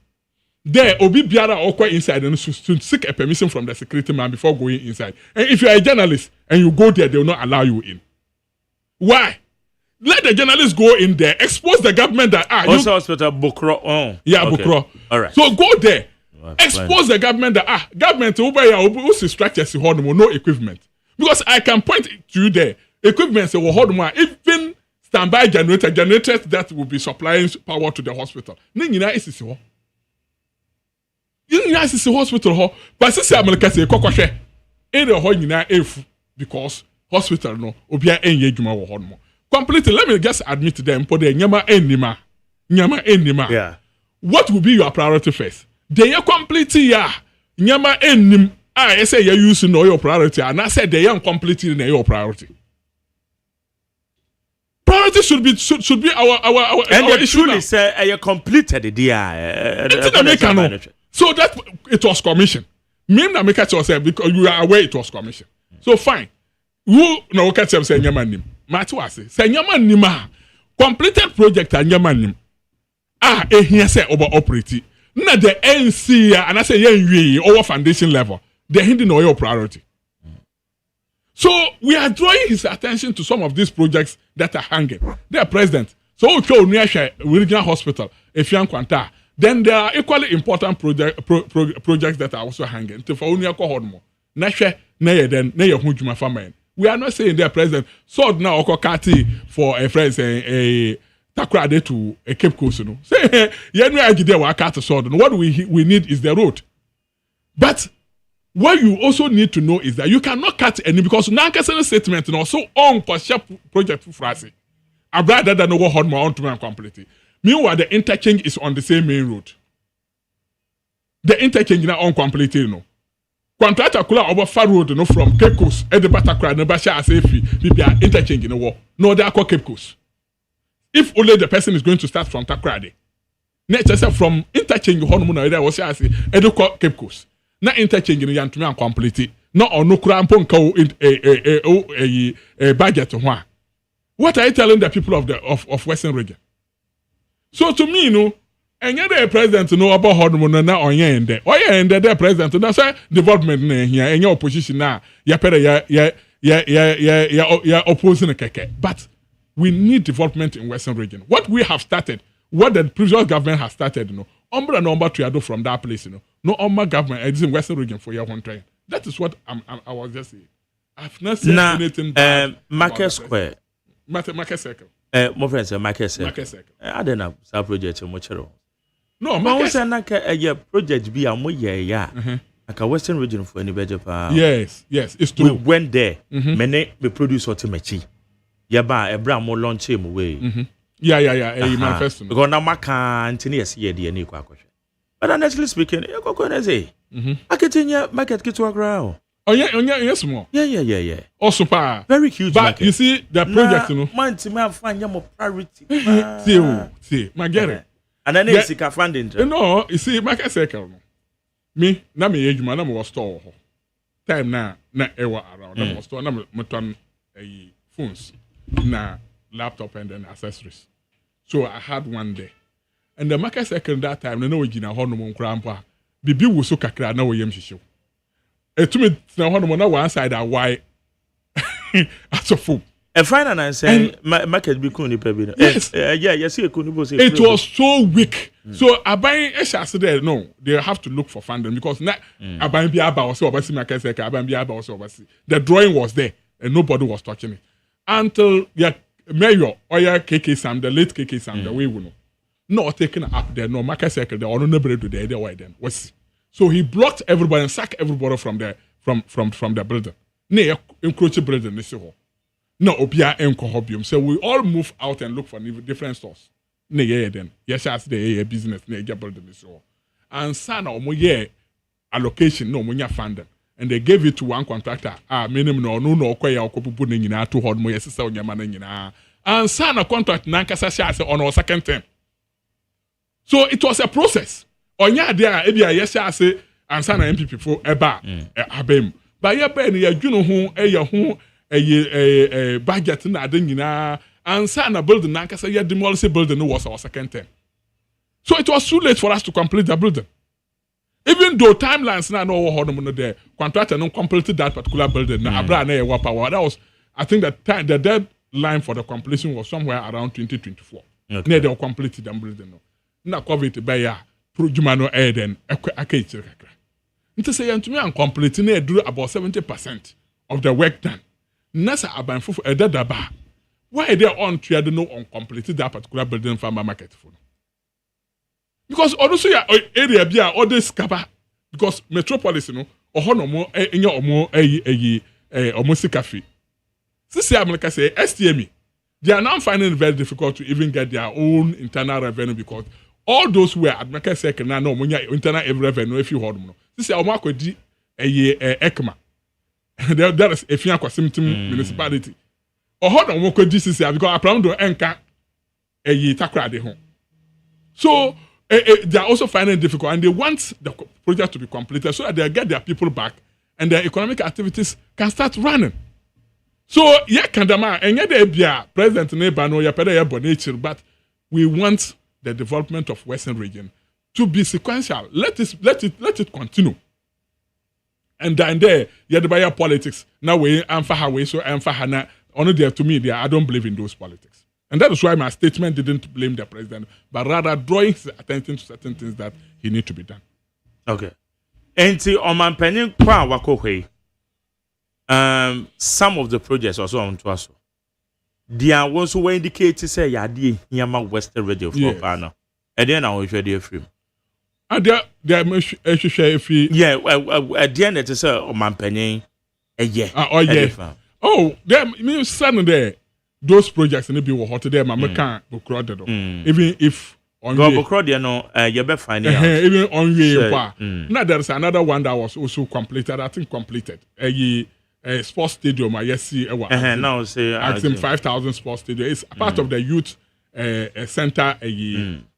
Speaker 16: There, obi biara okwa inside and should seek a permission from the security man before going inside. And if you are a journalist and you go there, they will not allow you in. Why? Let the journalists go in there, expose the government that
Speaker 3: also hospital Bukro. Oh,
Speaker 16: yeah,
Speaker 3: okay.
Speaker 16: Bukro.
Speaker 3: All right.
Speaker 16: So go there, expose the government that government who structures no equipment. Because I can point to you there, equipment even standby generators that will be supplying power to the hospital. Is hospital but since America say kokoshe in the whole efu because hospital no obia enye dwuma wo ho completely. Let me just admit to them put the nyama enima.
Speaker 3: Yeah.
Speaker 16: What will be your priority first? They are completely nyama enim I say you use no your priority and I said they are completely your priority. Priority should be our
Speaker 3: and
Speaker 16: our
Speaker 3: they truly say you completed the DI.
Speaker 16: So that it was commissioned. Me na make it yourself because you are aware it was commissioned. So fine. Who no catch them say nyama nim. Matu ase. Say nyama nim completed project and nyama nim. Here say over operate. Na the NC and I say yen over foundation level. They hindi no your priority. So we are drawing his attention to some of these projects that are hanging. They are president. So okay, regional hospital, Efian Kwanta. Then there are equally important projects that are also hanging. We are not saying they're president. So now Okokati for a friend saying Takrade to a Cape Coast. Say what we need is the road. But what you also need to know is that you cannot cut any because Nankasana statement and also on project for Frasi. I rather than go hold my own to completely. Meanwhile, the interchange is on the same main road. The interchange is not uncompleted, no. Contractor kula over far road, no, from Cape Coast, Edebata Cry, no Basha Asefi, people interchange in the war. No, they are called Cape Coast. If only the person is going to start from Takrade. Next, from interchange, Honmuna, there was Edo Cape Coast. Not interchange in the Yantuman completely. Not on no crampon a budget. What are you telling the people of Western region? So to me, no, and yet the president know about Hodmon now on your end there. Oh yeah, and the president that's why development here and your opposition now. Ya opposing a keke. But we need development in Western region. What we have started, what the previous government has started, you know, Umbra number to from that place, you know. No Umbra government is in Western region for your one train. That is what I was just saying. I've not seen anything bad.
Speaker 3: Market Square.
Speaker 16: Market Circle.
Speaker 3: My friend say Market Circle. I don't know some project in Mochero.
Speaker 16: No,
Speaker 3: Market Circle. A project be a more like a Western region for any better.
Speaker 16: Yes, it's true.
Speaker 3: We went there. Many we produce automatic. Yaba a brand more launch him away.
Speaker 16: Yeah. Manifesto.
Speaker 3: Because now my can't see the any question. But honestly speaking, you go and say, I get in your market get to a ground.
Speaker 16: Oh yeah, small.
Speaker 3: Yeah.
Speaker 16: Also, pa.
Speaker 3: Very huge.
Speaker 16: But
Speaker 3: market.
Speaker 16: You see the project, you know.
Speaker 3: Man, to me, find your priority.
Speaker 16: See, my get it.
Speaker 3: And then it's a funding.
Speaker 16: No, you see, Market Circle. Me, na me age man, na store. Time na ewa around. Na store, na me turn phones, na laptop and then accessories. So I had one day, and the Market Circle that time, no we gina hono mo nkrampa. Bibi wo so kakra na wo yem hihyew. To me, now one side are why as a fool.
Speaker 3: A final and say market be kuni pebino.
Speaker 16: Yes,
Speaker 3: see a kuni.
Speaker 16: It was so weak. So I buy a chassis there. No, they have to look for funding because now I buy Biaba also oversee market sector. I buy Biaba also oversee. The drawing was there and nobody was touching it until mayor or KK Sam, the late KK Sam, the way we know, not taken up there. No market sector. The honor never do the way then was. So he blocked everybody and sacked everybody from the building. Ne encroach building this whole. No opia enkohobium. So we all move out and look for different stores. Ne then. Yes, as the business ne building this whole. And sana omo allocation no munya funding. And they gave it to one contractor. Minimum no kwaya okopupu ne nyina to hold mo yesisa onyama na nyina. And sana contract nankasa shase on our second term. So it was a process. Onya there e bia yes ase ansa na MPP for eba abem ba ye ba ne yadwunu ho budget na ade nyina ansa na building na nkasa ye demolish building was our second term So it was too late for us to complete the building. Even though timelines now no there, contractor no completed that particular building. That was, I think the deadline for the completion was somewhere around 2024. Okay. They completed the building. Na COVID by ya projumano Eden akechire kakra. Nti say to me and complete na do about 70% of the work done. Nasa abanfo edadaba. Why they on to no on completed that particular building farmer market for? Because also your area be all this kaba because metropolis no more almost cafe. Sisi America say STME, they are now finding it very difficult to even get their own internal revenue because all those who are at America second now no internal revenue if you hold them. Sisi America di ECMA. There is a few municipality. No could this because I plan to enka takra de home. So they are also finding it difficult and they want the project to be completed so that they get their people back and their economic activities can start running. So, Kandama, and yet President Nebano, but we want the development of Western region to be sequential. Let it continue. And then there, the politics. Now we Amfahawe, so Amfahana, only there to me, I don't believe in those politics. And that is why my statement didn't blame the president, but rather drawing his attention to certain things that he need to be done.
Speaker 3: Okay. Enti Oman Penny Kwa Wakohe. Some of the projects also on to us. They are also indicate to say Yadi Yama Western Radio for Pana. And then I will show you a film.
Speaker 16: And there if
Speaker 3: yeah, at the end it is Oman Penny.
Speaker 16: Oh, there means son there. Those projects in the be hot there, my can't go crowded. Even if on
Speaker 3: go crowded, you better find it.
Speaker 16: Even on way. Now there's another one that was also completed. I think completed. A sports stadium. I see.
Speaker 3: Now say
Speaker 16: asking 5,000 sports stadium. It's part of the youth center.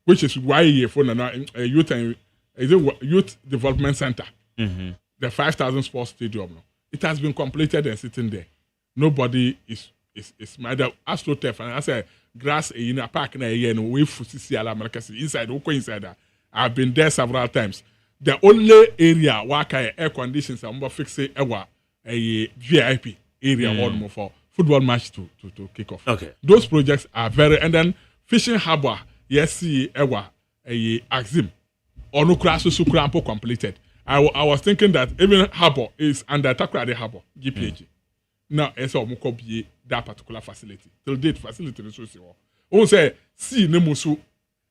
Speaker 16: Which is why for a youth and youth development center. The 5,000 sports stadium. It has been completed and sitting there. Nobody is matter astroturf and I say grass in a park na here no we see America inside that. I've been there several times. The only area where air conditions are fix a VIP area one for football match to kick off.
Speaker 3: Okay.
Speaker 16: Those projects are very and then fishing harbor see a axim or no crash so completed. I was thinking that even harbor is under Takrade Harbor GPAG. Now, it's all be that particular facility. Till date, facility is so. Oh, say, see, Nemusu,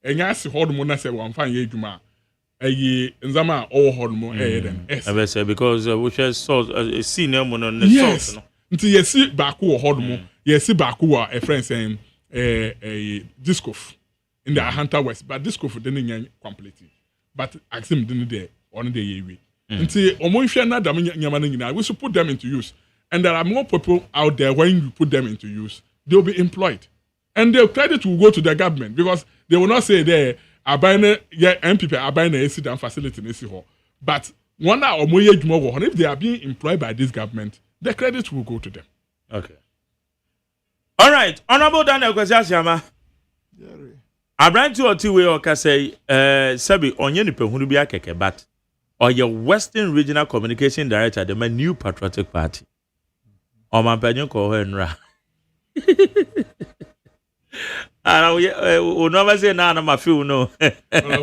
Speaker 16: and yes, Hormona say one fine yejuma. Nzama all hormone then.
Speaker 3: I say because which is so see Nemon on the
Speaker 16: yes. Until you see Baku or Hormone, you see Baku a friend saying a discof in the Hunter West, but discof didn't completely. But Axim didn't there on the year. Until Omoishana Yaman, we should put them into use. And there are more people out there when you put them into use, they'll be employed. And their credit will go to the government because they will not say they are buying MPP are buying a sit down facility in AC Hall. But one or more if they are being employed by this government, the credit will go to them.
Speaker 3: Okay. All right. Honorable Daniel Kwasiasiama. I brand you or two way or say Sabi onye ni pehunu bi akeke but or your Western Regional Communication Director, the new Patriotic Party. On my penny call her and ra. I never say none my few no. Oh,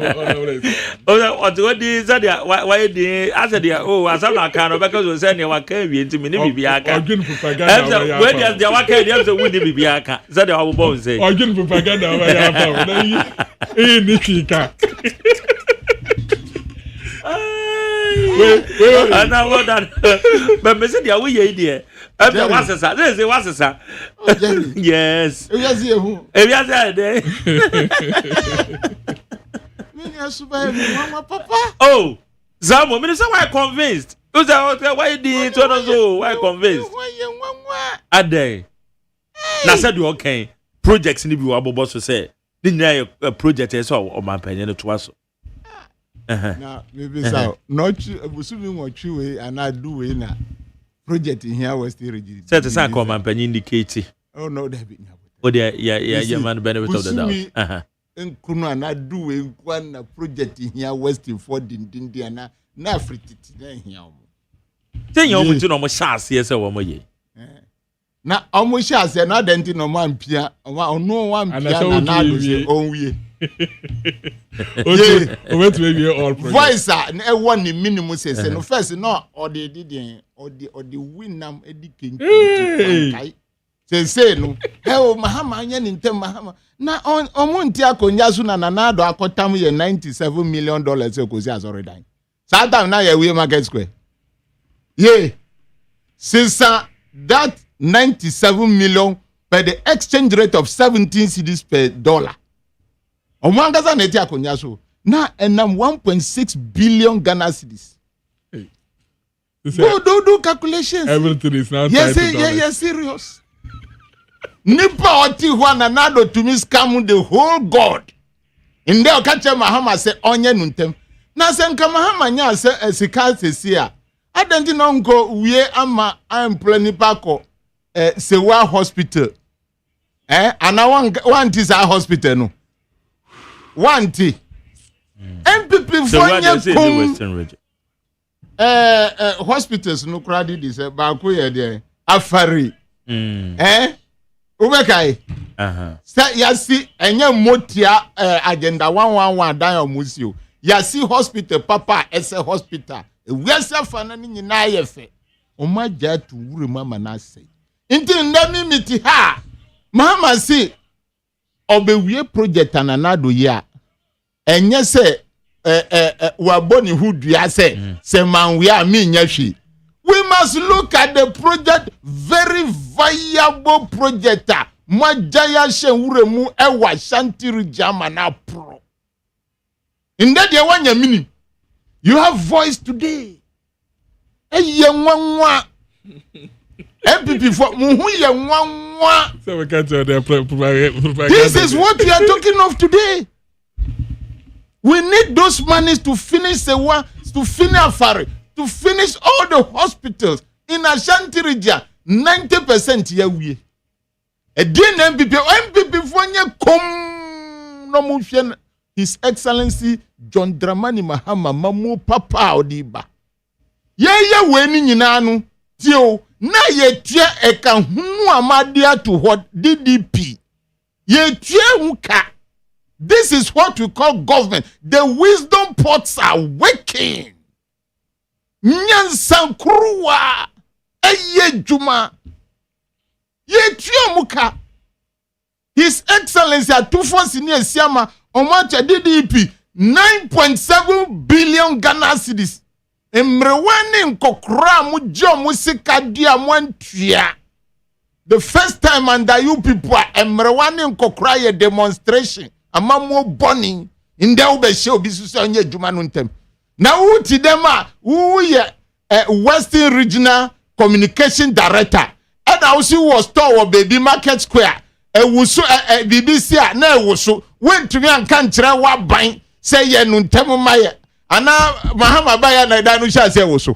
Speaker 3: what do you say? Why did I said, oh, as I'm not kind of because we send you a cave into me, Bibiaka. Where does the Waka the would be Bibiaka? That I will both say.
Speaker 16: Or good propaganda. Eh, Nikika.
Speaker 3: And now what done? But Mr. Yawi idea. What's this? What's this? Yes. If oh, Zamo, Minister, why convinced? Why did you why convinced? A day. Now said you okay. Projects in the Bible boss to say, didn't a project is all on my opinion to us.
Speaker 15: Now, maybe so. Not assuming what you and I do in a project in here was still rigid.
Speaker 3: Set aside come and indicate.
Speaker 15: Oh, no, that be.
Speaker 3: Oh, yeah, man, benefit of the doubt.
Speaker 15: nkunu na do we nkwa na project here west for dindindi na afrititi na hia omo
Speaker 6: tenya omo ti no mo shaase ese wo mo ye
Speaker 15: na omo shaase na denti no mo ampia ono wa ampia na do se onwie
Speaker 16: okay we to be all project
Speaker 15: voice na e won ni minimum say no first no or the winam edikin kai say no he mahama anya ni ntem mahama na omunti akonya su na nanado akotam ye $97 million ekozi azore dan sometime na ye we market square yeah since that 97 million by the exchange rate of 17 cedis per dollar omangaza na eti akonya su na enam 1.6 billion Ghana cedis. Do calculations.
Speaker 16: Everything is now
Speaker 15: yes serious. Nipa oti wana nado to me scam the whole god. In there okache mahama say onye nuntem. Na se nka mahama nya se sika sesia. Adenti no nko wie ama employ nipa ko sewa hospital. Ana one is a hospital no. One T. MPP for hospitals no crowded this ba ko ye there afari ubekai yasi enye motia agenda 111 dan omusio yasi hospital papa ese hospital wiase fana ni nyina yefe omaja tu wure mama na sei nti ndami miti ha mama si obewie project ananado ya enye se waboni hudua se man we are me nyashi. We must look at the project, very viable project. Majaya Shenuremu Ewa Shantiri Jamana Pro. In that you want your meaning. You have voice today. MPP for so we can't tell this is what we are talking of today. We need those monies to finish the one, to finish Afari, to finish all the hospitals in Ashanti region. 90% here we. A DN MPP for nye kom no motion. His Excellency John Dramani Mahama Mamu Papa Odiba. Ye weni nyinanu tio na ye tie eka hunu amadia to what DDP. Ye tie huka. This is what we call government. The wisdom pots are working. Nyansankruwa eye juma ye tue muka. His Excellency Atufo Senior Siama Omacha DDP 9.7 billion Ghana cedis. Emrewani nkokra mujo musika dia mwantua. The first time under you people emrewani nkokra ye demonstration. Amamo burning in the Obesho Bisusanya Jumanuntem. Now, who Tidema, who ye Western Regional Communication Director, and also was told Baby Market Square, Wusu BBC, ne Wusu, went to me and can't try what buying, say ye Nuntemo Maya, and now Mahama Baya Danusha say Wusu.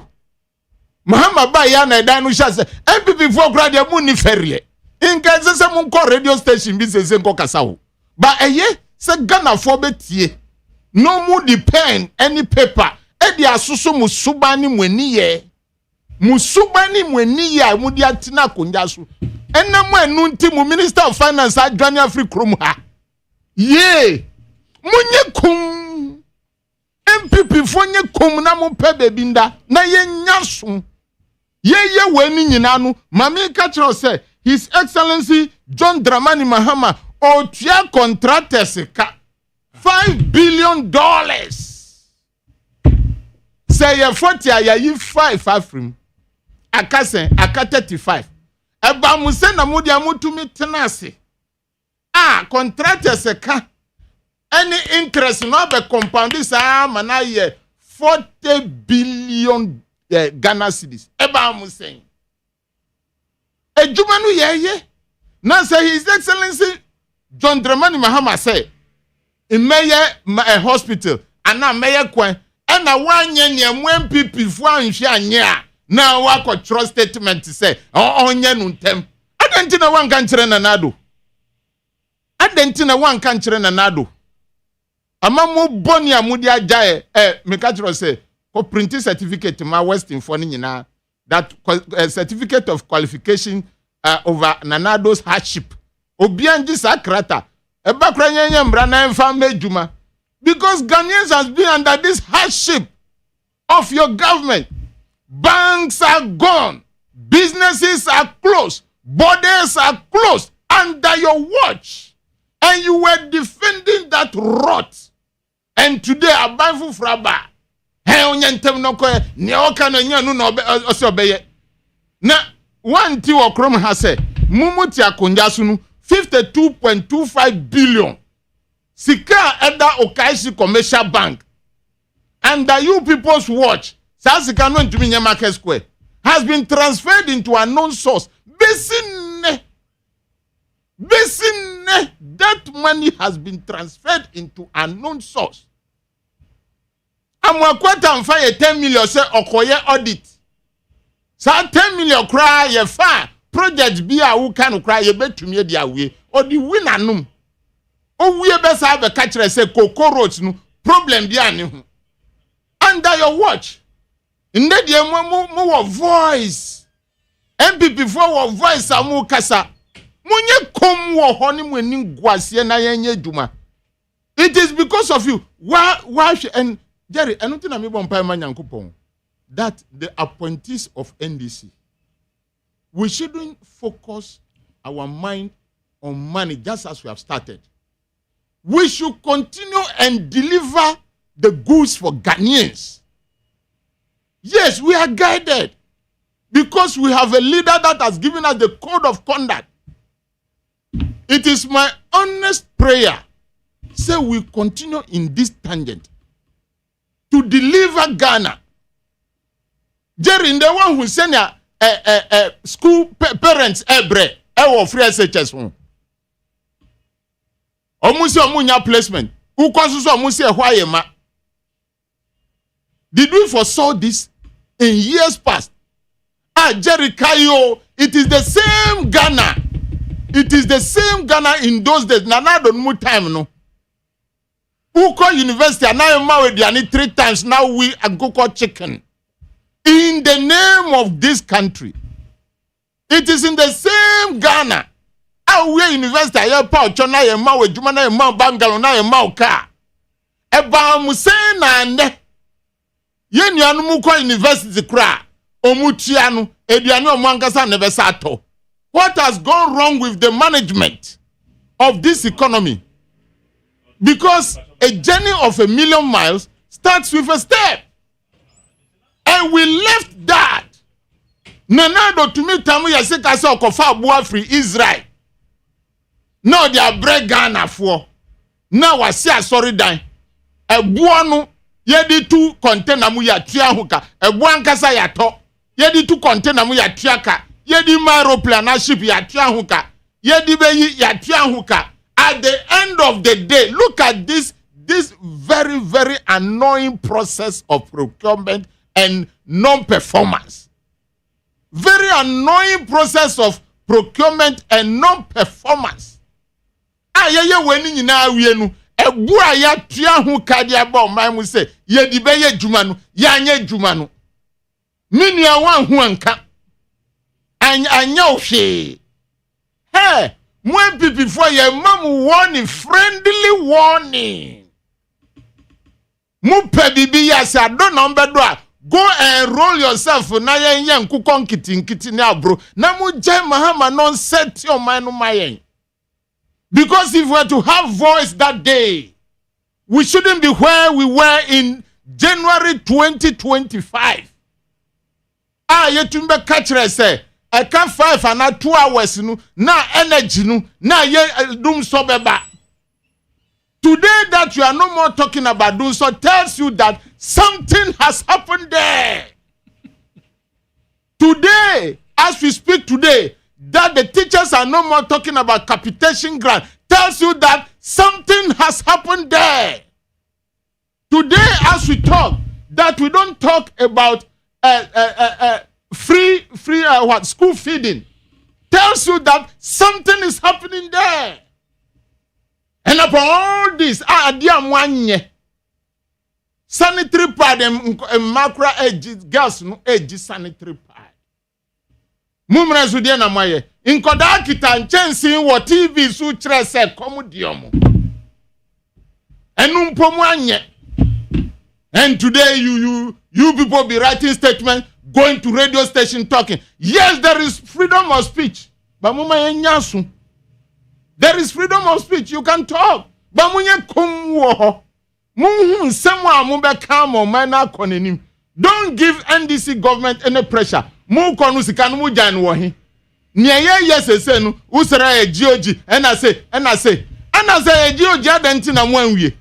Speaker 15: Mahama Baya Danusha say, every before Gradia Muni Ferry. In Kansas, radio station business in Kokasau. But se Ghana for betie no more depend any paper e dia susu musubani mweniye mudi atina konja so enam anu nti mu Minister of Finance adwane Afri krom ha ye munye kum MPP fonye kum na mo pe bebi nda na ye nyaso ye weni nyina no mami ka kiro say His Excellency John Dramani Mahama Otia contractors $5 billion. Say ya 40 ya yi 5 afrim. Akase aka 35. Eba muse na mudi amutumi tenase. Contractors ka any interest no be compound this mana ye 40 billion Ghana cedis. Eba muse. Ejumanu ye. Na say His Excellency John Dramani Mahama say in a hospital and now mayor kwan and na one year MPP for anhwe na wa trust statement say onye nuntem adentina wan kan kire na nado ama mo boni amudi ajae me ka tro say ko print certificate ma Western for ni nyina that certificate of qualification over Nanado's hardship obianji sakrata eba kra nyenye mbra na emfa medjuma because Ghanaians has been under this hardship of your government. Banks are gone, businesses are closed, borders are closed under your watch, and you were defending that rot. And today abanfu fraba he onyentem no ko ne oka no nya no ose obeye na wanti okrom ha se mumuti akonja so no 52.25 billion sika eda Okaishi commercial bank under you people's watch sasika no ntumi nya market square has been transferred into a known source besine that money has been transferred into a known source. Amwakwata mfa ye 10 million say okoye audit. Sa 10 million kra ye fa project bi a wo kan kra ye betumi e dia we odi win anum. O wie be sa be ka kire say cockroach no problem bi ane ho. Under your watch. Nde die mo voice. MPP for wo voice amu kasa. Munye kom wo ho ni mu ani guase na yenye djuma. It is because of you. Why and Jerry, I don't think I'm even that the appointees of NDC, we shouldn't focus our mind on money just as we have started. We should continue and deliver the goods for Ghanaians. Yes, we are guided because we have a leader that has given us the code of conduct. It is my honest prayer, say we continue in this tangent to deliver Ghana. Jerry, the one who send school parents ebre free SHS home. Omusi omunya placement. Ukonsuso omusi ehwayema. Did we foresaw this in years past? Jerry Kayo, it is the same Ghana. It is the same Ghana in those days. Nana don't move time no. Uko University and now Mawediani 3 times now we are Goko chicken. In the name of this country. It is in the same Ghana. Our university aye pa ochona ye ma wejuma na ye ma bangalo na ye ma oka. Eba musen na nde. Ye nuanu mu kwa university kra. Omutia no eduane omo ankasa ne besa ato. What has gone wrong with the management of this economy? Because a journey of 1,000,000 miles starts with a step. And we left that. Nanado to me tamu ya se kase okofa bua free Israel. Now they are break Ghana for. Now I see a sorry dan. Ebua no yedi 2 container mu ya tua huka. Ebua nkasa ya to. Yedi 2 container mu ya tua ka. Yedi aeroplane ship ya tua huka. Yedi beyi ya tua huka. At the end of the day, look at this very, very annoying process of procurement and non-performance. Very annoying process of procurement and non-performance. Ayeye weni nyina awie nu ebu aya tua hu kadia ba oman mu se ye di be ye djuma no ya anya djuma no minua wan hu anka anya ohwe hey when people for your mom warning, friendly warning. Mu pe bibi ya se adon number do go and roll yourself na yen kukon kiti ni abro na mu je mahama non set your mind no mayen. Because if we were to have voice that day, we shouldn't be where we were in January 2025. Yetumbe kachre say I can't 5 and 2 hours no na energy no na ye doom so beba. Today that you are no more talking about doom so tells you that something has happened there. Today, as we speak today, that the teachers are no more talking about capitation grant tells you that something has happened there. Today, as we talk, that we don't talk about free school feeding tells you that something is happening there. And upon all this, dear one sanitary pad and macro edge gas no edge sanitary pad. Mumra Sudiana Maye. In Kodakita and Chensi what TV su trese comodiomo. And umpomanye. And today you people be writing statements, going to radio station talking. Yes, there is freedom of speech. But muma yenyasu. There is freedom of speech. You can talk. But munye kumwo. Munhu semwa mumbe kamo mana konenim. Don't give NDC government any pressure. Mu konu sikanu mu jan wo hi. Niye yes say no usra e GOG and I say e GOG adenti na mu anwie.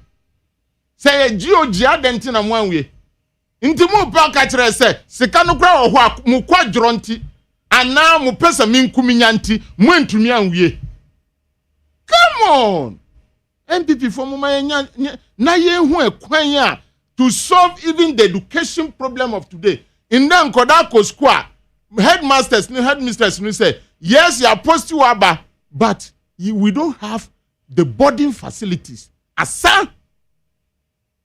Speaker 15: Say e GOG adenti na mu anwie. Nti mu pa ka kire say sikanu kra wo ho mu kwadro nti ana mu pesa minkumi nyanti mu antumi anwie. Come on. MPP for mama na ye hu ekwan a to solve even the education problem of today. In then Kodako Square, headmasters, headmistress, say, yes, you are post to Aba, but we don't have the boarding facilities. Asa,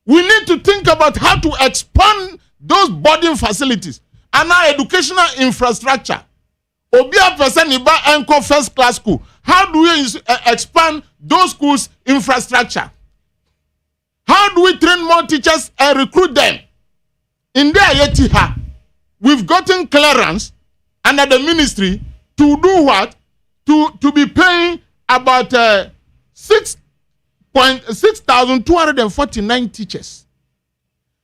Speaker 15: we need to think about how to expand those boarding facilities and our educational infrastructure. Obia person iba enko first class school. How do we expand those schools' infrastructure? How do we train more teachers and recruit them? In there yetiha, we've gotten clearance under the ministry to do what? To be paying about 6,249 teachers.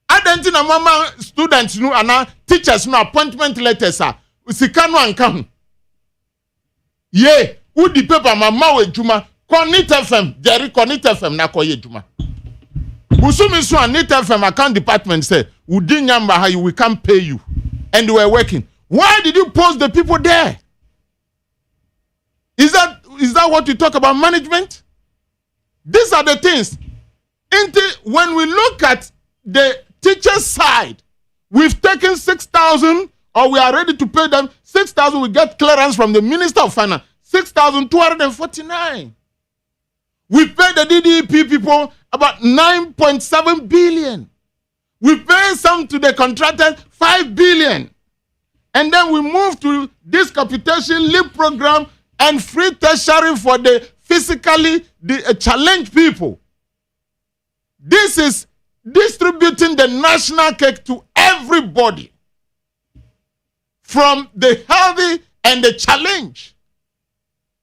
Speaker 15: Adentina mama students no and teachers no appointment letters are sikano anka. Ye, who the paper mama we juma Connect FM, Jerry Connect FM na koye juma. Busumi so Connect FM account department say, "Udi nyamba how we can't pay you," and they were working. Why did you post the people there? Is that what you talk about management? These are the things. When we look at the teacher side, we've taken 6,000, or we are ready to pay them 6,000. We get clearance from the Minister of Finance, 6,249. We pay the DDP people about 9.7 billion. We pay some to the contractors 5 billion. And then we move to this capitation leave program and free tertiary for the physically challenged people. This is distributing the national cake to everybody, from the healthy and the challenged.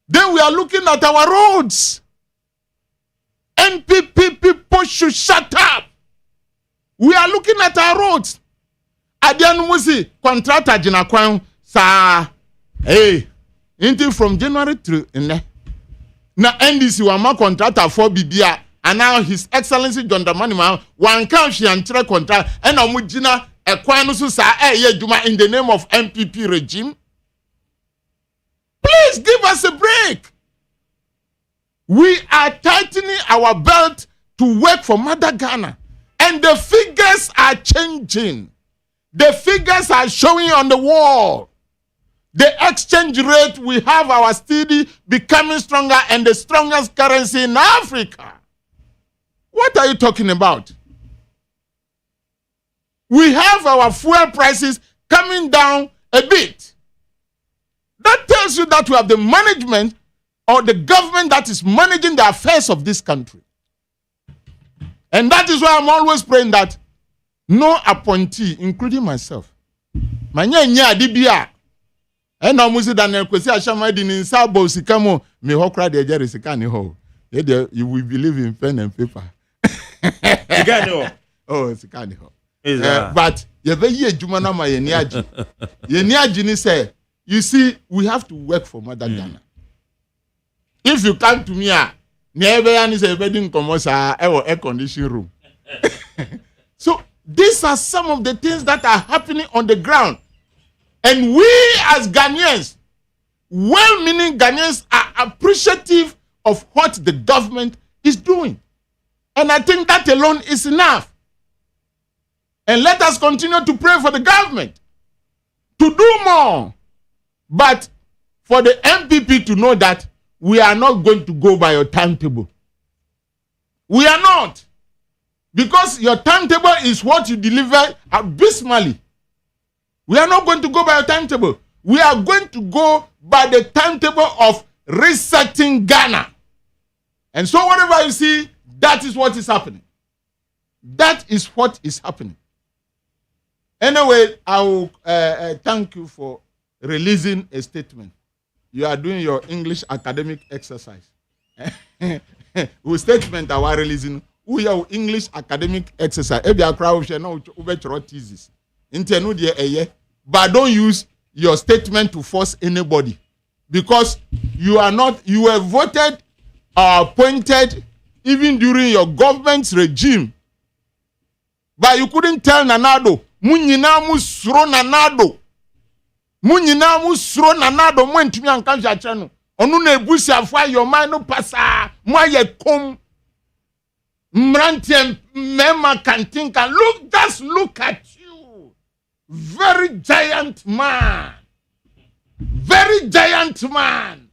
Speaker 15: Then we are looking at our roads. NPP people should shut up. We are looking at our roads. Adianu musi contractor jina kwan sa until from January to na NDC wama contractor for bibia and now His Excellency John Dramani Mahama wan kan hwe antre contract and omo jina ekwan no so sa juma in the name of MPP regime. Please give us a break. We are tightening our belt to work for Mother Ghana, and the figures are changing. The figures are showing on the wall. The exchange rate, we have our steady becoming stronger and the strongest currency in Africa. What are you talking about? We have our fuel prices coming down a bit. That tells you that we have the management or the government that is managing the affairs of this country. And that is why I'm always praying that no appointee, including myself, manya nya adibia ena musi Daniel Kwesi Ashama di ni sabo sikamo me hokra de jere sikani ho. You will believe in pen and paper. Sikani ho. Oh, sikani ho. But ye be ye juma na ma ye ni aji. Ye ni aji ni say, you see, we have to work for Mother Ghana. If you come to me, never any say wedding commosa air condition room. So these are some of the things that are happening on the ground. And we as Ghanaians, well-meaning Ghanaians, are appreciative of what the government is doing. And I think that alone is enough. And let us continue to pray for the government to do more. But for the MPP to know that we are not going to go by your timetable. We are not. Because your timetable is what you deliver abysmally. We are not going to go by your timetable. We are going to go by the timetable of resetting Ghana. And so whatever you see, that is what is happening. That is what is happening. Anyway, I will thank you for releasing a statement. You are doing your English academic exercise. With statement I was releasing, we are English academic exercise. Every crowd shall know your thesis. But don't use your statement to force anybody, because you were voted or appointed even during your government's regime. But you couldn't tell Nanado, Munyina musro Nanado. Munyina musro Nanado, Mwentumi Ankamja Chano. Onune busi afwa your mind no pasa. Mwaye kom. Mrantiem mema kantinka. Just look at you. Very giant man. Very giant man.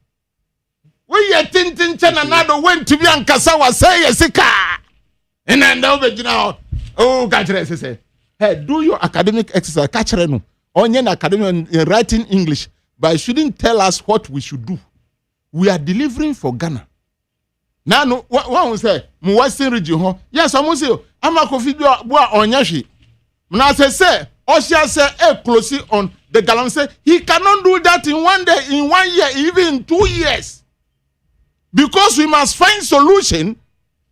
Speaker 15: We ye tintin Nanado went to be Ankasawa say yesika. And then now. Oh, catch say, hey, do your academic exercise. Catch no. Only academic in writing English, but you shouldn't tell us what we should do. We are delivering for Ghana. Now, no, one will say, Western region, yes, I must say, I'm a coffee boy on Yashi. Now, say, Osha say, closely on the Galam say, he cannot do that in 1 day, in 1 year, even in 2 years. Because we must find solution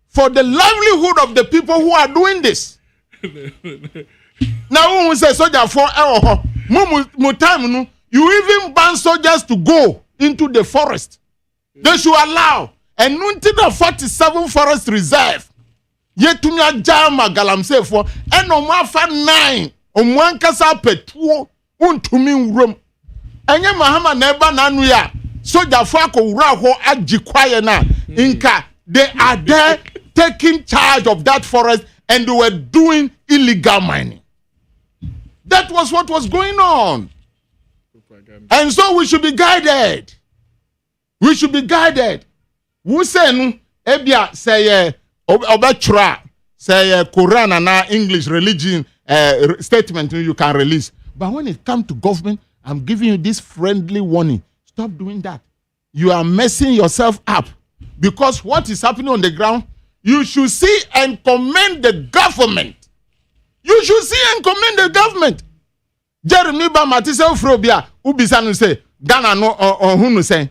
Speaker 15: for the livelihood of the people who are doing this. Now, when we say soldier for you even ban soldiers to go into the forest. They should allow. And until the 47 forest reserve, yet to me jama galamse for and no mafa 9 on kasa petuo untumi room. Enye mahama neba nanuya soldier for ko wura ho agikwaye na inka they are there taking charge of that forest, and they were doing illegal mining. That was what was going on. And so we should be guided. We should be guided. Who say no? Ebia say obatra say Quran and English religion statement you can release. But when it comes to government, I'm giving you this friendly warning. Stop doing that. You are messing yourself up, because what is happening on the ground, you should see and commend the government. You should see and commend the government. Jeremy Bamatise Ufrobia, Ubisanu say, Ghana no or who say,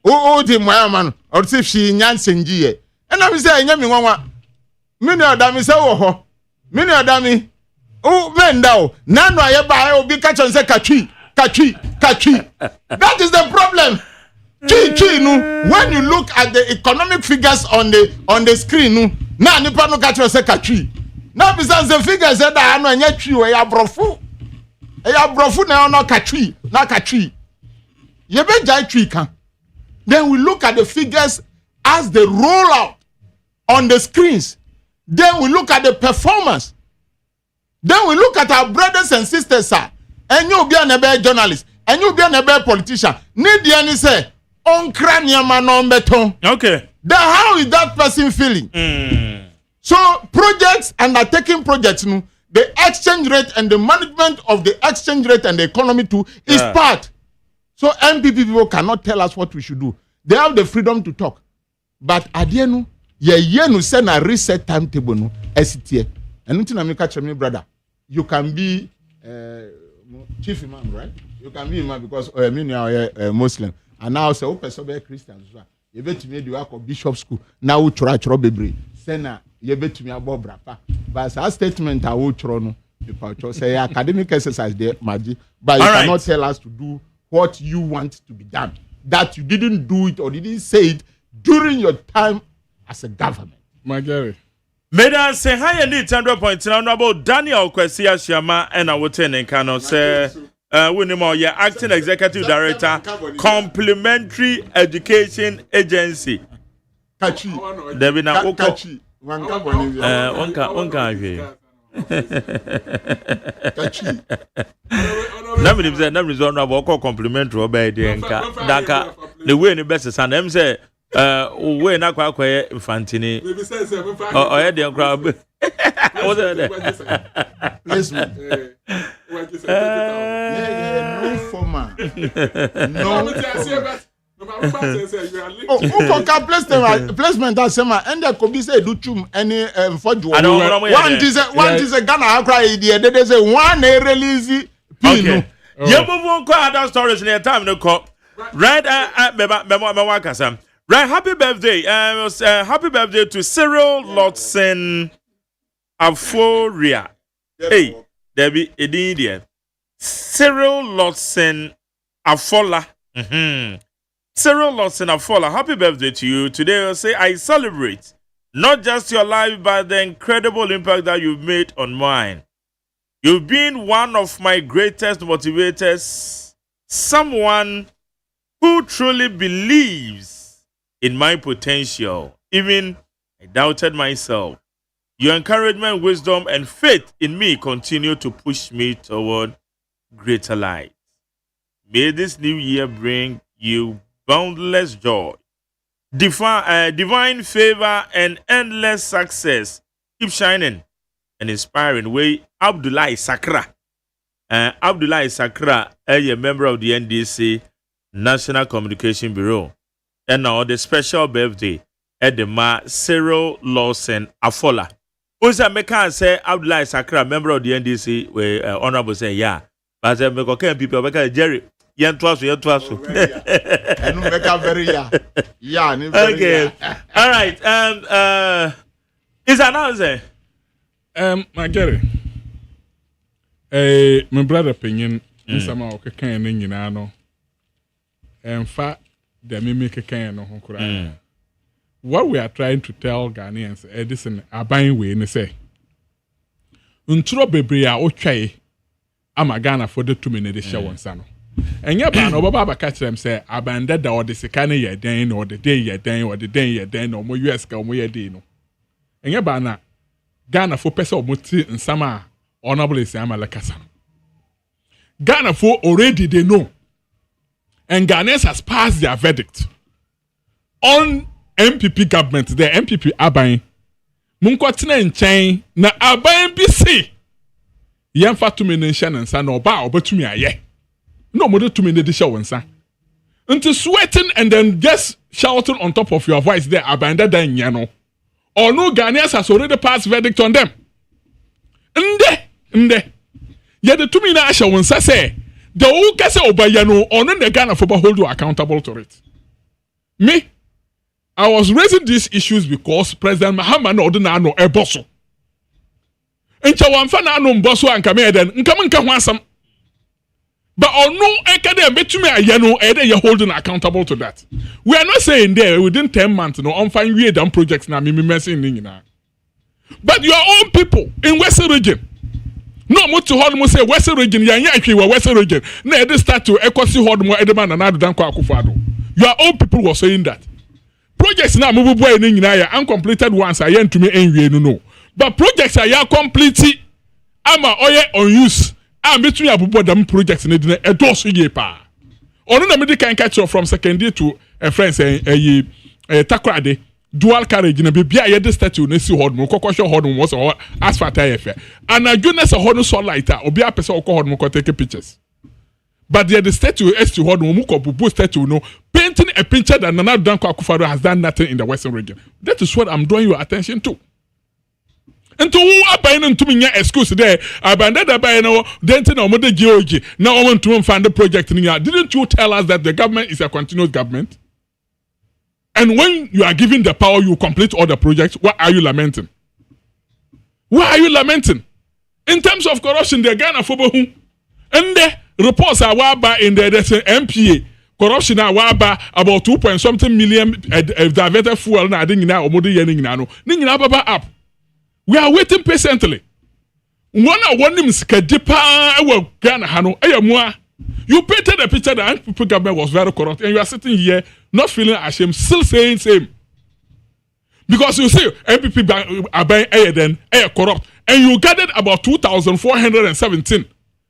Speaker 15: oh, the man, or if she nyan senji. And I say, Yami, many of them say, oh, many of them, oh, men now, none I ever be catch and say, Kachi. That is the problem. When you look at the economic figures on the screen, now nipa no catch say katri. Now besides the figures that I know anya twi we ya brofu na no katri, na katri. Ye be jai twi kan. Then we look at the figures as they roll out on the screens. Then we look at the performance. Then we look at our brothers and sisters, sir. And you be an journalist, and you be an politician. Need the any say okay. Then how is that person feeling? So projects, undertaking projects, the exchange rate and the management of the exchange rate and the economy too is part. So MPP people cannot tell us what we should do. They have the freedom to talk. But at the end, you send a reset timetable no STA. And nothing I catch me, brother. You can be chief imam, right? You can be imam because you are Muslim. And now say, open so be Christians. You bet me the work of bishop school. Now we try bebre. Sena, you bet me about brapa. But our statement I will try no. You say academic exercise there, Maji. But you cannot tell us to do what you want to be done. That you didn't do it or didn't say it during your time as a government.
Speaker 16: My Gary.
Speaker 3: Meda say high need 100.9 about Daniel Kwesia Shama and I would tell Nkano say Winimo, your acting executive director, Complementary Education Agency.
Speaker 15: Kachi.
Speaker 3: Devina
Speaker 15: Kachi.
Speaker 3: Kachi. Nami nimze nami zona boko complimentary obey the nka. Daka the way ni best son them say we na kwa infantini. Oh, yeah, the crowd. What's that?
Speaker 15: Placement. No former. No. Placement that sema and there could be say do chum any for you. One is a Ghana cry they say one release.
Speaker 3: Okay. You move on to other stories in the time no call. Right right, happy birthday. Happy birthday to Cyril Lotson Aforia. Hey, Debbie Edidian. Cyril Lotson Afola. Cyril Lotson Afola, happy birthday to you. Today I'll say I celebrate not just your life, but the incredible impact that you've made on mine. You've been one of my greatest motivators, someone who truly believes in my potential. Even I doubted myself. Your encouragement, wisdom, and faith in me continue to push me toward greater light. May this new year bring you boundless joy, divine favor, and endless success. Keep shining and inspiring. Way Abdullah Sakra. Abdullah Sakra, a member of the NDC National Communication Bureau. And now the special birthday at the Cyril Lawson Afola. Who's a mechanic say Abdullah Sakra, member of the NDC, where honorable say, yeah. But I'm going people because Jerry. Yan twaso.
Speaker 15: And make a very
Speaker 3: okay. All right. Is announced.
Speaker 16: My Jerry. My brother opinion. Somehow can you know. And fact, the mimic can no. What we are trying to tell Ghanaians, Edison, are buying way and say. Untro bebria okay. I'm a Ghana for the 2 minutes show on Sano. And yet, Baba catch them say, abandoned or the second year then, or the day year then, or the day year then, or more US go more dino. And yet, Bana Ghana for Peso Muti and Sama, honorably Sama Lacasa. Ghana for already they know. And Ghanaians has passed their verdict on MPP government, the MPP Abain. Munkwatine in chain, na Abain BC. Yamfa to me nation and son or bow, but to me, aye. No more to me the show and son. Into sweating and then just shouting on top of your voice there, abandoned then yano. Or no Ghanaians has already passed verdict on them. Nde. Yet the 2 minutes show and say, the old Kasa Obayano or no the Ghana football hold you accountable to it. Me, I was raising these issues because President Mahama no ordinano e bosso. Encha wamfana no mboso ankame den nka ho asam. But or no ekade betumi ayano ede you holding accountable to that. We are not saying there within 10 months no on find we done projects na me messing nyina. But your own people in Western region. No mo to hold mo say Western region ya atwi we Western region. Na ede start to ekosi hold mo ede man na dan kwa akufado. Your own people were saying that. Projects na mo boy ni nyina ya uncompleted ones ayen to me enwie no. But projects are ya complete ama oye on use. Between abubo dam projects ne de e do so ye pa. Ono na me de kan catch from second year to a friend say takrade dual carriage na bibia ye de statue na si hod mo kokosho hod mo so asphalt ayefe. And a goodness a hod so lighter obi a person ko hod mo ko take pictures. But the statue is to hold mo ko bubu statue no painting a picture that Nana Danko Akufo-Addo has done nothing in the Western region. That is what I'm drawing your attention to. And to who are to me excuse there, abandoned by no denting or mother geology. Now I want to fund the project. Didn't you tell us that the government is a continuous government? And when you are given the power, you complete all the projects. What are you lamenting? Why are you lamenting? In terms of corruption, the Ghana for and the reports are waba in the MPA. Corruption are waba about 2.something million diverted fuel na ading na omodi yening na no. Ning na baba up. We are waiting patiently. One him skadipa ewa Ghana hano eyamua. You painted a picture that people government was very corrupt, and you are sitting here not feeling ashamed, still saying same. Because you say MPP are buying then corrupt, and you gathered about 2,417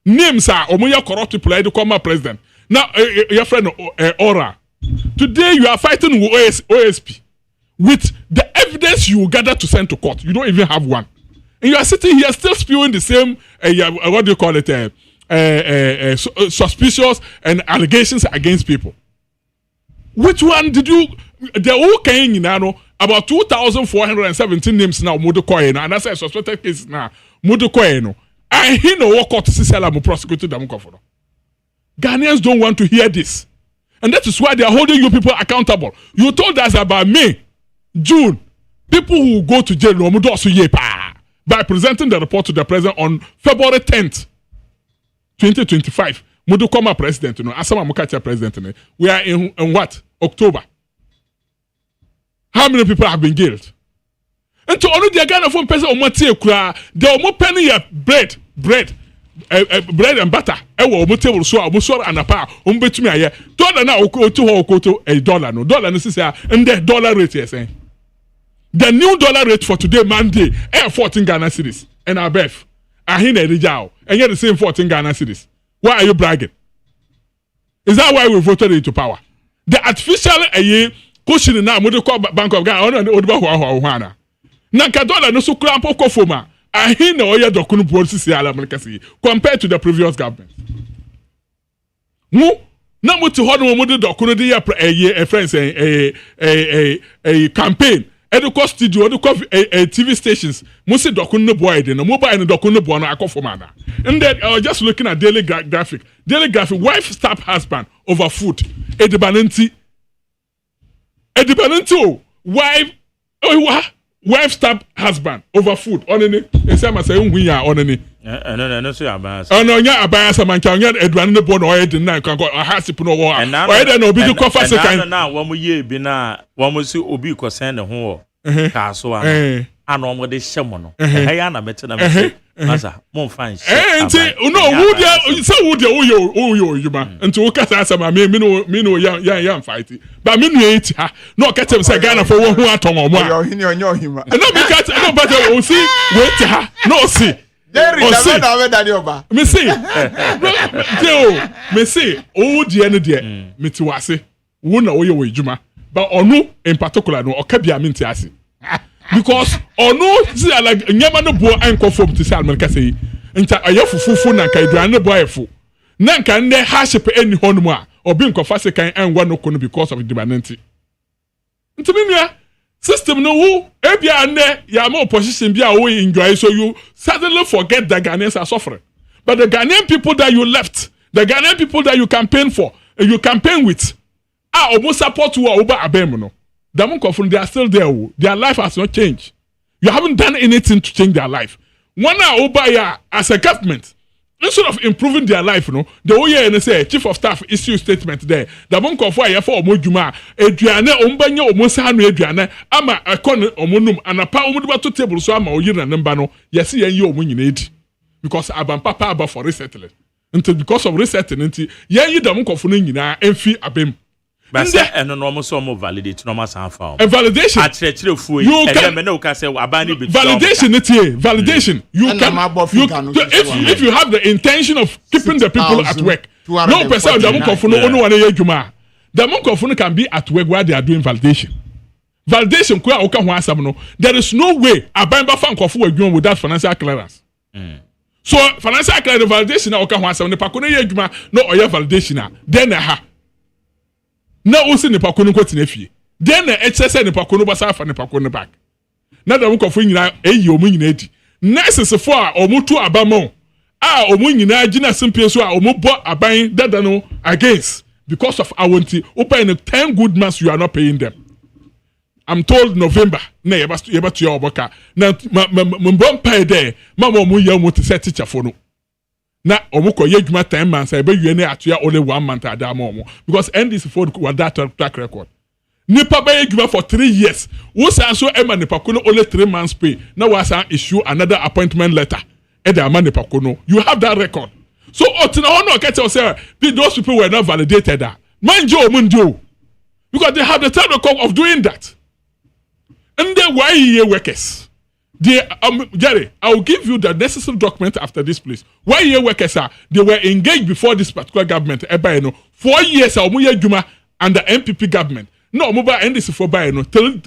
Speaker 16: names are omoya corrupt people like the former president. Now your friend Ora Today you are fighting with OSP with the evidence you gather to send to court. You don't even have one. And you are sitting here still spewing the same, what do you call it, suspicious and allegations against people. Which one did you, the whole Kenya, you know, about 2,417 names now, Mudukoye, and that's a suspected case now, Mudukoye, and he know what court is prosecuted them. Ghanaians don't want to hear this. And that is why they are holding you people accountable. You told us about May, June, people who go to jail by presenting the report to the president on February 10th, 2025. Mudukoma president, you know, Asama Mukacha president. We are in what? October. How many people have been killed? And to only the Ghana phone person MONTIE kura, they are more penny bread and butter. Ewo omo table so omo so anapa omo betumi aye. Dollar na okoto $1 no. Dollar no say and the dollar rate is saying. The new dollar rate for today Monday 14 Ghana cedis and above. Ahina rijao. And yet the same 14 Ghana cedis. Why are you bragging? Is that why we voted into power? The artificial question now mo dey call Bank of Ghana on the odba ho Nanka dollar no so kura poko foma. Ahina oya dokunu policy say alamakasi compared to the previous government. Mu na mo ti ho no mo dey dokunu dey a friends a campaign educo studio educo TV stations mo say dokunu no boy dey no mobile no dokunu no boy no akofoma na. And then I was just looking at daily graphic wife stab husband over food edibanenti wife stab husband over food on any esema say unhu ya on any
Speaker 3: no so abas
Speaker 16: no nya abas man kan nya eduane no bo no oye din na kan go hasip no wo oye de na obi di kofa sekan
Speaker 3: na wo mo ye bi na wo mo si obi ko sen ne ho ka so ana wo de hyemo no ya na mete na mete masa mo fan shit
Speaker 16: enti no who there you man enti wo kasa asama me no ya fight but me no eti ha no ka tem say Ghana for wo hu aton omo a
Speaker 15: yo hini onyo hima
Speaker 16: no be kat no but o si wait ha no si
Speaker 15: Jerry da dani oba
Speaker 16: me see me see o die no de me ti wase wo na wo ye wo ejuma but onu in particular no o ka bia me nti ase because ono see like nyama no bo anko form to say America say nta ayefufufu na ka eduane no bo ayefu na nka nde haship eni honum a obi nkofa se kan enwa no kono because of the demand ntimia system no wo ebia nde ya ma opposition bia wo enjoy so you suddenly forget the Ghanaians are suffering but the Ghanaian people that you left the Ghanaian people that you campaign for you campaign with almost support you over abem no they are still there. Their life has not changed. You haven't done anything to change their life. One Obaya as a government, instead of improving their life, the OYE say chief of staff issue statement there. The monk of fire for Omojuma, Adriana, Ombanyo, Omosano, Adriana, Ama, a corner, Omonum, and a power to table so I'm or Nambano, yes, you winning it. Because Abam Papa Abba for resettling. Until because of resettling, you the monk of Funina, and fee Abim.
Speaker 3: But say and normal so more validate normal sound found.
Speaker 16: Validation.
Speaker 3: You can
Speaker 16: validation it here. Validation. You can if you have the intention of keeping the people at work. No person the monk of no one ejuma. The monk of can be at work while they are doing validation. Validation kwa oka ho asam no. There is no way abamba fan kofu adwuma without financial clearance. So financial clearance validation na oka ho asam ne pakono ye adwuma no oya validation then ha. Na o si nipa kono kwatena fie den na excess nipa kono basa afa nipa kono back na da mkofo nyina eyi omu nyina edi nurses fo a omutu abamo a omu nyina gina simple so a omu bo aban dada no against because of awonti open 10 good months you are not paying them. I'm told November na yeba to your oboka na mbom pay there mama omu ye omu te set teacher fo no na omuko yedwuma 10 months ebe yene atoya only 1 month adamo because NDC for that track record nipa ba yedwuma for 3 years wo san so ema nipa kono only 3 months pay na wa san issue another appointment letter e da ma nipa kono you have that record so otina hono ka tell say those people were not validated manjo omunjo because they have the track record of doing that and then why ye workers Jerry, I will give you the necessary document after this place. Why your workers are they were engaged before this particular government. 4 years, under MPP government. No, mobile NDC for buy no till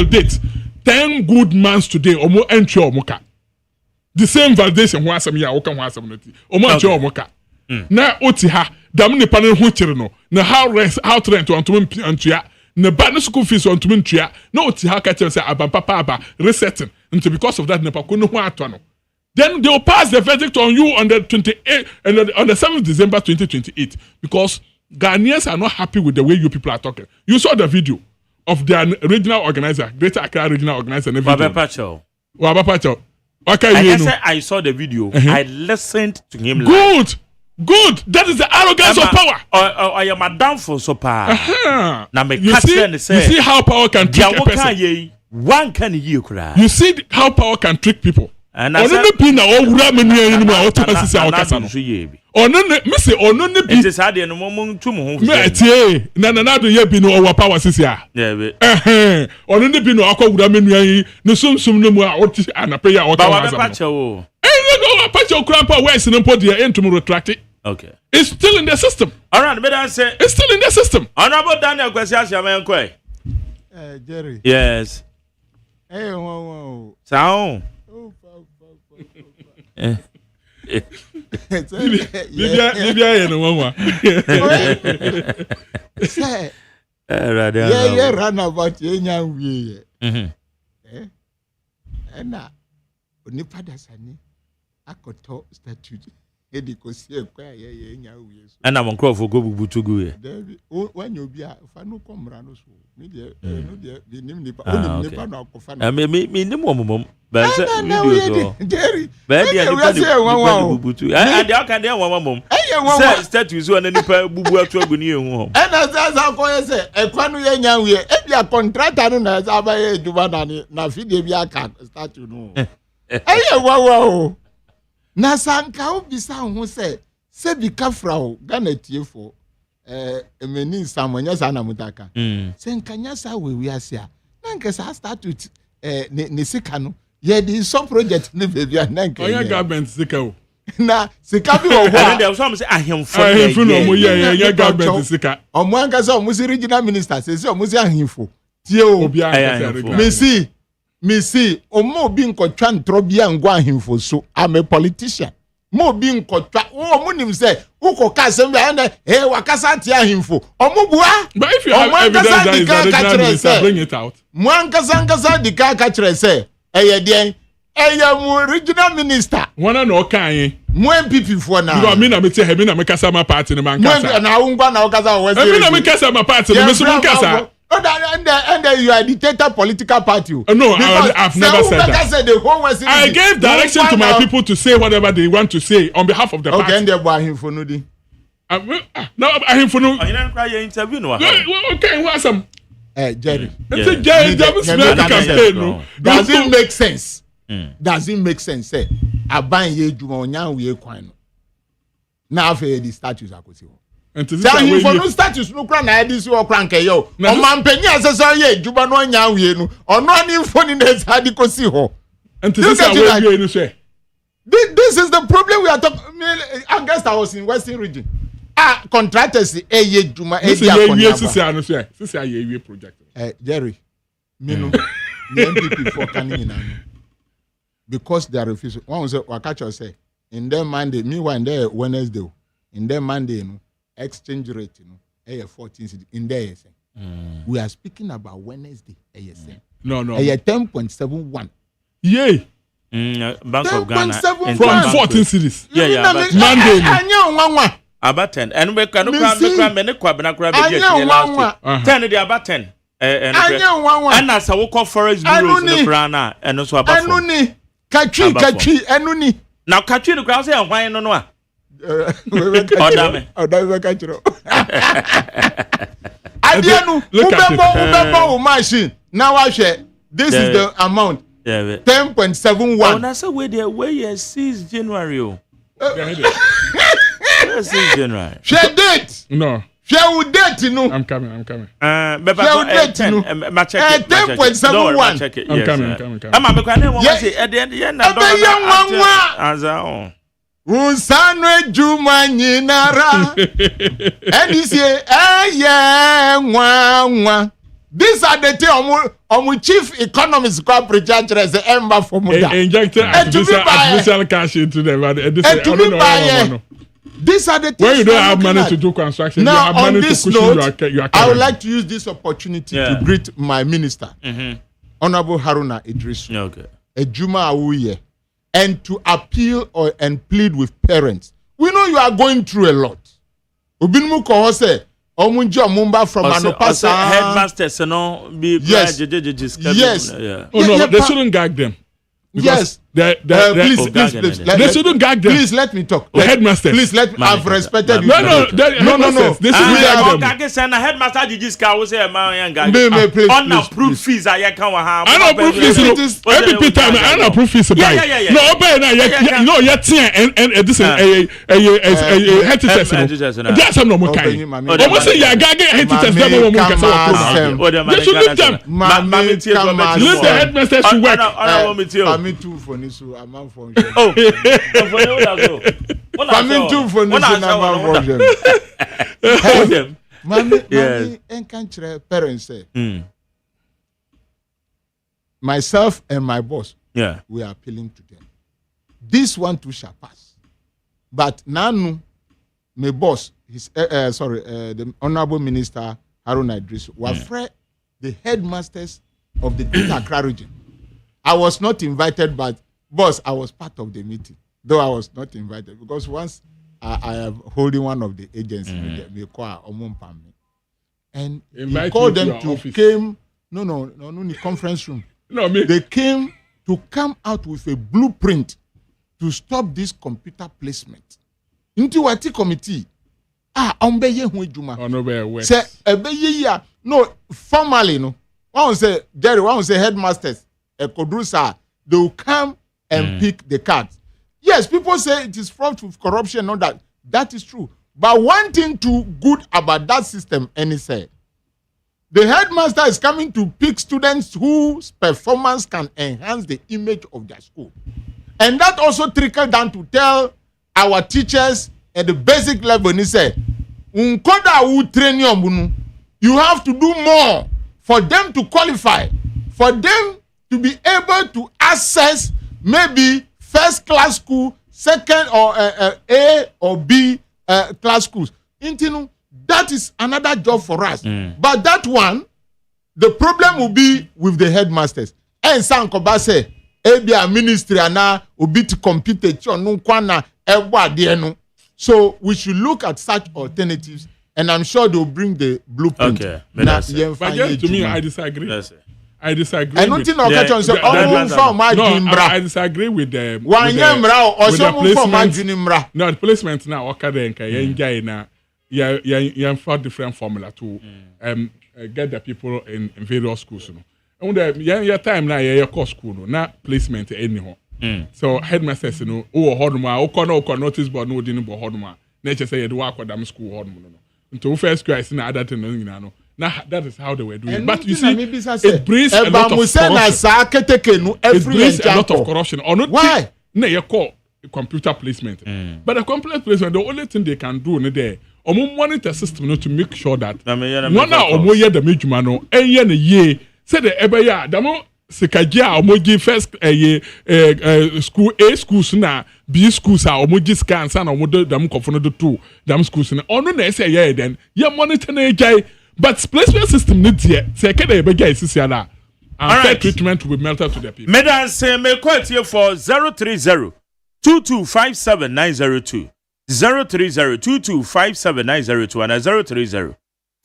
Speaker 16: date. 10 good months today. Omo entry omoka. The same validation who asem ya oka who asem no ti. Omo entry omoka. Na oti ha dam ne panel ho kire no. Na how rent on to ntua. Na ba no school fees on to ntua. Na oti ha ka say papa aba resetting. And because of that nepa ko no ho ato no. Then they will pass the verdict on you on the 28th and on the 7th December 2028 because Ghanaians are not happy with the way you people are talking. You saw the video of their regional organizer, Greater Accra regional organizer.
Speaker 3: Wabapacho.
Speaker 16: Okay,
Speaker 3: I saw the video. I listened to him.
Speaker 16: Good. That is the arrogance of power.
Speaker 3: I am a downfall so power. Now
Speaker 16: you see how power can trick a person.
Speaker 3: One can you cry.
Speaker 16: You see how power can trick people.
Speaker 3: And
Speaker 16: I said, me say ono ne bi.
Speaker 3: It is hard no mum to mu.
Speaker 16: Me tie na do ye bi no over power sisia.
Speaker 3: Yeah.
Speaker 16: Ono ne bi no akwa menu yi no sumsum no mu a oti anape ya ota
Speaker 3: wa. Ba wa pacha o.
Speaker 16: No pacha krampa where no podi ya entum retract it.
Speaker 3: Okay.
Speaker 16: It's still in the system.
Speaker 3: All right, me dan say
Speaker 16: it's still in the system.
Speaker 3: Honorable Daniel Kwesi Asiama Nkwe.
Speaker 15: Jerry.
Speaker 3: Yes.
Speaker 15: Hey, wow.
Speaker 3: Sound.
Speaker 16: Libya no mama.
Speaker 15: Say.
Speaker 3: Yeah,
Speaker 15: run about yenya wie. Na onipa dasani akoto statute edi ko si ekwa yenya wie so.
Speaker 3: Na mo nkrofo go bubutu gu ye.
Speaker 15: David wanyo bia fa no komra no so. Me de nim nipa no akofa na.
Speaker 3: Me nim momom. But
Speaker 15: Jerry.
Speaker 3: But the bubutu. And they can dey one mom. Say status one nipa bubu atu aguni ehu.
Speaker 15: Na za ko say ekwa no yenya wie. E bia contractor no na za ba ye juba na fidie bia kan statue no. Wow. Na sanka obisa ho se bi kafra o Ghana tiefo emeni samanya sa na mutaka. Se nkanya sa we ase a na nke sa statute ne sika no ye di some project ne baby na nke.
Speaker 16: Oya government sika o.
Speaker 15: Na sika bi wo
Speaker 3: and there some say ahemfo
Speaker 16: no mo ye government sika.
Speaker 15: Omo anka say omo si regional minister say omo si ahemfo. Tie o. Me see omo bi nkotwa ntro bia ngwa ahemfo so. I'm a politician. Mo bi nkotwa omo nim say ukoka asem bia na wakasa tie ahemfo. Omo bua.
Speaker 16: But if you have evidence that is the regional minister, bring it out.
Speaker 15: Mo ankasa di ka kire say den mu regional minister.
Speaker 16: Wana no kan
Speaker 15: mo MPP fo na.
Speaker 16: You mean na me tell me na me kasa ma party ni man kasa.
Speaker 15: Na ungwa na okasa o
Speaker 16: we. Me na me kasa ma party ni me so kasa.
Speaker 15: And you are a dictator political party.
Speaker 16: No, I've never said that.
Speaker 15: Said the whole West
Speaker 16: I gave direction to my people to say whatever they want to say on behalf of the party.
Speaker 15: Okay, and they buy him for no di.
Speaker 16: No, I him for no.
Speaker 3: You don't cry your interview no.
Speaker 15: Okay,
Speaker 16: what some?
Speaker 15: Jerry.
Speaker 16: Jerry,
Speaker 15: does it make sense? Does it make sense? Say, aban ye juma onya we kwan no. Na afa the statues akosi ho. Say for no statues no kra na edi si o kra nke yo. O man panyi asesa ye juma no onya we no. Ono ani info ni na sa di kosi ho.
Speaker 16: This
Speaker 15: is the problem we are talking. August I was in Western region. Contractors ye juma
Speaker 16: e dia konaba. This is project.
Speaker 15: Jerry. Me no. MPP for kanin na. Because they are refusing. One say wakacho say in their Monday, meanwhile in their Wednesday, in their Monday, exchange rate, 14 in there. We are speaking about Wednesday.
Speaker 16: No.
Speaker 15: 10.71.
Speaker 16: Yay.
Speaker 3: Bank of Ghana
Speaker 16: from 14 cities.
Speaker 3: Yeah.
Speaker 15: Monday.
Speaker 3: About 10. And we can look 10 they about 10. And as I walk off forest bureaus in the Brana and also about
Speaker 15: Kachi, enuni.
Speaker 3: Now Kachi the crowd say why no no.
Speaker 15: Adianu, ubebo machine. Now I share. This is the amount. 10.71.
Speaker 3: And I say where the way 6 January. 6 January.
Speaker 15: Share date.
Speaker 16: No.
Speaker 15: Share date, no.
Speaker 16: I'm coming.
Speaker 15: Share date, no. 10.71.
Speaker 3: Check it.
Speaker 16: I'm coming.
Speaker 3: I'm at the end. At the end.
Speaker 15: Unsano Juma Nyinara. And this year, these are the two chief economists corporate judges the ember for Muda.
Speaker 16: Injected artificial cash into them.
Speaker 15: These are the things.
Speaker 16: When you don't have money to do construction,
Speaker 15: now,
Speaker 16: you have money
Speaker 15: on this
Speaker 16: to cushion
Speaker 15: note,
Speaker 16: your
Speaker 15: I would like to use this opportunity to greet my minister, Honorable Haruna Idris.
Speaker 3: Okay.
Speaker 15: Ejuma Awuye, and to appeal and plead with parents. We know you are going through a lot. Obinmu Kohose, Omunjo Mumba from Anopasa.
Speaker 3: Headmasters, be
Speaker 15: yes.
Speaker 3: Yes.
Speaker 16: Yeah. Oh, no, they shouldn't gag them.
Speaker 15: Yes.
Speaker 16: Please. They shouldn't gag them.
Speaker 15: Please let me talk.
Speaker 16: Headmasters.
Speaker 15: Please let me. I've respected you.
Speaker 16: No.
Speaker 15: They shouldn't gag
Speaker 3: them. Headmaster Gigi's car was a man and
Speaker 15: please.
Speaker 3: Unapproved fees. I can't have.
Speaker 16: Unapproved fees. Every time unapproved fees. No, yet and this is head test. That's some normal kind. Almost say you're gagging head test. They should leave them. Leave the headmasters to work.
Speaker 15: Me too for Nisu, I'm out for Family too for Nisu, I'm out for Mommy, and parents say, myself and my boss, we are appealing to them. This one too shall pass. But Nanu, my boss, the Honorable Minister Haruna Idris, were the headmasters of the Greater Accra region. I was not invited, but boss, I was part of the meeting, though I was not invited because once I am holding one of the agencies, and he called them to came. No, the conference room.
Speaker 16: No, me.
Speaker 15: They came to come out with a blueprint to stop this computer placement. Into what committee? Ombeye Juma. Say no, formally no. One say Jerry, one say headmasters. They will come and pick the cards. Yes, people say it is fraught with corruption, not that. That is true. But one thing too good about that system, and he said, the headmaster is coming to pick students whose performance can enhance the image of their school. And that also trickled down to tell our teachers at the basic level, and he said, you have to do more for them to qualify, for them to be able to access maybe first class school, second or A or B class schools. That is another job for us. But that one, the problem will be with the headmasters. And Sankoba say, Ebia ministry ana obi to compete so we should look at such alternatives, and I'm sure they'll bring the blueprint.
Speaker 3: Okay.
Speaker 16: But to me, I disagree. I disagree.
Speaker 15: I don't think I
Speaker 16: disagree with the
Speaker 15: placement.
Speaker 16: No, the placement now you for different formula to get the people in various schools. And your time now your course school not placement anyhow. So headmasters notice board no didn't bo hoduma. Nature say you work with them school hoduma. Until first class na other thing no. Now that is how they were doing. But you see, it brings a lot of corruption. It brings a lot of corruption. Why? No, you call computer placement. But the computer placement, the only thing they can do there, monitor system to make sure that one now the majumano and ye said the ever ya damo sikaja omoji first school A schools na B schools are omoji scans and omodo dam kofono do two dam schools na ono na say yeah then you monitor na jai. But placement system needs here. Say, can they be guys? And fair treatment will be melted to the people.
Speaker 3: Medan say me quote here for 030-2257-902, 030-2257-902 and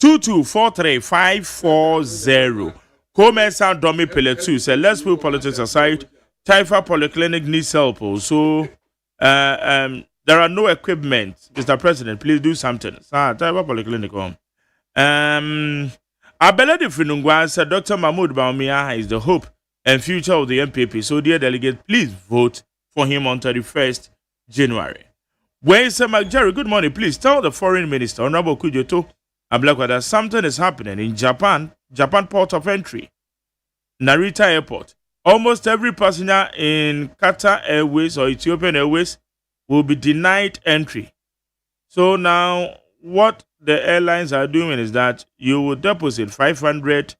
Speaker 3: 030-2243-540. Come sound dummy pillar 2 say let's put politics aside. Taifa Polyclinic needs help. So there are no equipment. Mr. President, please do something. Taifa Polyclinic home. Abelade Finungwa said Dr. Mahmoud Baumia is the hope and future of the MPP. So, dear delegate, please vote for him on 31st January. Where is Jerry? Good morning. Please tell the foreign minister, Honorable Kujoto Ablakwa, that something is happening in Japan port of entry, Narita Airport. Almost every passenger in Qatar Airways or Ethiopian Airways will be denied entry. So now what the airlines are doing is that you will deposit $500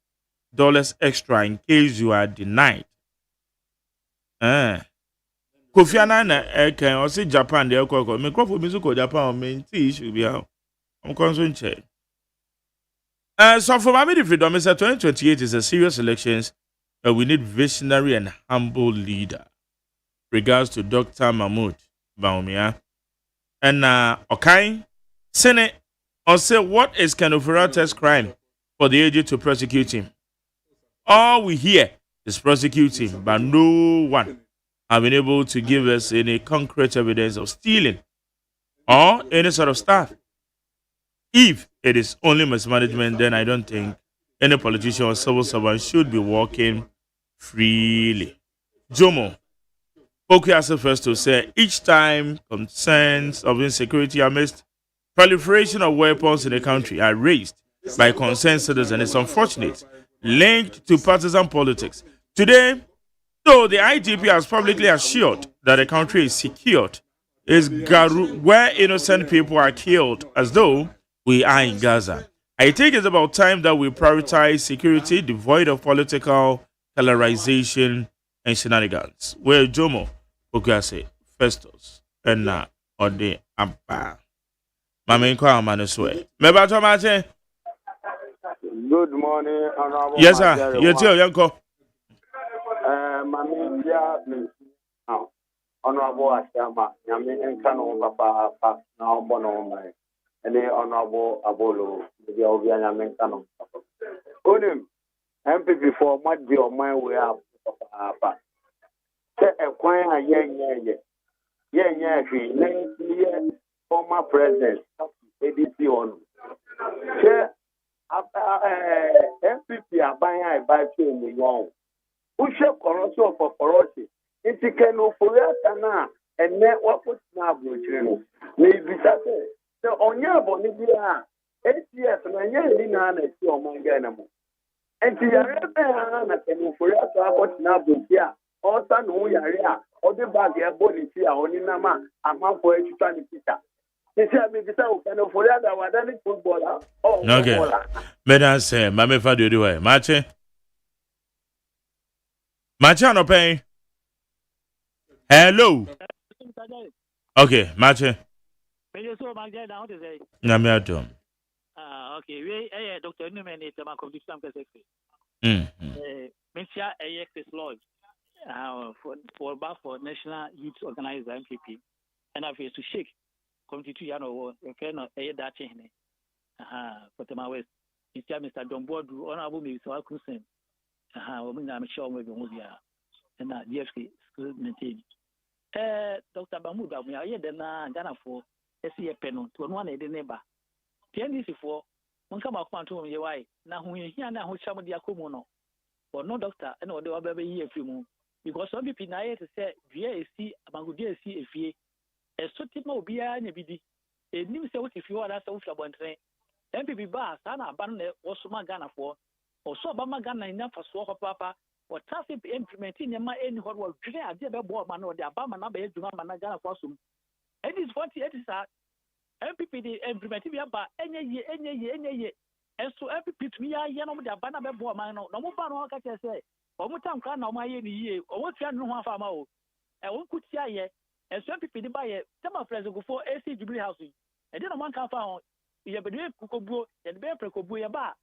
Speaker 3: extra in case you are denied. Kofi Annan can also Japan the alcohol. Microphone music Japan main issue be how. I'm concerned check. So for my freedom, Mr. 2028 is a serious elections. We need visionary and humble leader. Regards to Dr. Mahmoud Baumia. And okay, Senate or say what is Kenofera's crime for the agent to prosecute him? All we hear is prosecuting, but no one have been able to give us any concrete evidence of stealing or any sort of stuff. If it is only mismanagement, then I don't think any politician or civil servant should be walking freely. Jomo Okuase first to say each time concerns of insecurity amidst proliferation of weapons in the country are raised by concerned citizens. It's unfortunate, linked to partisan politics. Today, though the IGP has publicly assured that the country is secured, is Garu where innocent people are killed as though we are in Gaza. I think it's about time that we prioritize security devoid of political colorization and shenanigans. Where Jomo Okuase Festus and now on the Ampa. Mama Inko Manuswe. Meba Tomate.
Speaker 17: Good morning, Honorable.
Speaker 3: Yes, sir. Yes, sir, Yanko.
Speaker 17: Mami now. Honorable Ashama, Yami and Kano Papa, now Bono, and the Honorable Abolo, the Oviana Mencano. Unim, MPP for might be on my way up, Papa. Acquire yeah, former president, ADC on. MPP are buying a bike in the wall. Who shall corruption for corruption? It's a can of Furiatana and net what was now brutal. Maybe Saturday. So on your Bonibia, 8 years and a year in an on my animal. And to your Rebbe, and Furiata, what's now brutal. Also, no area, or the bag, your body, only Nama, a month for each time.
Speaker 3: Okay. Madam say, Mamma Fadu do it. Mache? Mache no pay. Hello. Okay, Mache. Namiatum.
Speaker 18: Okay, we Dr. Newman is a competition secretary. Mentia AX Lodge for National Youth Organizer MPP. And I feel to shake. Committee Yano, cannot aid that chain. For the West, Mr. John Bordu, Honorable Mr. Cruisen. I'm sure maybe Mudia and DFC school maintain. Dr. Bamuda, we are here then Ghana for SCA Penal to one a neighbor. 10 years before, one come up to me, why now we hear now who some of the Akumono or no doctor and or the other year few more. Because some people now say, VAC, Amangudia see if ye. Sotimo Bia Nebidi, a new self if you are a social one train. MPP Bar, Sana Ban or Suma Ghana for, or so Bama Ghana enough for Swapa Papa, or traffic implementing my any hot was clear, dear Borman or the Abama number to Mamma Ghana for some. And it's 48 MPP the implementing by any year. And so MPP to me, I know the Abana Borman, no more Bano can say, or Mutam can no my year, or what you know half a mile. I won't put here. And some people buy a summer present before AC Jubilee housing. And then one can found you have a Kukobu and Bear Precobu bar.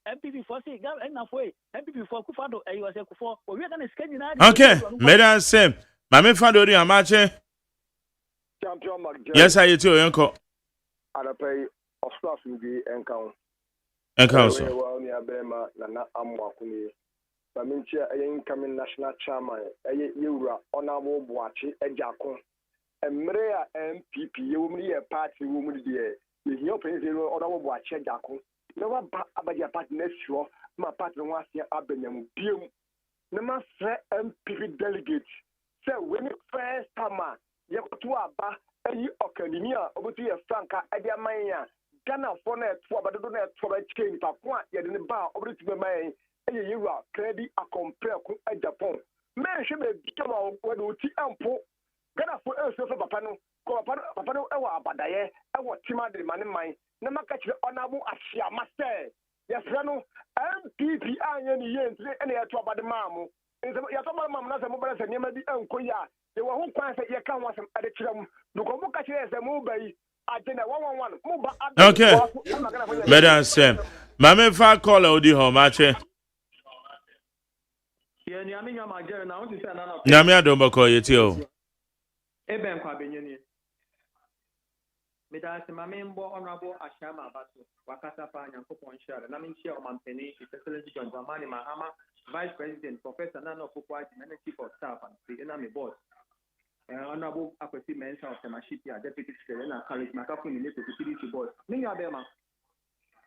Speaker 18: MPP for say, enough way. MPP for Kufado, and you are for we are going to Scandinavia.
Speaker 3: Okay, Madam Sam, Mamma Fadu, I'm matching.
Speaker 17: Champion Mark.
Speaker 3: Yes, I too, Uncle.
Speaker 17: I'll pay of stuff will be encounter.
Speaker 3: Encounter.
Speaker 17: Well, near Bema, Nana Amwakuni. Bamincha, a incoming national chairman, a Yura, Honorable Boachi, a Jacon. And Mrea MPP, you will be a party woman there. You hear President Honorable Boachi, Jacon. Never about your party next year, my partner wants your Abenham. Never say MPP delegates. So when you first time, you have to about any academia over to your Franca, Adiamania, Ghana for net, but don't have for a chain, Papua, yet in the bar over to the man. You are credit a compare at Japan. Man should be become a word to ample. Ghana for us of a panel, papa no ewa abadaye ewa tima de mane man na maka kire onabo ahia master yefra no MPP anye ni yentre ene yeto abade mamu yeto abade mamu na se mo bere se niema bi enkoya ye wo ho kwan se ye kan wasem ade kire mu nuko mo ka kire se mo bayi agena 111 mo ba
Speaker 3: okay madam Sam mama fa call odi ho ma che
Speaker 19: ye ni ami nyama jere na won ti se na na
Speaker 3: nyame adom ko ye ti o
Speaker 19: eben kwa benyeni Mida se mame mbo honorable Ashama Abato wakasa pa nyankopon share na minchia o mampeni Excellency John Dramani Mahama Vice President Professor Nana Okwaji and Chief of Staff and the enemy boss honorable Akwesi Mensa of Temashipia Deputy Secretary na College Makafu ni to security boss ninga bema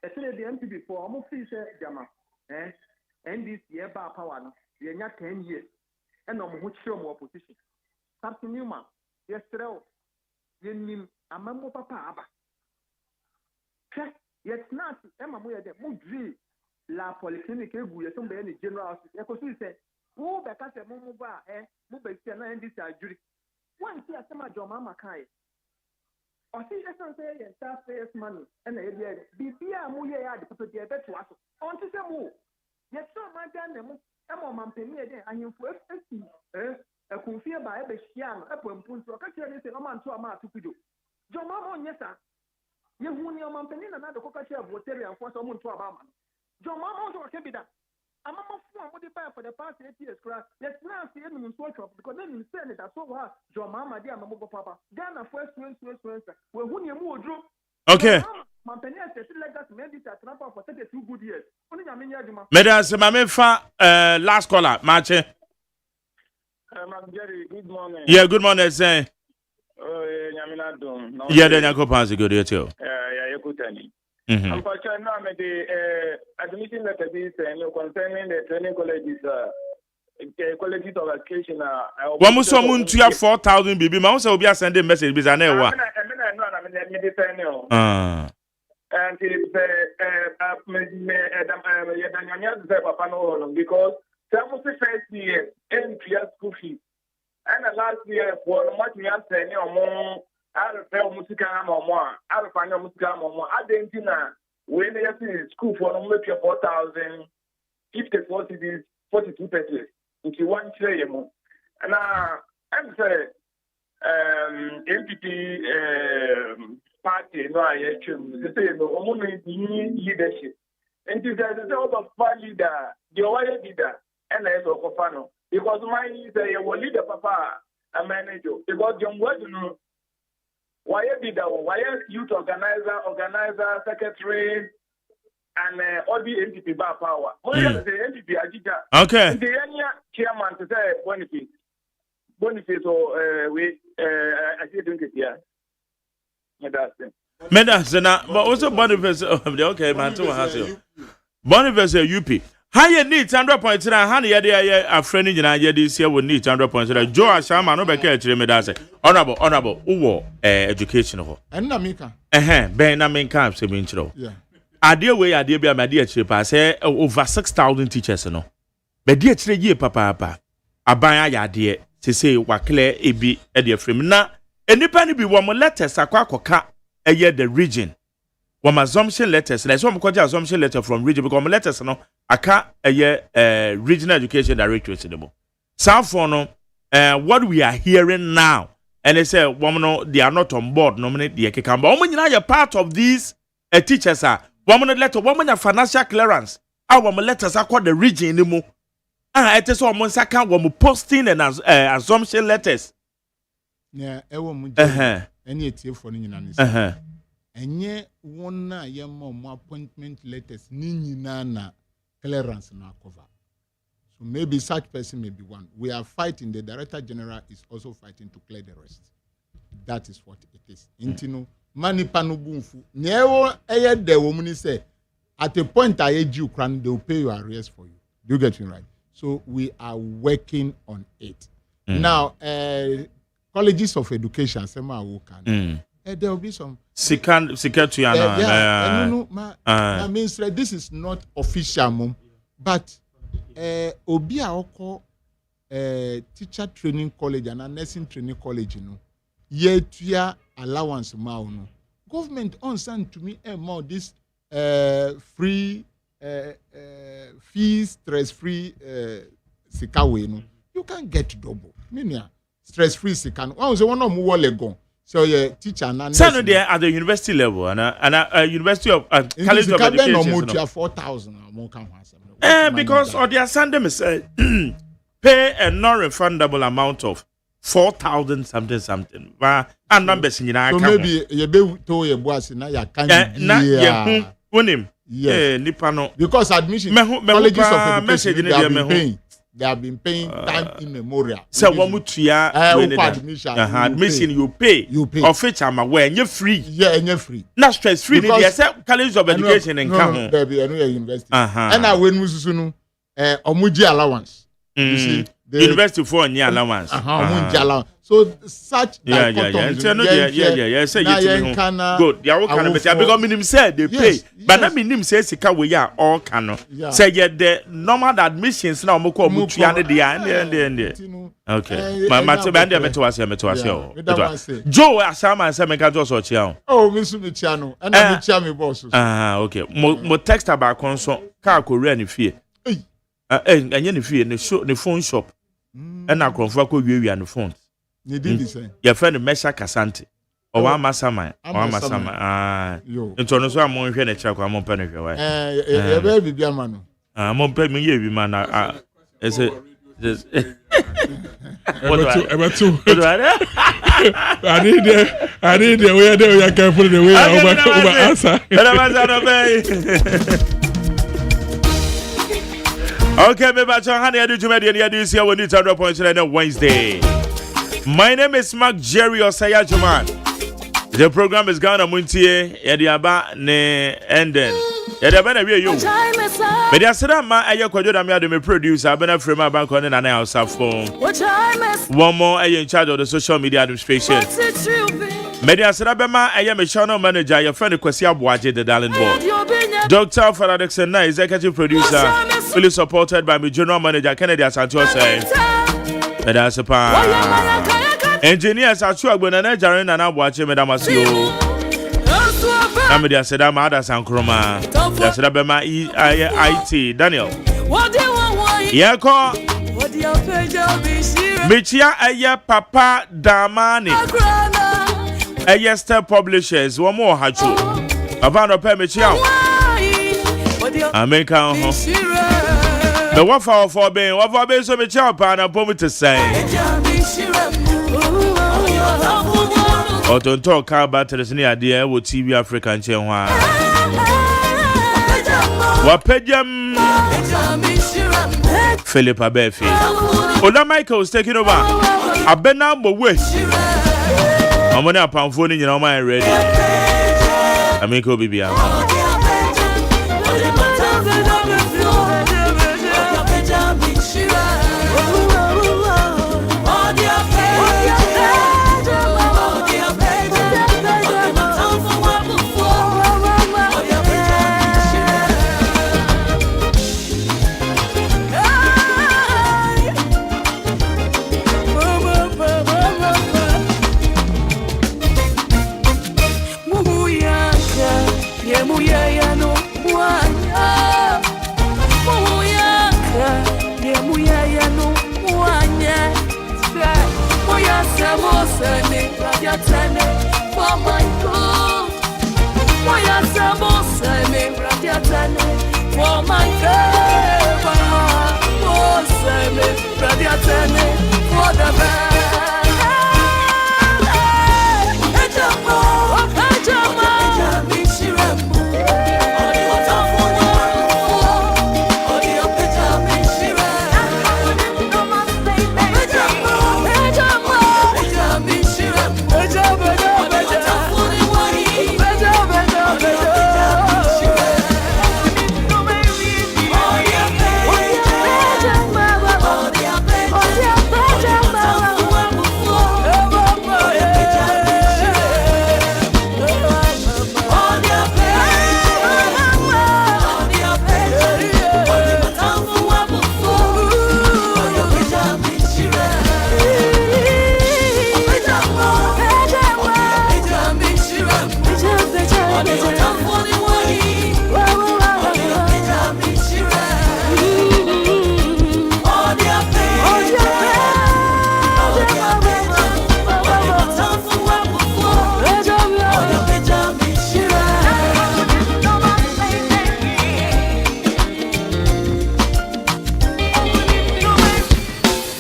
Speaker 19: esele the MPP for omo free say jama NDC e ba power no ye nya 10 years e no mo ho chire mo opposition Captain Newman yesterday yenim amammo papa aba yet not ema mo ye de mo dri la polyclinic egu ye so be ni general hospital e ko si se wo be ka se mo mo ba mo be se na NDC ajuri wan ti asema joma makai o si e so say ye staff face money e na ye bibia mo ye ya de papa de beto aso on ti se mo ye so ma dan ne mo e mo mampeni ye de ahemfo esi ekunfie ba ebe hia no epompuntu ka kire ni se no manto ama atukujo joma mo nyesa ye hu ni omampeni na de koka kire voteri anfo so mo nto aba ama joma mo so ke bida ama mo fu mo de buy for the past 8 years class yes now see me nso chop because then you say that so ha joma ma de ama mo papa Ghana for experience we hu ni mu odro
Speaker 3: okay
Speaker 17: mampeni ase legacy maybe that transfer for 32 good years oni nya me nya aduma
Speaker 3: madam se mama fa last caller ma che
Speaker 12: Jerry, good morning.
Speaker 3: yeah good morning say
Speaker 12: Nyamina dum.
Speaker 3: yeah then yakopans go there too
Speaker 12: Yeah, Yakutani. Unfortunately, now the admission letter is concerning the training colleges, colleges of education.
Speaker 3: One more someone to have 4,000 baby. My also be sending message because I know what.
Speaker 12: And because some first year in school fees. And the last year, for much we are saying, I repair music and more. I repair music and more. I didn't know when they are in school for no make 4,000, 54 cities, 42 pesos, into 1 trillion. And I'm saying, MPP party, no, I actually say, no, only leadership. And this is the leader, the white leader, and there's a cofano. Because mine is a leader, papa, a manager. Because John Wedden, why did why youth organizer, secretary, and all the NPP bar power. Only the NPP Ajita.
Speaker 3: Okay.
Speaker 12: The chairman to say Boniface or I didn't get here.
Speaker 3: Medas na but also Boniface okay man to has you. Boniface UP. Higher needs 100.3 honey yede a friend nyina yede sia wo need 100.3 Joe Ashama no be ka chire me da say honorable wo education ho
Speaker 15: enna mika
Speaker 3: ben na menka se me nchiro
Speaker 15: yeah
Speaker 3: ade we ade bia me ade chire pa say over 6,000 teachers no be de chire yie papa aban ayade se wakle ebi e de frame na enipa ni bi wo mo letters akwakoka eye the region wo assumption letters like so mo koja assumption letter from region because mo letters no aka regional education directorate demo for no what we are hearing now and they say woman they are not on board nominate the ekeka but woman you part of these teachers are woman letter woman financial clearance our woman letters are the region anymore it is woman saka woman posting and assumption letters
Speaker 15: yeah ewo mu any etie for nyina ni enye wona yema mo appointment letters ni nyina na clearance na cover. So maybe such person may be one. We are fighting. The Director General is also fighting to clear the rest. That is what it is. Intino mani panu bunfu. Newo eye de womuni say at a point I age you cran they will pay your arrears for you. Do you get me right? So we are working on it. Now colleges of education sema wokan. There will be some
Speaker 3: Secret to
Speaker 15: I mean, this is not official, mom, but Obia Oko teacher training college and a nursing training college, you know, yetua allowance ma no government on send to me more this free fees stress free sika we no you can get double meaning stress free sika no one say one of mo legon so yeah teacher and
Speaker 3: so there at the university level and university of college of education
Speaker 15: no 4,000 more can
Speaker 3: because or their Sunday pay a non-refundable amount of 4,000 something. And numbers in
Speaker 15: so maybe you be to your boss now you can
Speaker 3: Nipano
Speaker 15: because admission colleges of education they have been paying time immemorial.
Speaker 3: So one mutuya admission you pay of which I'm aware you're free.
Speaker 15: Yeah, and you're free.
Speaker 3: Not stress free. They say college of education and come
Speaker 15: there be another university. And I when musunu omuji allowance. You see
Speaker 3: the university for any allowance.
Speaker 15: Omuji allowance. So such
Speaker 3: yeah. Say you good. They all can because minimum said they pay, but that minimum says sika we are all can. Say the normal admissions now mo ko mutua ne dia. Okay. My band meto ase. Joe asama say make just so chia.
Speaker 15: Oh, me su me chia no. And me chia me boss.
Speaker 3: Okay. Mo text about konso car ko re ne fie. Enye ne fie ne phone shop. And akonfo ko wiewia ne phone. Your friend Mesha Kasante. Or one Masama. Into no so I'm on here. I'm on penny.
Speaker 15: Baby, man.
Speaker 3: I'm on penny. Man, is it?
Speaker 16: Ever two. I need the way there. I can put the way over answer.
Speaker 3: Okay, maybe I'm honey. I do see our new 100 points on Wednesday. My name is Mark Jerry OSEI AGYEMAN. The program is Ghana Montie. Yediaba ne enden. Yediaba na we you. But yesterday ma aye kwadwo da me ade me producer abena frame bank on na na house phone. One more in charge of the social media administration. Media yesterday be ma aye me channel manager your friend Kwesi Aboaje the darling boy. Dr. Faradexen na executive producer fully supported by my general manager Kennedy Asante say. That's a pa. Engineers are sure when an engineer and I watch him, Madame Asio. Namadia said, I'm Ada Sankroma. That's Rabema IT. Daniel. Yako Michia Aya Papa Damani. Ayester Publishers. One more Hachu. Avano Pemichia. American. The one for being what for being so much up and I'm to say. Or to talk about the idea with TV African Chenwa. Wapejam Philip Abefi. Ola Michael is taking over. I've been now but wait. I'm on a pound phone in your mind ready. I make Obi be out.
Speaker 2: For my favor,